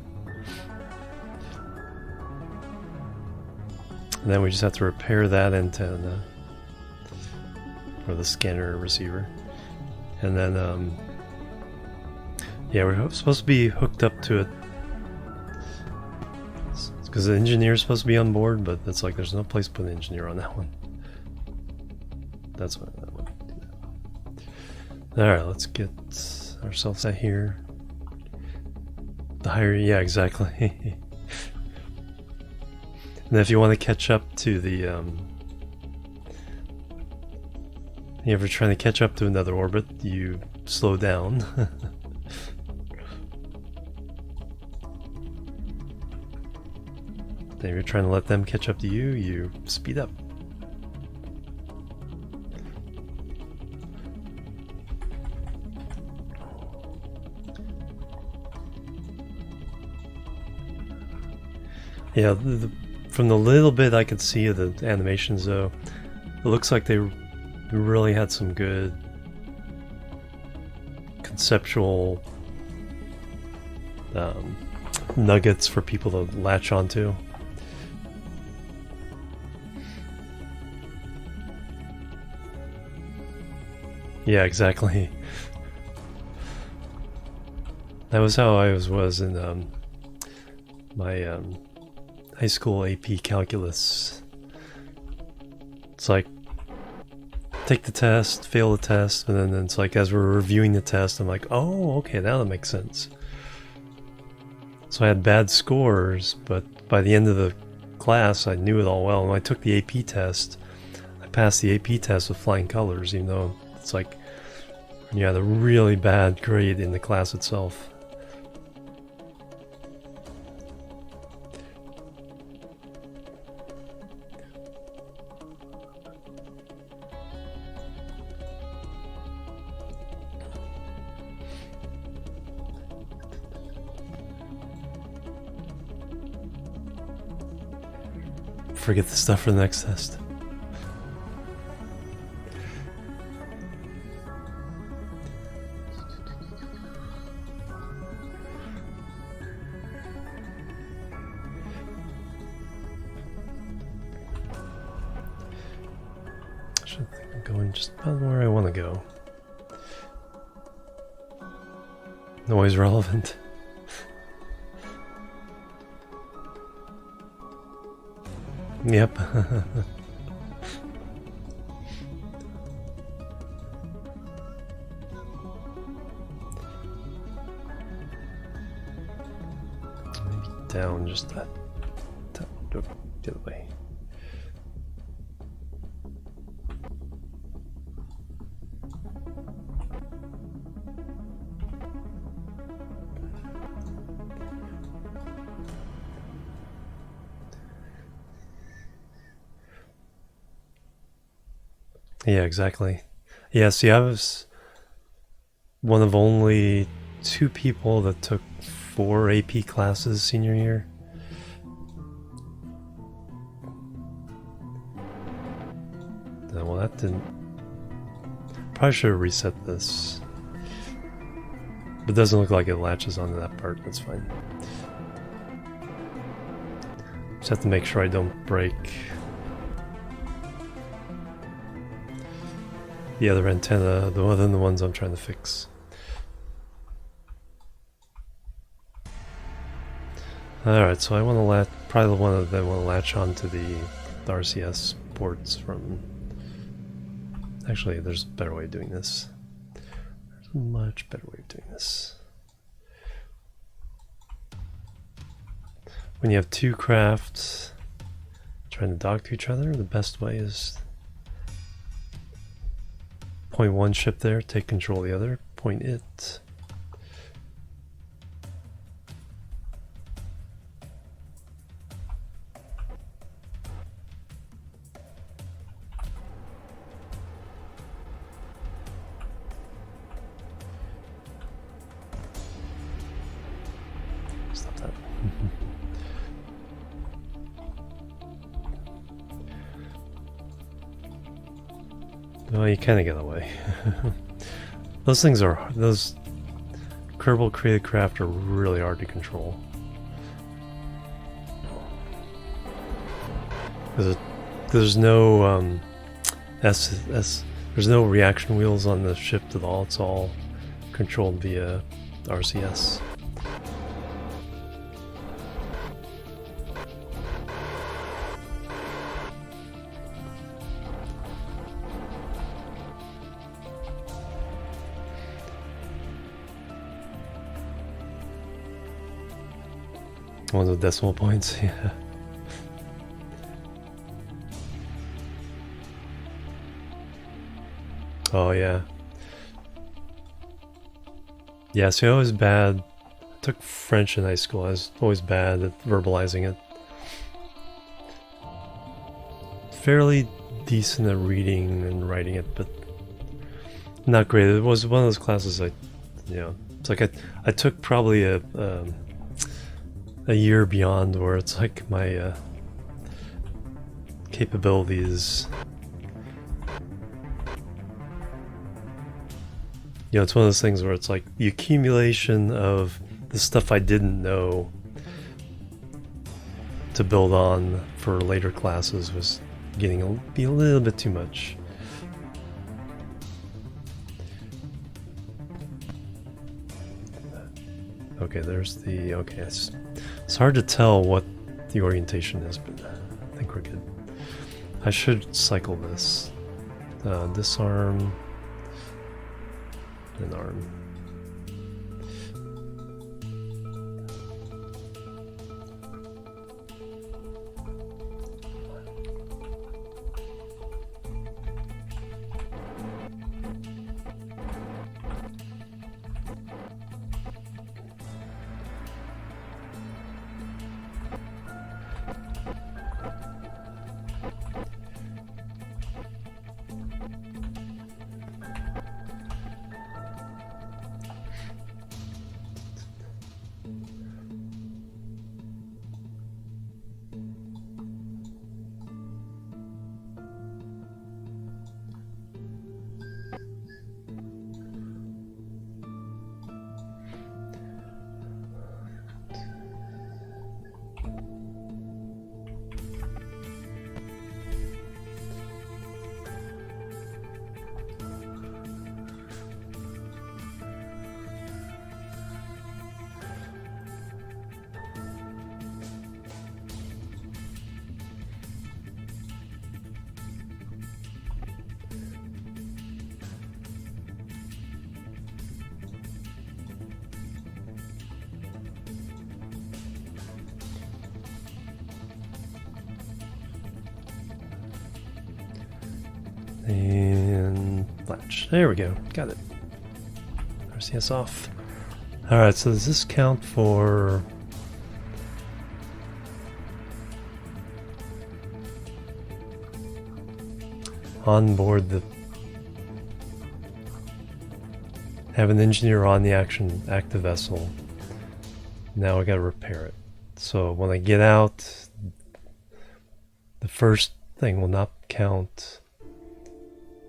And then we just have to repair that antenna. Or the scanner receiver. And then, yeah, we're supposed to be hooked up to it. Because the engineer's supposed to be on board, but it's like there's no place to put an engineer on that one. That's what that one. Alright, let's get ourselves out here. The higher, yeah, exactly. And if you want to catch up to the, you ever trying to catch up to another orbit, you slow down. Then if you're trying to let them catch up to you, you speed up. Yeah, from the little bit I could see of the animations though, it looks like they really had some good conceptual nuggets for people to latch onto. Yeah, exactly. That was how I was in my high school AP calculus. It's like, take the test, fail the test, and then it's like as we're reviewing the test, I'm like, oh, okay, now that makes sense. So I had bad scores, but by the end of the class, I knew it all well. When I took the AP test, I passed the AP test with flying colors, even though it's like, you had a really bad grade in the class itself. Forget the stuff for the next test. I should think I'm going just about where I want to go. Noise relevant. Yep. Maybe down just that. Nope, the other way. Yeah, exactly. Yeah, see, I was one of only 2 people that took 4 AP classes senior year. Well, that didn't... Probably should have reset this. But it doesn't look like it latches onto that part, that's fine. Just have to make sure I don't break the other antenna, other than the ones I'm trying to fix. Alright, so I want to latch, probably the one of them want to latch onto the RCS ports from... Actually, there's a better way of doing this. There's a much better way of doing this. When you have 2 crafts trying to dock to each other, the best way is point one ship there, take control of the other, point it. Stop that. Well, you kind of get away. Those things are, those Kerbal created craft are really hard to control. There's no there's no reaction wheels on the ship at all. It's all controlled via RCS. One of the decimal points, yeah. Oh yeah. Yeah, so I was bad. I took French in high school. I was always bad at verbalizing it. Fairly decent at reading and writing it, but not great. It was one of those classes it's like I took probably a year beyond where it's like my capabilities. It's one of those things where it's like the accumulation of the stuff I didn't know to build on for later classes was getting be a little bit too much. Okay, there's the... Okay, it's hard to tell what the orientation is, but I think we're good. I should cycle this. Disarm. And arm. And latch. There we go. Got it. RCS off. Alright, so does this count for... on board the... have an engineer on the active vessel. Now I gotta repair it. So when I get out, the first thing will not count,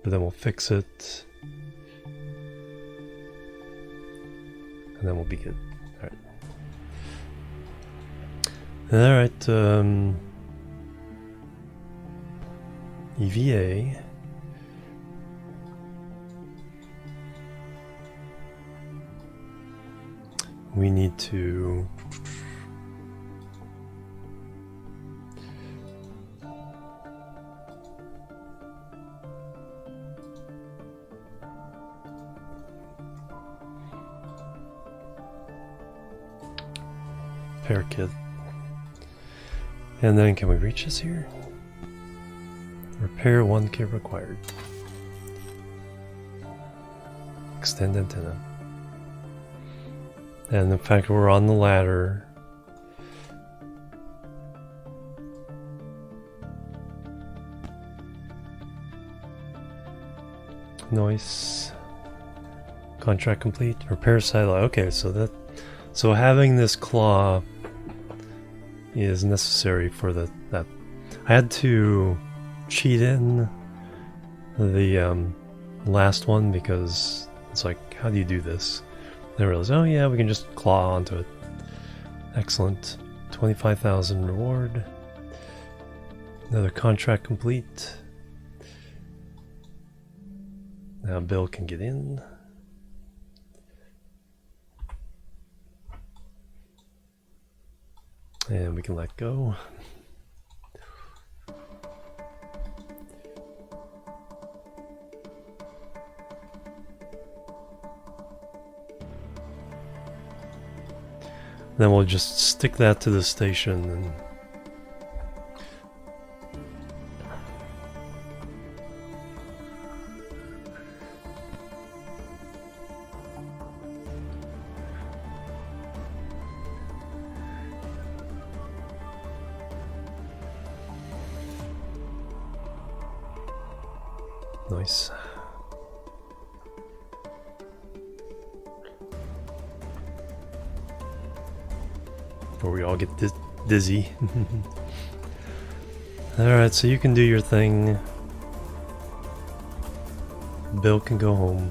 but then we'll fix it, and then we'll be good. Alright, EVA. We need to repair kit. And then can we reach this here? Repair 1 kit required. Extend antenna. And in fact we're on the ladder. Nice. Contract complete. Repair satellite. Okay, so having this claw is necessary for that. I had to cheat in the last one because it's like, how do you do this? And I realized, oh yeah, we can just claw onto it. Excellent. 25,000 reward. Another contract complete. Now Bill can get in. And we can let go. Then we'll just stick that to the station and nice. Before we all get dizzy. Alright, so you can do your thing. Bill can go home.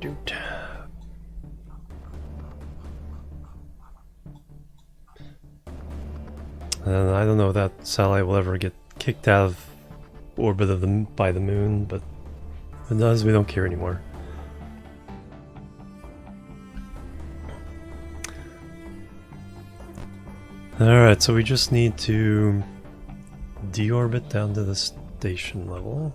Doot. And I don't know if that satellite will ever get kicked out of orbit of by the moon, but if it does, we don't care anymore. Alright, so we just need to deorbit down to the station level.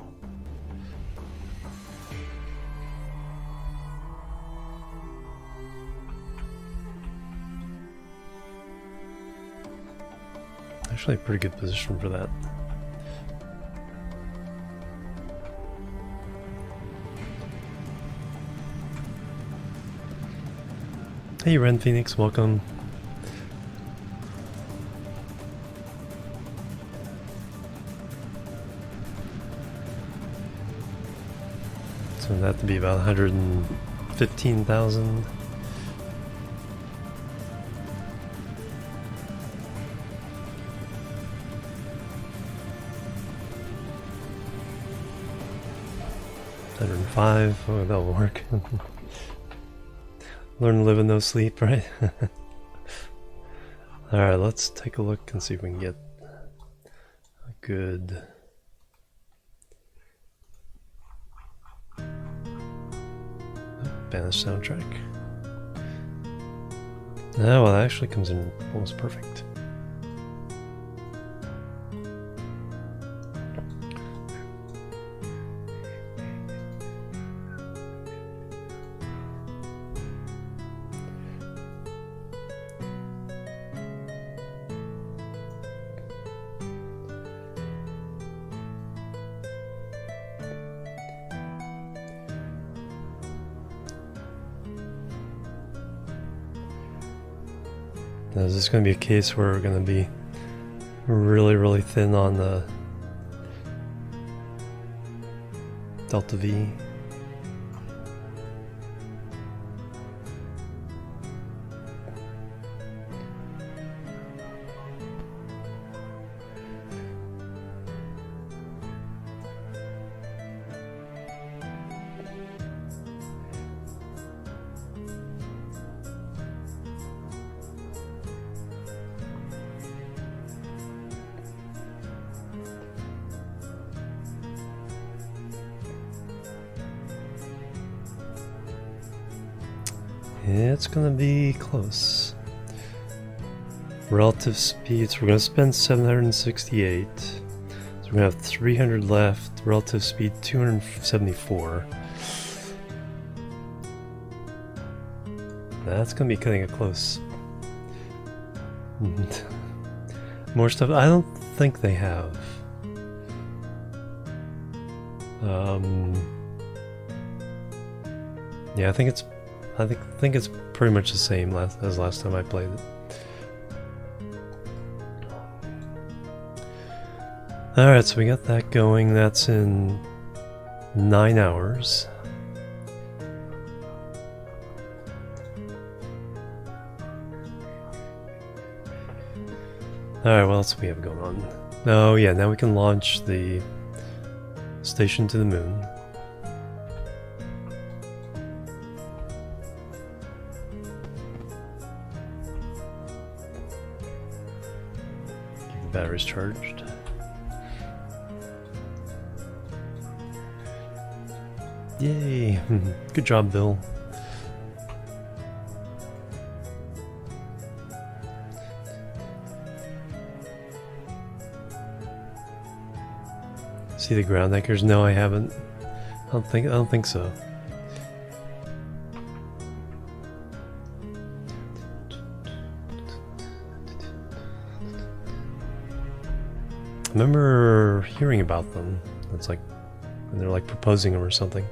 Actually a pretty good position for that. Hey Ren Phoenix, welcome. So that to be about 115,000. $105. Oh, that'll work. Learn to live and no sleep, right? Alright, let's take a look and see if we can get a good Spanish soundtrack. Oh, well, that actually comes in almost perfect. Now, is this going to be a case where we're going to be really thin on the Delta V? It's gonna be close. Relative speeds, we're gonna spend 768. So we're gonna have 300 left. Relative speed 274. That's gonna be cutting it close. More stuff. I don't think they have. Yeah, I think it's pretty much the same as last time I played it. Alright, so we got that going. That's in 9 hours. Alright, what else do we have going on? Oh yeah, now we can launch the station to the moon. Keep the batteries charged. Yay! Good job, Bill. See the ground anchors? No, I haven't. I don't think so. I remember hearing about them. It's like when they're like proposing them or something.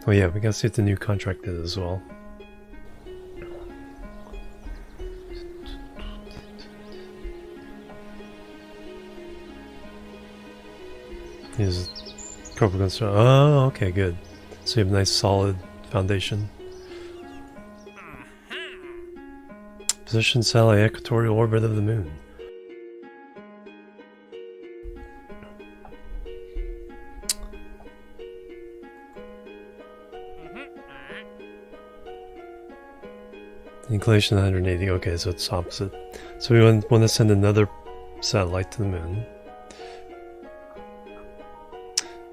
Oh yeah, we gotta see what the new contract is as well. Is corporate construction? Oh, okay, good. So you have a nice solid foundation. Position satellite equatorial orbit of the moon. Inclination 180. Okay, so it's opposite. So we want to send another satellite to the moon.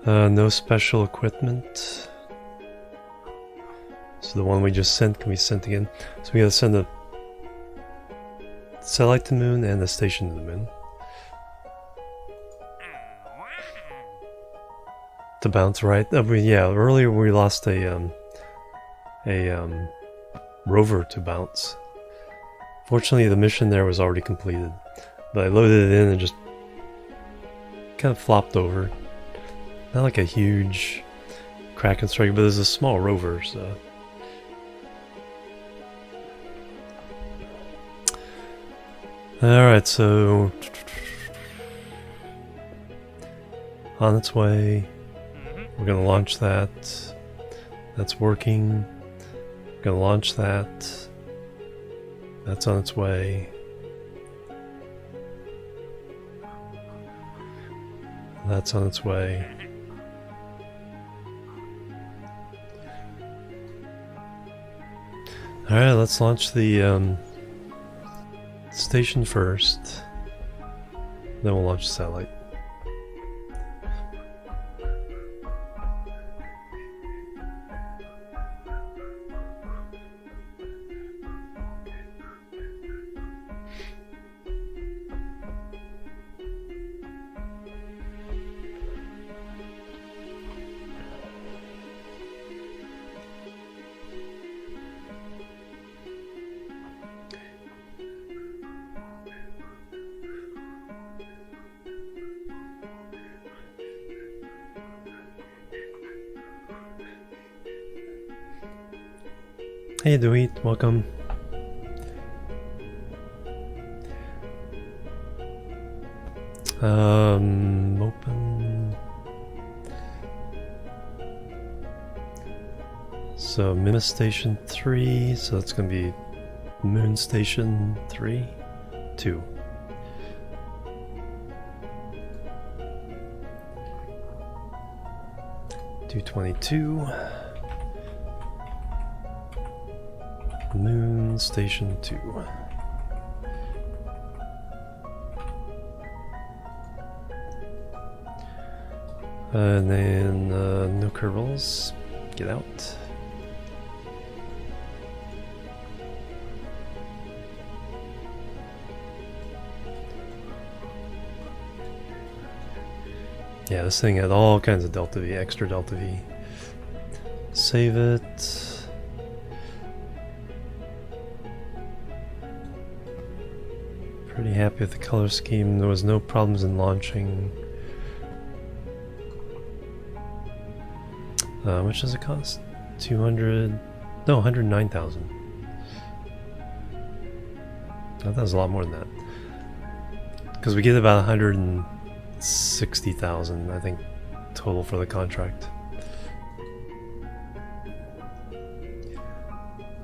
No special equipment. So the one we just sent can be sent again. So we gotta send a satellite to the moon and a station to the moon. To bounce, right? Yeah, earlier we lost a rover to bounce. Fortunately, the mission there was already completed, but I loaded it in and just kind of flopped over. Not like a huge Kraken strike, but there's a small rover, so. Alright, so on its way. We're gonna launch that. That's working. Gonna launch that. That's on its way. That's on its way. Alright, let's launch the station first. Then we'll launch the satellite. Hey Dewey, welcome. Open. So Minmus Station 3, so that's gonna be Moon Station 3, 2. $222. Moon Station 2. And then no Kerbals. Get out. Yeah, this thing had all kinds of Delta V, extra Delta V. Save it. Pretty happy with the color scheme. There was no problems in launching. How much does it cost? 200... No, 109,000. I thought that was a lot more than that. Because we get about 160,000, I think, total for the contract.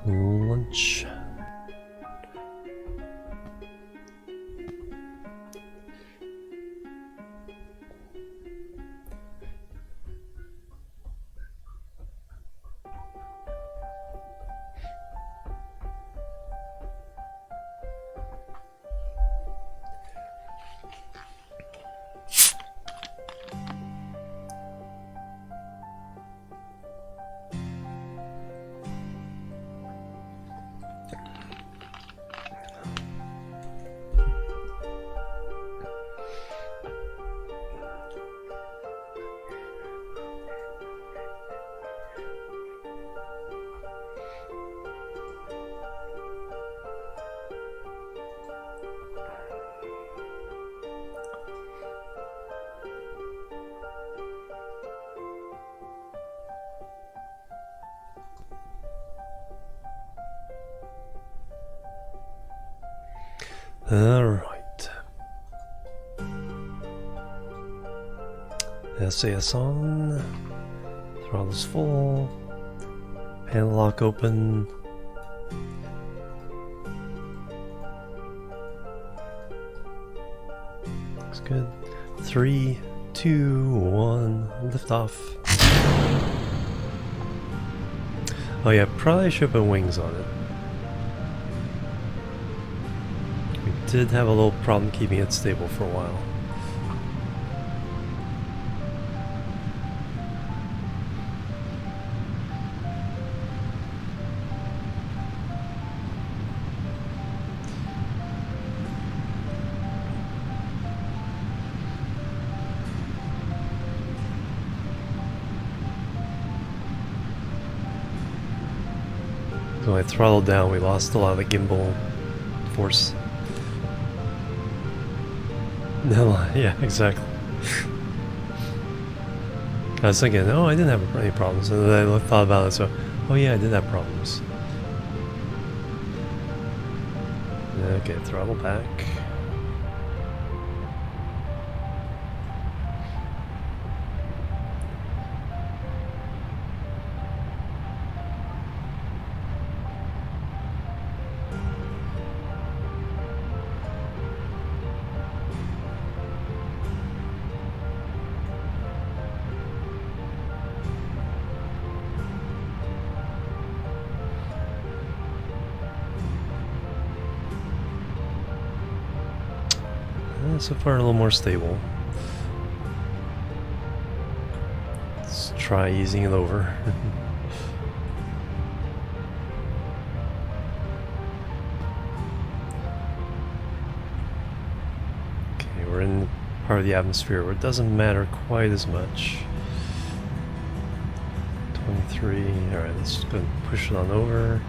Lunch. Alright. SAS on. Throttle's full. Panel lock open. good. 3, 2, 1, lift off. Oh yeah, probably should put wings on it. We did have a little problem keeping it stable for a while. When I throttled down, we lost a lot of the gimbal force. No, yeah, exactly. I was thinking, oh, I didn't have any problems, and then I thought about it, so, oh yeah, I did have problems. Okay, throttle back. So far, a little more stable. Let's try easing it over. Okay, we're in part of the atmosphere where it doesn't matter quite as much. 23. Alright, let's go and push it on over.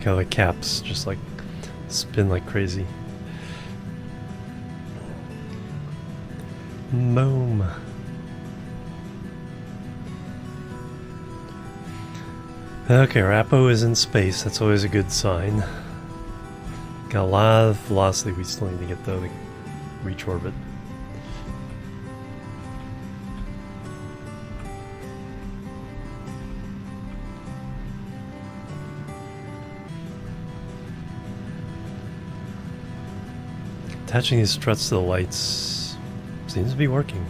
How the caps just like spin like crazy. Boom. Okay, our Apo is in space. That's always a good sign. Got a lot of velocity we still need to get though to reach orbit. Attaching these struts to the lights seems to be working.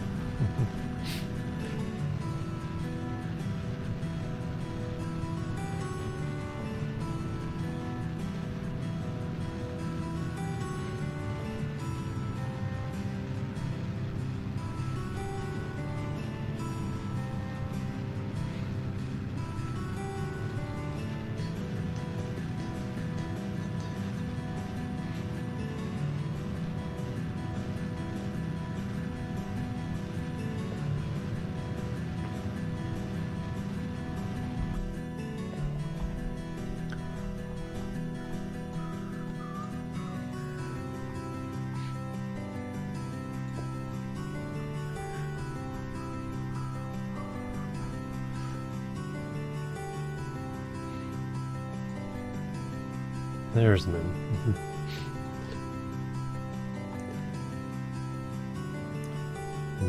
There's Moon.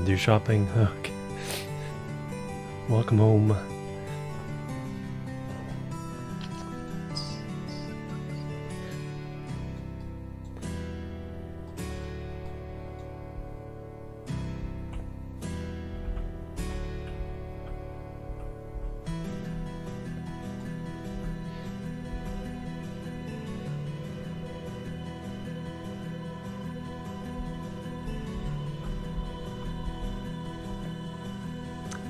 Do shopping? Okay. Welcome home.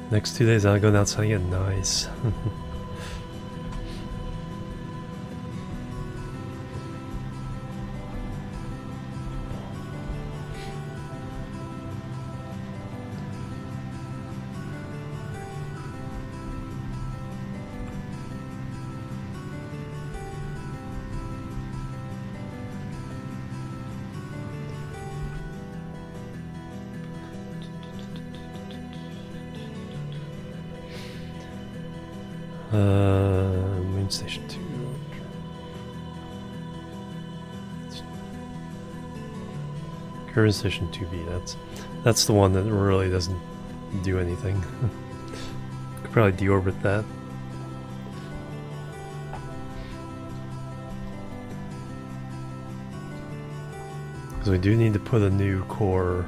Next 2 days I'll go outside and get nice. Moon Station 2. Kerbal Station 2B, that's the one that really doesn't do anything. Could probably deorbit that. Because we do need to put a new core.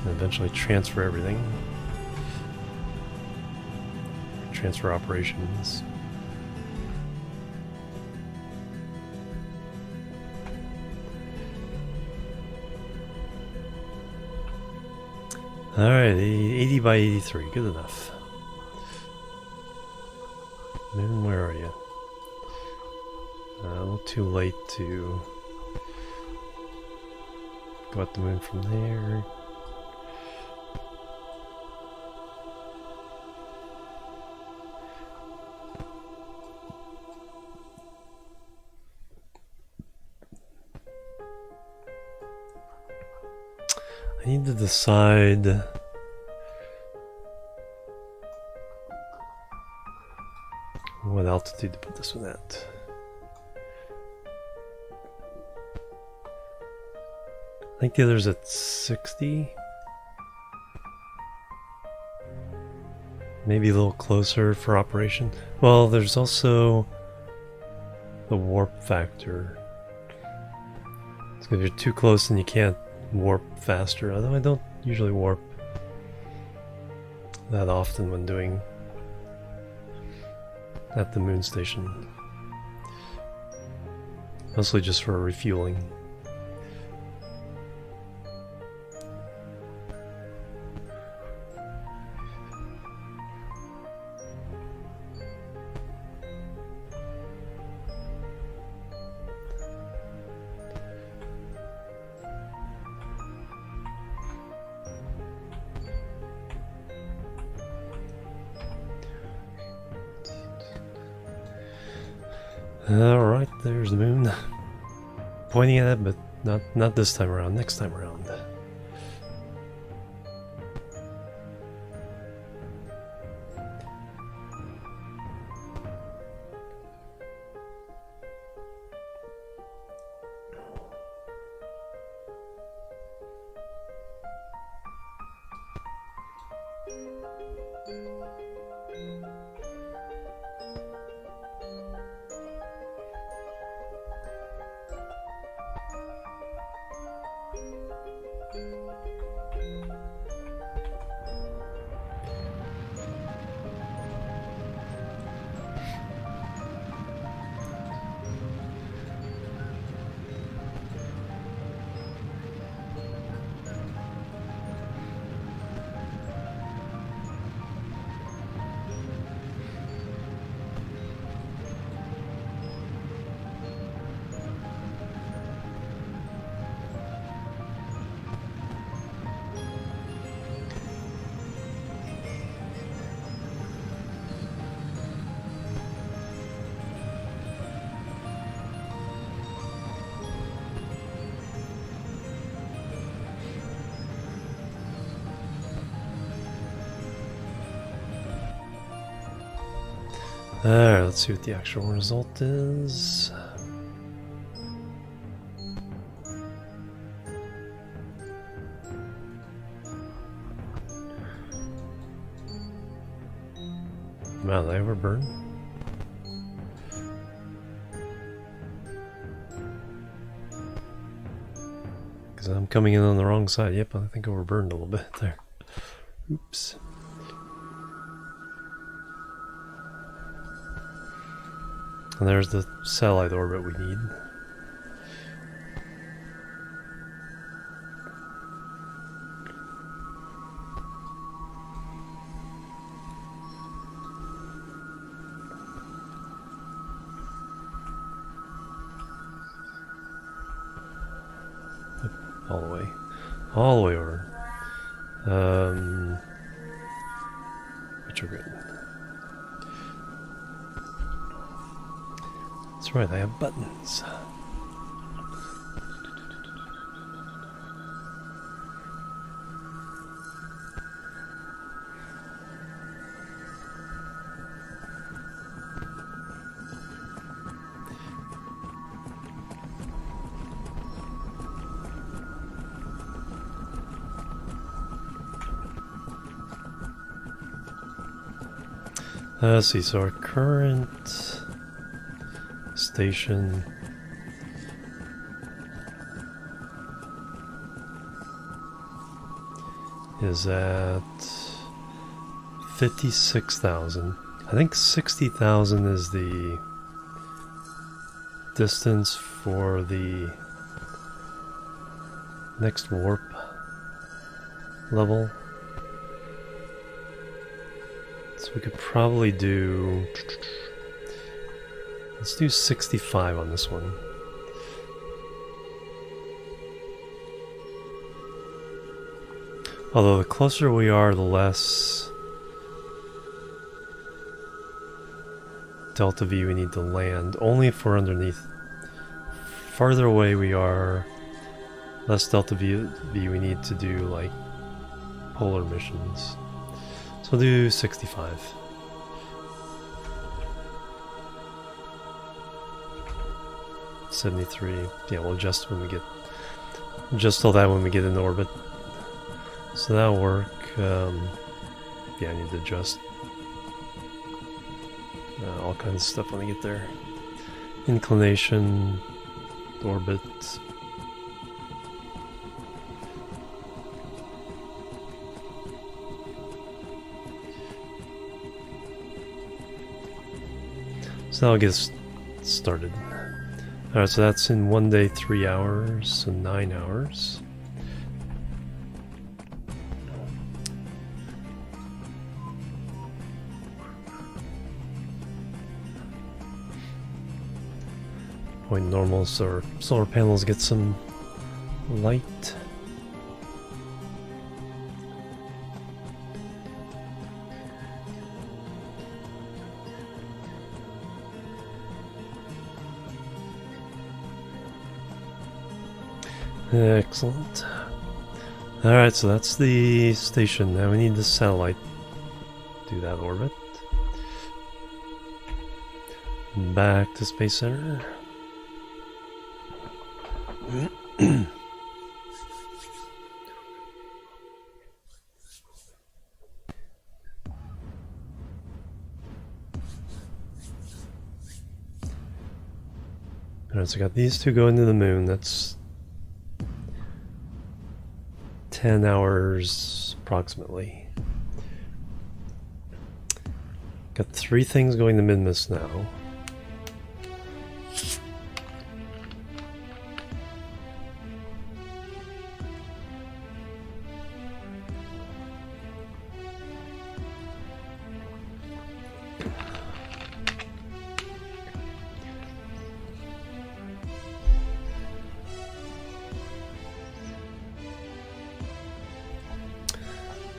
And eventually transfer everything. Transfer operations. Alright, 80 by 83, good enough. Moon, where are you? A little too late to go at the moon from there. I need to decide what altitude to put this one at. I think the other's at 60. Maybe a little closer for operation. Well, there's also the warp factor. So if you're too close, then you can't warp faster. Although I don't usually warp that often when doing at the moon station. Mostly just for refueling. Alright, there's the moon. Pointing at it, but not this time around, next time around. Alright, let's see what the actual result is. Wow, did I ever burn? Because I'm coming in on the wrong side. Yep, I think I overburned a little bit there. Oops. And there's the satellite orbit we need. All the way. All the way over. Retrograde. That's right, I have buttons. Let's see, so our current station is at 56,000. I think 60,000 is the distance for the next warp level. So we could probably do... Let's do 65 on this one. Although the closer we are, the less delta V we need to land, only if we're underneath. Farther away we are, less delta V we need to do like polar missions. So we'll do 65. $73. Yeah, we'll adjust when we get, adjust all that when we get in orbit. So that'll work. Yeah, I need to adjust all kinds of stuff when I get there. Inclination, orbit. So that'll get us started. Alright, so that's in 1 day, 3 hours, so 9 hours. Point normal, so our solar panels get some light. Excellent. Alright, so that's the station. Now we need the satellite. Do that orbit. Back to Space Center. Alright, so I got these two going to the moon. That's 10 hours approximately. Got 3 things going to Minmus now.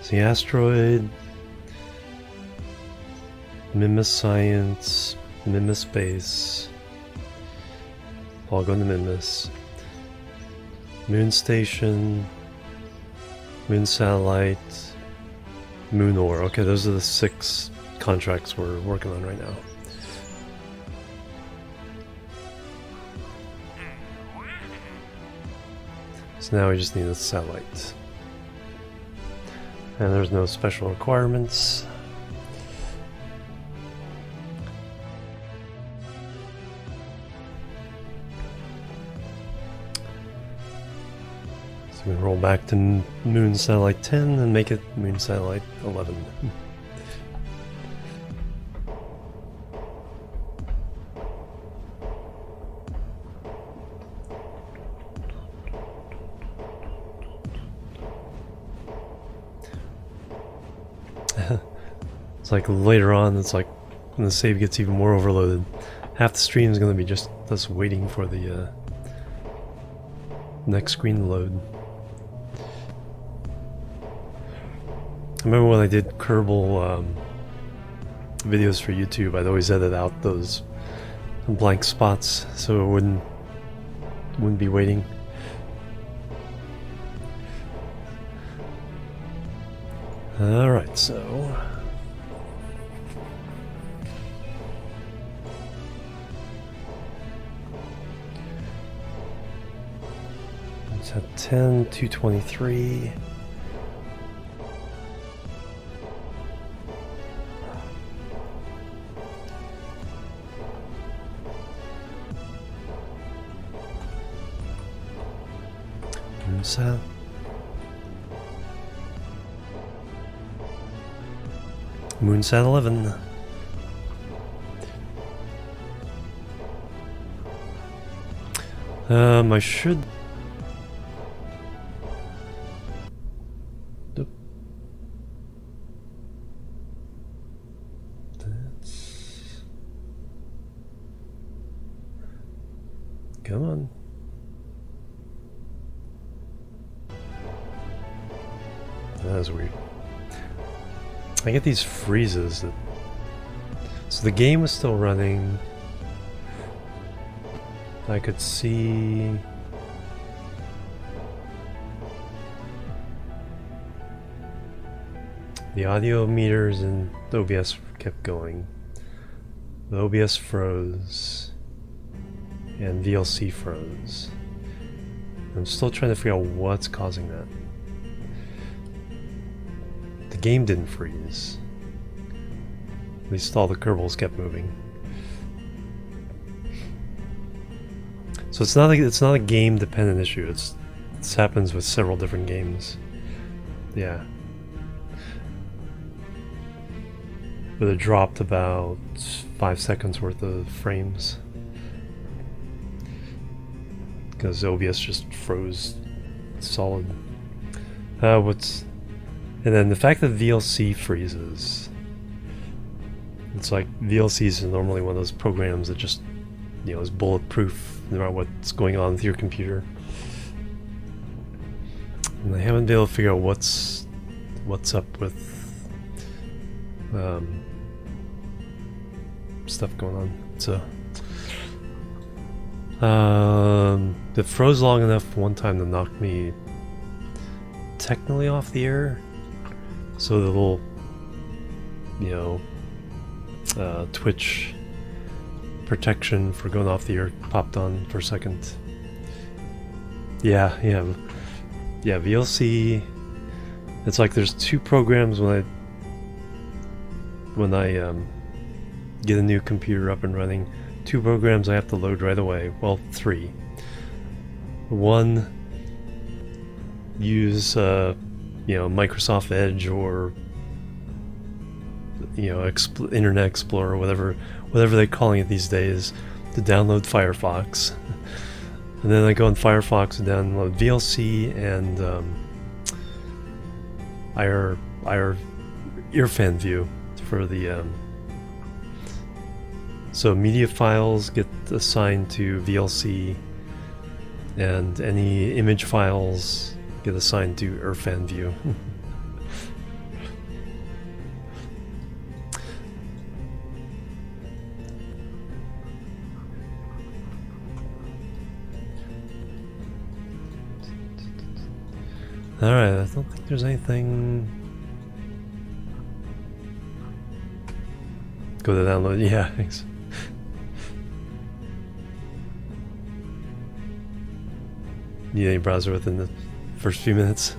The asteroid, Minmus Science, Minmus Space, all going to Minmus. Moon Station, Moon Satellite, Moon Ore. Okay, those are the 6 contracts we're working on right now. So now we just need a satellite. And there's no special requirements. So we roll back to Moon Satellite 10 and make it Moon Satellite 11. It's like later on, it's like when the save gets even more overloaded, half the stream is going to be just us waiting for the next screen to load. I remember when I did Kerbal videos for YouTube, I'd always edit out those blank spots so it wouldn't be waiting. Alright, so it's at 10:223. Moonsat. Moonsat 11. I should. Oop. That's. Come on. That's weird. I get these freezes that. So the game was still running. I could see the audio meters and the OBS kept going. The OBS froze and VLC froze. I'm still trying to figure out what's causing that. The game didn't freeze. At least all the Kerbals kept moving. So it's not a game dependent issue. This happens with several different games. Yeah. But it dropped about 5 seconds worth of frames. Because OBS just froze solid. And then the fact that VLC freezes. It's like VLC is normally one of those programs that just, you know, is bulletproof no matter what's going on with your computer. And I haven't been able to figure out what's up with stuff going on. So it froze long enough one time to knock me technically off the air. So the little, you know, Twitch protection for going off the air popped on for a second. Yeah, VLC. It's like there's two programs when I get a new computer up and running. Two programs I have to load right away. Well, three. One, use you know, Microsoft Edge or, you know, Internet Explorer, whatever they're calling it these days, to download Firefox. And then I go in Firefox and download VLC and IR View for the so media files get assigned to VLC, and any image files get assigned to IRFan View. Alright, I don't think there's anything. Go to download, yeah, thanks. Need any browser within the first few minutes?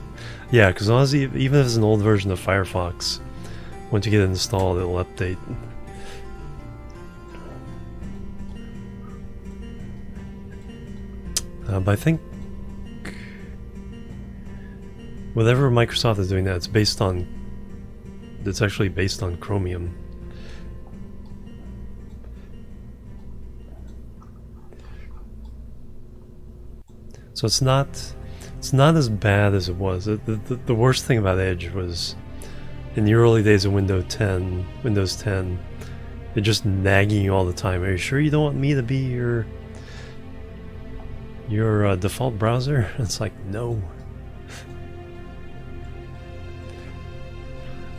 Yeah, because honestly, even if it's an old version of Firefox, once you get it installed, it'll update. But I think whatever Microsoft is doing now, it's actually based on Chromium. So it's not as bad as it was. The worst thing about Edge was in the early days of Windows 10, it just nagging you all the time. Are you sure you don't want me to be your default browser? It's like, no.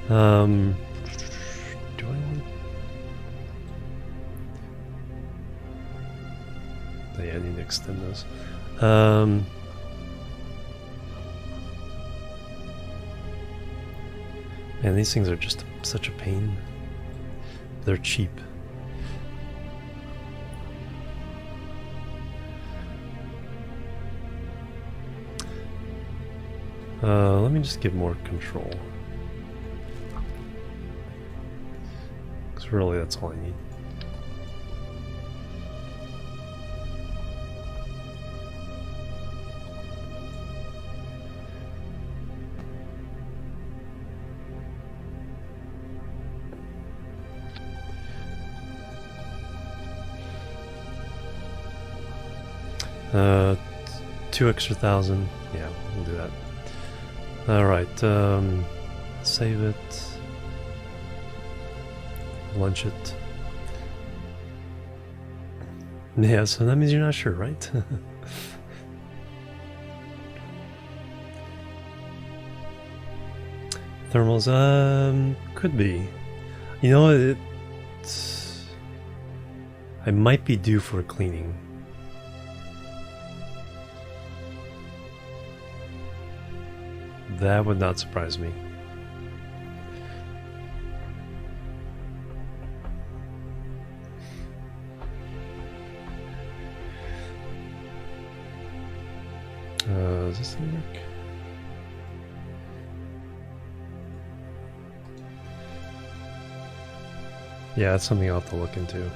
Do I want? Yeah, I need to extend those. Man, these things are just such a pain. They're cheap. Let me just give more control. Because really that's all I need. Uh, 2 extra thousand. Yeah, we'll do that. Alright, save it. Lunch it. Yeah, so that means you're not sure, right? Thermals, could be. You know, I might be due for cleaning. That would not surprise me. Does this thing work? Yeah, that's something I'll have to look into.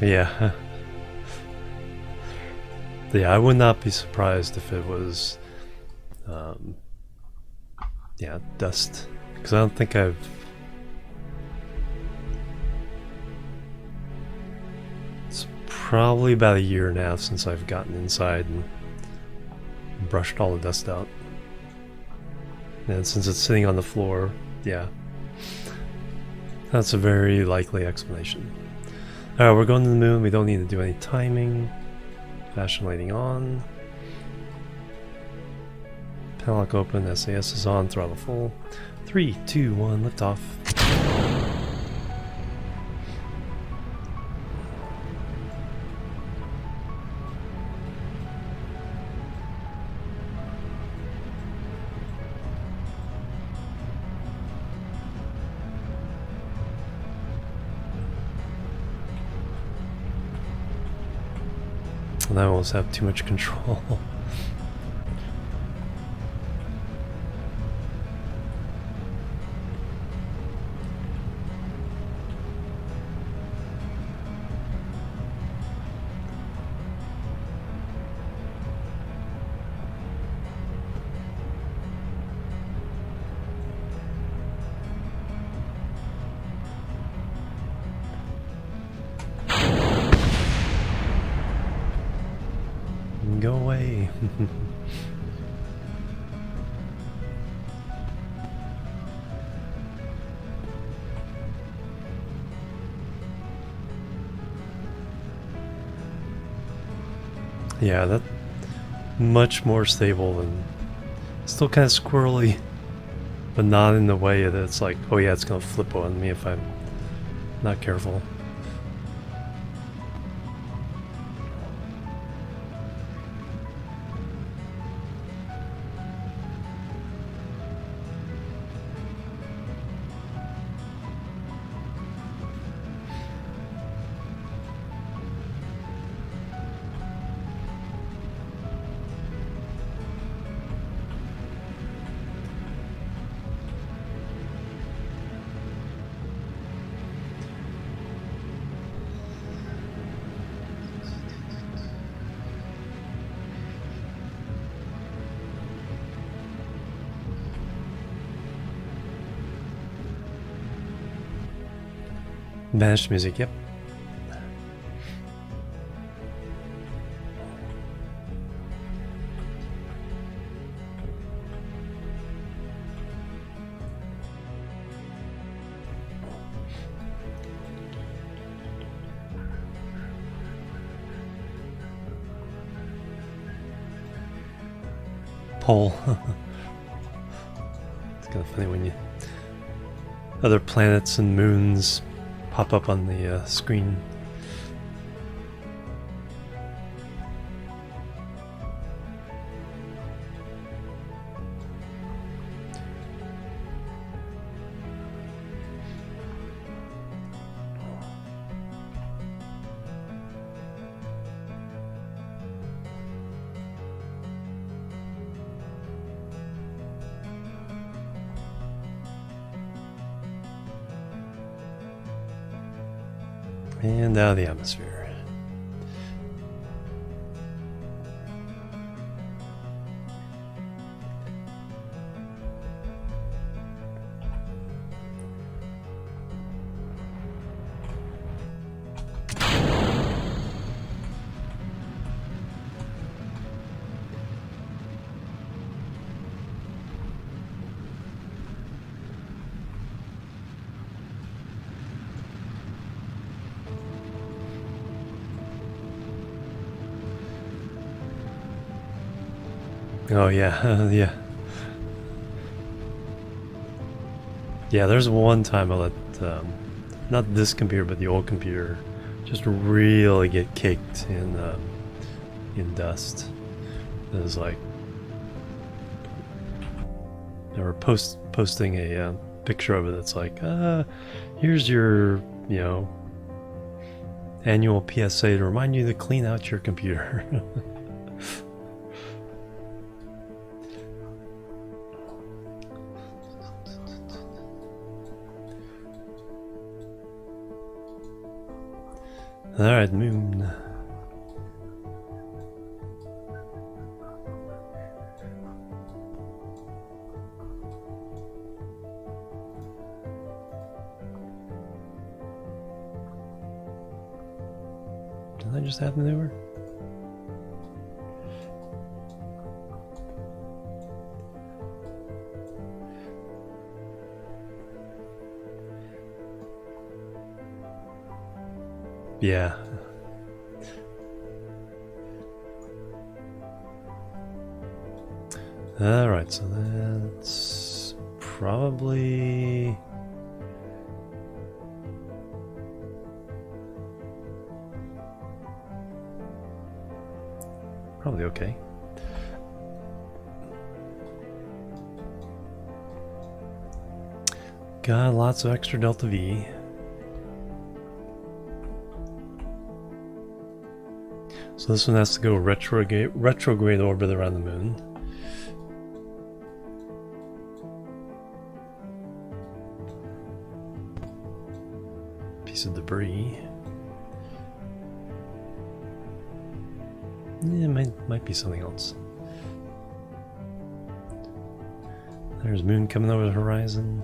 Yeah. Yeah, I would not be surprised if it was, yeah, dust. Because I don't think I've... It's probably about a year now since I've gotten inside and brushed all the dust out. And since it's sitting on the floor, yeah. That's a very likely explanation. Alright, we're going to the moon. We don't need to do any timing. Fashion lighting on. Padlock open. SAS is on. Throttle full. 3, 2, 1. Lift off. And I almost have too much control. Go away. Yeah, that's much more stable and still kind of squirrely, but not in the way that it's like, oh yeah, it's gonna flip on me if I'm not careful. Vanished music, yep. Pole. It's kind of funny when you... other planets and moons pop up on the screen. And out of the atmosphere. Oh yeah, yeah. Yeah, there's one time I let, not this computer, but the old computer, just really get caked in dust. It was like, they were posting a picture of it that's like, here's your, you know, annual PSA to remind you to clean out your computer. Alright, moon. Did that just have maneuver? Yeah. Alright, so that's probably... probably okay. Got lots of extra delta V. So this one has to go retrograde orbit around the moon. Piece of debris. Yeah, might be something else. There's moon coming over the horizon.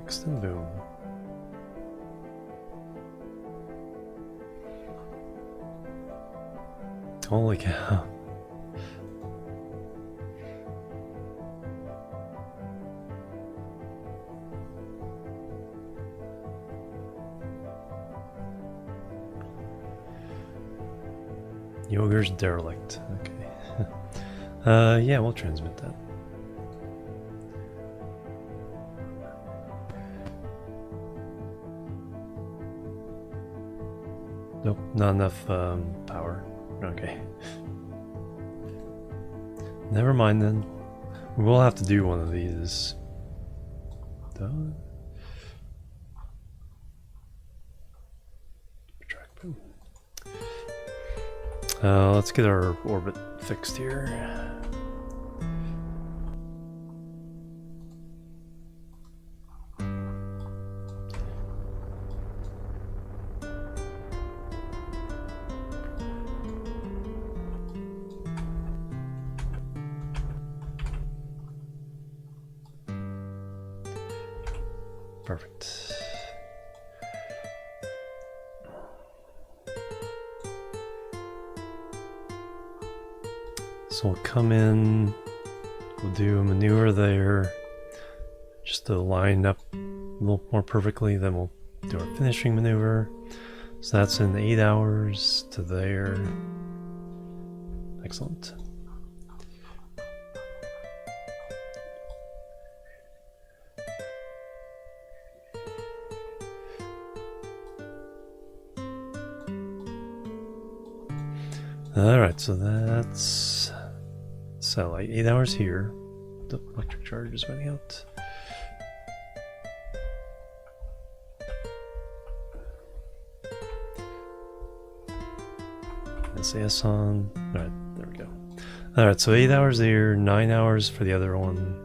Extendo. Holy cow. Yoger's derelict. Okay. Yeah, we'll transmit that. Nope, not enough power. Okay. Never mind then. We'll have to do one of these. Let's get our orbit fixed here. Perfect. So we'll come in, we'll do a maneuver there, just to line up a little more perfectly, then we'll do our finishing maneuver. So that's in 8 hours to there. Excellent. Alright, so that's satellite, 8 hours here. The electric charge is running out. SAS on. Alright, there we go. Alright, so 8 hours there, 9 hours for the other one.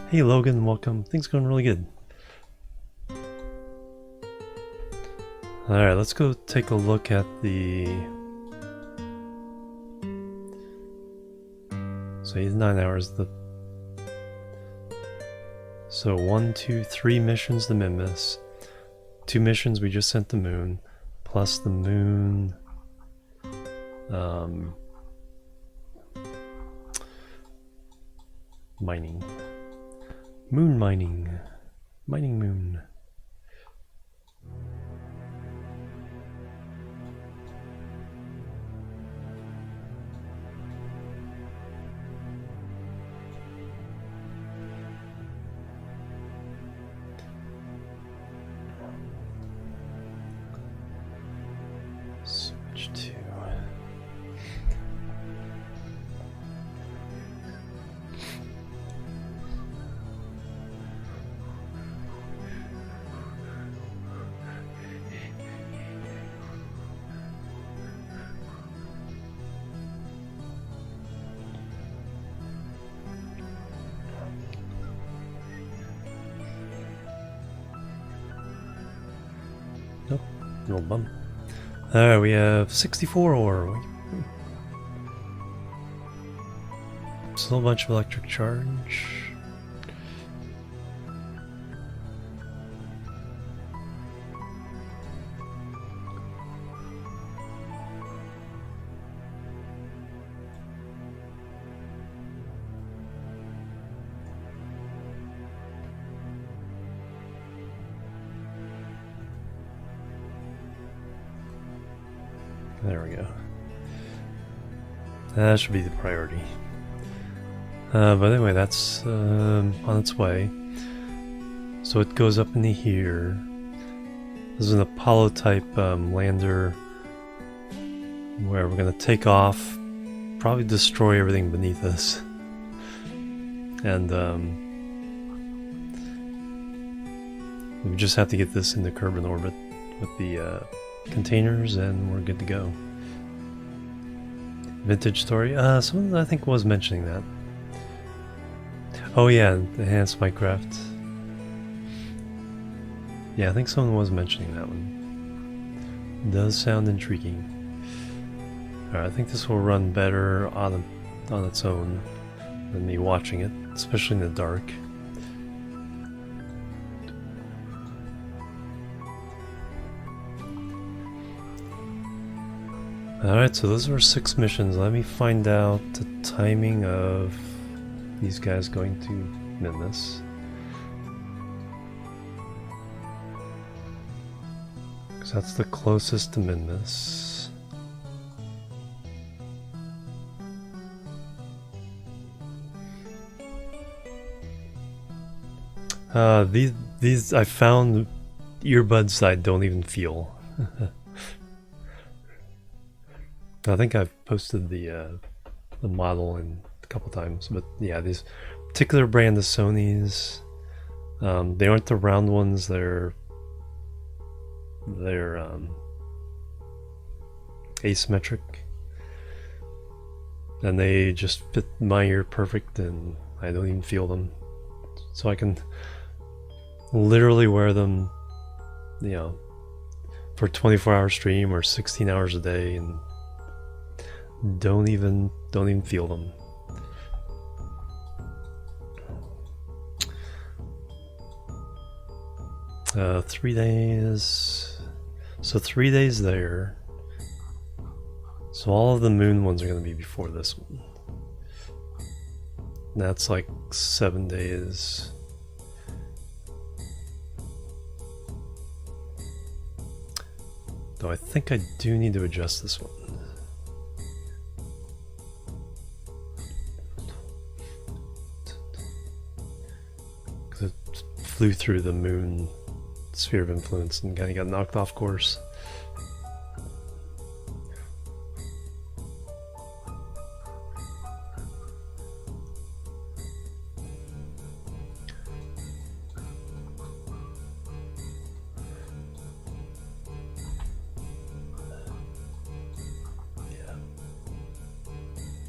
Hey Logan, welcome. Things going really good. Alright, let's go take a look at the... So 8 to 9 hours. So 1, 2, 3 missions to Minmus. 2 missions we just sent to the moon. Plus the moon... mining. Moon mining. Mining moon. Switch to... Nope, no bum. Alright, we have 64 ore. Still a bunch of electric charge. There we go. That should be the priority. But anyway, that's on its way. So it goes up into here. This is an Apollo type lander where we're going to take off, probably destroy everything beneath us. And we just have to get this into Kerbal orbit with the containers and we're good to go. Vintage story. Someone I think was mentioning that. Oh yeah, enhanced Minecraft. Yeah, I think someone was mentioning that one. It does sound intriguing. Alright, I think this will run better on its own than me watching it, especially in the dark. Alright, so those are 6 missions. Let me find out the timing of these guys going to Minmus. Because that's the closest to Minmus. These I found earbuds I don't even feel. I think I've posted the model in a couple times, but yeah, these particular brand of Sony's, they aren't the round ones. They're asymmetric, and they just fit my ear perfect, and I don't even feel them, so I can literally wear them, you know, for a 24-hour stream or 16 hours a day, and don't even feel them. Uh, 3 days. So 3 days there. So all of the moon ones are going to be before this one. That's like 7 days. Though I think I do need to adjust this one. Because it flew through the moon sphere of influence and kind of got knocked off course.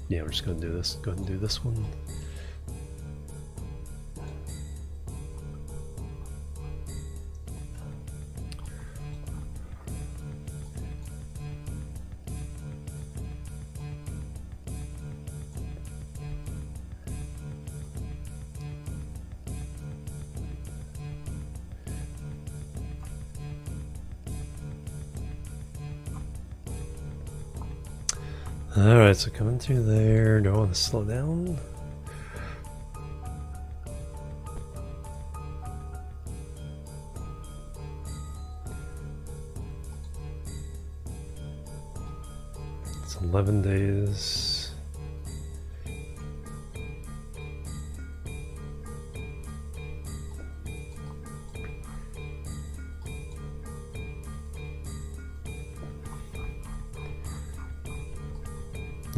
Yeah, we're just gonna do this. Go ahead and do this one. Alright, so coming through there, do I want to slow down? It's 11 days.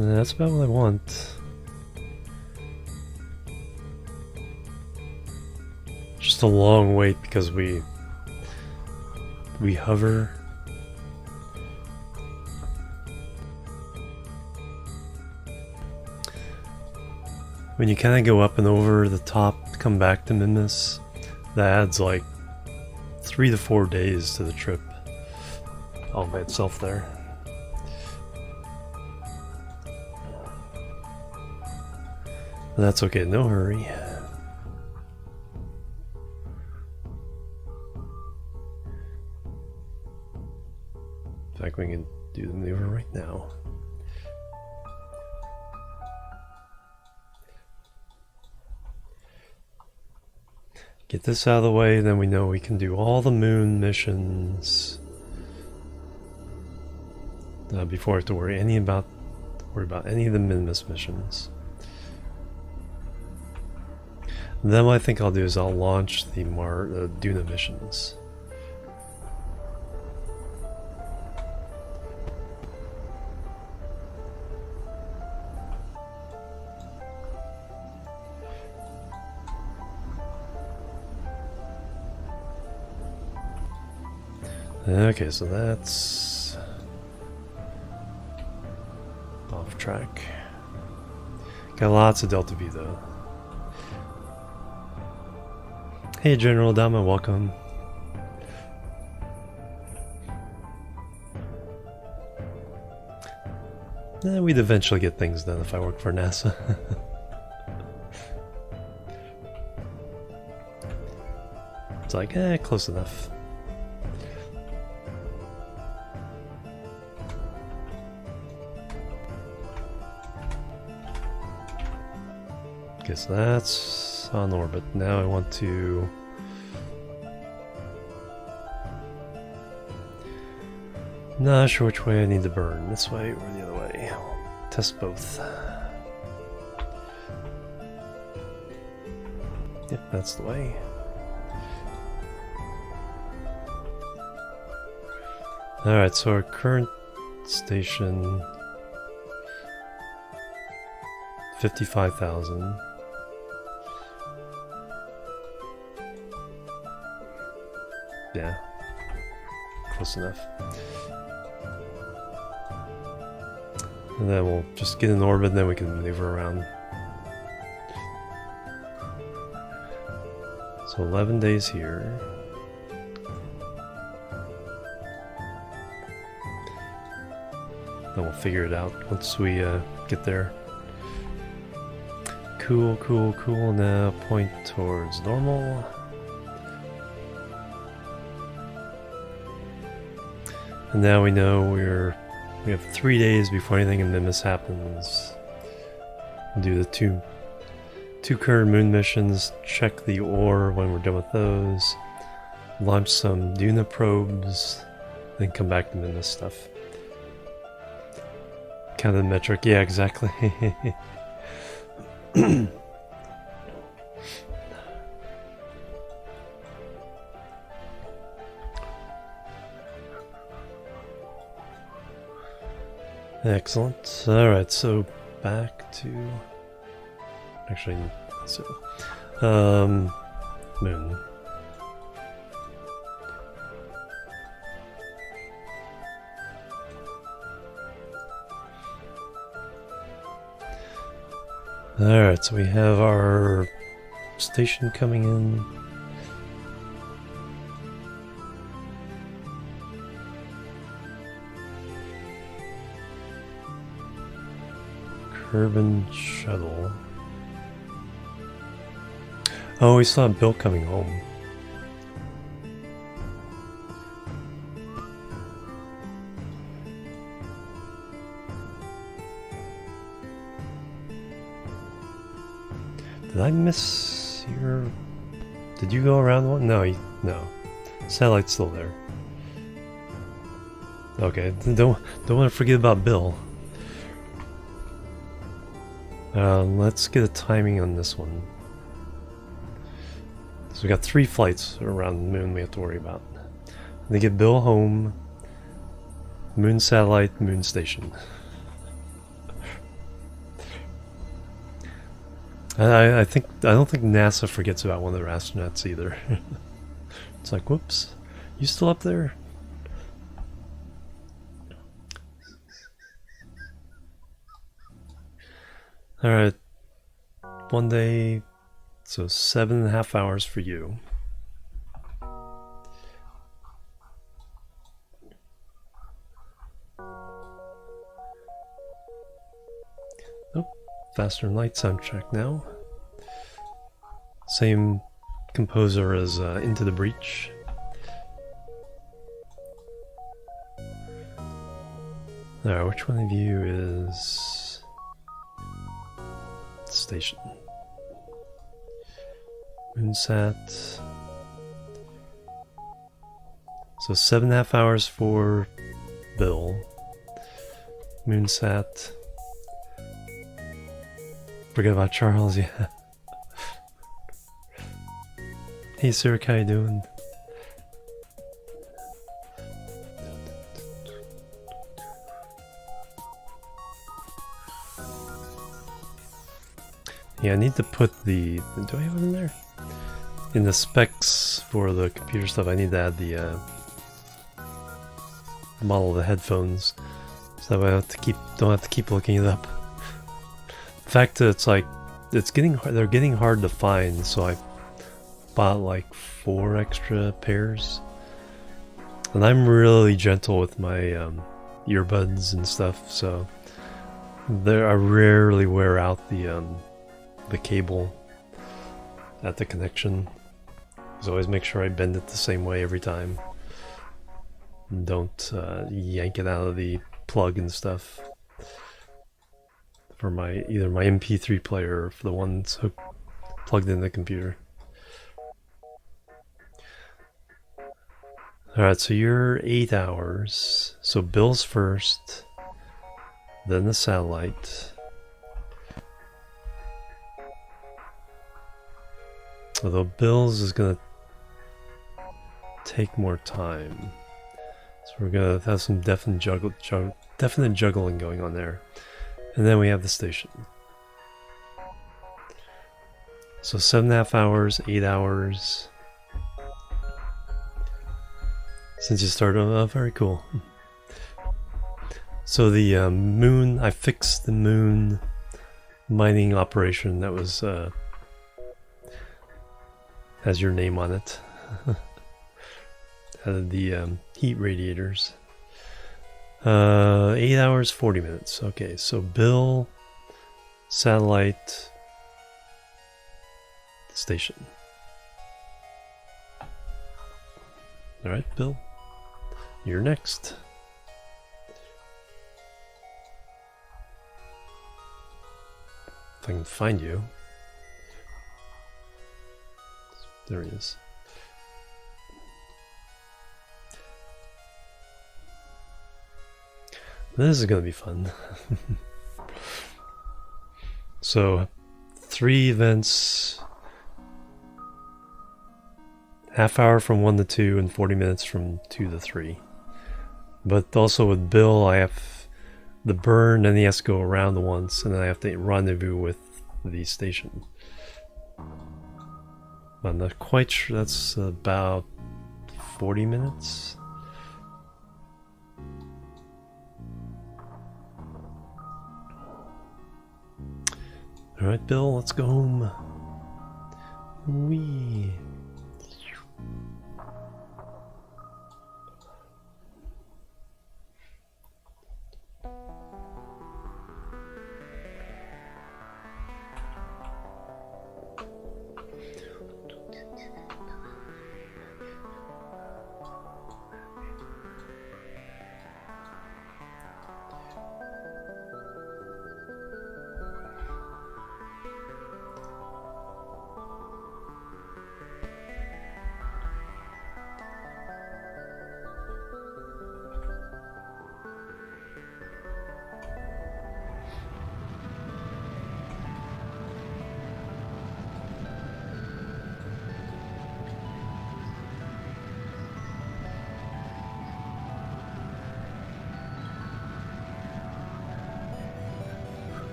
That's about what I want. Just a long wait because we hover. When you kind of go up and over the top to come back to Minmus, that adds like 3 to 4 days to the trip all by itself there. But that's okay, no hurry. In fact, we can do the maneuver right now. Get this out of the way, then we know we can do all the moon missions before I have to worry about any of the Minmus missions. And then what I think I'll do is I'll launch the Duna missions. Okay, so that's off track. Got lots of Delta V though. Hey General Dama, welcome. We'd eventually get things done if I worked for NASA. It's like, close enough. Okay, so that's on orbit. Now I want to not sure which way I need to burn, this way or the other way. Test both. Yep, that's the way. Alright, so our current station 55,000. Yeah, close enough. And then we'll just get in orbit, and then we can maneuver around. So 11 days here. Then we'll figure it out once we get there. Cool, cool, cool. Now point towards normal. And now we know we have 3 days before anything in Minmus happens. Do the two current moon missions, check the ore when we're done with those, launch some Duna probes, then come back to Minmus stuff. Kind of the metric, yeah, exactly. Excellent. Alright, so back to... Actually, so... moon. Alright, so we have our station coming in. Kerbal shuttle. Oh, we saw Bill coming home. Did I miss your... Did you go around one? No, no. Satellite's still there. Okay, don't want to forget about Bill. Let's get a timing on this one. So we got 3 flights around the moon we have to worry about. They get Bill home, moon satellite, moon station. I don't think NASA forgets about one of their astronauts either. It's like, whoops, you still up there? Alright, one day, so 7.5 hours for you. Oh, Faster Than Light soundtrack now. Same composer as Into the Breach. Alright, which one of you is station? Moonsat. So 7.5 hours for Bill. Moonsat. Forget about Charles, yeah. Hey sir, how you doing? Yeah, I need to put the... Do I have it in there? In the specs for the computer stuff, I need to add the model of the headphones, so that way I don't have to keep looking it up. In fact, it's like they're getting hard to find, so I bought like 4 extra pairs, and I'm really gentle with my earbuds and stuff, so I rarely wear out the cable at the connection. So always make sure I bend it the same way every time. Don't yank it out of the plug and stuff for either my MP3 player or for the one that's plugged in the computer. Alright, so you're 8 hours. So Bill's first, then the satellite. Although Bill's is gonna take more time. So we're gonna have some definite juggling going on there. And then we have the station. So 7.5 hours, 8 hours. Since you started, oh, very cool. So the moon, I fixed the moon mining operation that was has your name on it. Added the heat radiators. 8 hours, 40 minutes. Okay, so Bill, satellite, station. Alright, Bill, you're next. If I can find you. There he is. This is gonna be fun. So, 3 events. Half hour from 1 to 2 and 40 minutes from 2 to 3. But also with Bill, I have the burn, and he has to go around once, and then I have to rendezvous with the station. I'm not quite sure, that's about 40 minutes. Alright, Bill, let's go home. Wee.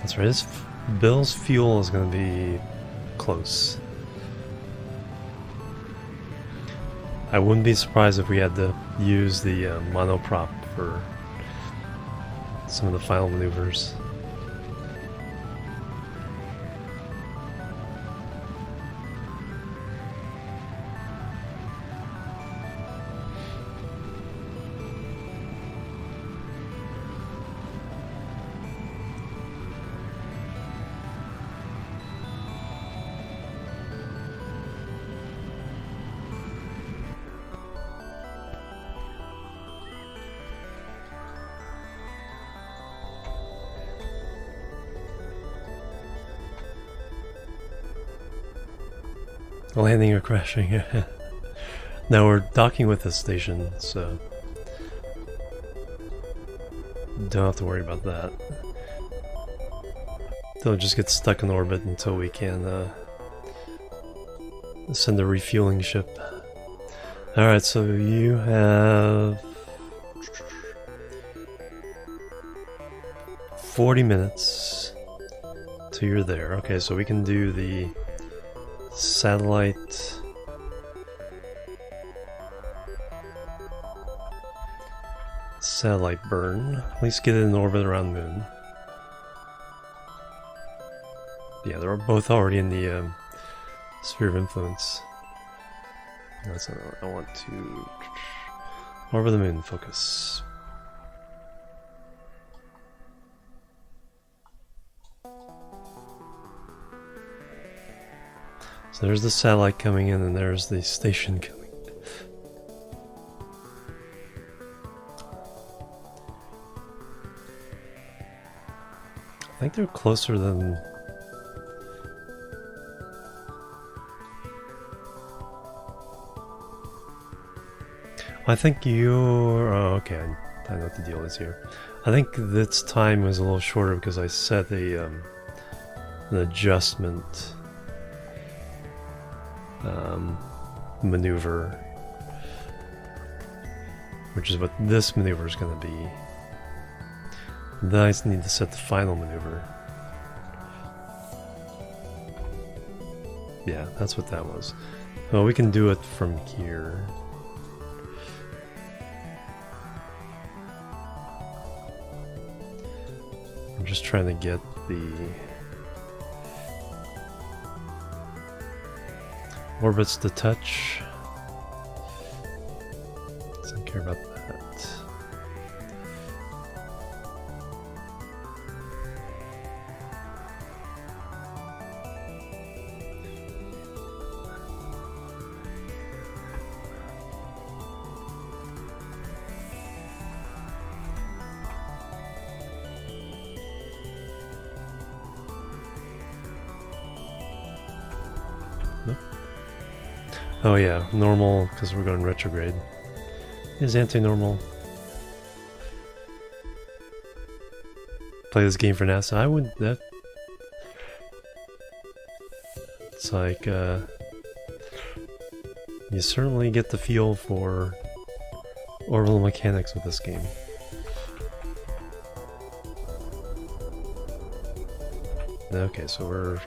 That's right, Bill's fuel is going to be close. I wouldn't be surprised if we had to use the monoprop for some of the final maneuvers. Landing or crashing. Now we're docking with the station, so don't have to worry about that. They'll just get stuck in orbit until we can send a refueling ship. Alright, so you have 40 minutes till you're there. Okay, so we can do the satellite burn. At least get it in orbit around the moon. Yeah, they're both already in the sphere of influence. That's not what I want to orbit the moon. Focus. So there's the satellite coming in, and there's the station coming. I think they're closer than... I think you're... Oh, okay, I know what the deal is here. I think this time was a little shorter because I set an adjustment maneuver, which is what this maneuver is going to be. Then I just need to set the final maneuver. Yeah, that's what that was. Well, we can do it from here. I'm just trying to get the orbits to touch. Doesn't care about that. Oh yeah, normal, because we're going retrograde. Is anti-normal. Play this game for NASA? I would, that... It's like, you certainly get the feel for orbital mechanics with this game. Okay, so we're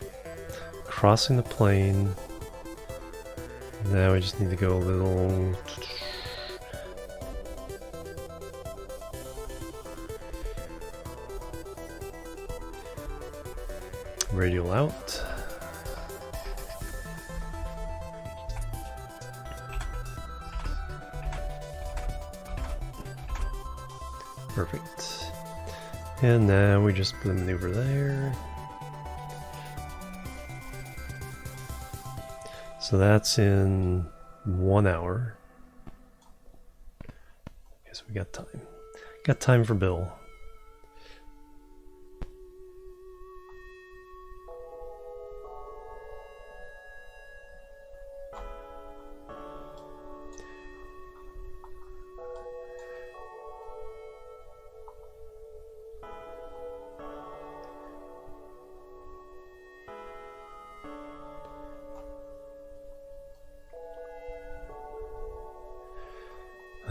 crossing the plane. Now we just need to go a little... Radial out. Perfect. And now we just put a maneuver there. So that's in 1 hour. Guess we got time. Got time for Bill.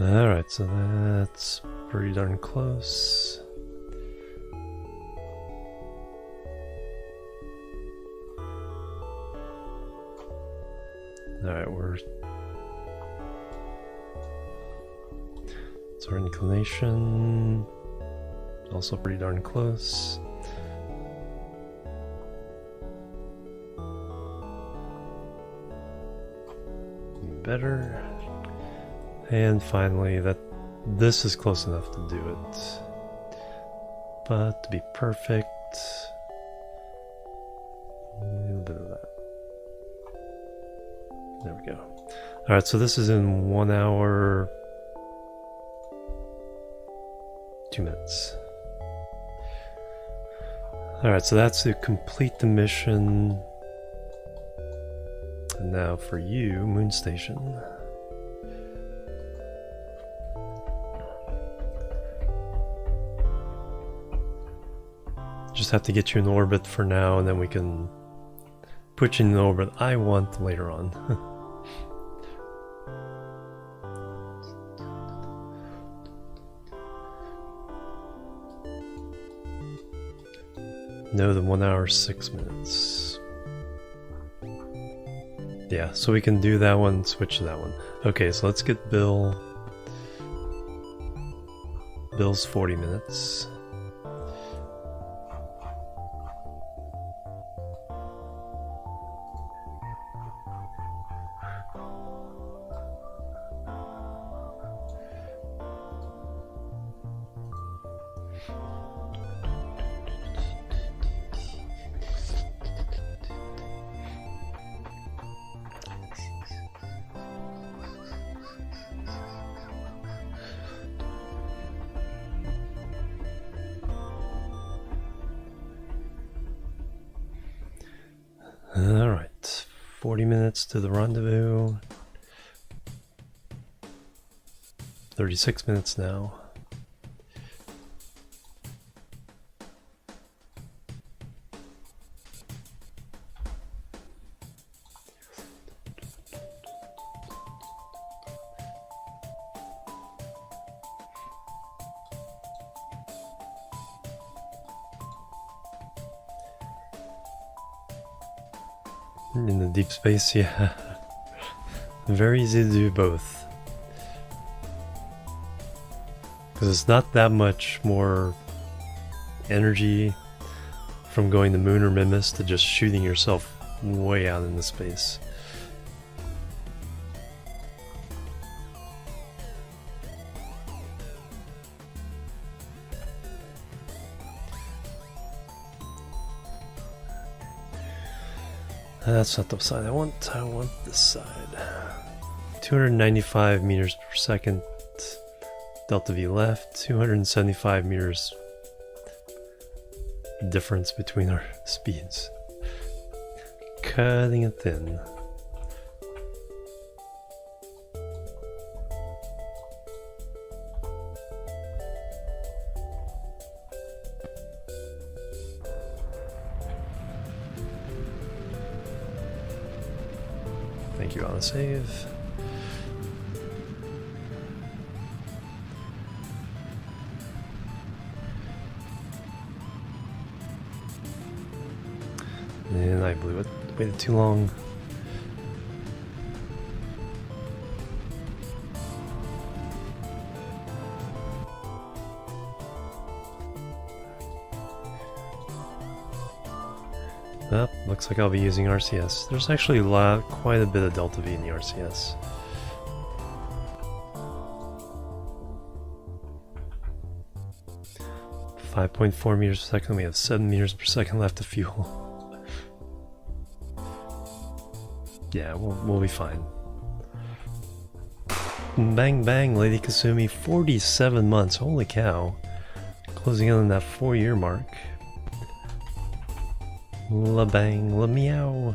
Alright, so that's pretty darn close. Alright, it's our inclination. Also pretty darn close. Better. And finally, this is close enough to do it. But to be perfect, a little bit of that. There we go. Alright, so this is in 1 hour, 2 minutes. Alright, so that's to complete the mission. And now for you, Moon Station. Just have to get you in orbit for now, and then we can put you in the orbit I want later on. No, the 1 hour 6 minutes. Yeah, so we can do that one, switch to that one. Okay, so let's get Bill. Bill's 40 minutes. Alright, 40 minutes to the rendezvous. 36 minutes now. In the deep space, yeah. Very easy to do both. Because it's not that much more energy from going to Moon or Minmus to just shooting yourself way out into space. That's not the side I want. I want this side. 295 meters per second. Delta V left. 275 meters difference between our speeds. Cutting it thin. Thank you, autosave. And I blew it. Waited too long. Oh, looks like I'll be using RCS. There's actually quite a bit of delta V in the RCS. .4 meters per second. We have 7 meters per second left of fuel. Yeah, we'll be fine. Bang bang, Lady Kasumi. 47 months. Holy cow. Closing in on that 4-year mark. La bang, la meow.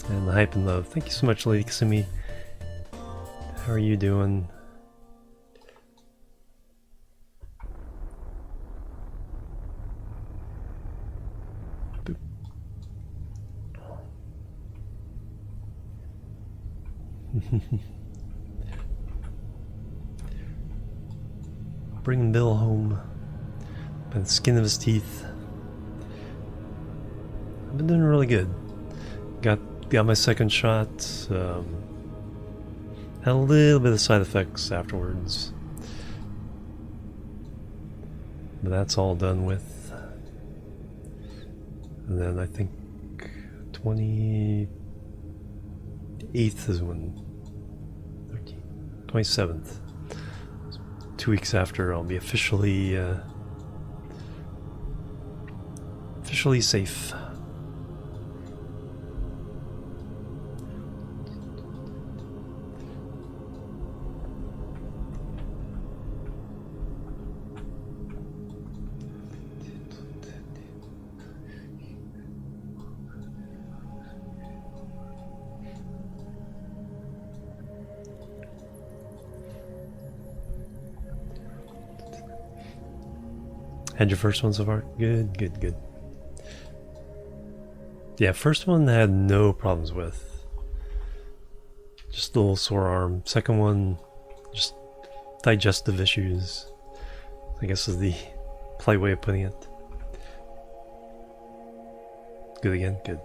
And the hype and love. Thank you so much, Lady Kasumi. How are you doing? Boop. Bringing Bill home by the skin of his teeth. I've been doing really good. Got my second shot. Had a little bit of side effects afterwards, but that's all done with. And then I think 28th is when 27th. 2 weeks after, I'll be officially safe. Had your first one so far? Good, good, good. Yeah, first one I had no problems with. Just a little sore arm. Second one, just digestive issues, I guess is the polite way of putting it. Good again? Good.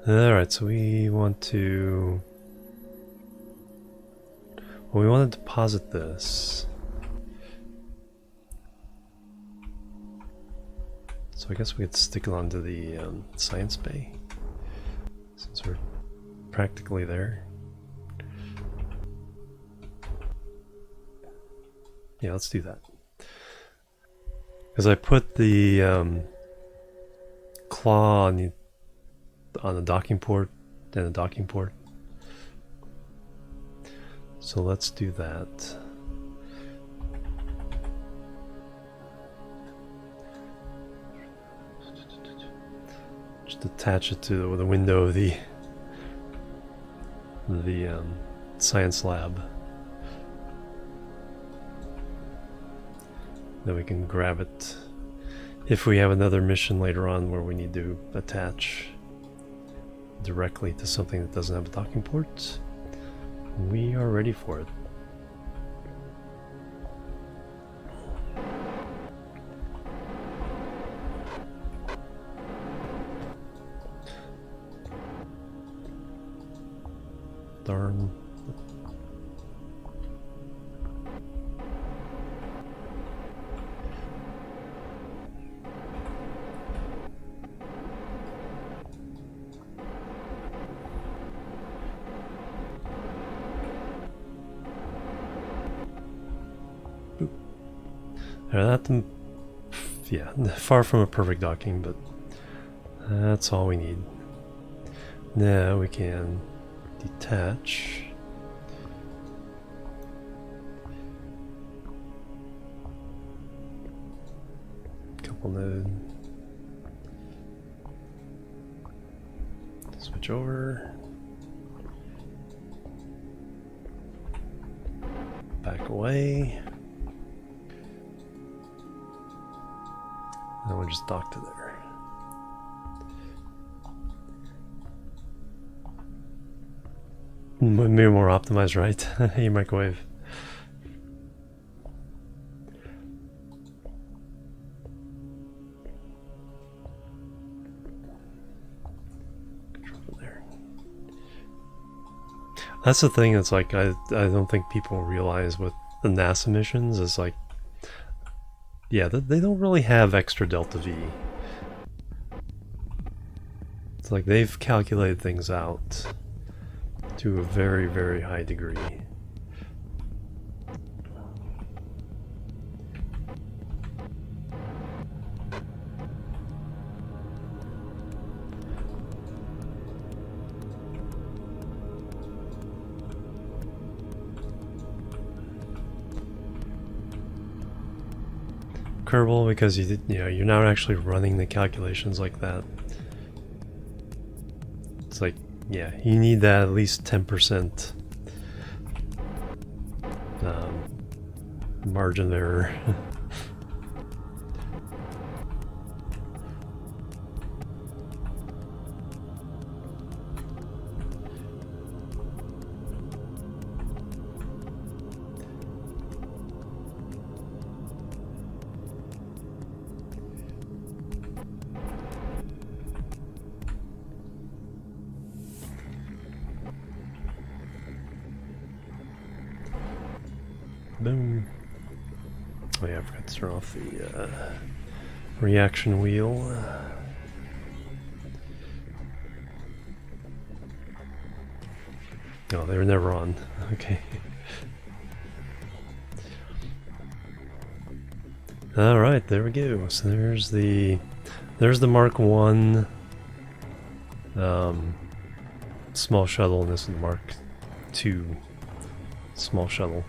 Alright, so we want to... Well, we want to deposit this. So I guess we could stick it onto the science bay, since we're practically there. Yeah, let's do that. Because I put the claw on the docking port and the docking port. So let's do that. Just attach it to the window of the science lab. Then we can grab it if we have another mission later on where we need to attach directly to something that doesn't have a docking port. We are ready for it. Darn. Yeah, far from a perfect docking, but that's all we need. Now we can detach. Couple node. Switch over. Back away. And we'll just dock to there. Maybe more optimized, right? Hey, microwave. Control there. That's the thing. It's like I don't think people realize with the NASA missions is like Yeah, they don't really have extra delta V. It's like they've calculated things out to a very, very high degree. Kerbal, because you're not actually running the calculations like that. It's like, yeah, you need that at least 10% margin of error. Boom. Oh yeah, I forgot to turn off the reaction wheel. Oh, they were never on. Okay. All right, there we go. So there's the Mark 1 small shuttle, and this is the Mark 2 small shuttle.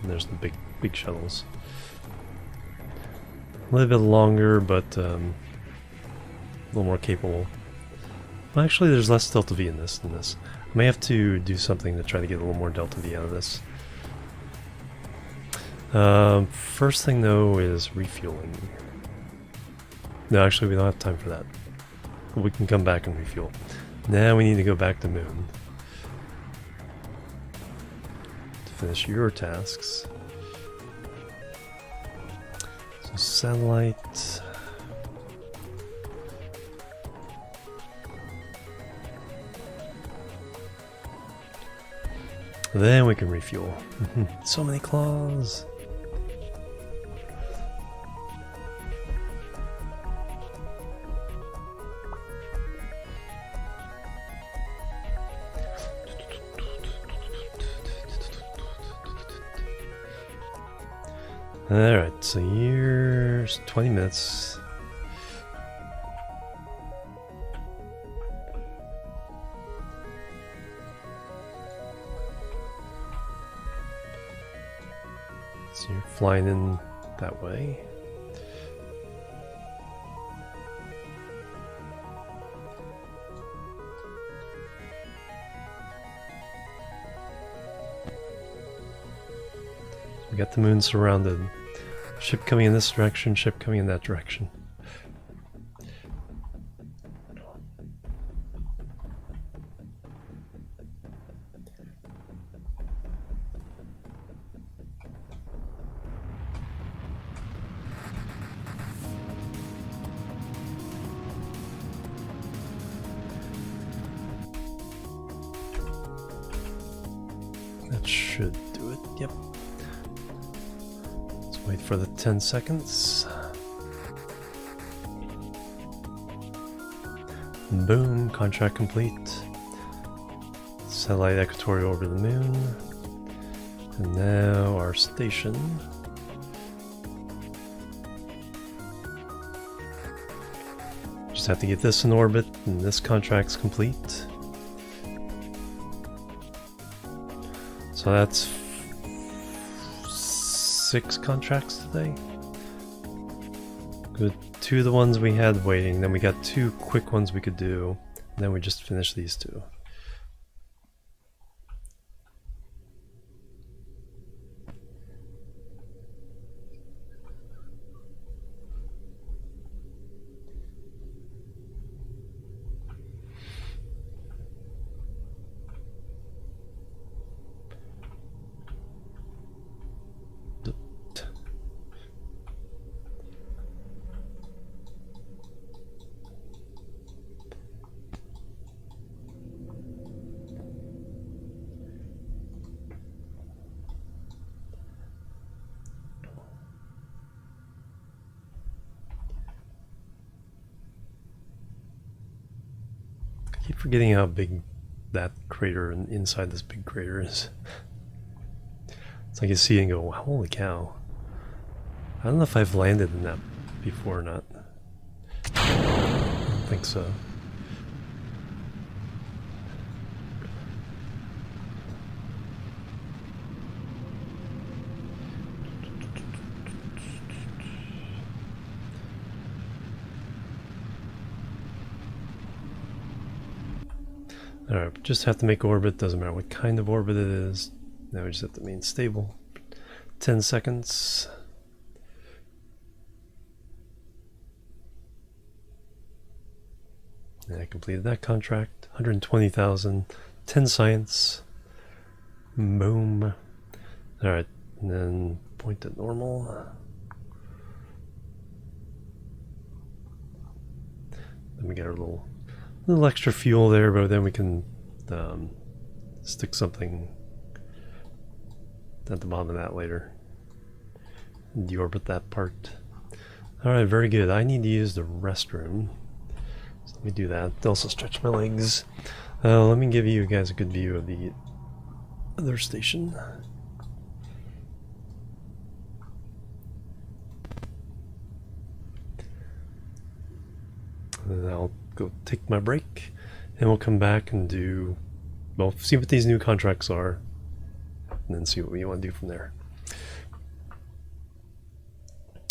And there's the big shuttles. A little bit longer, but a little more capable. Well, actually, there's less delta V in this than this. I may have to do something to try to get a little more delta V out of this. First thing though is refueling. No, actually, we don't have time for that. But we can come back and refuel. Now we need to go back to Moon to finish your tasks. So satellite. Then we can refuel. So many claws. Alright, so here's 20 minutes. So you're flying in that way. We got the moon surrounded. Ship coming in this direction, ship coming in that direction. That should do it, yep. Wait for the 10 seconds. Boom, contract complete. Satellite equatorial over the moon. And now our station. Just have to get this in orbit, and this contract's complete. So that's 6 contracts today. Good. 2 of the ones we had waiting, then we got 2 quick ones we could do, and then we just finished these 2. forgetting how big that crater and inside this big crater is. It's like you see it and go, holy cow. I don't know if I've landed in that before or not. I don't think so. Alright, just have to make orbit, doesn't matter what kind of orbit it is. Now we just have to remain stable. 10 seconds. And I completed that contract. 120,000. 10 science. Boom. Alright, and then point at normal. Then we get our little extra fuel there, but then we can stick something at the bottom of that later. Deorbit that part. Alright, very good. I need to use the restroom. So let me do that. Also stretch my legs. Let me give you guys a good view of the other station. And I'll go take my break, and we'll come back and do, well, see what these new contracts are, and then see what we want to do from there.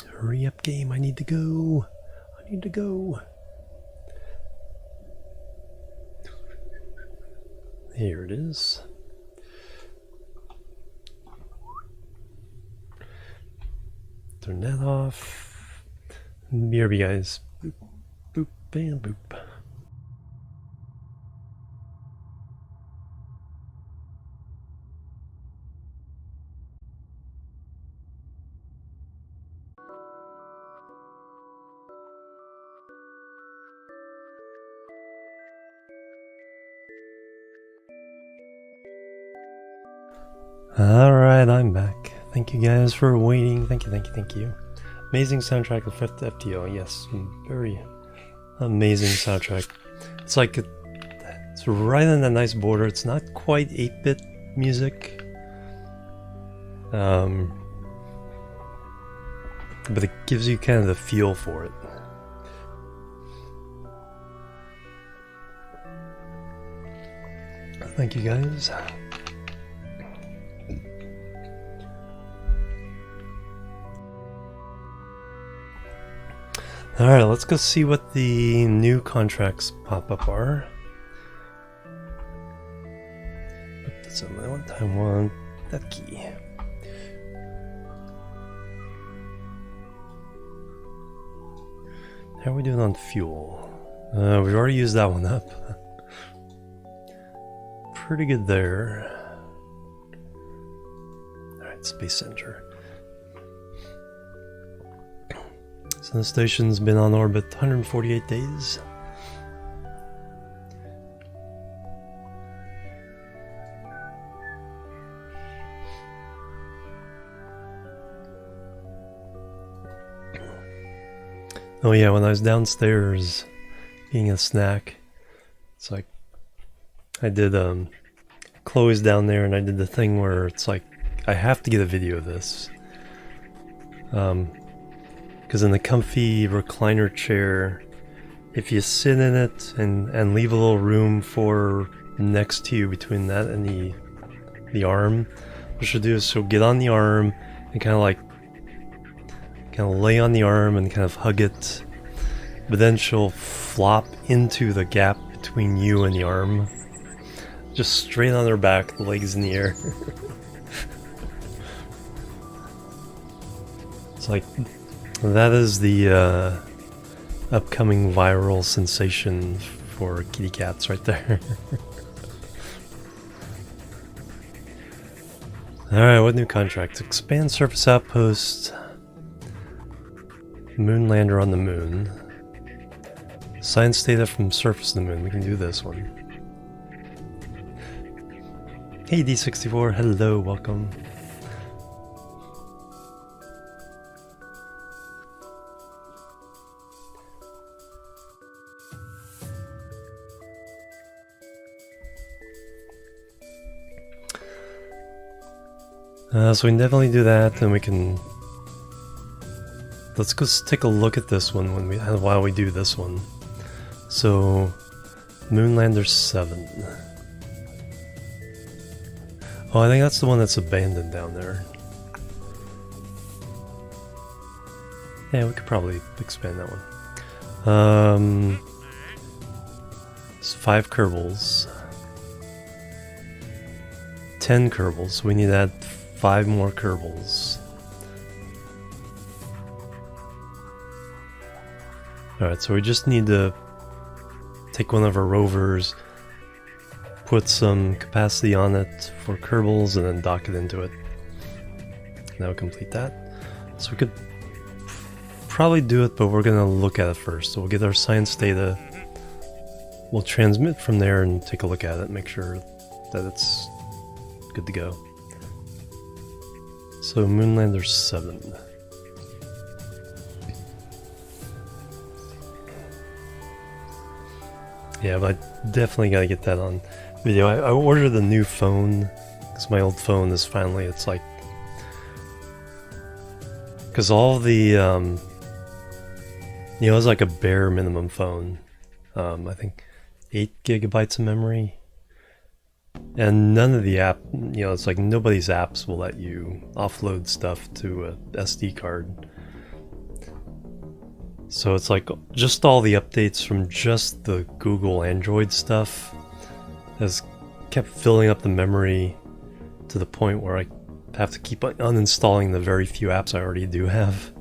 Hurry up, game, I need to go. I need to go. Here it is. Turn that off. BRB, guys. Boop, boop, bam, boop. Alright, I'm back. Thank you guys for waiting. Thank you, thank you, thank you. Amazing soundtrack of 5th FTO. Yes, very amazing soundtrack. It's like it's right on that nice border. It's not quite 8-bit music. But it gives you kind of the feel for it. Thank you guys. Alright, let's go see what the new contracts pop up are. Put this on my one time one. That key. How are we doing on fuel? We've already used that one up. Pretty good there. Alright, Space Center. So the station's been on orbit 148 days. Oh yeah, when I was downstairs eating a snack, it's like I did Chloe's down there and I did the thing where it's like I have to get a video of this. Because in the comfy recliner chair, if you sit in it and leave a little room for next to you between that and the arm, what she'll do is she'll get on the arm and kind of lay on the arm and kind of hug it, but then she'll flop into the gap between you and the arm, just straight on her back, the legs in the air. It's like, that is the upcoming viral sensation for kitty cats right there. Alright, what new contracts? Expand surface outpost. Moon lander on the moon. Science data from surface of the moon. We can do this one. Hey D64, hello, welcome. So we can definitely do that, and we can... Let's go take a look at this one while we do this one. So, Moonlander 7. Oh, I think that's the one that's abandoned down there. Yeah, we could probably expand that one. It's 5 Kerbals. 10 Kerbals, so we need to add 5 more Kerbals. Alright, so we just need to take one of our rovers, put some capacity on it for Kerbals, and then dock it into it. That'll complete that. So we could probably do it, but we're gonna look at it first. So we'll get our science data, we'll transmit from there and take a look at it, make sure that it's good to go. So Moonlander 7. Yeah, but I definitely gotta get that on video. I ordered a new phone because my old phone is finally, it's like, because all the you know, it's like a bare minimum phone. I think 8 gigabytes of memory, and none of the app, you know, it's like nobody's apps will let you offload stuff to a SD card. So it's like just all the updates from just the Google Android stuff has kept filling up the memory to the point where I have to keep uninstalling the very few apps I already do have.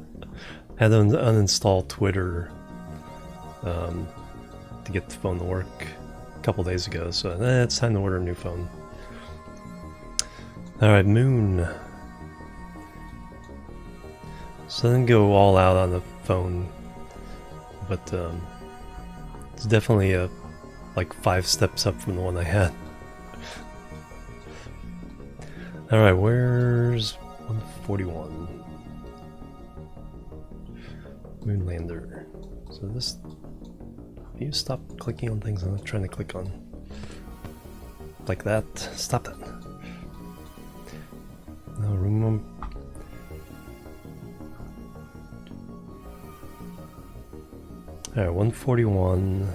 I had to uninstall Twitter to get the phone to work a couple days ago, so it's time to order a new phone. Alright, Moon. So then go all out on the phone, but it's definitely like 5 steps up from the one I had. Alright, where's 141? Moonlander. So this... Can you stop clicking on things I'm not trying to click on? Like that? Stop that. No, room... Alright, 141...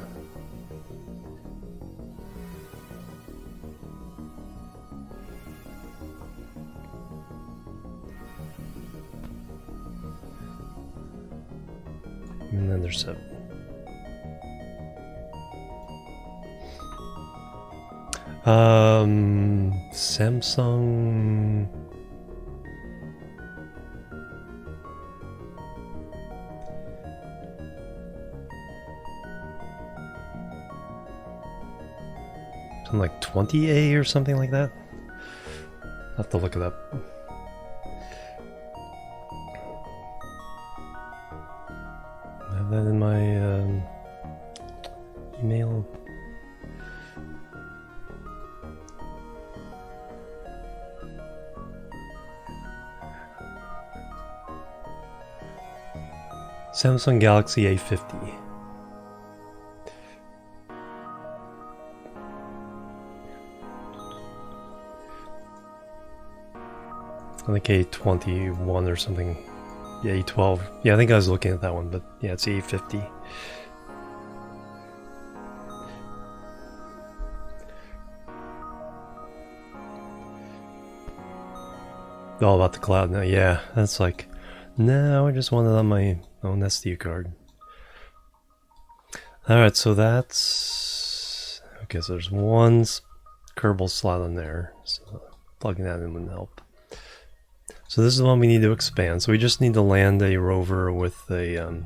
And then there's 7. Samsung... Something like 20A or something like that? I'll have to look it up. I have that in my email. Samsung Galaxy A50. I think A21 or something. Yeah, A12. Yeah, I think I was looking at that one, but yeah, it's A50. All about the cloud now. Yeah, that's like, no, I just want it on my own SD card. Alright, so that's... Okay, so there's one Kerbal slot on there. So plugging that in wouldn't help. So this is the one we need to expand. So we just need to land a rover with a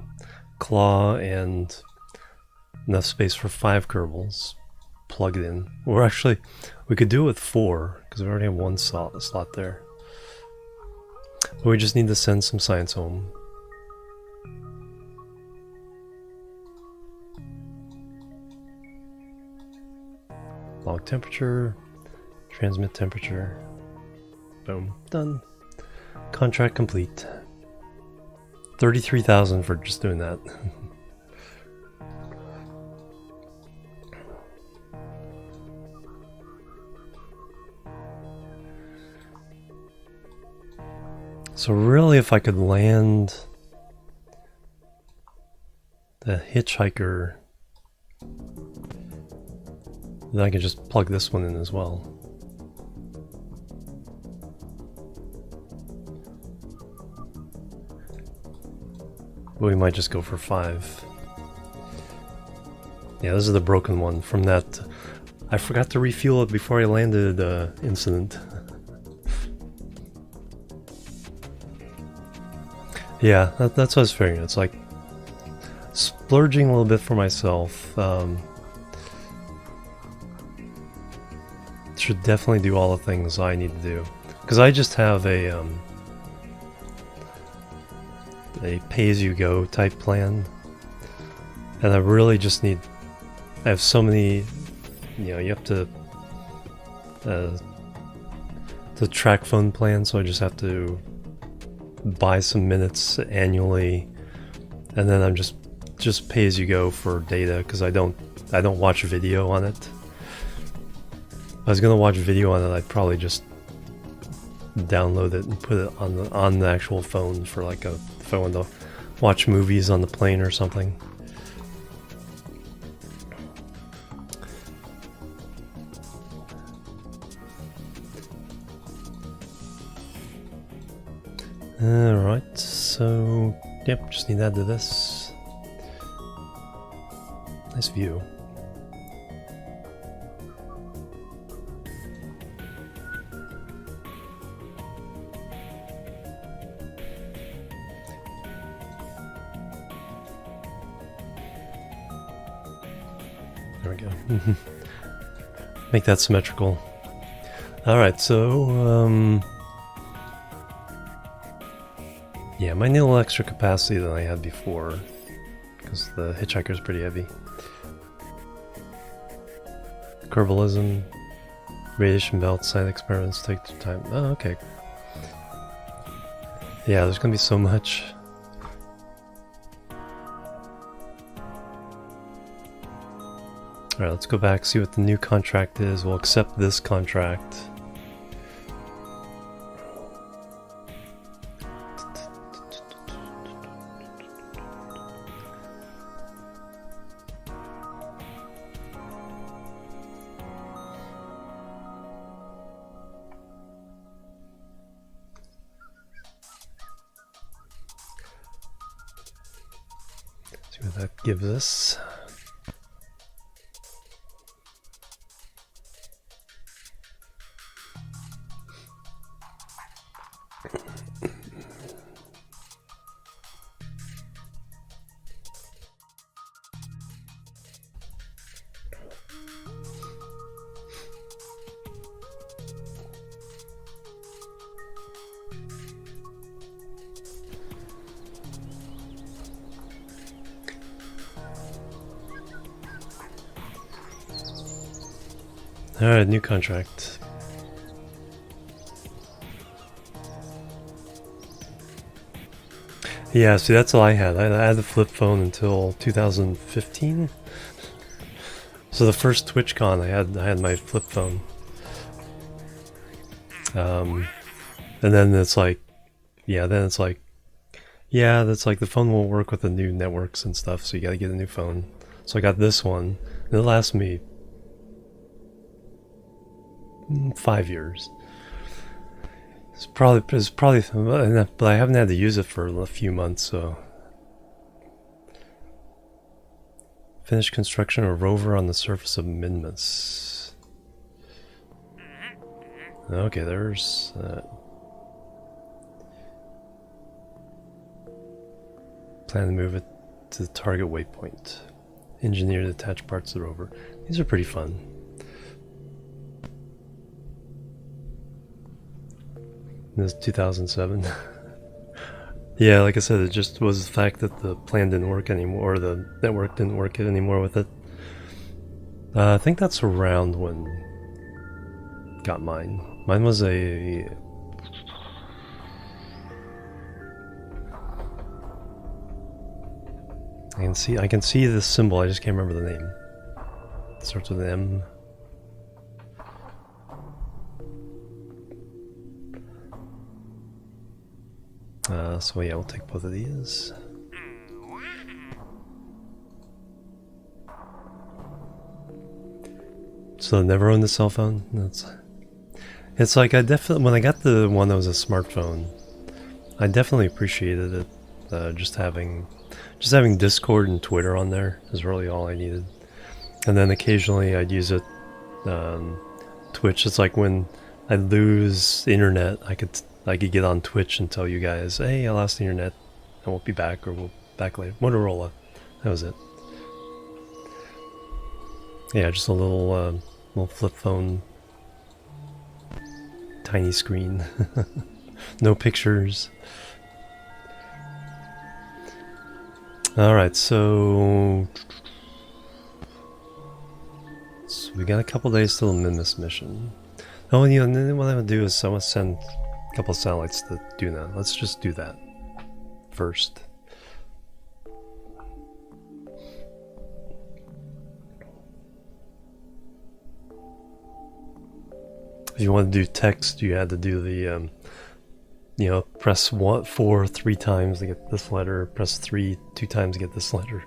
claw and enough space for 5 Kerbals. Plug it in. Or actually, we could do it with 4, because we already have one slot there. But we just need to send some science home. Log temperature, transmit temperature. Boom, done. Contract complete. 33,000 for just doing that. So really, if I could land the hitchhiker, then I could just plug this one in as well. But we might just go for 5. Yeah, this is the broken one from that. I forgot to refuel it before I landed incident. Yeah, that's what I was figuring. It's like splurging a little bit for myself. Should definitely do all the things I need to do. Because I just have a pay-as-you-go type plan. And I really just need... I have so many... You know, you have to... the track phone plan, so I just have to buy some minutes annually. And then I'm just pay-as-you-go for data, because I don't watch video on it. If I was gonna watch video on it, I'd probably just download it and put it on the actual phone for like if I wanted to watch movies on the plane or something. Alright, so yep, just need to add to this. Nice view. There we go. Make that symmetrical. Alright, so yeah, I might need a little extra capacity than I had before, because the hitchhiker's pretty heavy. Kerbalism, radiation belt, science experiments take time. Oh, okay. Yeah, there's gonna be so much. Alright, let's go back, see what the new contract is. We'll accept this contract. See what that gives us. Alright, new contract. Yeah, see, that's all I had. I had the flip phone until 2015. So the first TwitchCon, I had my flip phone. And then it's like, yeah, that's like the phone won't work with the new networks and stuff, so you gotta get a new phone. So I got this one, and it lasts me 5 years. It's probably, but I haven't had to use it for a few months, so. Finished construction of a rover on the surface of Minmus. Okay, there's plan to move it to the target waypoint. Engineer to attach parts of the rover. These are pretty fun. This is 2007. Yeah, like I said, it just was the fact that the plan didn't work anymore, or the network didn't work anymore with it. I think that's around when got mine. Mine was a... I can see the symbol, I just can't remember the name. It starts with an M. So yeah, we'll take both of these. So never owned a cell phone. It's like I definitely, when I got the one that was a smartphone, I definitely appreciated it. Just having Discord and Twitter on there is really all I needed. And then occasionally I'd use it, Twitch. It's like when I lose internet, I could get on Twitch and tell you guys, hey, I lost the internet, I won't be back, or we'll back later. Motorola, that was it. Yeah, just a little flip phone, tiny screen, no pictures. All right, so we got a couple days till the Minmus mission. Oh, and then what I'm gonna do is I want to send a couple of satellites to Duna. Let's just do that first. If you want to do text, you had to do the, press 4 3 times to get this letter, press 3 2 times to get this letter.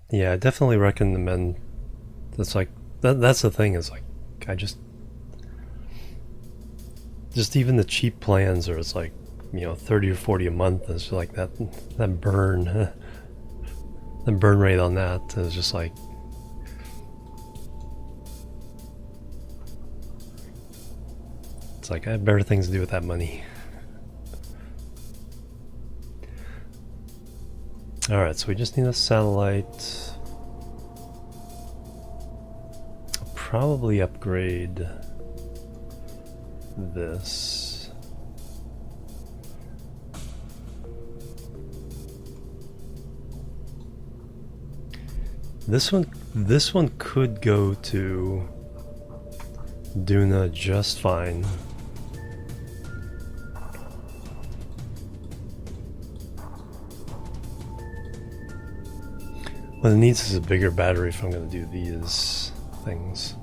Yeah, I definitely recommend. That's like that's the thing, is like I just even the cheap plans are, it's like 30 or 40 a month. It's like that burn the burn rate on that is just like, it's like I have better things to do with that money. Alright, so we just need a satellite. I'll probably upgrade this. This one could go to Duna just fine. What it needs is a bigger battery if I'm going to do these things.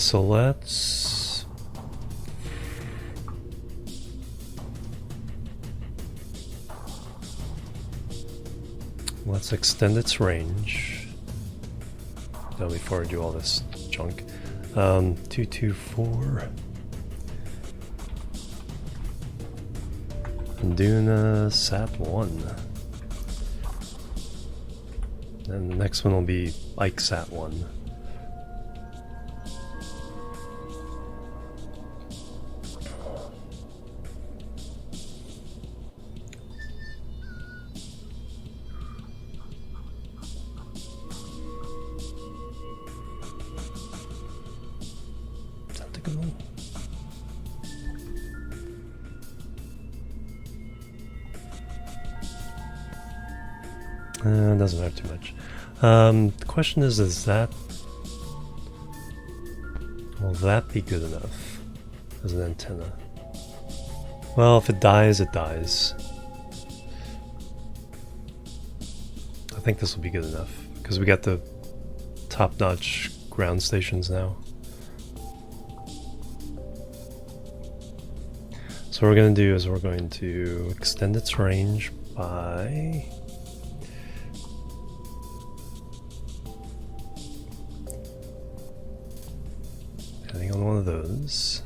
So let's extend its range. Before I do all this junk. 224. Duna Sat 1. And the next one will be Ike Sat 1. Is that the good one? Doesn't matter too much. The question is that, will that be good enough as an antenna? Well, if it dies, it dies. I think this will be good enough because we got the top-notch ground stations now. So what we're going to do is we're going to extend its range by on one of those.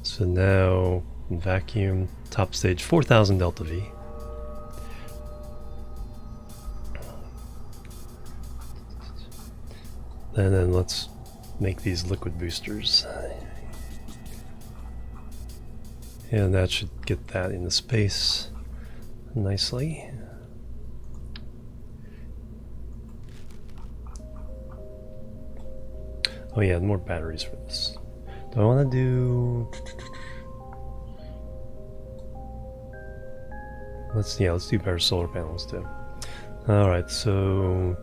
So now vacuum top stage 4000 delta V. And then let's make these liquid boosters. And that should get that into space nicely. Oh yeah, more batteries for this. Do I want to do... let's do better solar panels too. Alright, so...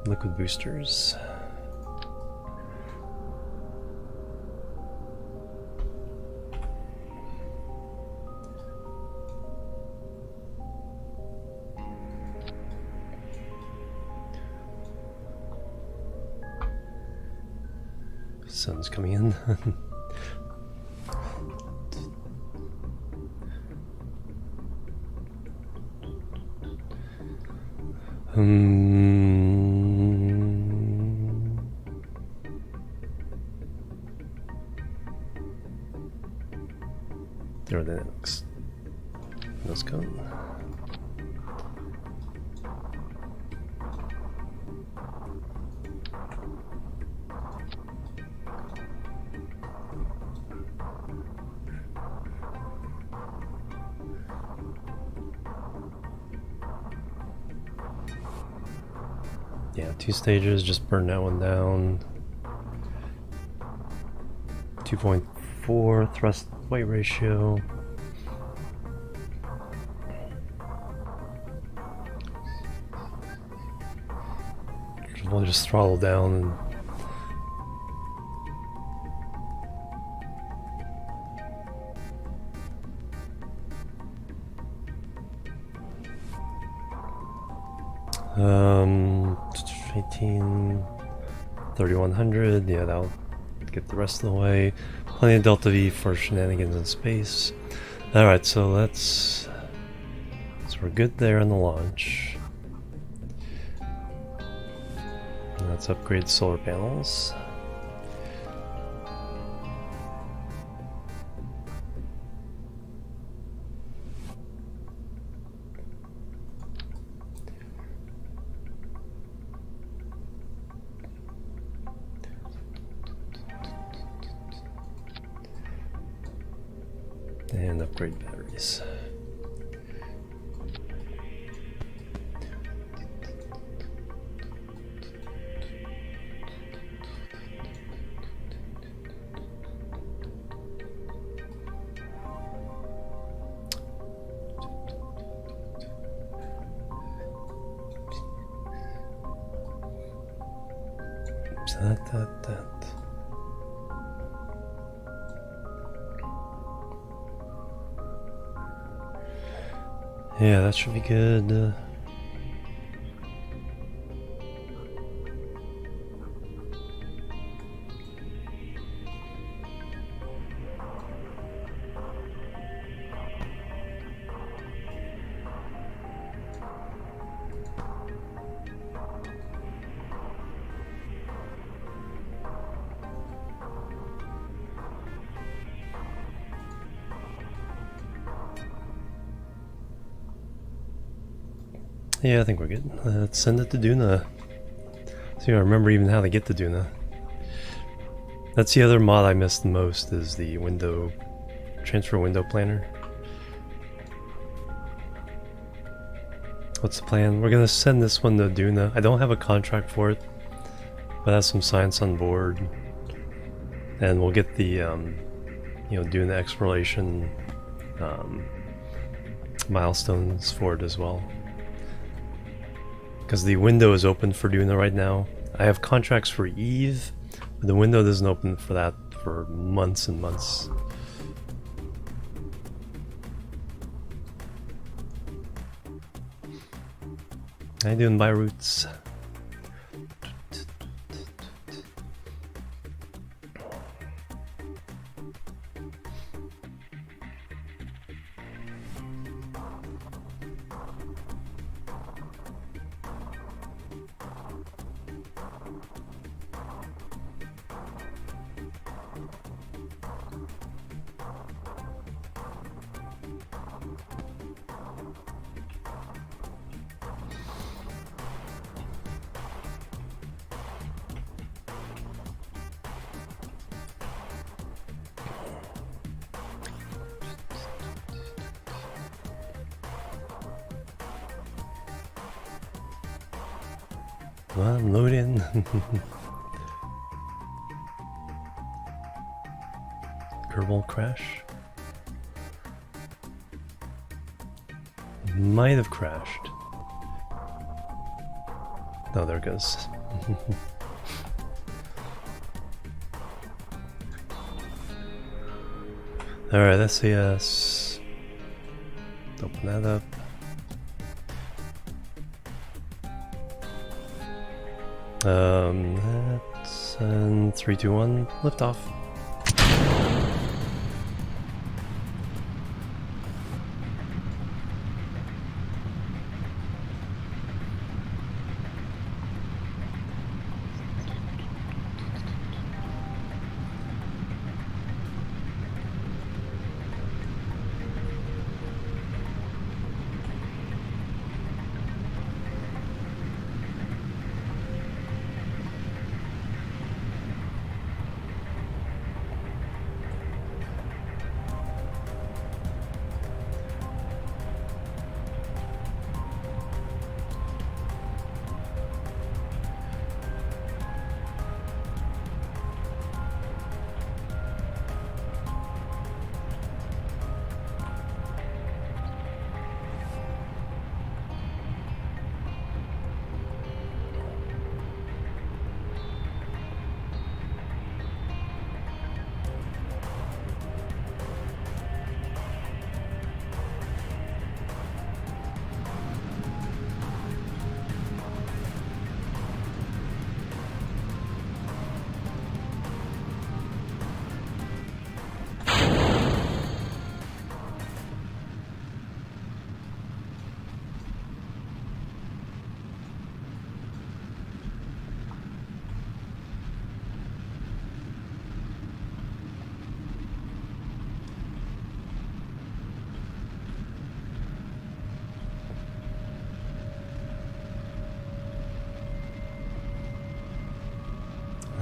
liquid boosters. Sun's coming in. Thermodynamics. Let's go. Yeah, 2 stages, just burn that one down. 2.4 thrust weight ratio. We'll just throttle down and um 18 3100, yeah, that'll get the rest of the way. Plenty of Delta V for shenanigans in space. Alright, so we're good there on the launch. Let's upgrade solar panels. And upgrade batteries. So that. Yeah, that should be good. Yeah, I think we're good. Let's send it to Duna. See, I remember even how to get to Duna. That's the other mod I missed the most, is the transfer window planner. What's the plan? We're gonna send this one to Duna. I don't have a contract for it, but I have some science on board. And we'll get the, Duna exploration milestones for it as well. Because the window is open for Duna right now. I have contracts for Eve, but the window doesn't open for that for months and months. How you doing, Byroots? Well, I'm loading. Kerbal crash. Might have crashed. Oh, there it goes. Alright, SES. Open that up. That's 3, 2, 1, liftoff.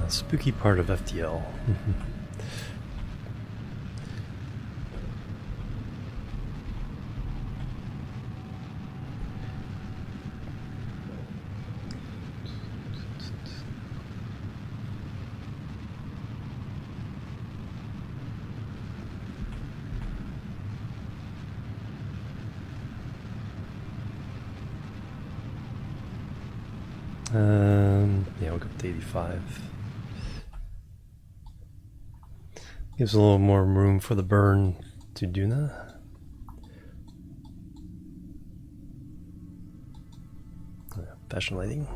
Spooky part of FTL. Yeah, we'll go up to 85. Gives a little more room for the burn to Duna. Fashion lighting.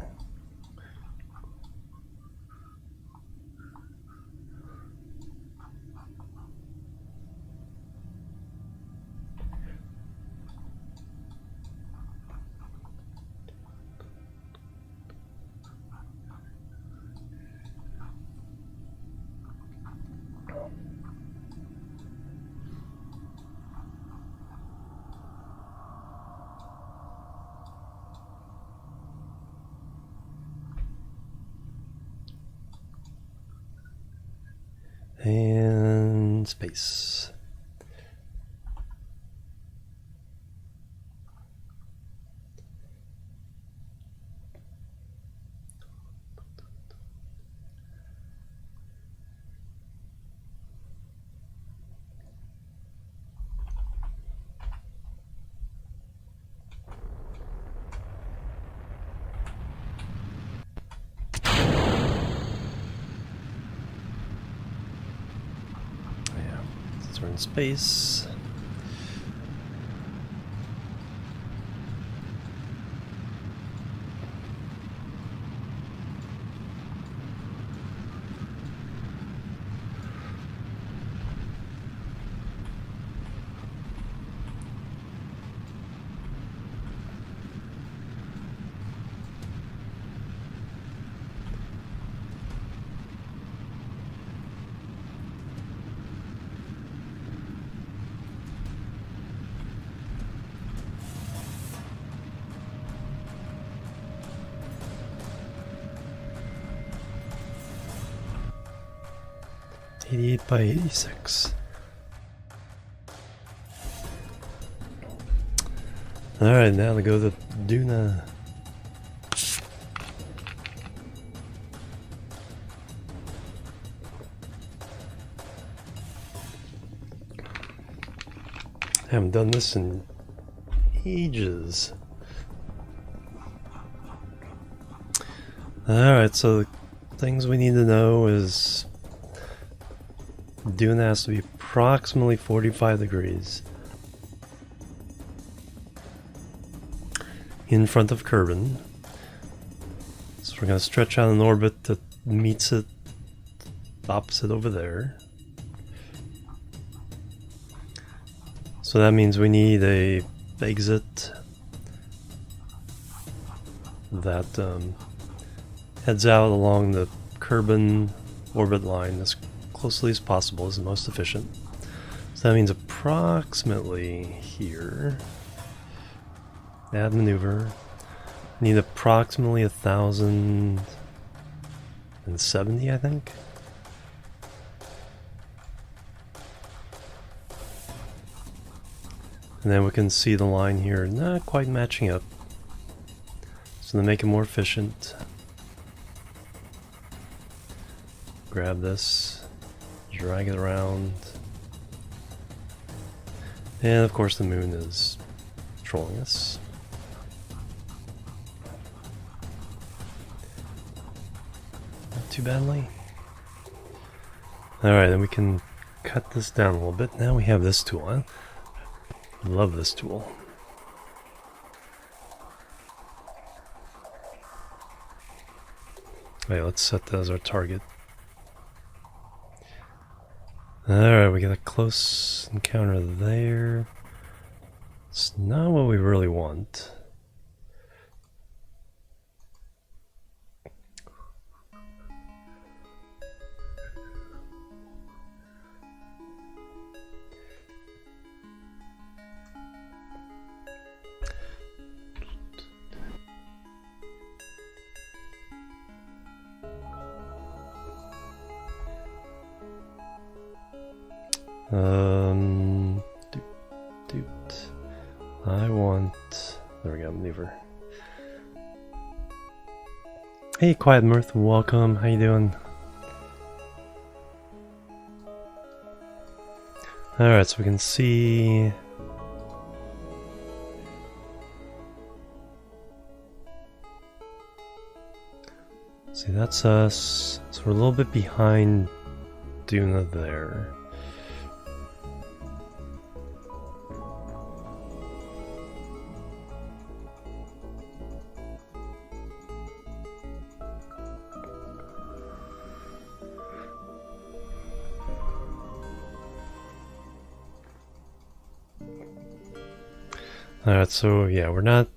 And space. We're in space. '88 by 86. Alright, now to go to Duna. Haven't done this in ages. Alright, so the things we need to know is Dune has to be approximately 45 degrees in front of Kerbin. So we're going to stretch out an orbit that meets it opposite over there. So that means we need a exit that heads out along the Kerbin orbit line as closely as possible, is the most efficient. So that means approximately here. Add maneuver. Need approximately 1,070, I think. And then we can see the line here not quite matching up. So to make it more efficient, grab this, drag it around. And of course the moon is trolling us. Not too badly. Alright, then we can cut this down a little bit. Now we have this tool on. Love this tool. Okay, let's set that as our target. Alright, we got a close encounter there. It's not what we really want. I want... There we go, maneuver. Hey, Quiet Mirth, welcome. How you doing? Alright, so we can see... See, that's us. So we're a little bit behind Duna there. Alright, so yeah, we're not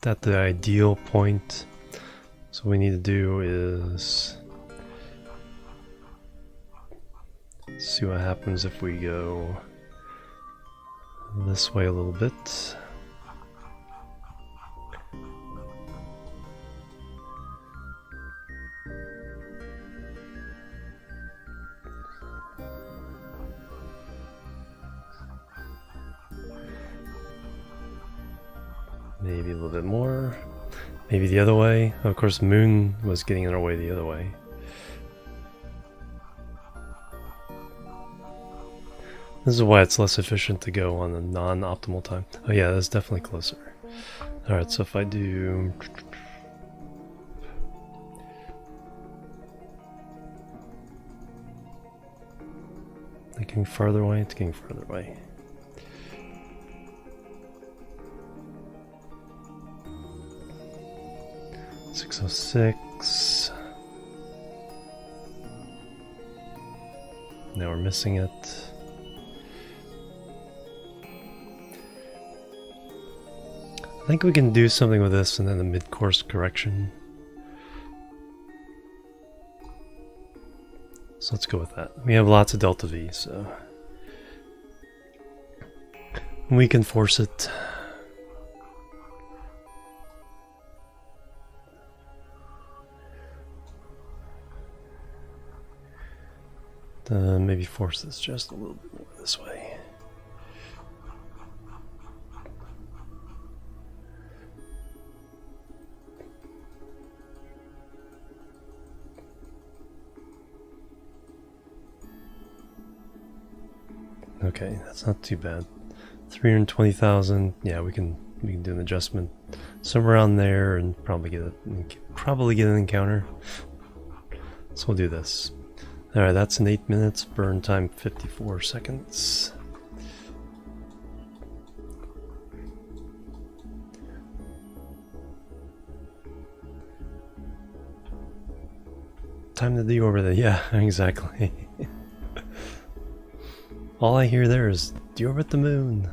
at the ideal point. So what we need to do is see what happens if we go this way a little bit. Maybe a little bit more. Maybe the other way. Of course, Moon was getting in our way the other way. This is why it's less efficient to go on a non-optimal time. Oh yeah, that's definitely closer. Alright, so if I do... Getting farther away, it's getting farther away. .606. Now we're missing it. I think we can do something with this and then a mid-course correction. So let's go with that. We have lots of delta V, so we can force it. Maybe force this just a little bit more this way. Okay, that's not too bad. 320,000. Yeah, we can do an adjustment somewhere around there and probably get an encounter. So we'll do this. All right, that's in 8 minutes. Burn time 54 seconds. Time to deorbit it. Yeah, exactly. All I hear there is deorbit the moon.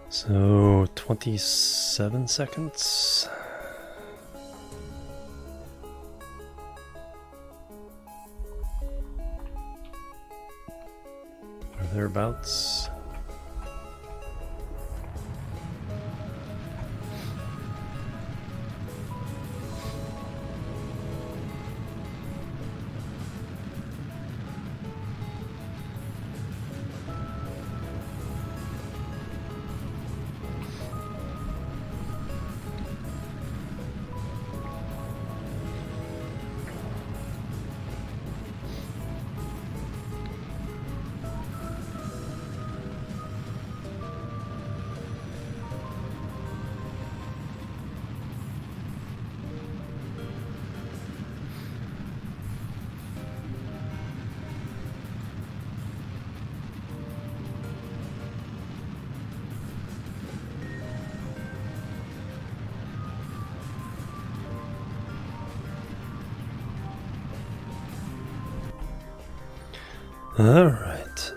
So 27 seconds. Or thereabouts. All right.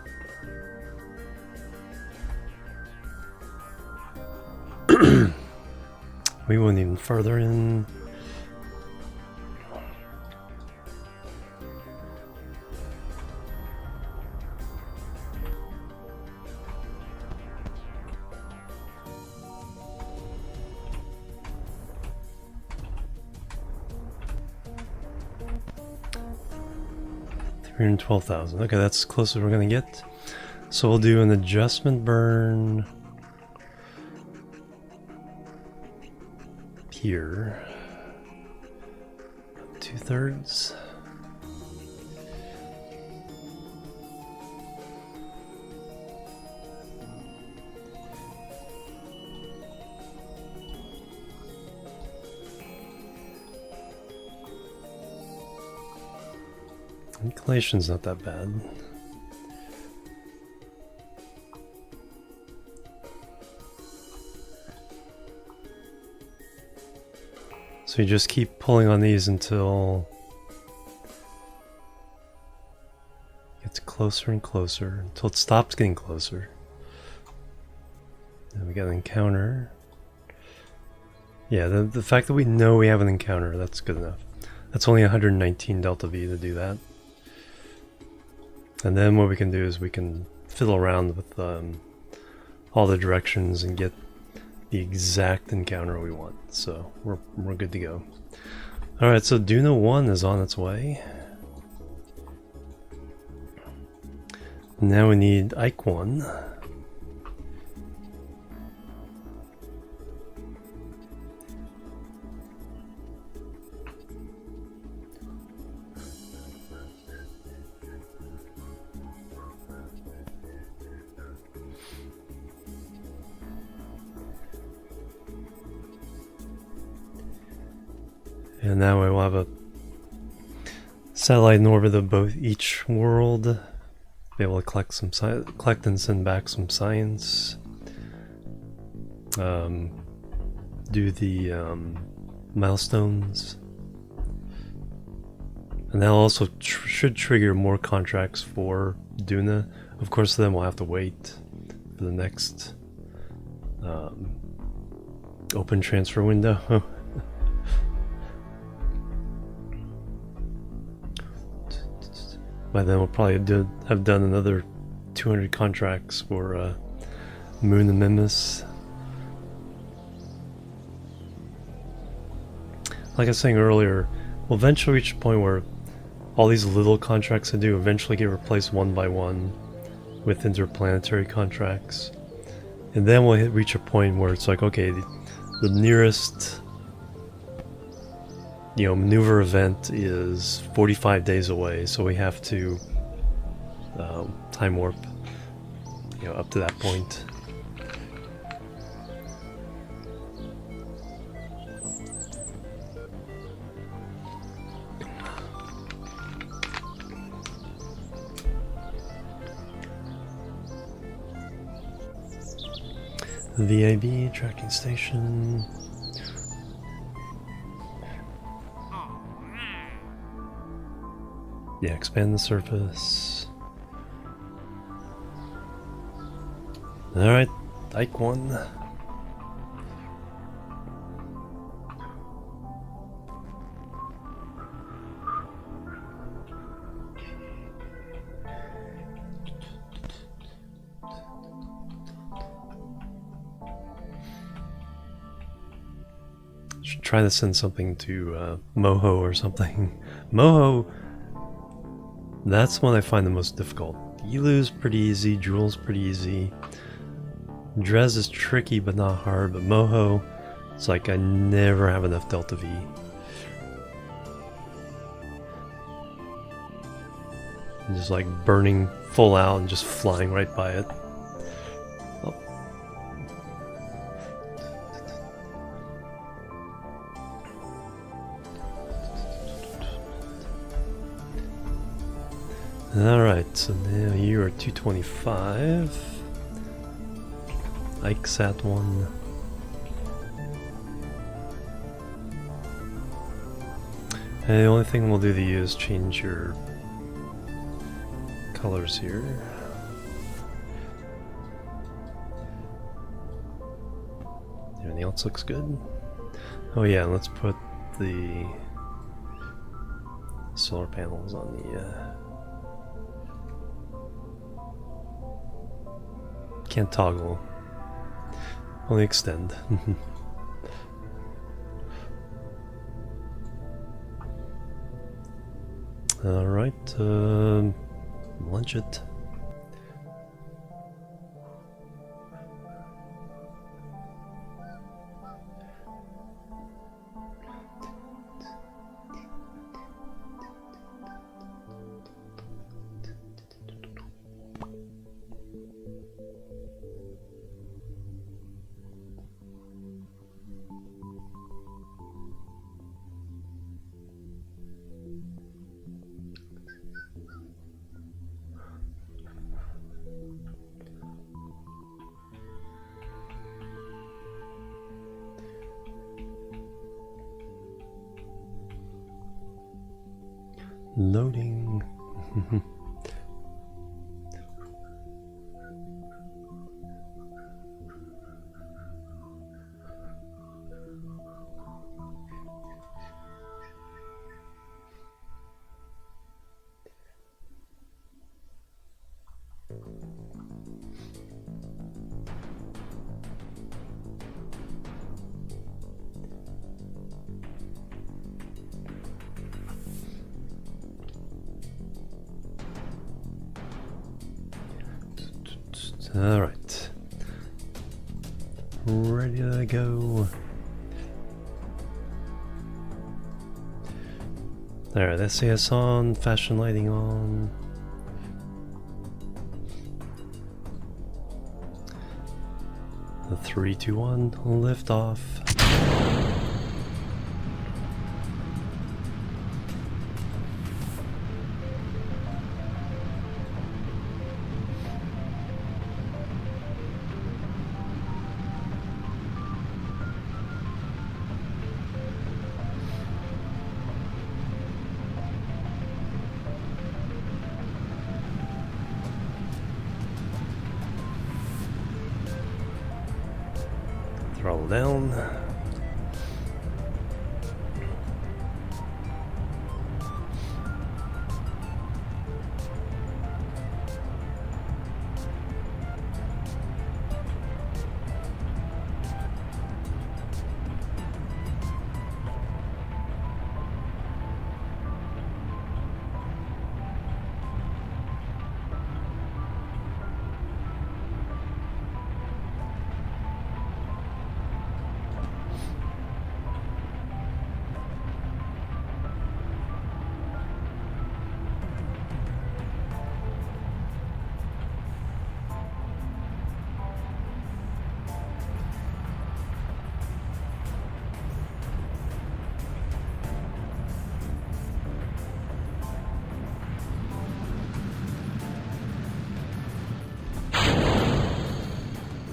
We went even further in. $312,000. Okay, that's as close as we're gonna get. So we'll do an adjustment burn here. 2/3. Inclination's not that bad. So you just keep pulling on these until it gets closer and closer, until it stops getting closer. Then we got an encounter. Yeah, the fact that we know we have an encounter, that's good enough. That's only 119 delta V to do that. And then what we can do is we can fiddle around with all the directions and get the exact encounter we want. So we're good to go. Alright, so Duna 1 is on its way. Now we need Ike 1. And now we will have a satellite in orbit of both each world. Be able to collect and send back some science. Do the milestones. And that'll also should trigger more contracts for Duna. Of course, then we'll have to wait for the next open transfer window. By then we'll probably have done another 200 contracts for Moon and Minmus. like I was saying earlier, we'll eventually reach a point where all these little contracts I do eventually get replaced one by one with interplanetary contracts. And then we'll reach a point where it's like, okay, the nearest, you know, maneuver event is 45 days away, so we have to time warp, you know, up to that point. VIB tracking station. Yeah, expand the surface. Alright, Ike 1. Should try to send something to Moho or something. Moho, that's one I find the most difficult. Elu's pretty easy, Jewel's pretty easy. Drez is tricky but not hard, but Moho, it's like I never have enough Delta V. I'm just like burning full out and just flying right by it. Oh. Alright, so now you are 225. Ike's at 1. And the only thing we'll do to you is change your colors here. Everything else looks good. Oh yeah, let's put the solar panels on the can't toggle. Only extend. Alright, launch it. Loading. Alright. Ready to go. Alright, SAS on, fashion lighting on. The 3, 2, 1, lift off. Throttle down.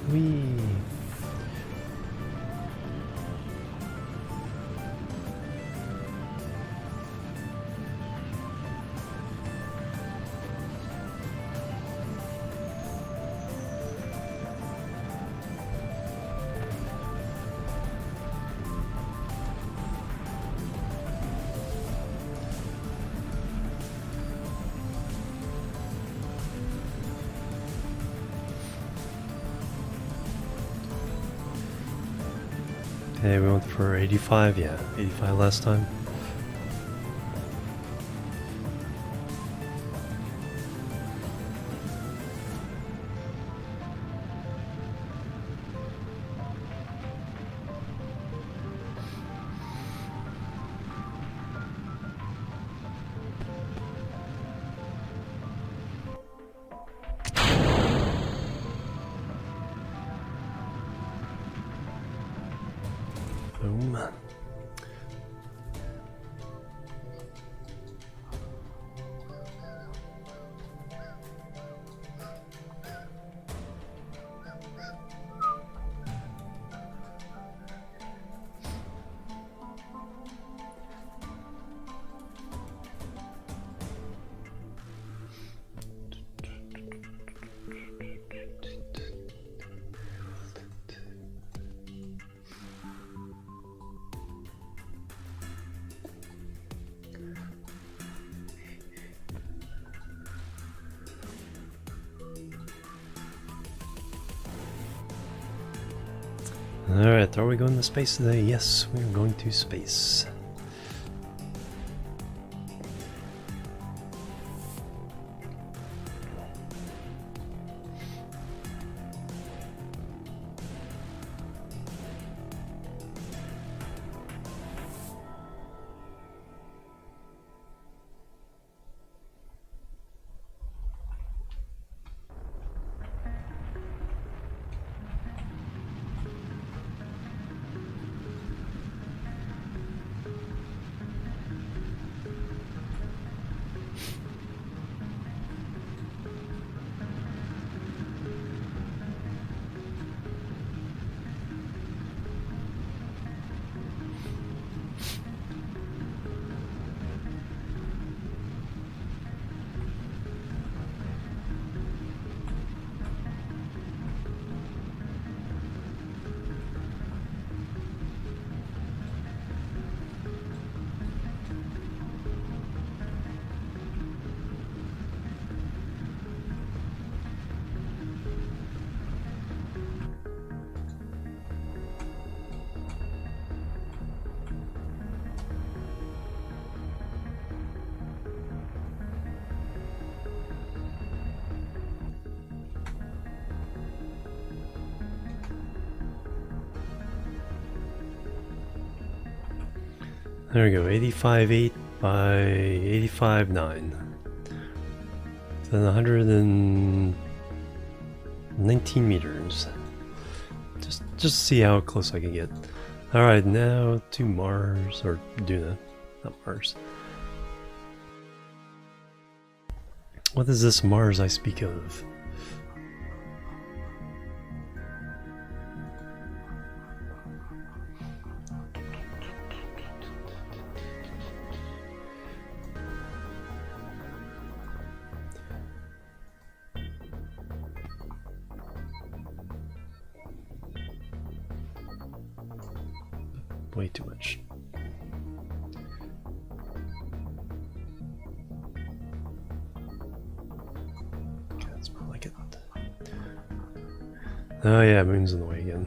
Whee! Okay, we went for 85, yeah, 85 last time. Boom. Alright, are we going to space today? Yes, we are going to space. There we go, 85.8 by 85.9. Then 119 meters. Just see how close I can get. Alright, now to Mars, or Duna, not Mars. What is this Mars I speak of? Way too much. Okay, that's more like it. Oh yeah, moon's in the way again.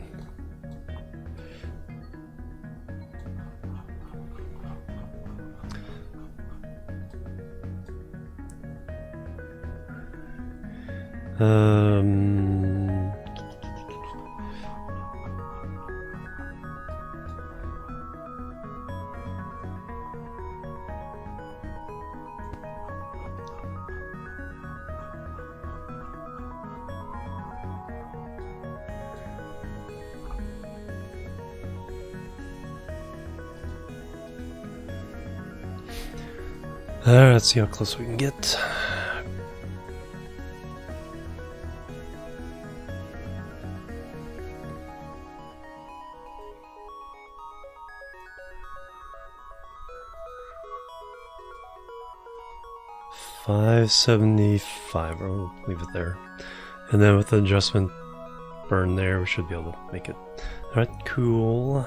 Alright, let's see how close we can get. 575. We'll leave it there. And then with the adjustment burn there, we should be able to make it. Alright, cool.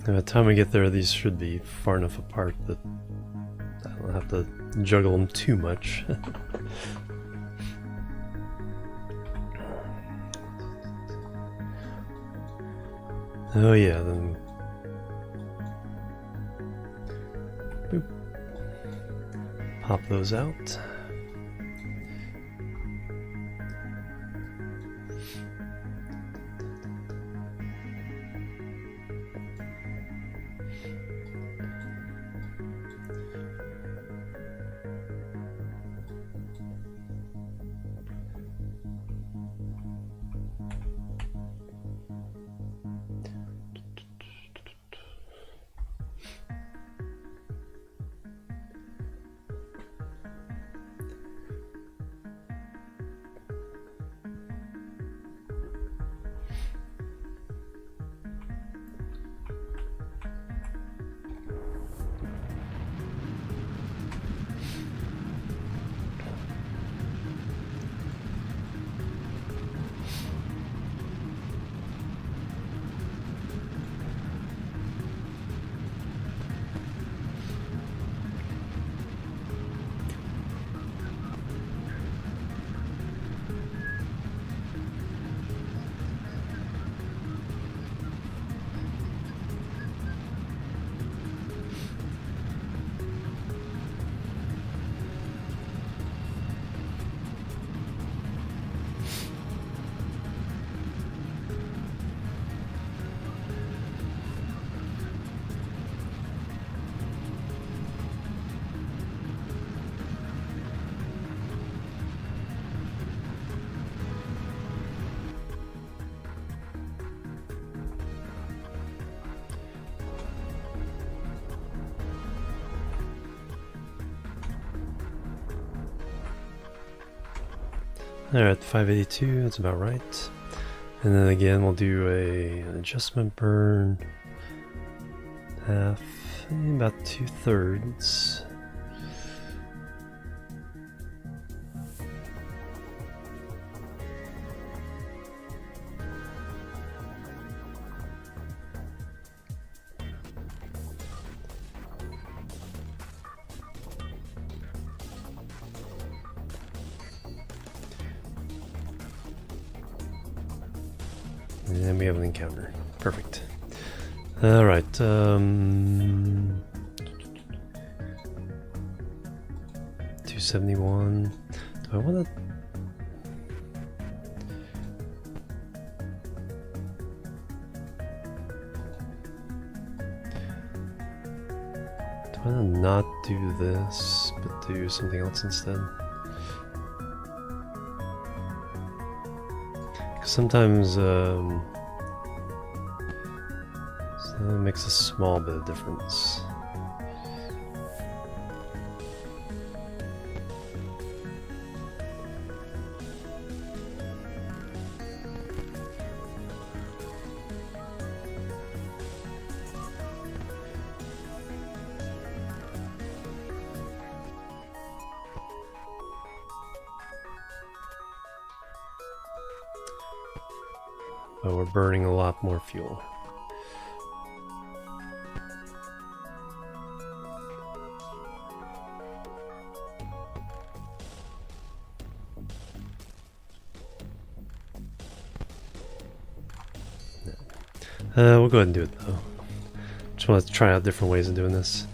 By the time we get there, these should be far enough apart that I don't have to juggle them too much. Oh yeah, then boop. Pop those out. Alright, 582, that's about right. And then again, we'll do an adjustment burn. Half, about 2/3. And we have an encounter. Perfect. Alright, 271. Do I want to... Do I want to not do this, but do something else instead? Sometimes so it makes a small bit of difference. But we're burning a lot more fuel. We'll go ahead and do it though. Just want to try out different ways of doing this.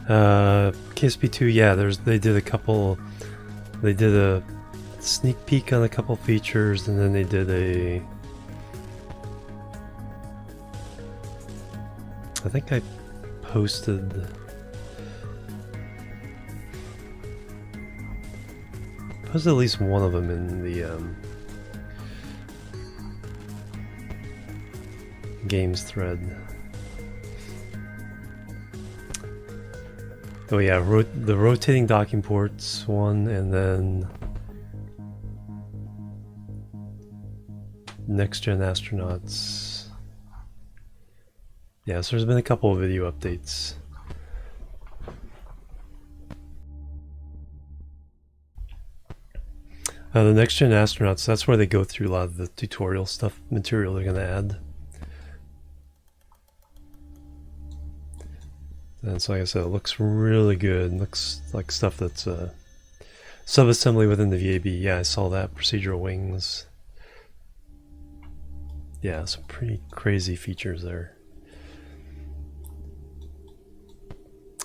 KSP2, yeah, they did a sneak peek on a couple features, and then they did I think I posted at least one of them in the games thread. Oh yeah, the rotating docking ports one, and then next gen astronauts. Yeah, so there's been a couple of video updates. The next gen astronauts, that's where they go through a lot of the tutorial stuff, material they're going to add. And so like I said, it looks really good. It looks like stuff that's sub-assembly within the VAB. Yeah, I saw that. Procedural wings. Yeah, some pretty crazy features there.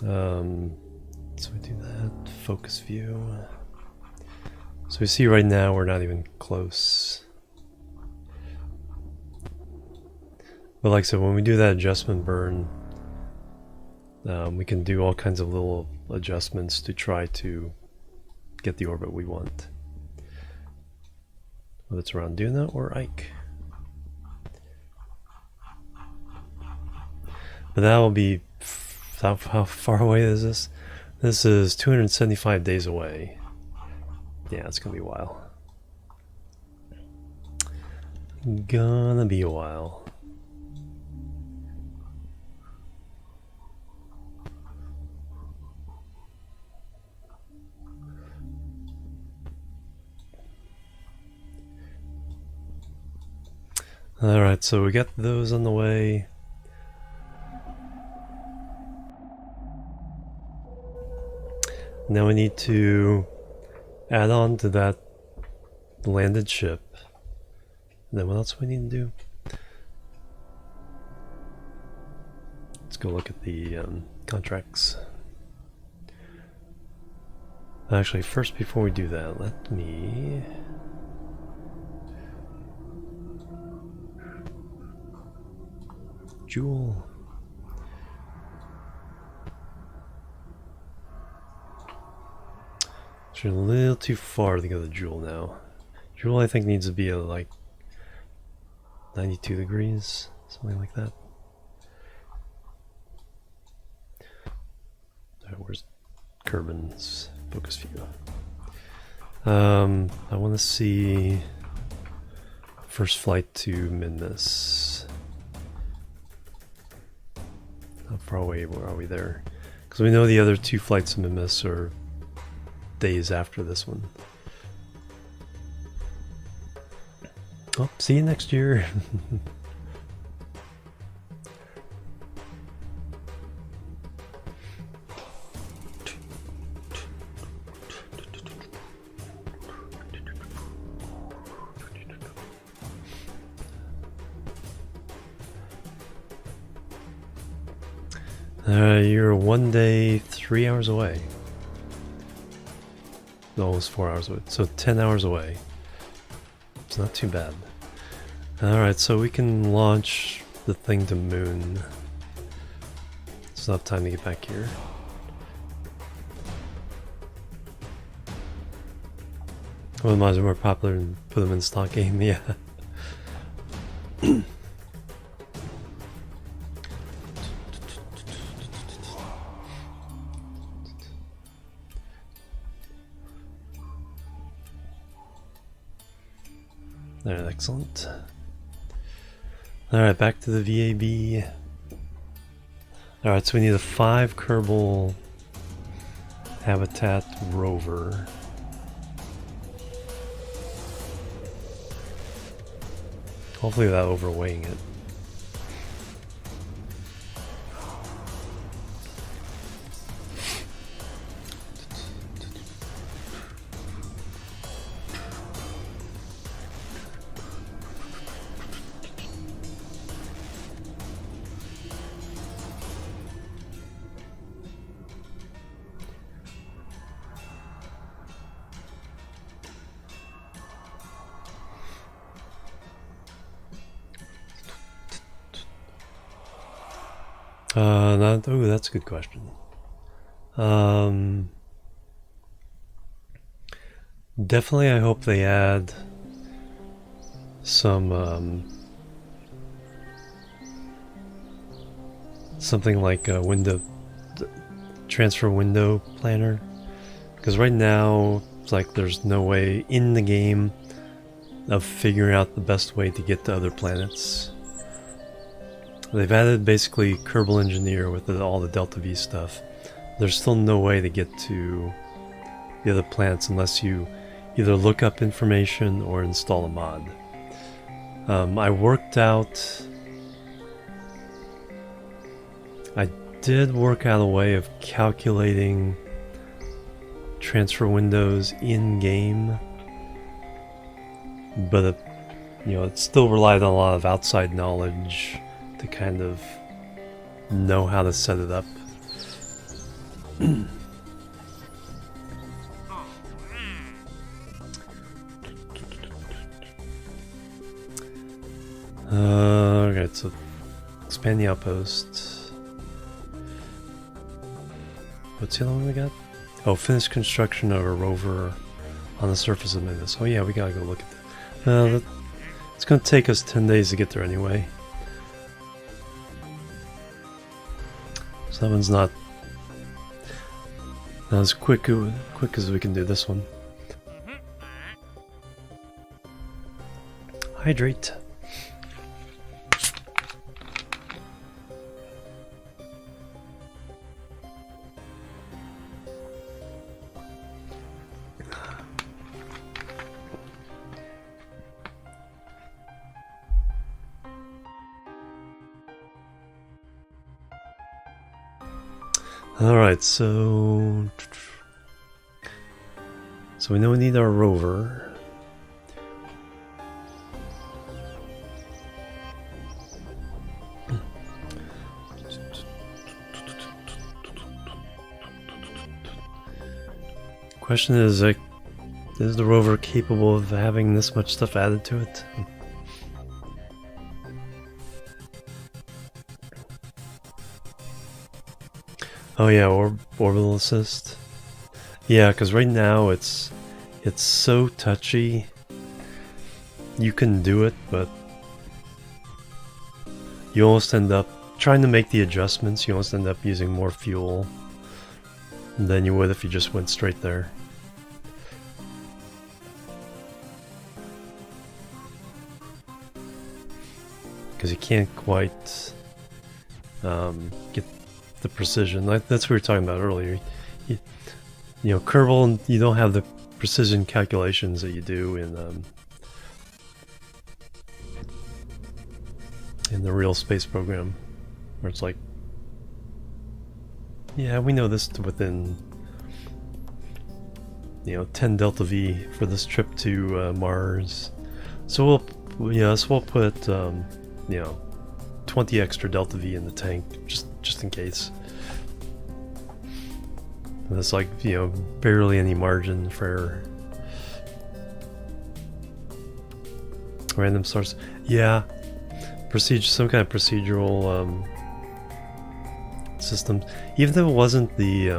So we do that. Focus view. So we see right now we're not even close. But like I said, when we do that adjustment burn, we can do all kinds of little adjustments to try to get the orbit we want. Whether it's around Duna or Ike. But that will be... How far away is this? This is 275 days away. Yeah, it's gonna be a while. Gonna be a while. Alright, so we got those on the way. Now we need to add on to that landed ship. And then what else do we need to do? Let's go look at the contracts. Actually, first before we do that, let me... Jewel. You're a little too far to go to Jewel now. Jewel, I think, needs to be at like 92 degrees, something like that. Where's Kerbin's focus view? I want to see first flight to Minmus. How far away are we there? Because we know the other two flights to Minmus are days after this one. Oh, see you next year. You're 1 day, 3 hours away. Almost 4 hours away, so 10 hours away. It's not too bad. Alright, so we can launch the thing to Moon. It's not time to get back here. Well, might as well be more popular and put them in stock game, yeah. Alright, excellent. Alright, back to the VAB. Alright, so we need a 5 Kerbal Habitat rover. Hopefully without overweighing it. Oh, that's a good question. Definitely, I hope they add some something like window transfer window planner, because right now it's like there's no way in the game of figuring out the best way to get to other planets. They've added basically Kerbal Engineer with all the Delta V stuff. There's still no way to get to the other planets unless you either look up information or install a mod. I did work out a way of calculating transfer windows in-game, but it still relied on a lot of outside knowledge to kind of know how to set it up. Okay, so expand the outpost. What's the other one we got? Oh, finish construction of a rover on the surface of Minmus. Oh yeah, we gotta go look at that. It's gonna take us 10 days to get there anyway. So that one's not as quick as we can do this one. Hydrate. Alright, so we know we need our rover. Question is the rover capable of having this much stuff added to it? Oh yeah, orbital assist. Yeah, because right now it's so touchy. You can do it, but you almost end up trying to make the adjustments. You almost end up using more fuel than you would if you just went straight there. Because you can't quite get the precision. That's what we were talking about earlier. You know, Kerbal, you don't have the precision calculations that you do in the real space program, where it's like, yeah, we know this within 10 delta V for this trip to Mars. So we'll put 20 extra delta V in the tank just in case. And that's like barely any margin for error. Random source, yeah. Some kind of procedural system. Even though it wasn't the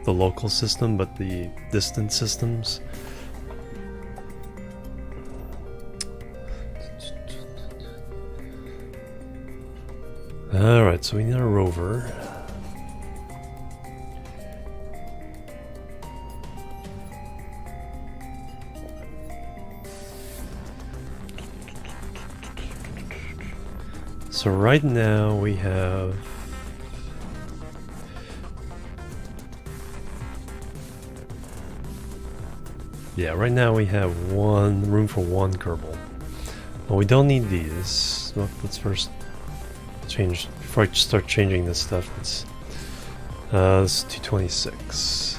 local system, but the distant systems. Alright, so we need a rover. So right now we have room for one Kerbal. Well, we don't need these. Well, let's first change, before I start changing this stuff. This is 226.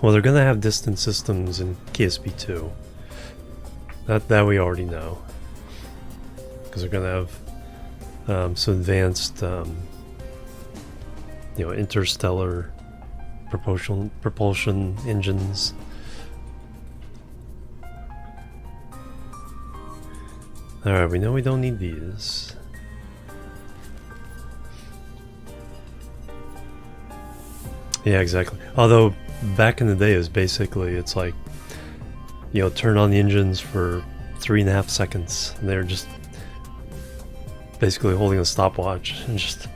Well, they're gonna have distant systems in KSP2. That we already know, because they're gonna have some advanced, interstellar propulsion engines. All right, we know we don't need these. Yeah, exactly. Although back in the day, it was basically, it's like, you know, turn on the engines for 3.5 seconds. And they're just basically holding a stopwatch and just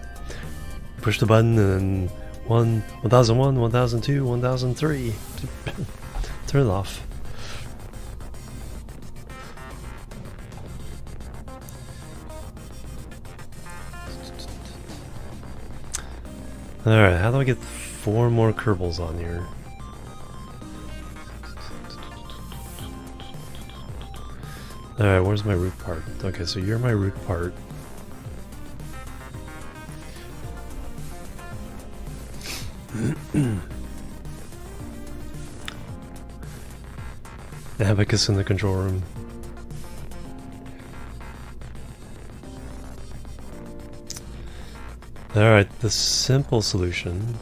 push the button and 1001, 1002, 1003. Turn it off. Alright, how do I get 4 more Kerbals on here? Alright, where's my root part? Okay, so you're my root part. Abacus in the control room. Alright, the simple solution.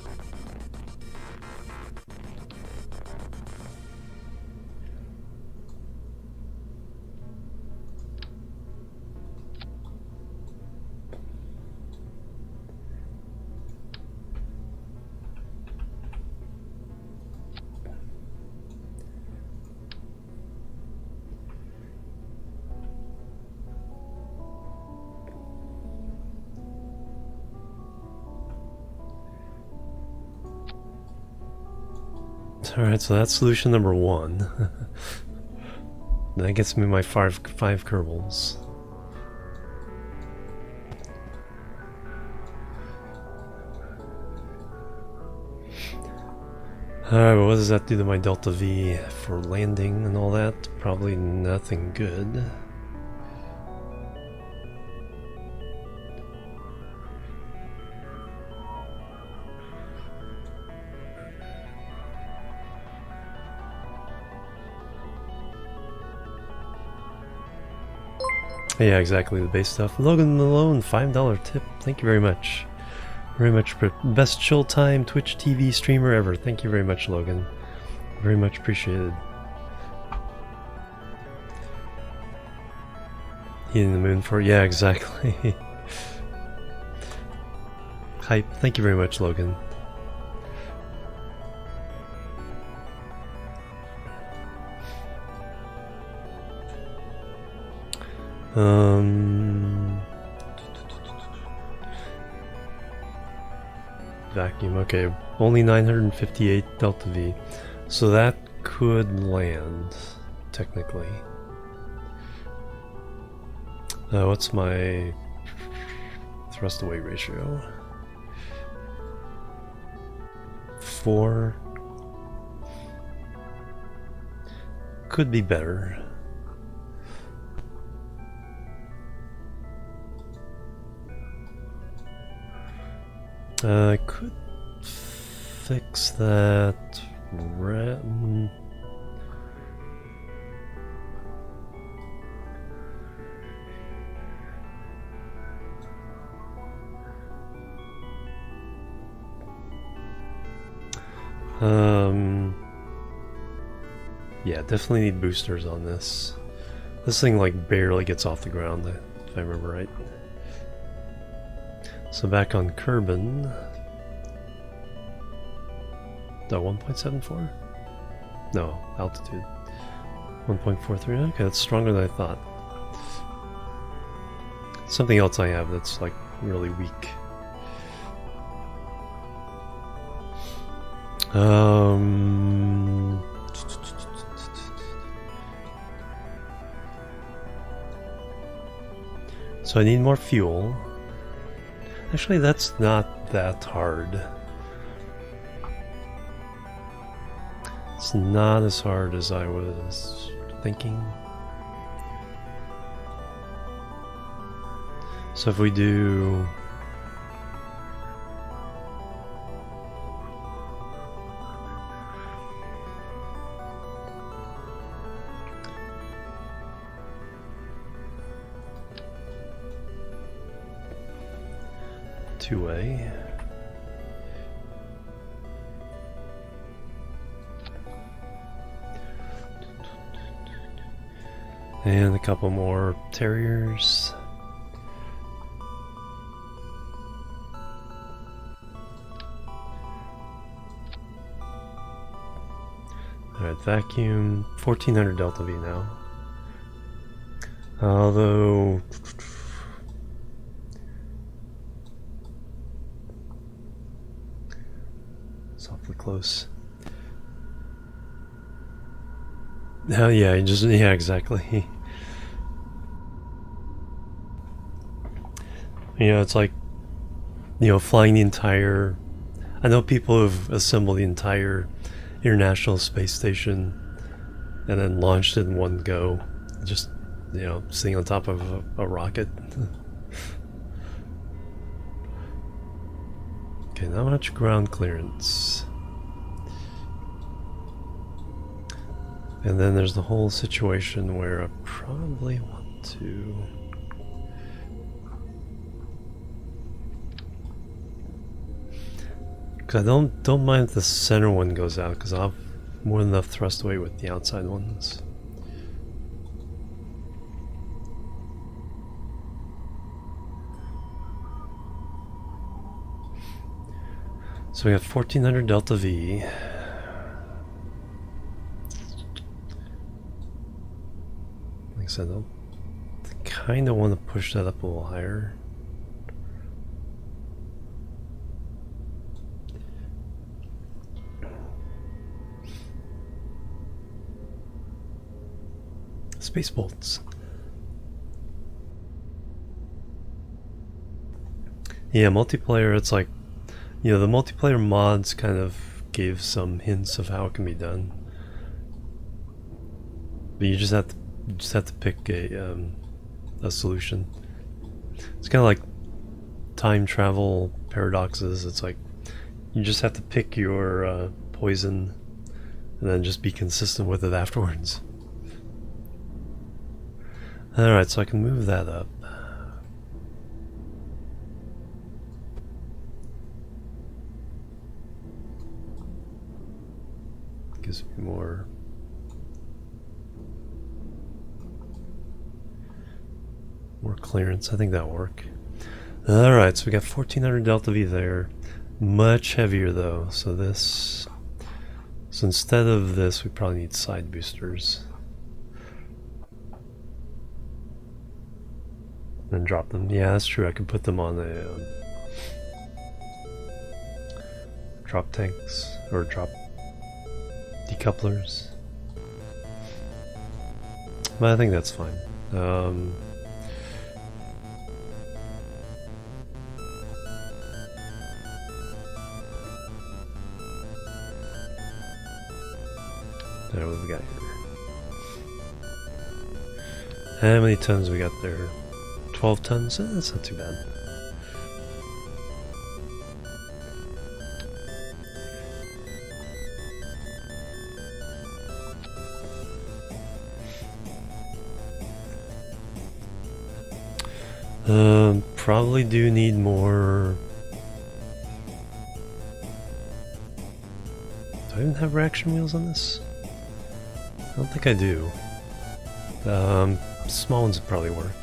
Alright, so that's solution number 1. That gets me my five Kerbals. Alright, but what does that do to my Delta V for landing and all that? Probably nothing good. Yeah, exactly, the base stuff. Logan Malone, $5 tip. Thank you very much. Very much. Best chill time Twitch TV streamer ever. Thank you very much, Logan. Very much appreciated. Heating the moon for... Yeah, exactly. Hype. Thank you very much, Logan. Vacuum, okay, only 958 Delta V, so that could land, technically. What's my thrust to weight ratio? 4. Could be better. I could fix that. Yeah, definitely need boosters on this. This thing like barely gets off the ground, if I remember right. So back on Kerbin. 1.74? No, altitude. 1.43. Okay, that's stronger than I thought. Something else I have that's like really weak. So I need more fuel. Actually, that's not that hard. It's not as hard as I was thinking. So if we do... two-way. And a couple more terriers. vacuum, 1400 delta V now. Although it's awfully close. Oh yeah, yeah, exactly. You know, it's like, you know, flying the entire. I know people have assembled the entire International Space Station and then launched it in one go, just, you know, sitting on top of a rocket. Okay, not much ground clearance. And then there's the whole situation where I probably want to. Because I don't mind if the center one goes out, because I'll have more than enough thrust weight with the outside ones. So we have 1400 delta V. Like I said, I kind of want to push that up a little higher. Space bolts. Yeah, multiplayer, it's like, you know, the multiplayer mods kind of gave some hints of how it can be done. But you just have to pick a solution. It's kind of like time travel paradoxes. It's like you just have to pick your poison and then just be consistent with it afterwards. Alright, so I can move that up. Gives me more clearance. I think that'll work. Alright, so we got 1400 delta V there. Much heavier though, so instead of this, we probably need side boosters. And drop them. Yeah, that's true. I can put them on the drop tanks or drop decouplers. But I think that's fine. What have we got here? How many tons we got there? 12 tons? That's not too bad. Probably do need more. Do I even have reaction wheels on this? I don't think I do. Small ones would probably work.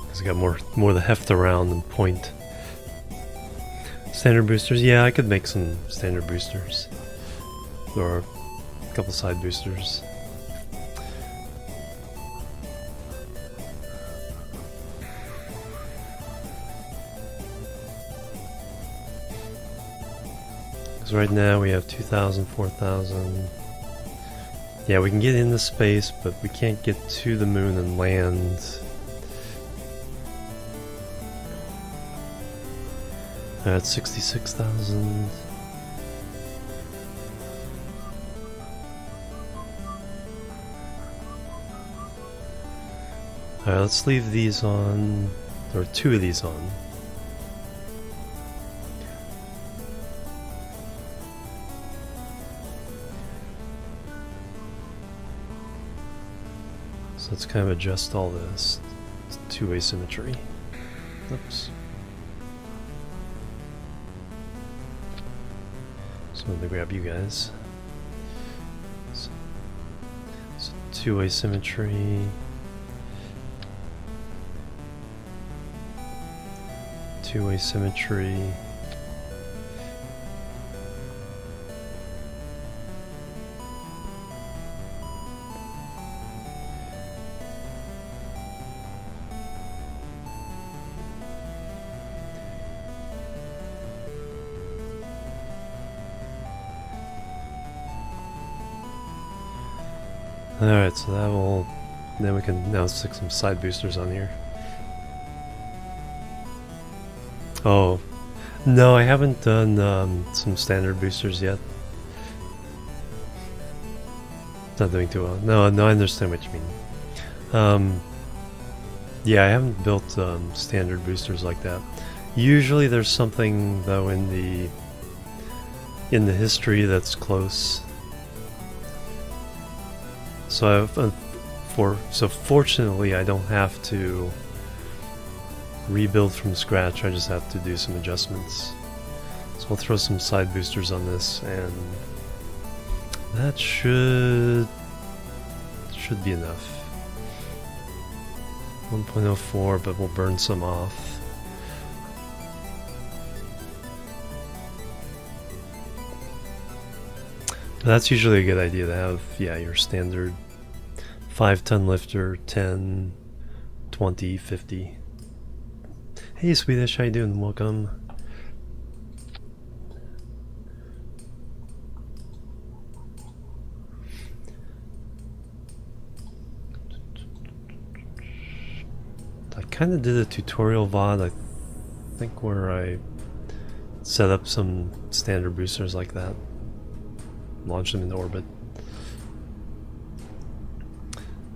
Because I got more of the heft around than point. Standard boosters, yeah, I could make some standard boosters. Or a couple side boosters. Because right now we have 2,000, 4,000. Yeah, we can get into space, but we can't get to the moon and land. That's 66,000. Alright, let's leave these on, or two of these on. So let's kind of adjust all this. It's two-way symmetry. Oops. So let me grab you guys. So two-way symmetry. two-way symmetry. Alright, so that will... Then we can now stick some side boosters on here. Oh. No, I haven't done some standard boosters yet. Not doing too well. No, I understand what you mean. Yeah, I haven't built standard boosters like that. Usually there's something, though, in the history that's close. So fortunately I don't have to rebuild from scratch, I just have to do some adjustments. So I'll throw some side boosters on this, and that should be enough. 1.04, but we'll burn some off. That's usually a good idea to have, yeah, your standard 5-ton lifter, 10, 20, 50. Hey Swedish, how you doing? Welcome. I kind of did a tutorial VOD, I think, where I set up some standard boosters like that. Launch them into orbit.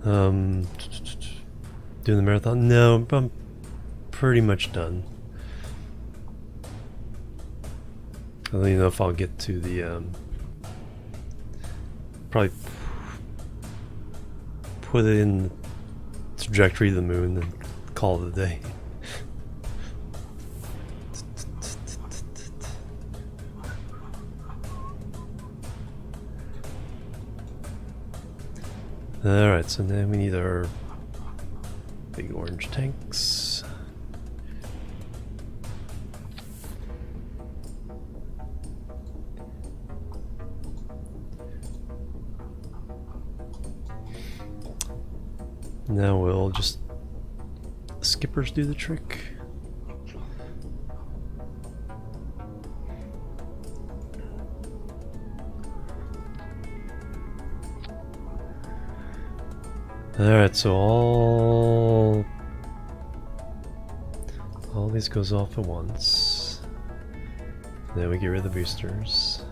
Doing the marathon? No, I'm pretty much done. I don't even know if I'll get to the probably put it in the trajectory of the moon and call it a day. Alright, so then we need our big orange tanks. Now we'll just... skippers do the trick. Alright, so all these goes off at once. Then we get rid of the boosters.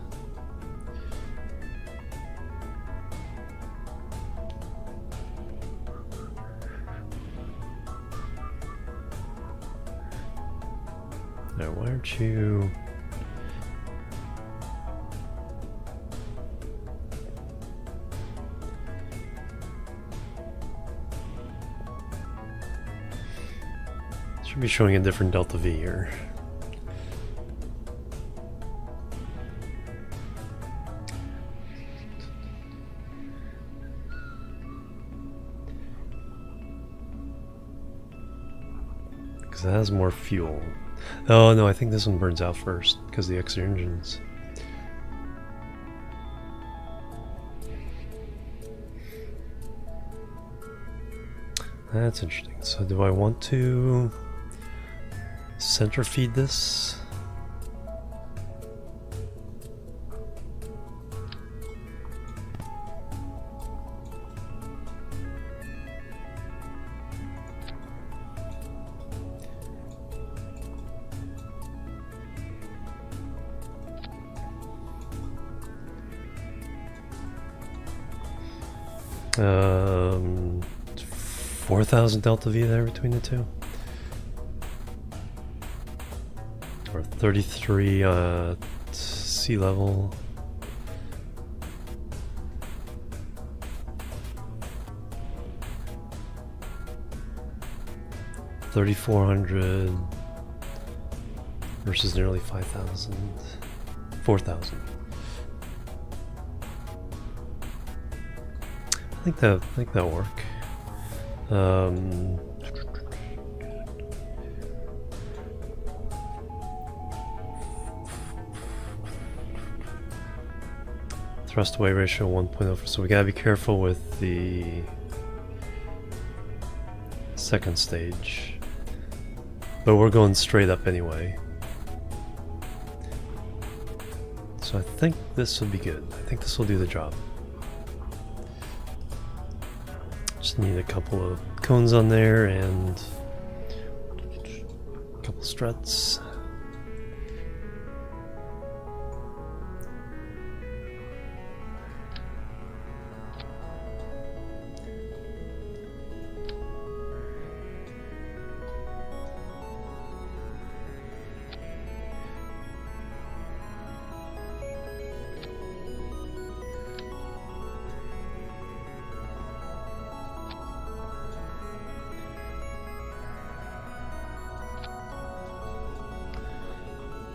Now, why aren't you... Should be showing a different delta V here. Because it has more fuel. Oh no, I think this one burns out first because of the extra engines. That's interesting. So do I want to center feed this? Um, 4,000 delta V there between the two. Or 33 sea level. $3,400 versus nearly 5,000. 4,000. I think that'll work. Thrust away ratio 1.0, so we gotta be careful with the second stage. But we're going straight up anyway. So I think this will be good. I think this will do the job. Just need a couple of cones on there and a couple struts.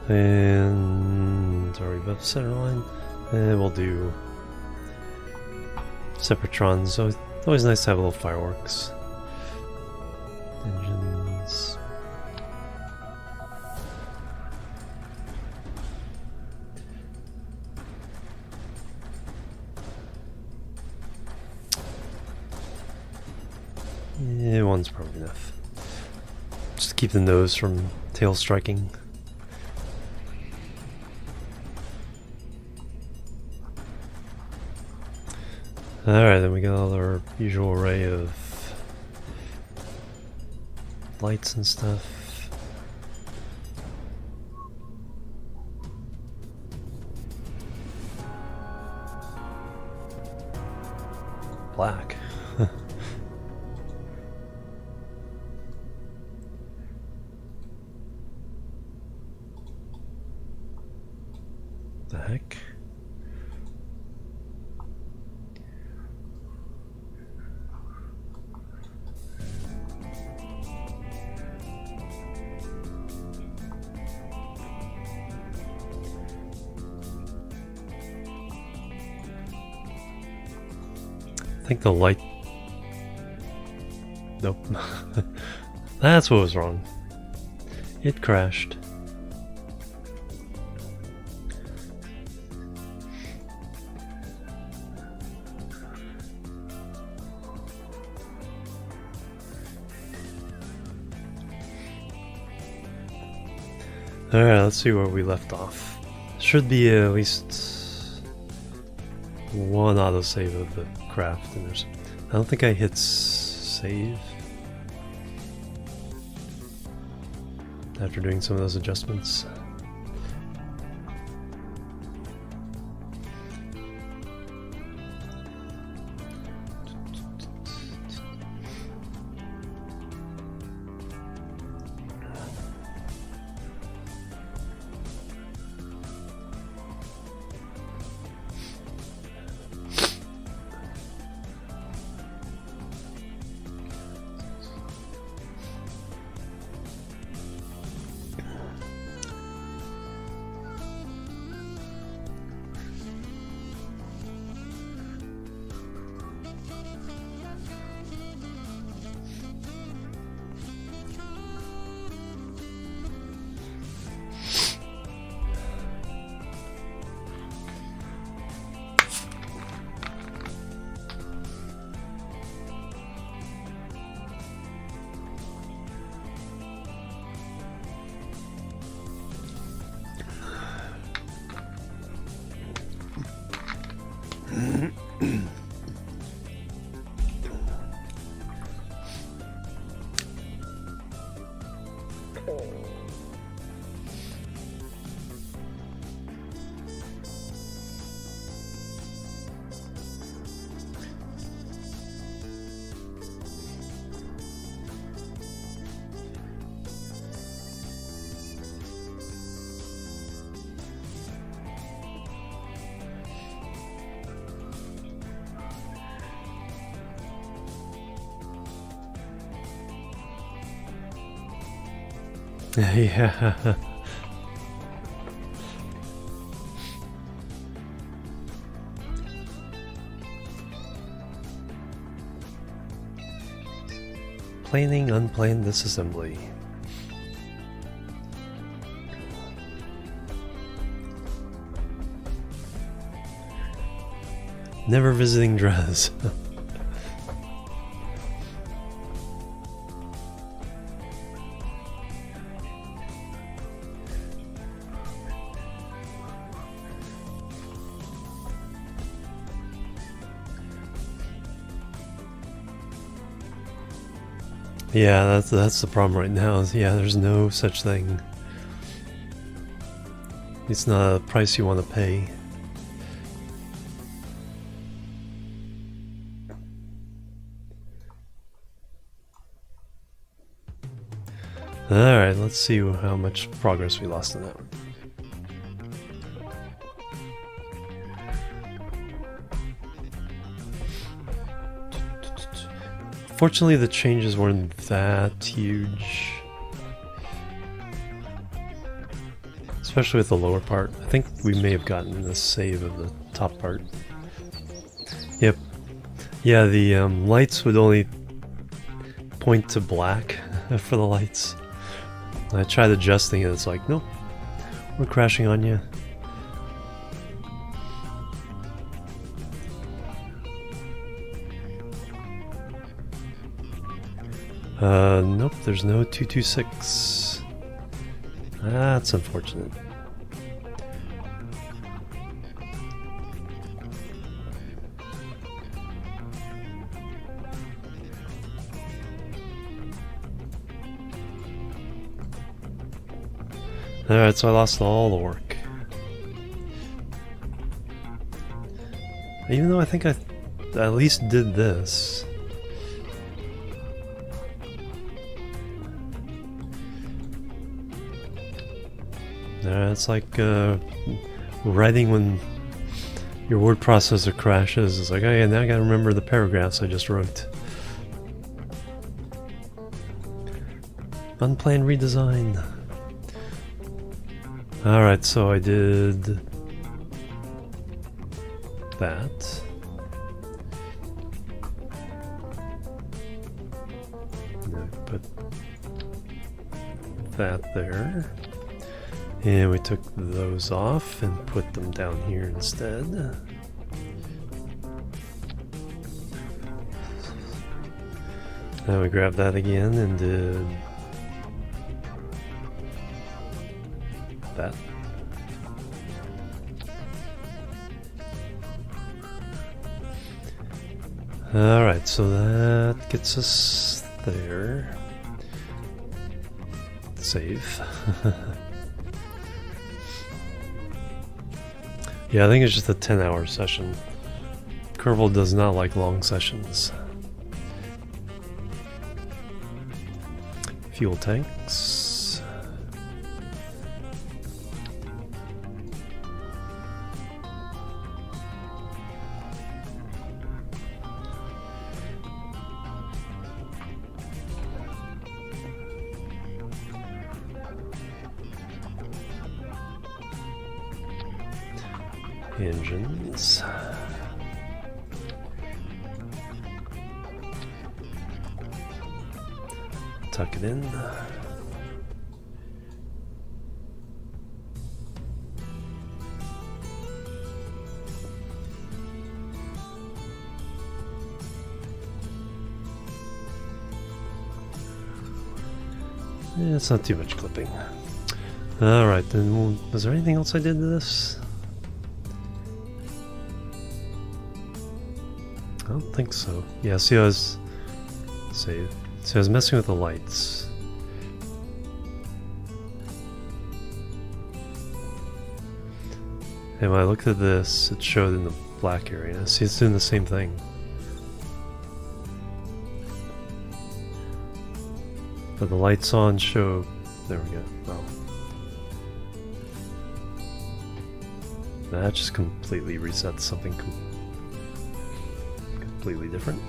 And are we above center line? And we'll do separatrons. So it's always nice to have a little fireworks. Engines. Yeah, one's probably enough. Just to keep the nose from tail striking. Alright, then we got all our usual array of lights and stuff. Black. The heck? I think the light... Nope. That's what was wrong. It crashed. Alright, let's see where we left off. Should be at least one autosave of the craft. And there's, I don't think I hit save after doing some of those adjustments. Yeah. Planing unplanned disassembly. Never visiting Drez. Yeah, that's the problem right now. Yeah, there's no such thing. It's not a price you want to pay. Alright, let's see how much progress we lost in that one. Fortunately, the changes weren't that huge. Especially with the lower part. I think we may have gotten the save of the top part. Yep. Yeah, the lights would only point to black for the lights. I tried adjusting it, it's like, nope, we're crashing on you. Nope, there's no 226. That's unfortunate. Alright, so I lost all the work. Even though I think I at least did this. It's like writing when your word processor crashes. It's like, oh yeah, now I gotta remember the paragraphs I just wrote. Unplanned redesign. Alright, so I did that. Put that there. And we took those off and put them down here instead. Now we grabbed that again and did that. Alright, so that gets us there. Save. Yeah, I think it's just a 10-hour session. Kerbal does not like long sessions. Fuel tanks. Engines. Tuck it in. Yeah, it's not too much clipping. Alright, then was there anything else I did to this? I don't think so. Yeah, see, I was messing with the lights. And when I looked at this, it showed in the black area. See, it's doing the same thing. But the lights on show... There we go. Oh. That just completely resets something completely different.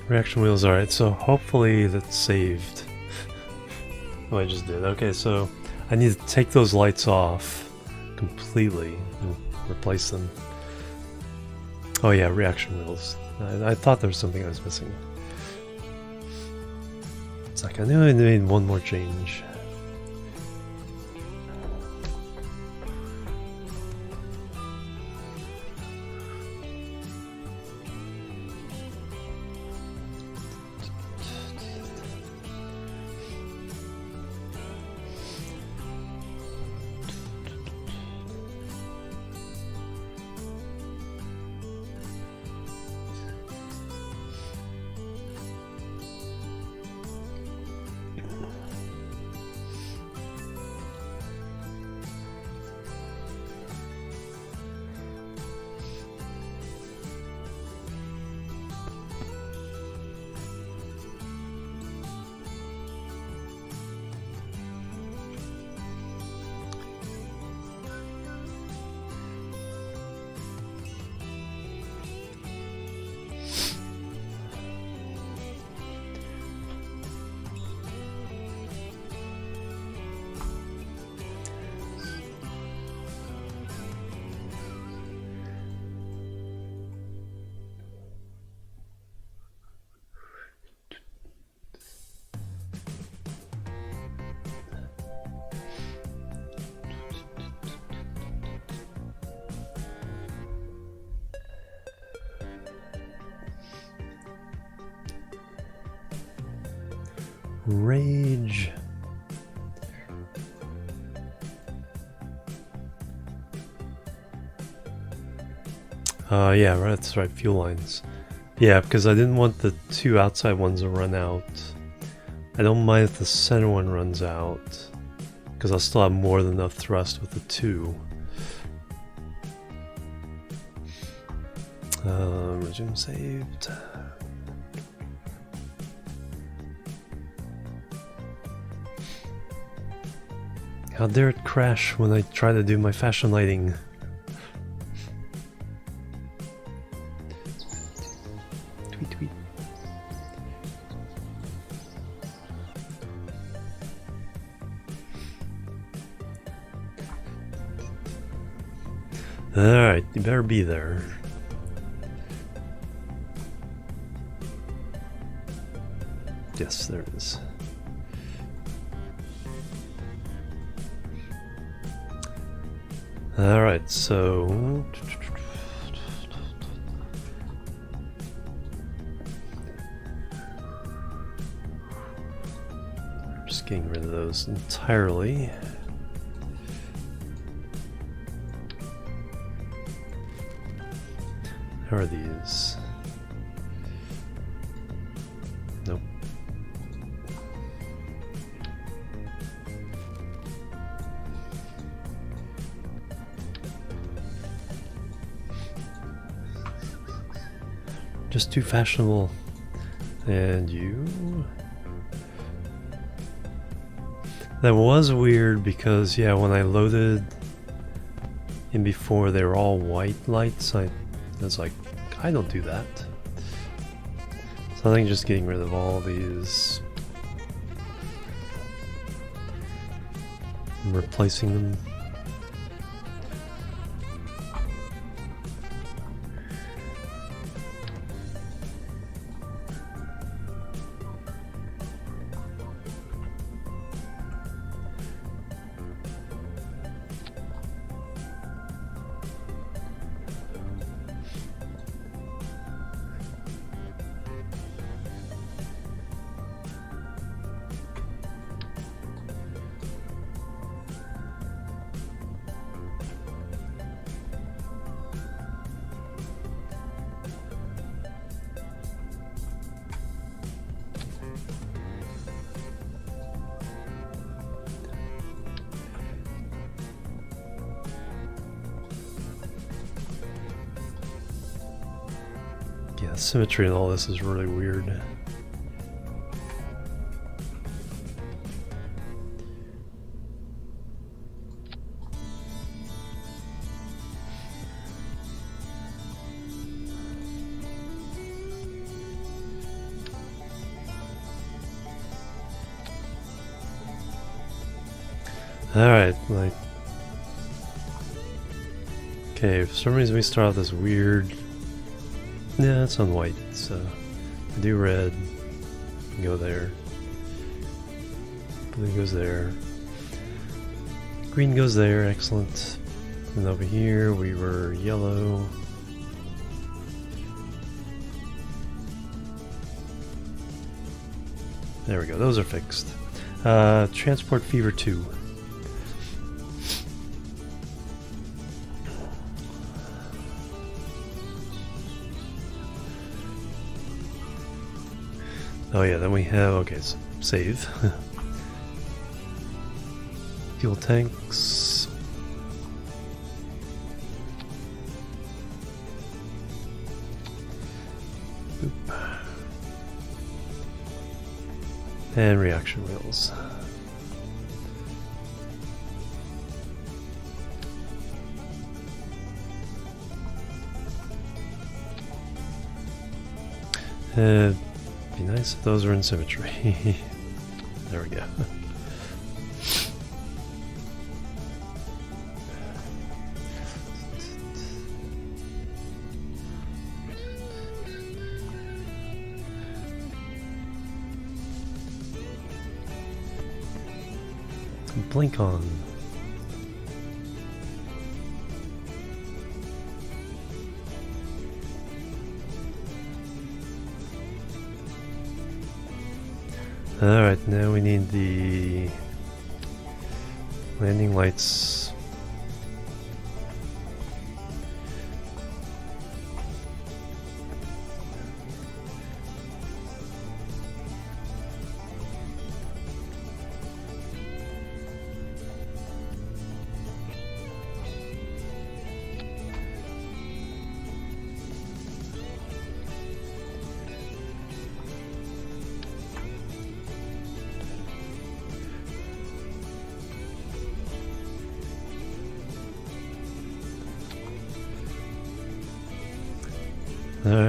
Reaction wheels, alright, so hopefully that's saved. Oh, I just did. Okay, so I need to take those lights off completely and replace them. Oh yeah, reaction wheels. I thought there was something I was missing. It's like I knew I made one more change. Rage. Yeah, that's right, fuel lines. Yeah, because I didn't want the two outside ones to run out. I don't mind if the center one runs out, because I'll still have more than enough thrust with the two. Resume saved. How dare it crash when I try to do my fashion lighting? Tweet tweet. Alright, you better be there. Yes, there it is. Alright, so... just getting rid of those entirely. How are these? Nope. Just too fashionable. And you... That was weird because, yeah, when I loaded in before, they were all white lights. I was like, I don't do that. So I think just getting rid of all these and replacing them. Yeah, symmetry and all this is really weird. Alright, like... Okay, for some reason we start out this weird... Yeah, it's on white, so... I do red. Go there. Blue goes there. Green goes there, excellent. And over here we were yellow. There we go, those are fixed. Transport Fever 2. Oh yeah, then we have, okay, so save. Fuel tanks. Boop. And reaction wheels. Be nice if those were in symmetry. There we go. Blink on. Alright, now we need the landing lights.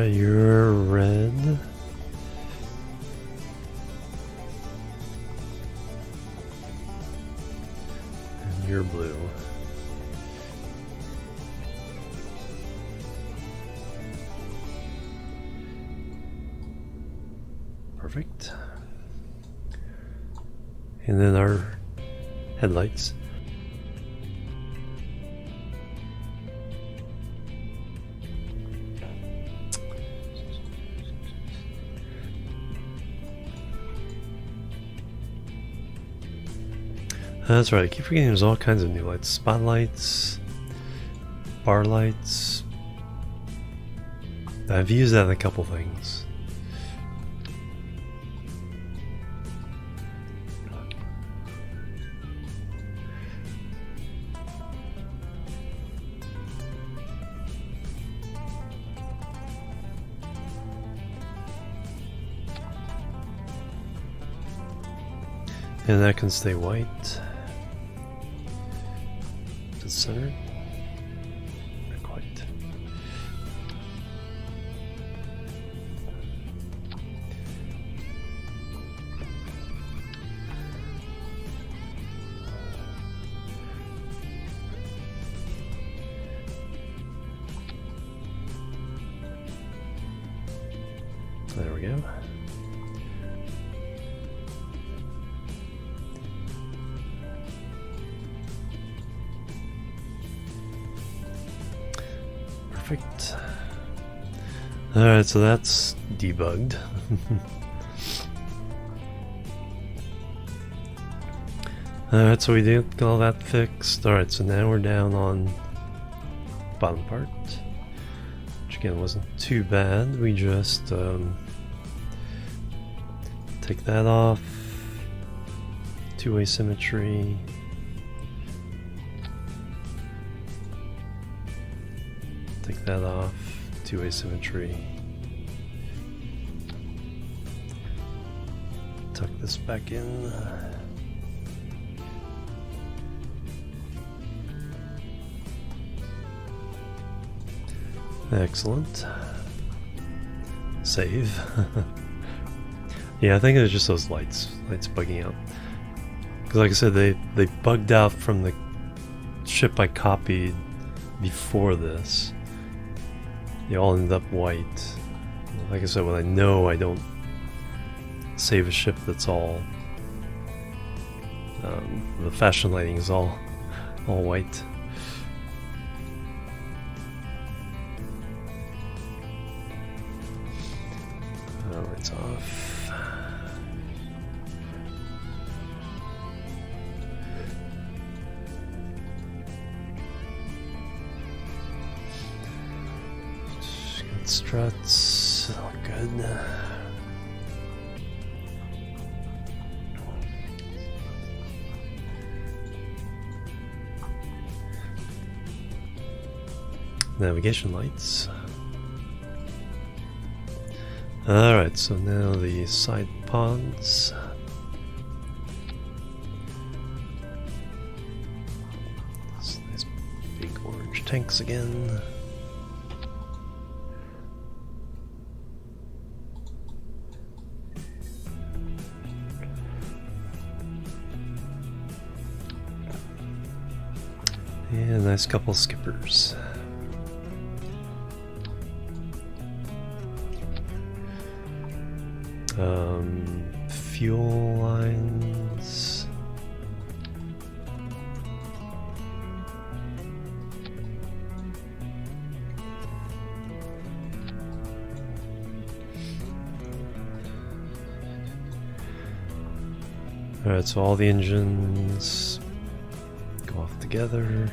You're red. And you're blue. Perfect. And then our headlights. That's right, I keep forgetting there's all kinds of new lights. Spotlights, bar lights. I've used that in a couple things. And that can stay white. Center? Not quite. There we go. Perfect. Alright, so that's debugged. Alright, so we did get all that fixed. Alright, so now we're down on bottom part, which again wasn't too bad. We just take that off. Two-way symmetry. Take that off, two-way symmetry. Tuck this back in. Excellent. Save. Yeah, I think it was just those lights bugging out. Because like I said, they bugged out from the ship I copied before this. They all ended up white. Like I said, when I know I don't save a ship that's all... the fashion lighting is all white. Lights off. Good struts, all good. Navigation lights. Alright, so now the side pods. Nice big orange tanks again. And a nice couple skippers. Fuel lines. Alright, so all the engines go off together. And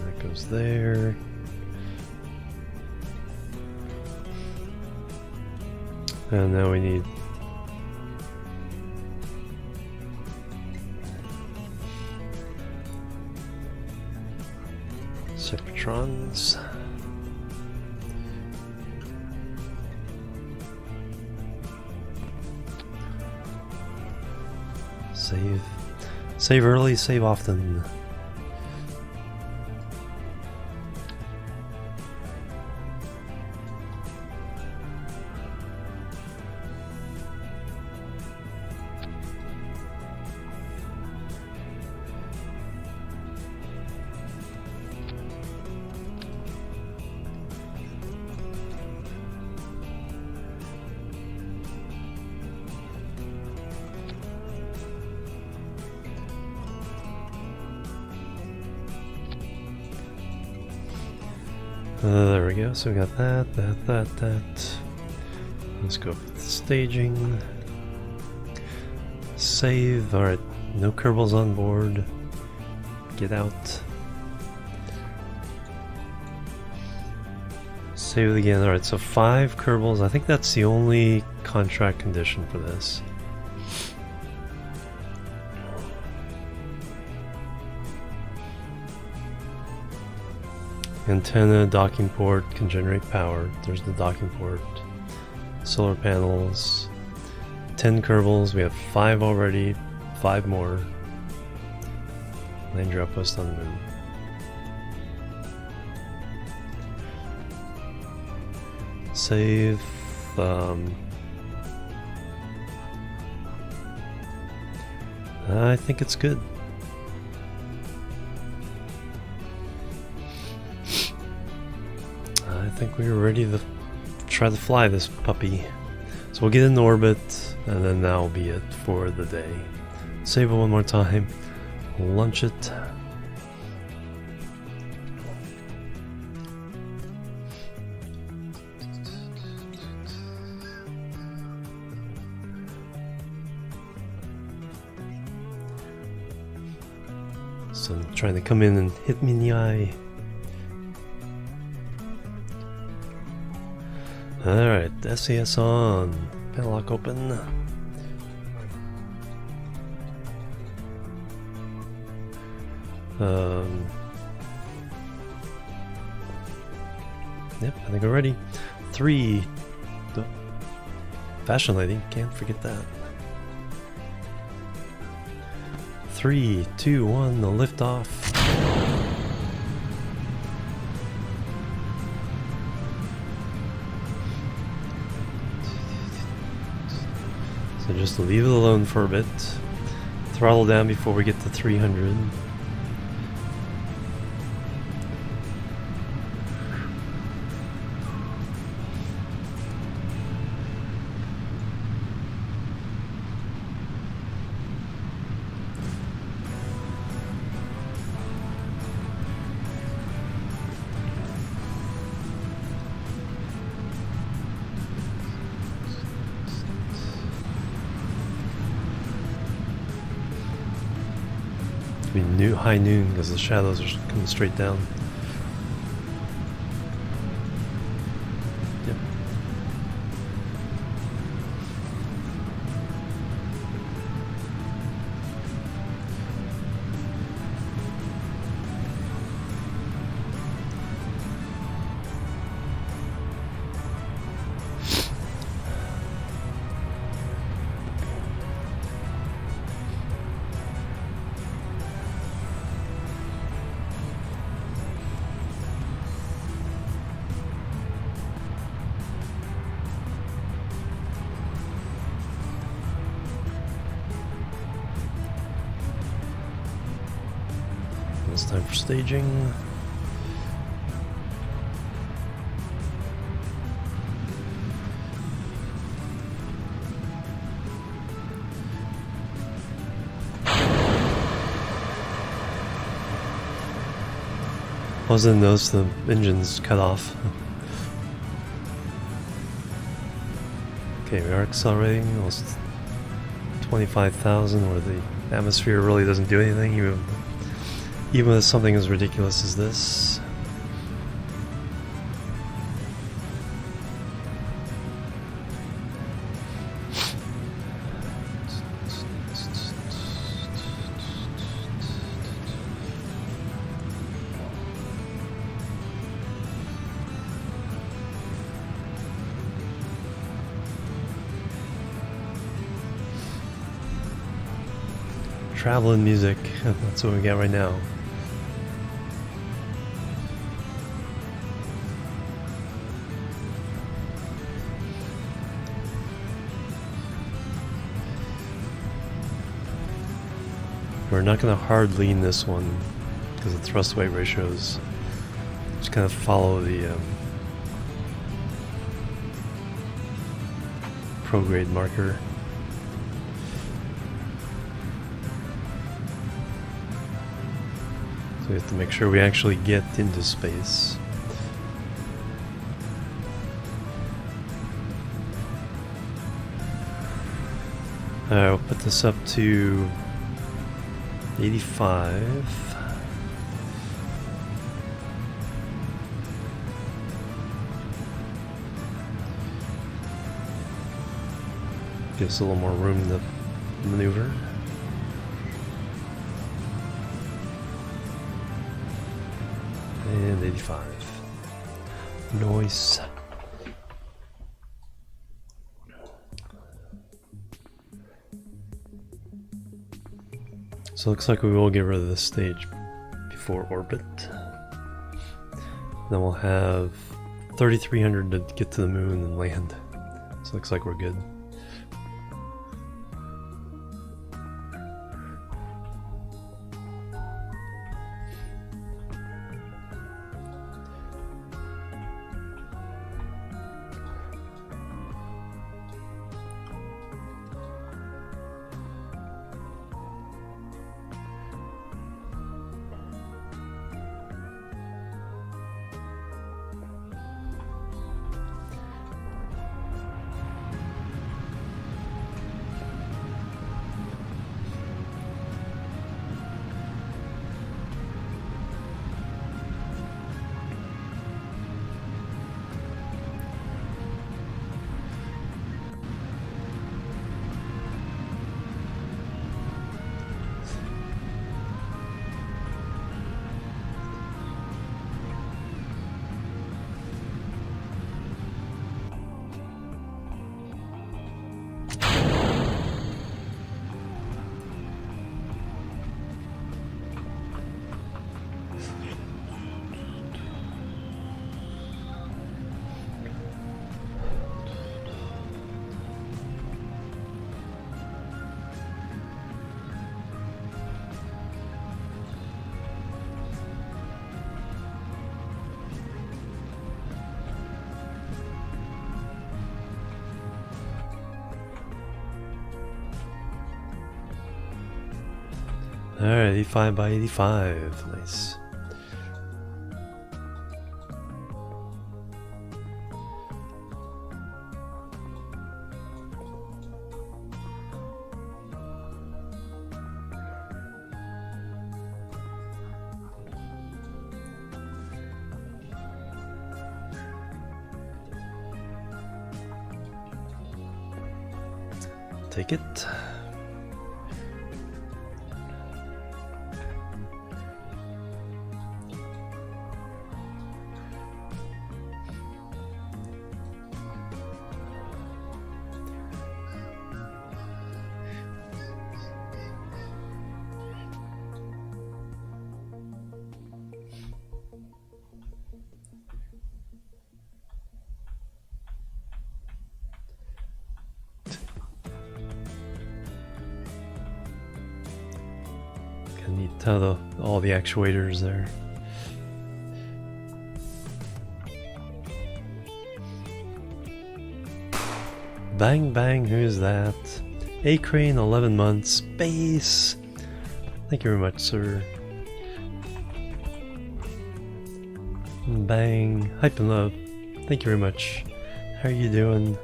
that goes there. And now we need Separatrons. Save early, save often. There we go, so we got that. Let's go for the staging. Save, alright, no Kerbals on board. Get out. Save it again, alright, so 5 Kerbals, I think that's the only contract condition for this. Antenna, docking port, can generate power. There's the docking port. Solar panels. 10 Kerbals. We have 5 already. 5 more. Landing outpost on the moon. Save. I think it's good. I think we're ready to try to fly this puppy. So we'll get into orbit, and then that'll be it for the day. Save it one more time, launch it. So I'm trying to come in and hit me in the eye. Alright, SAS on. Panel lock open. Yep, I think we're ready. 3. Fashion lady, can't forget that. 3, 2, 1, the lift off. So just leave it alone for a bit. Throttle down before we get to 300. High noon because the shadows are coming straight down. Yep. It's time for staging. Wasn't notice the engine's cut off. Okay, we are accelerating almost 25,000 where the atmosphere really doesn't do anything even with something as ridiculous as this. Traveling music, that's what we got right now. We're not going to hard lean this one because the thrust weight ratios just kind of follow the prograde marker. So we have to make sure we actually get into space. Alright, we'll put this up to 85. Gives a little more room to maneuver. And 85. Nice. So it looks like we will get rid of this stage before orbit. Then we'll have 3,300 to get to the moon and land. So it looks like we're good. Alright, 85 by 85. Nice. Take it. Need all the actuators there. Bang bang, who's that? A crane, 11 months, space. Thank you very much, sir. Bang, hype and love. Thank you very much. How are you doing?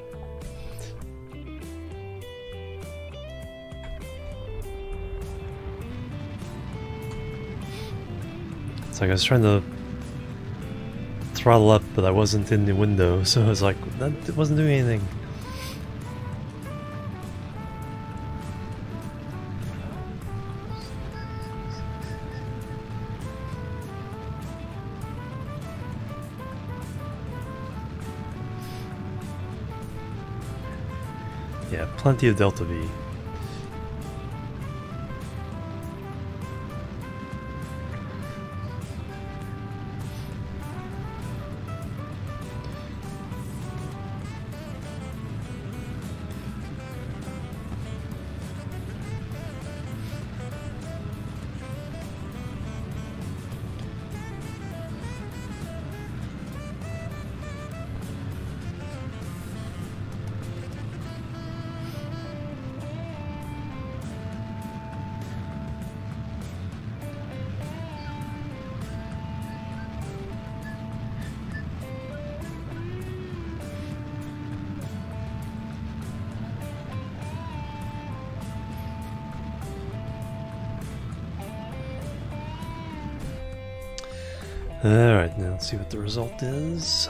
Like I was trying to throttle up, but I wasn't in the window, so I was like, it wasn't doing anything. Yeah, plenty of Delta V. Alright, now let's see what the result is.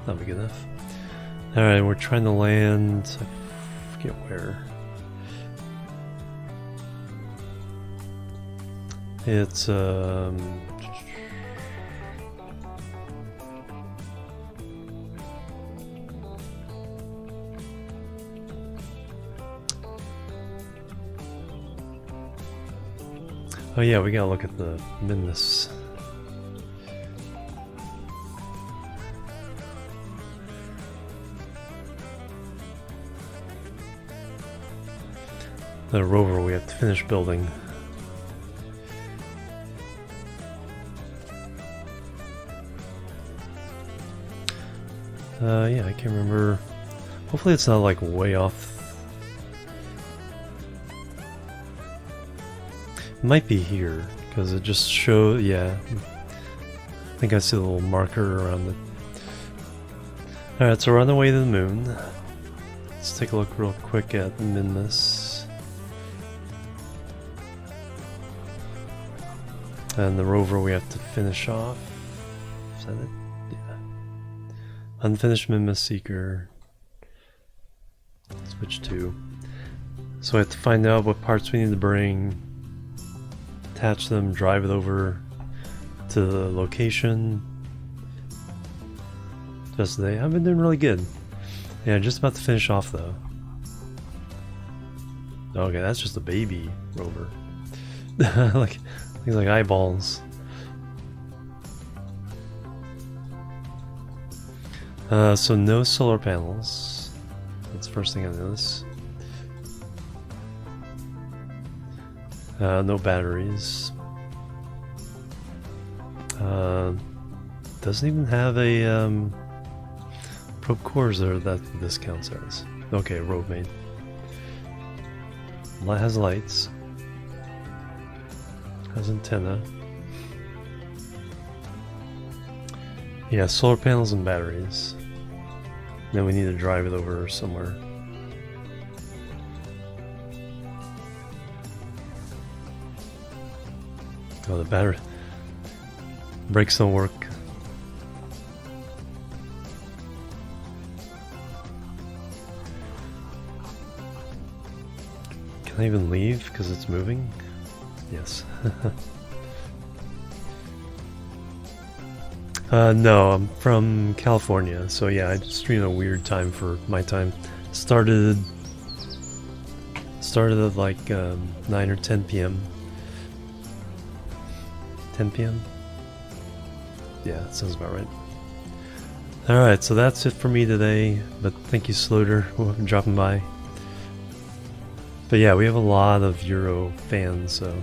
That'll be good enough. Alright, we're trying to land. I forget where. It's oh yeah, we gotta look at the Minmus. The rover we have to finish building. Yeah, I can't remember. Hopefully it's not like way off. It might be here, because it just showed, yeah. I think I see the little marker around it. Alright, so we're on the way to the moon. Let's take a look real quick at Minmus. And the rover we have to finish off. Is that it? Yeah. Unfinished Minmus Seeker. Switch to. So I have to find out what parts we need to bring. Attach them, drive it over to the location. Just today. I've been doing really good. Yeah, just about to finish off though. Okay, that's just a baby rover. Like, things like eyeballs. So no solar panels. That's the first thing I notice. No batteries. Doesn't even have a probe cores there that this counts as. Okay, road made. Has lights. Has antenna. Yeah, solar panels and batteries. Then we need to drive it over somewhere. Oh, the battery. Brakes don't work. Can I even leave because it's moving? Yes. No, I'm from California, so yeah, I stream a weird time for my time. Started at like 9 or 10 p.m. 10 p.m. Yeah, that sounds about right. Alright, so that's it for me today, but thank you, Sloter, for dropping by. But yeah, we have a lot of Euro fans, so...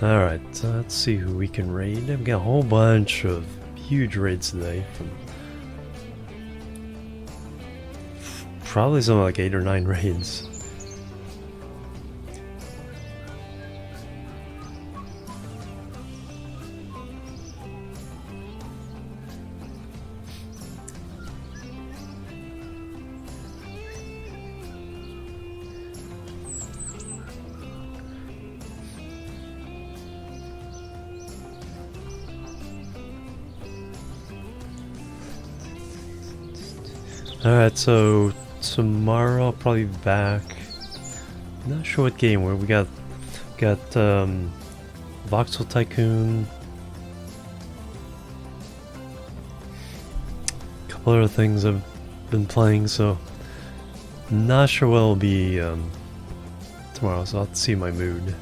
Alright, let's see who we can raid. I've got a whole bunch of huge raids today, from... probably something like 8 or 9 raids. Alright, so tomorrow I'll probably be back. Not sure what game we got Voxel Tycoon. A couple other things I've been playing, so not sure what it'll be tomorrow, so I'll have to see my mood.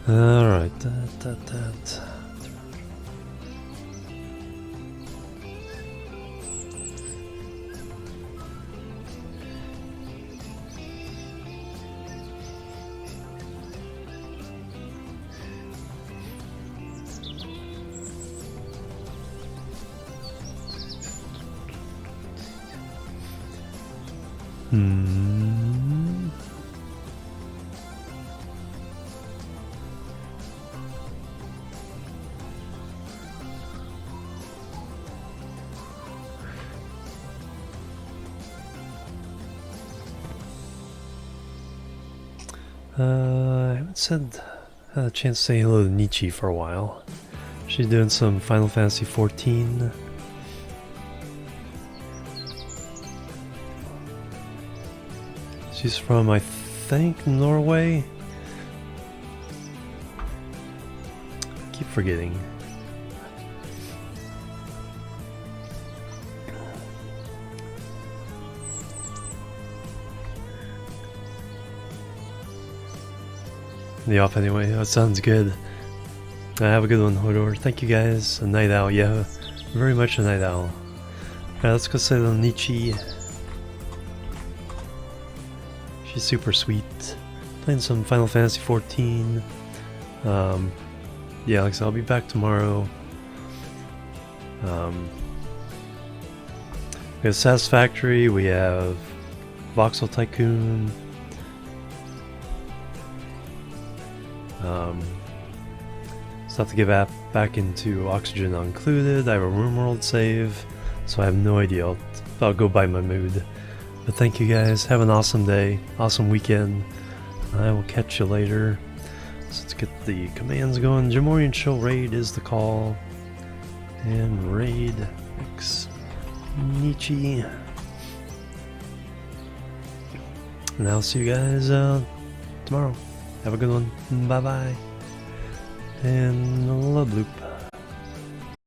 Alright, that. I haven't had a chance to say hello to Nietzsche for a while. She's doing some Final Fantasy XIV. She's from, I think, Norway? Keep forgetting. The off anyway. That sounds good. Have a good one, Hodor. Thank you guys. A night owl. Yeah, very much a night owl. Alright, let's go say to Nietzsche. She's super sweet. Playing some Final Fantasy XIV. Yeah, like I said, I'll be back tomorrow. We have Satisfactory. We have Voxel Tycoon. Still have to get back into Oxygen Not Included. I have a RoomWorld save, so I have no idea. I'll go by my mood. But thank you guys. Have an awesome day, awesome weekend. I will catch you later. So let's get the commands going. Jimorian Show raid is the call. And raid X Nietzsche. And I'll see you guys tomorrow. Have a good one. Bye bye. And love loop.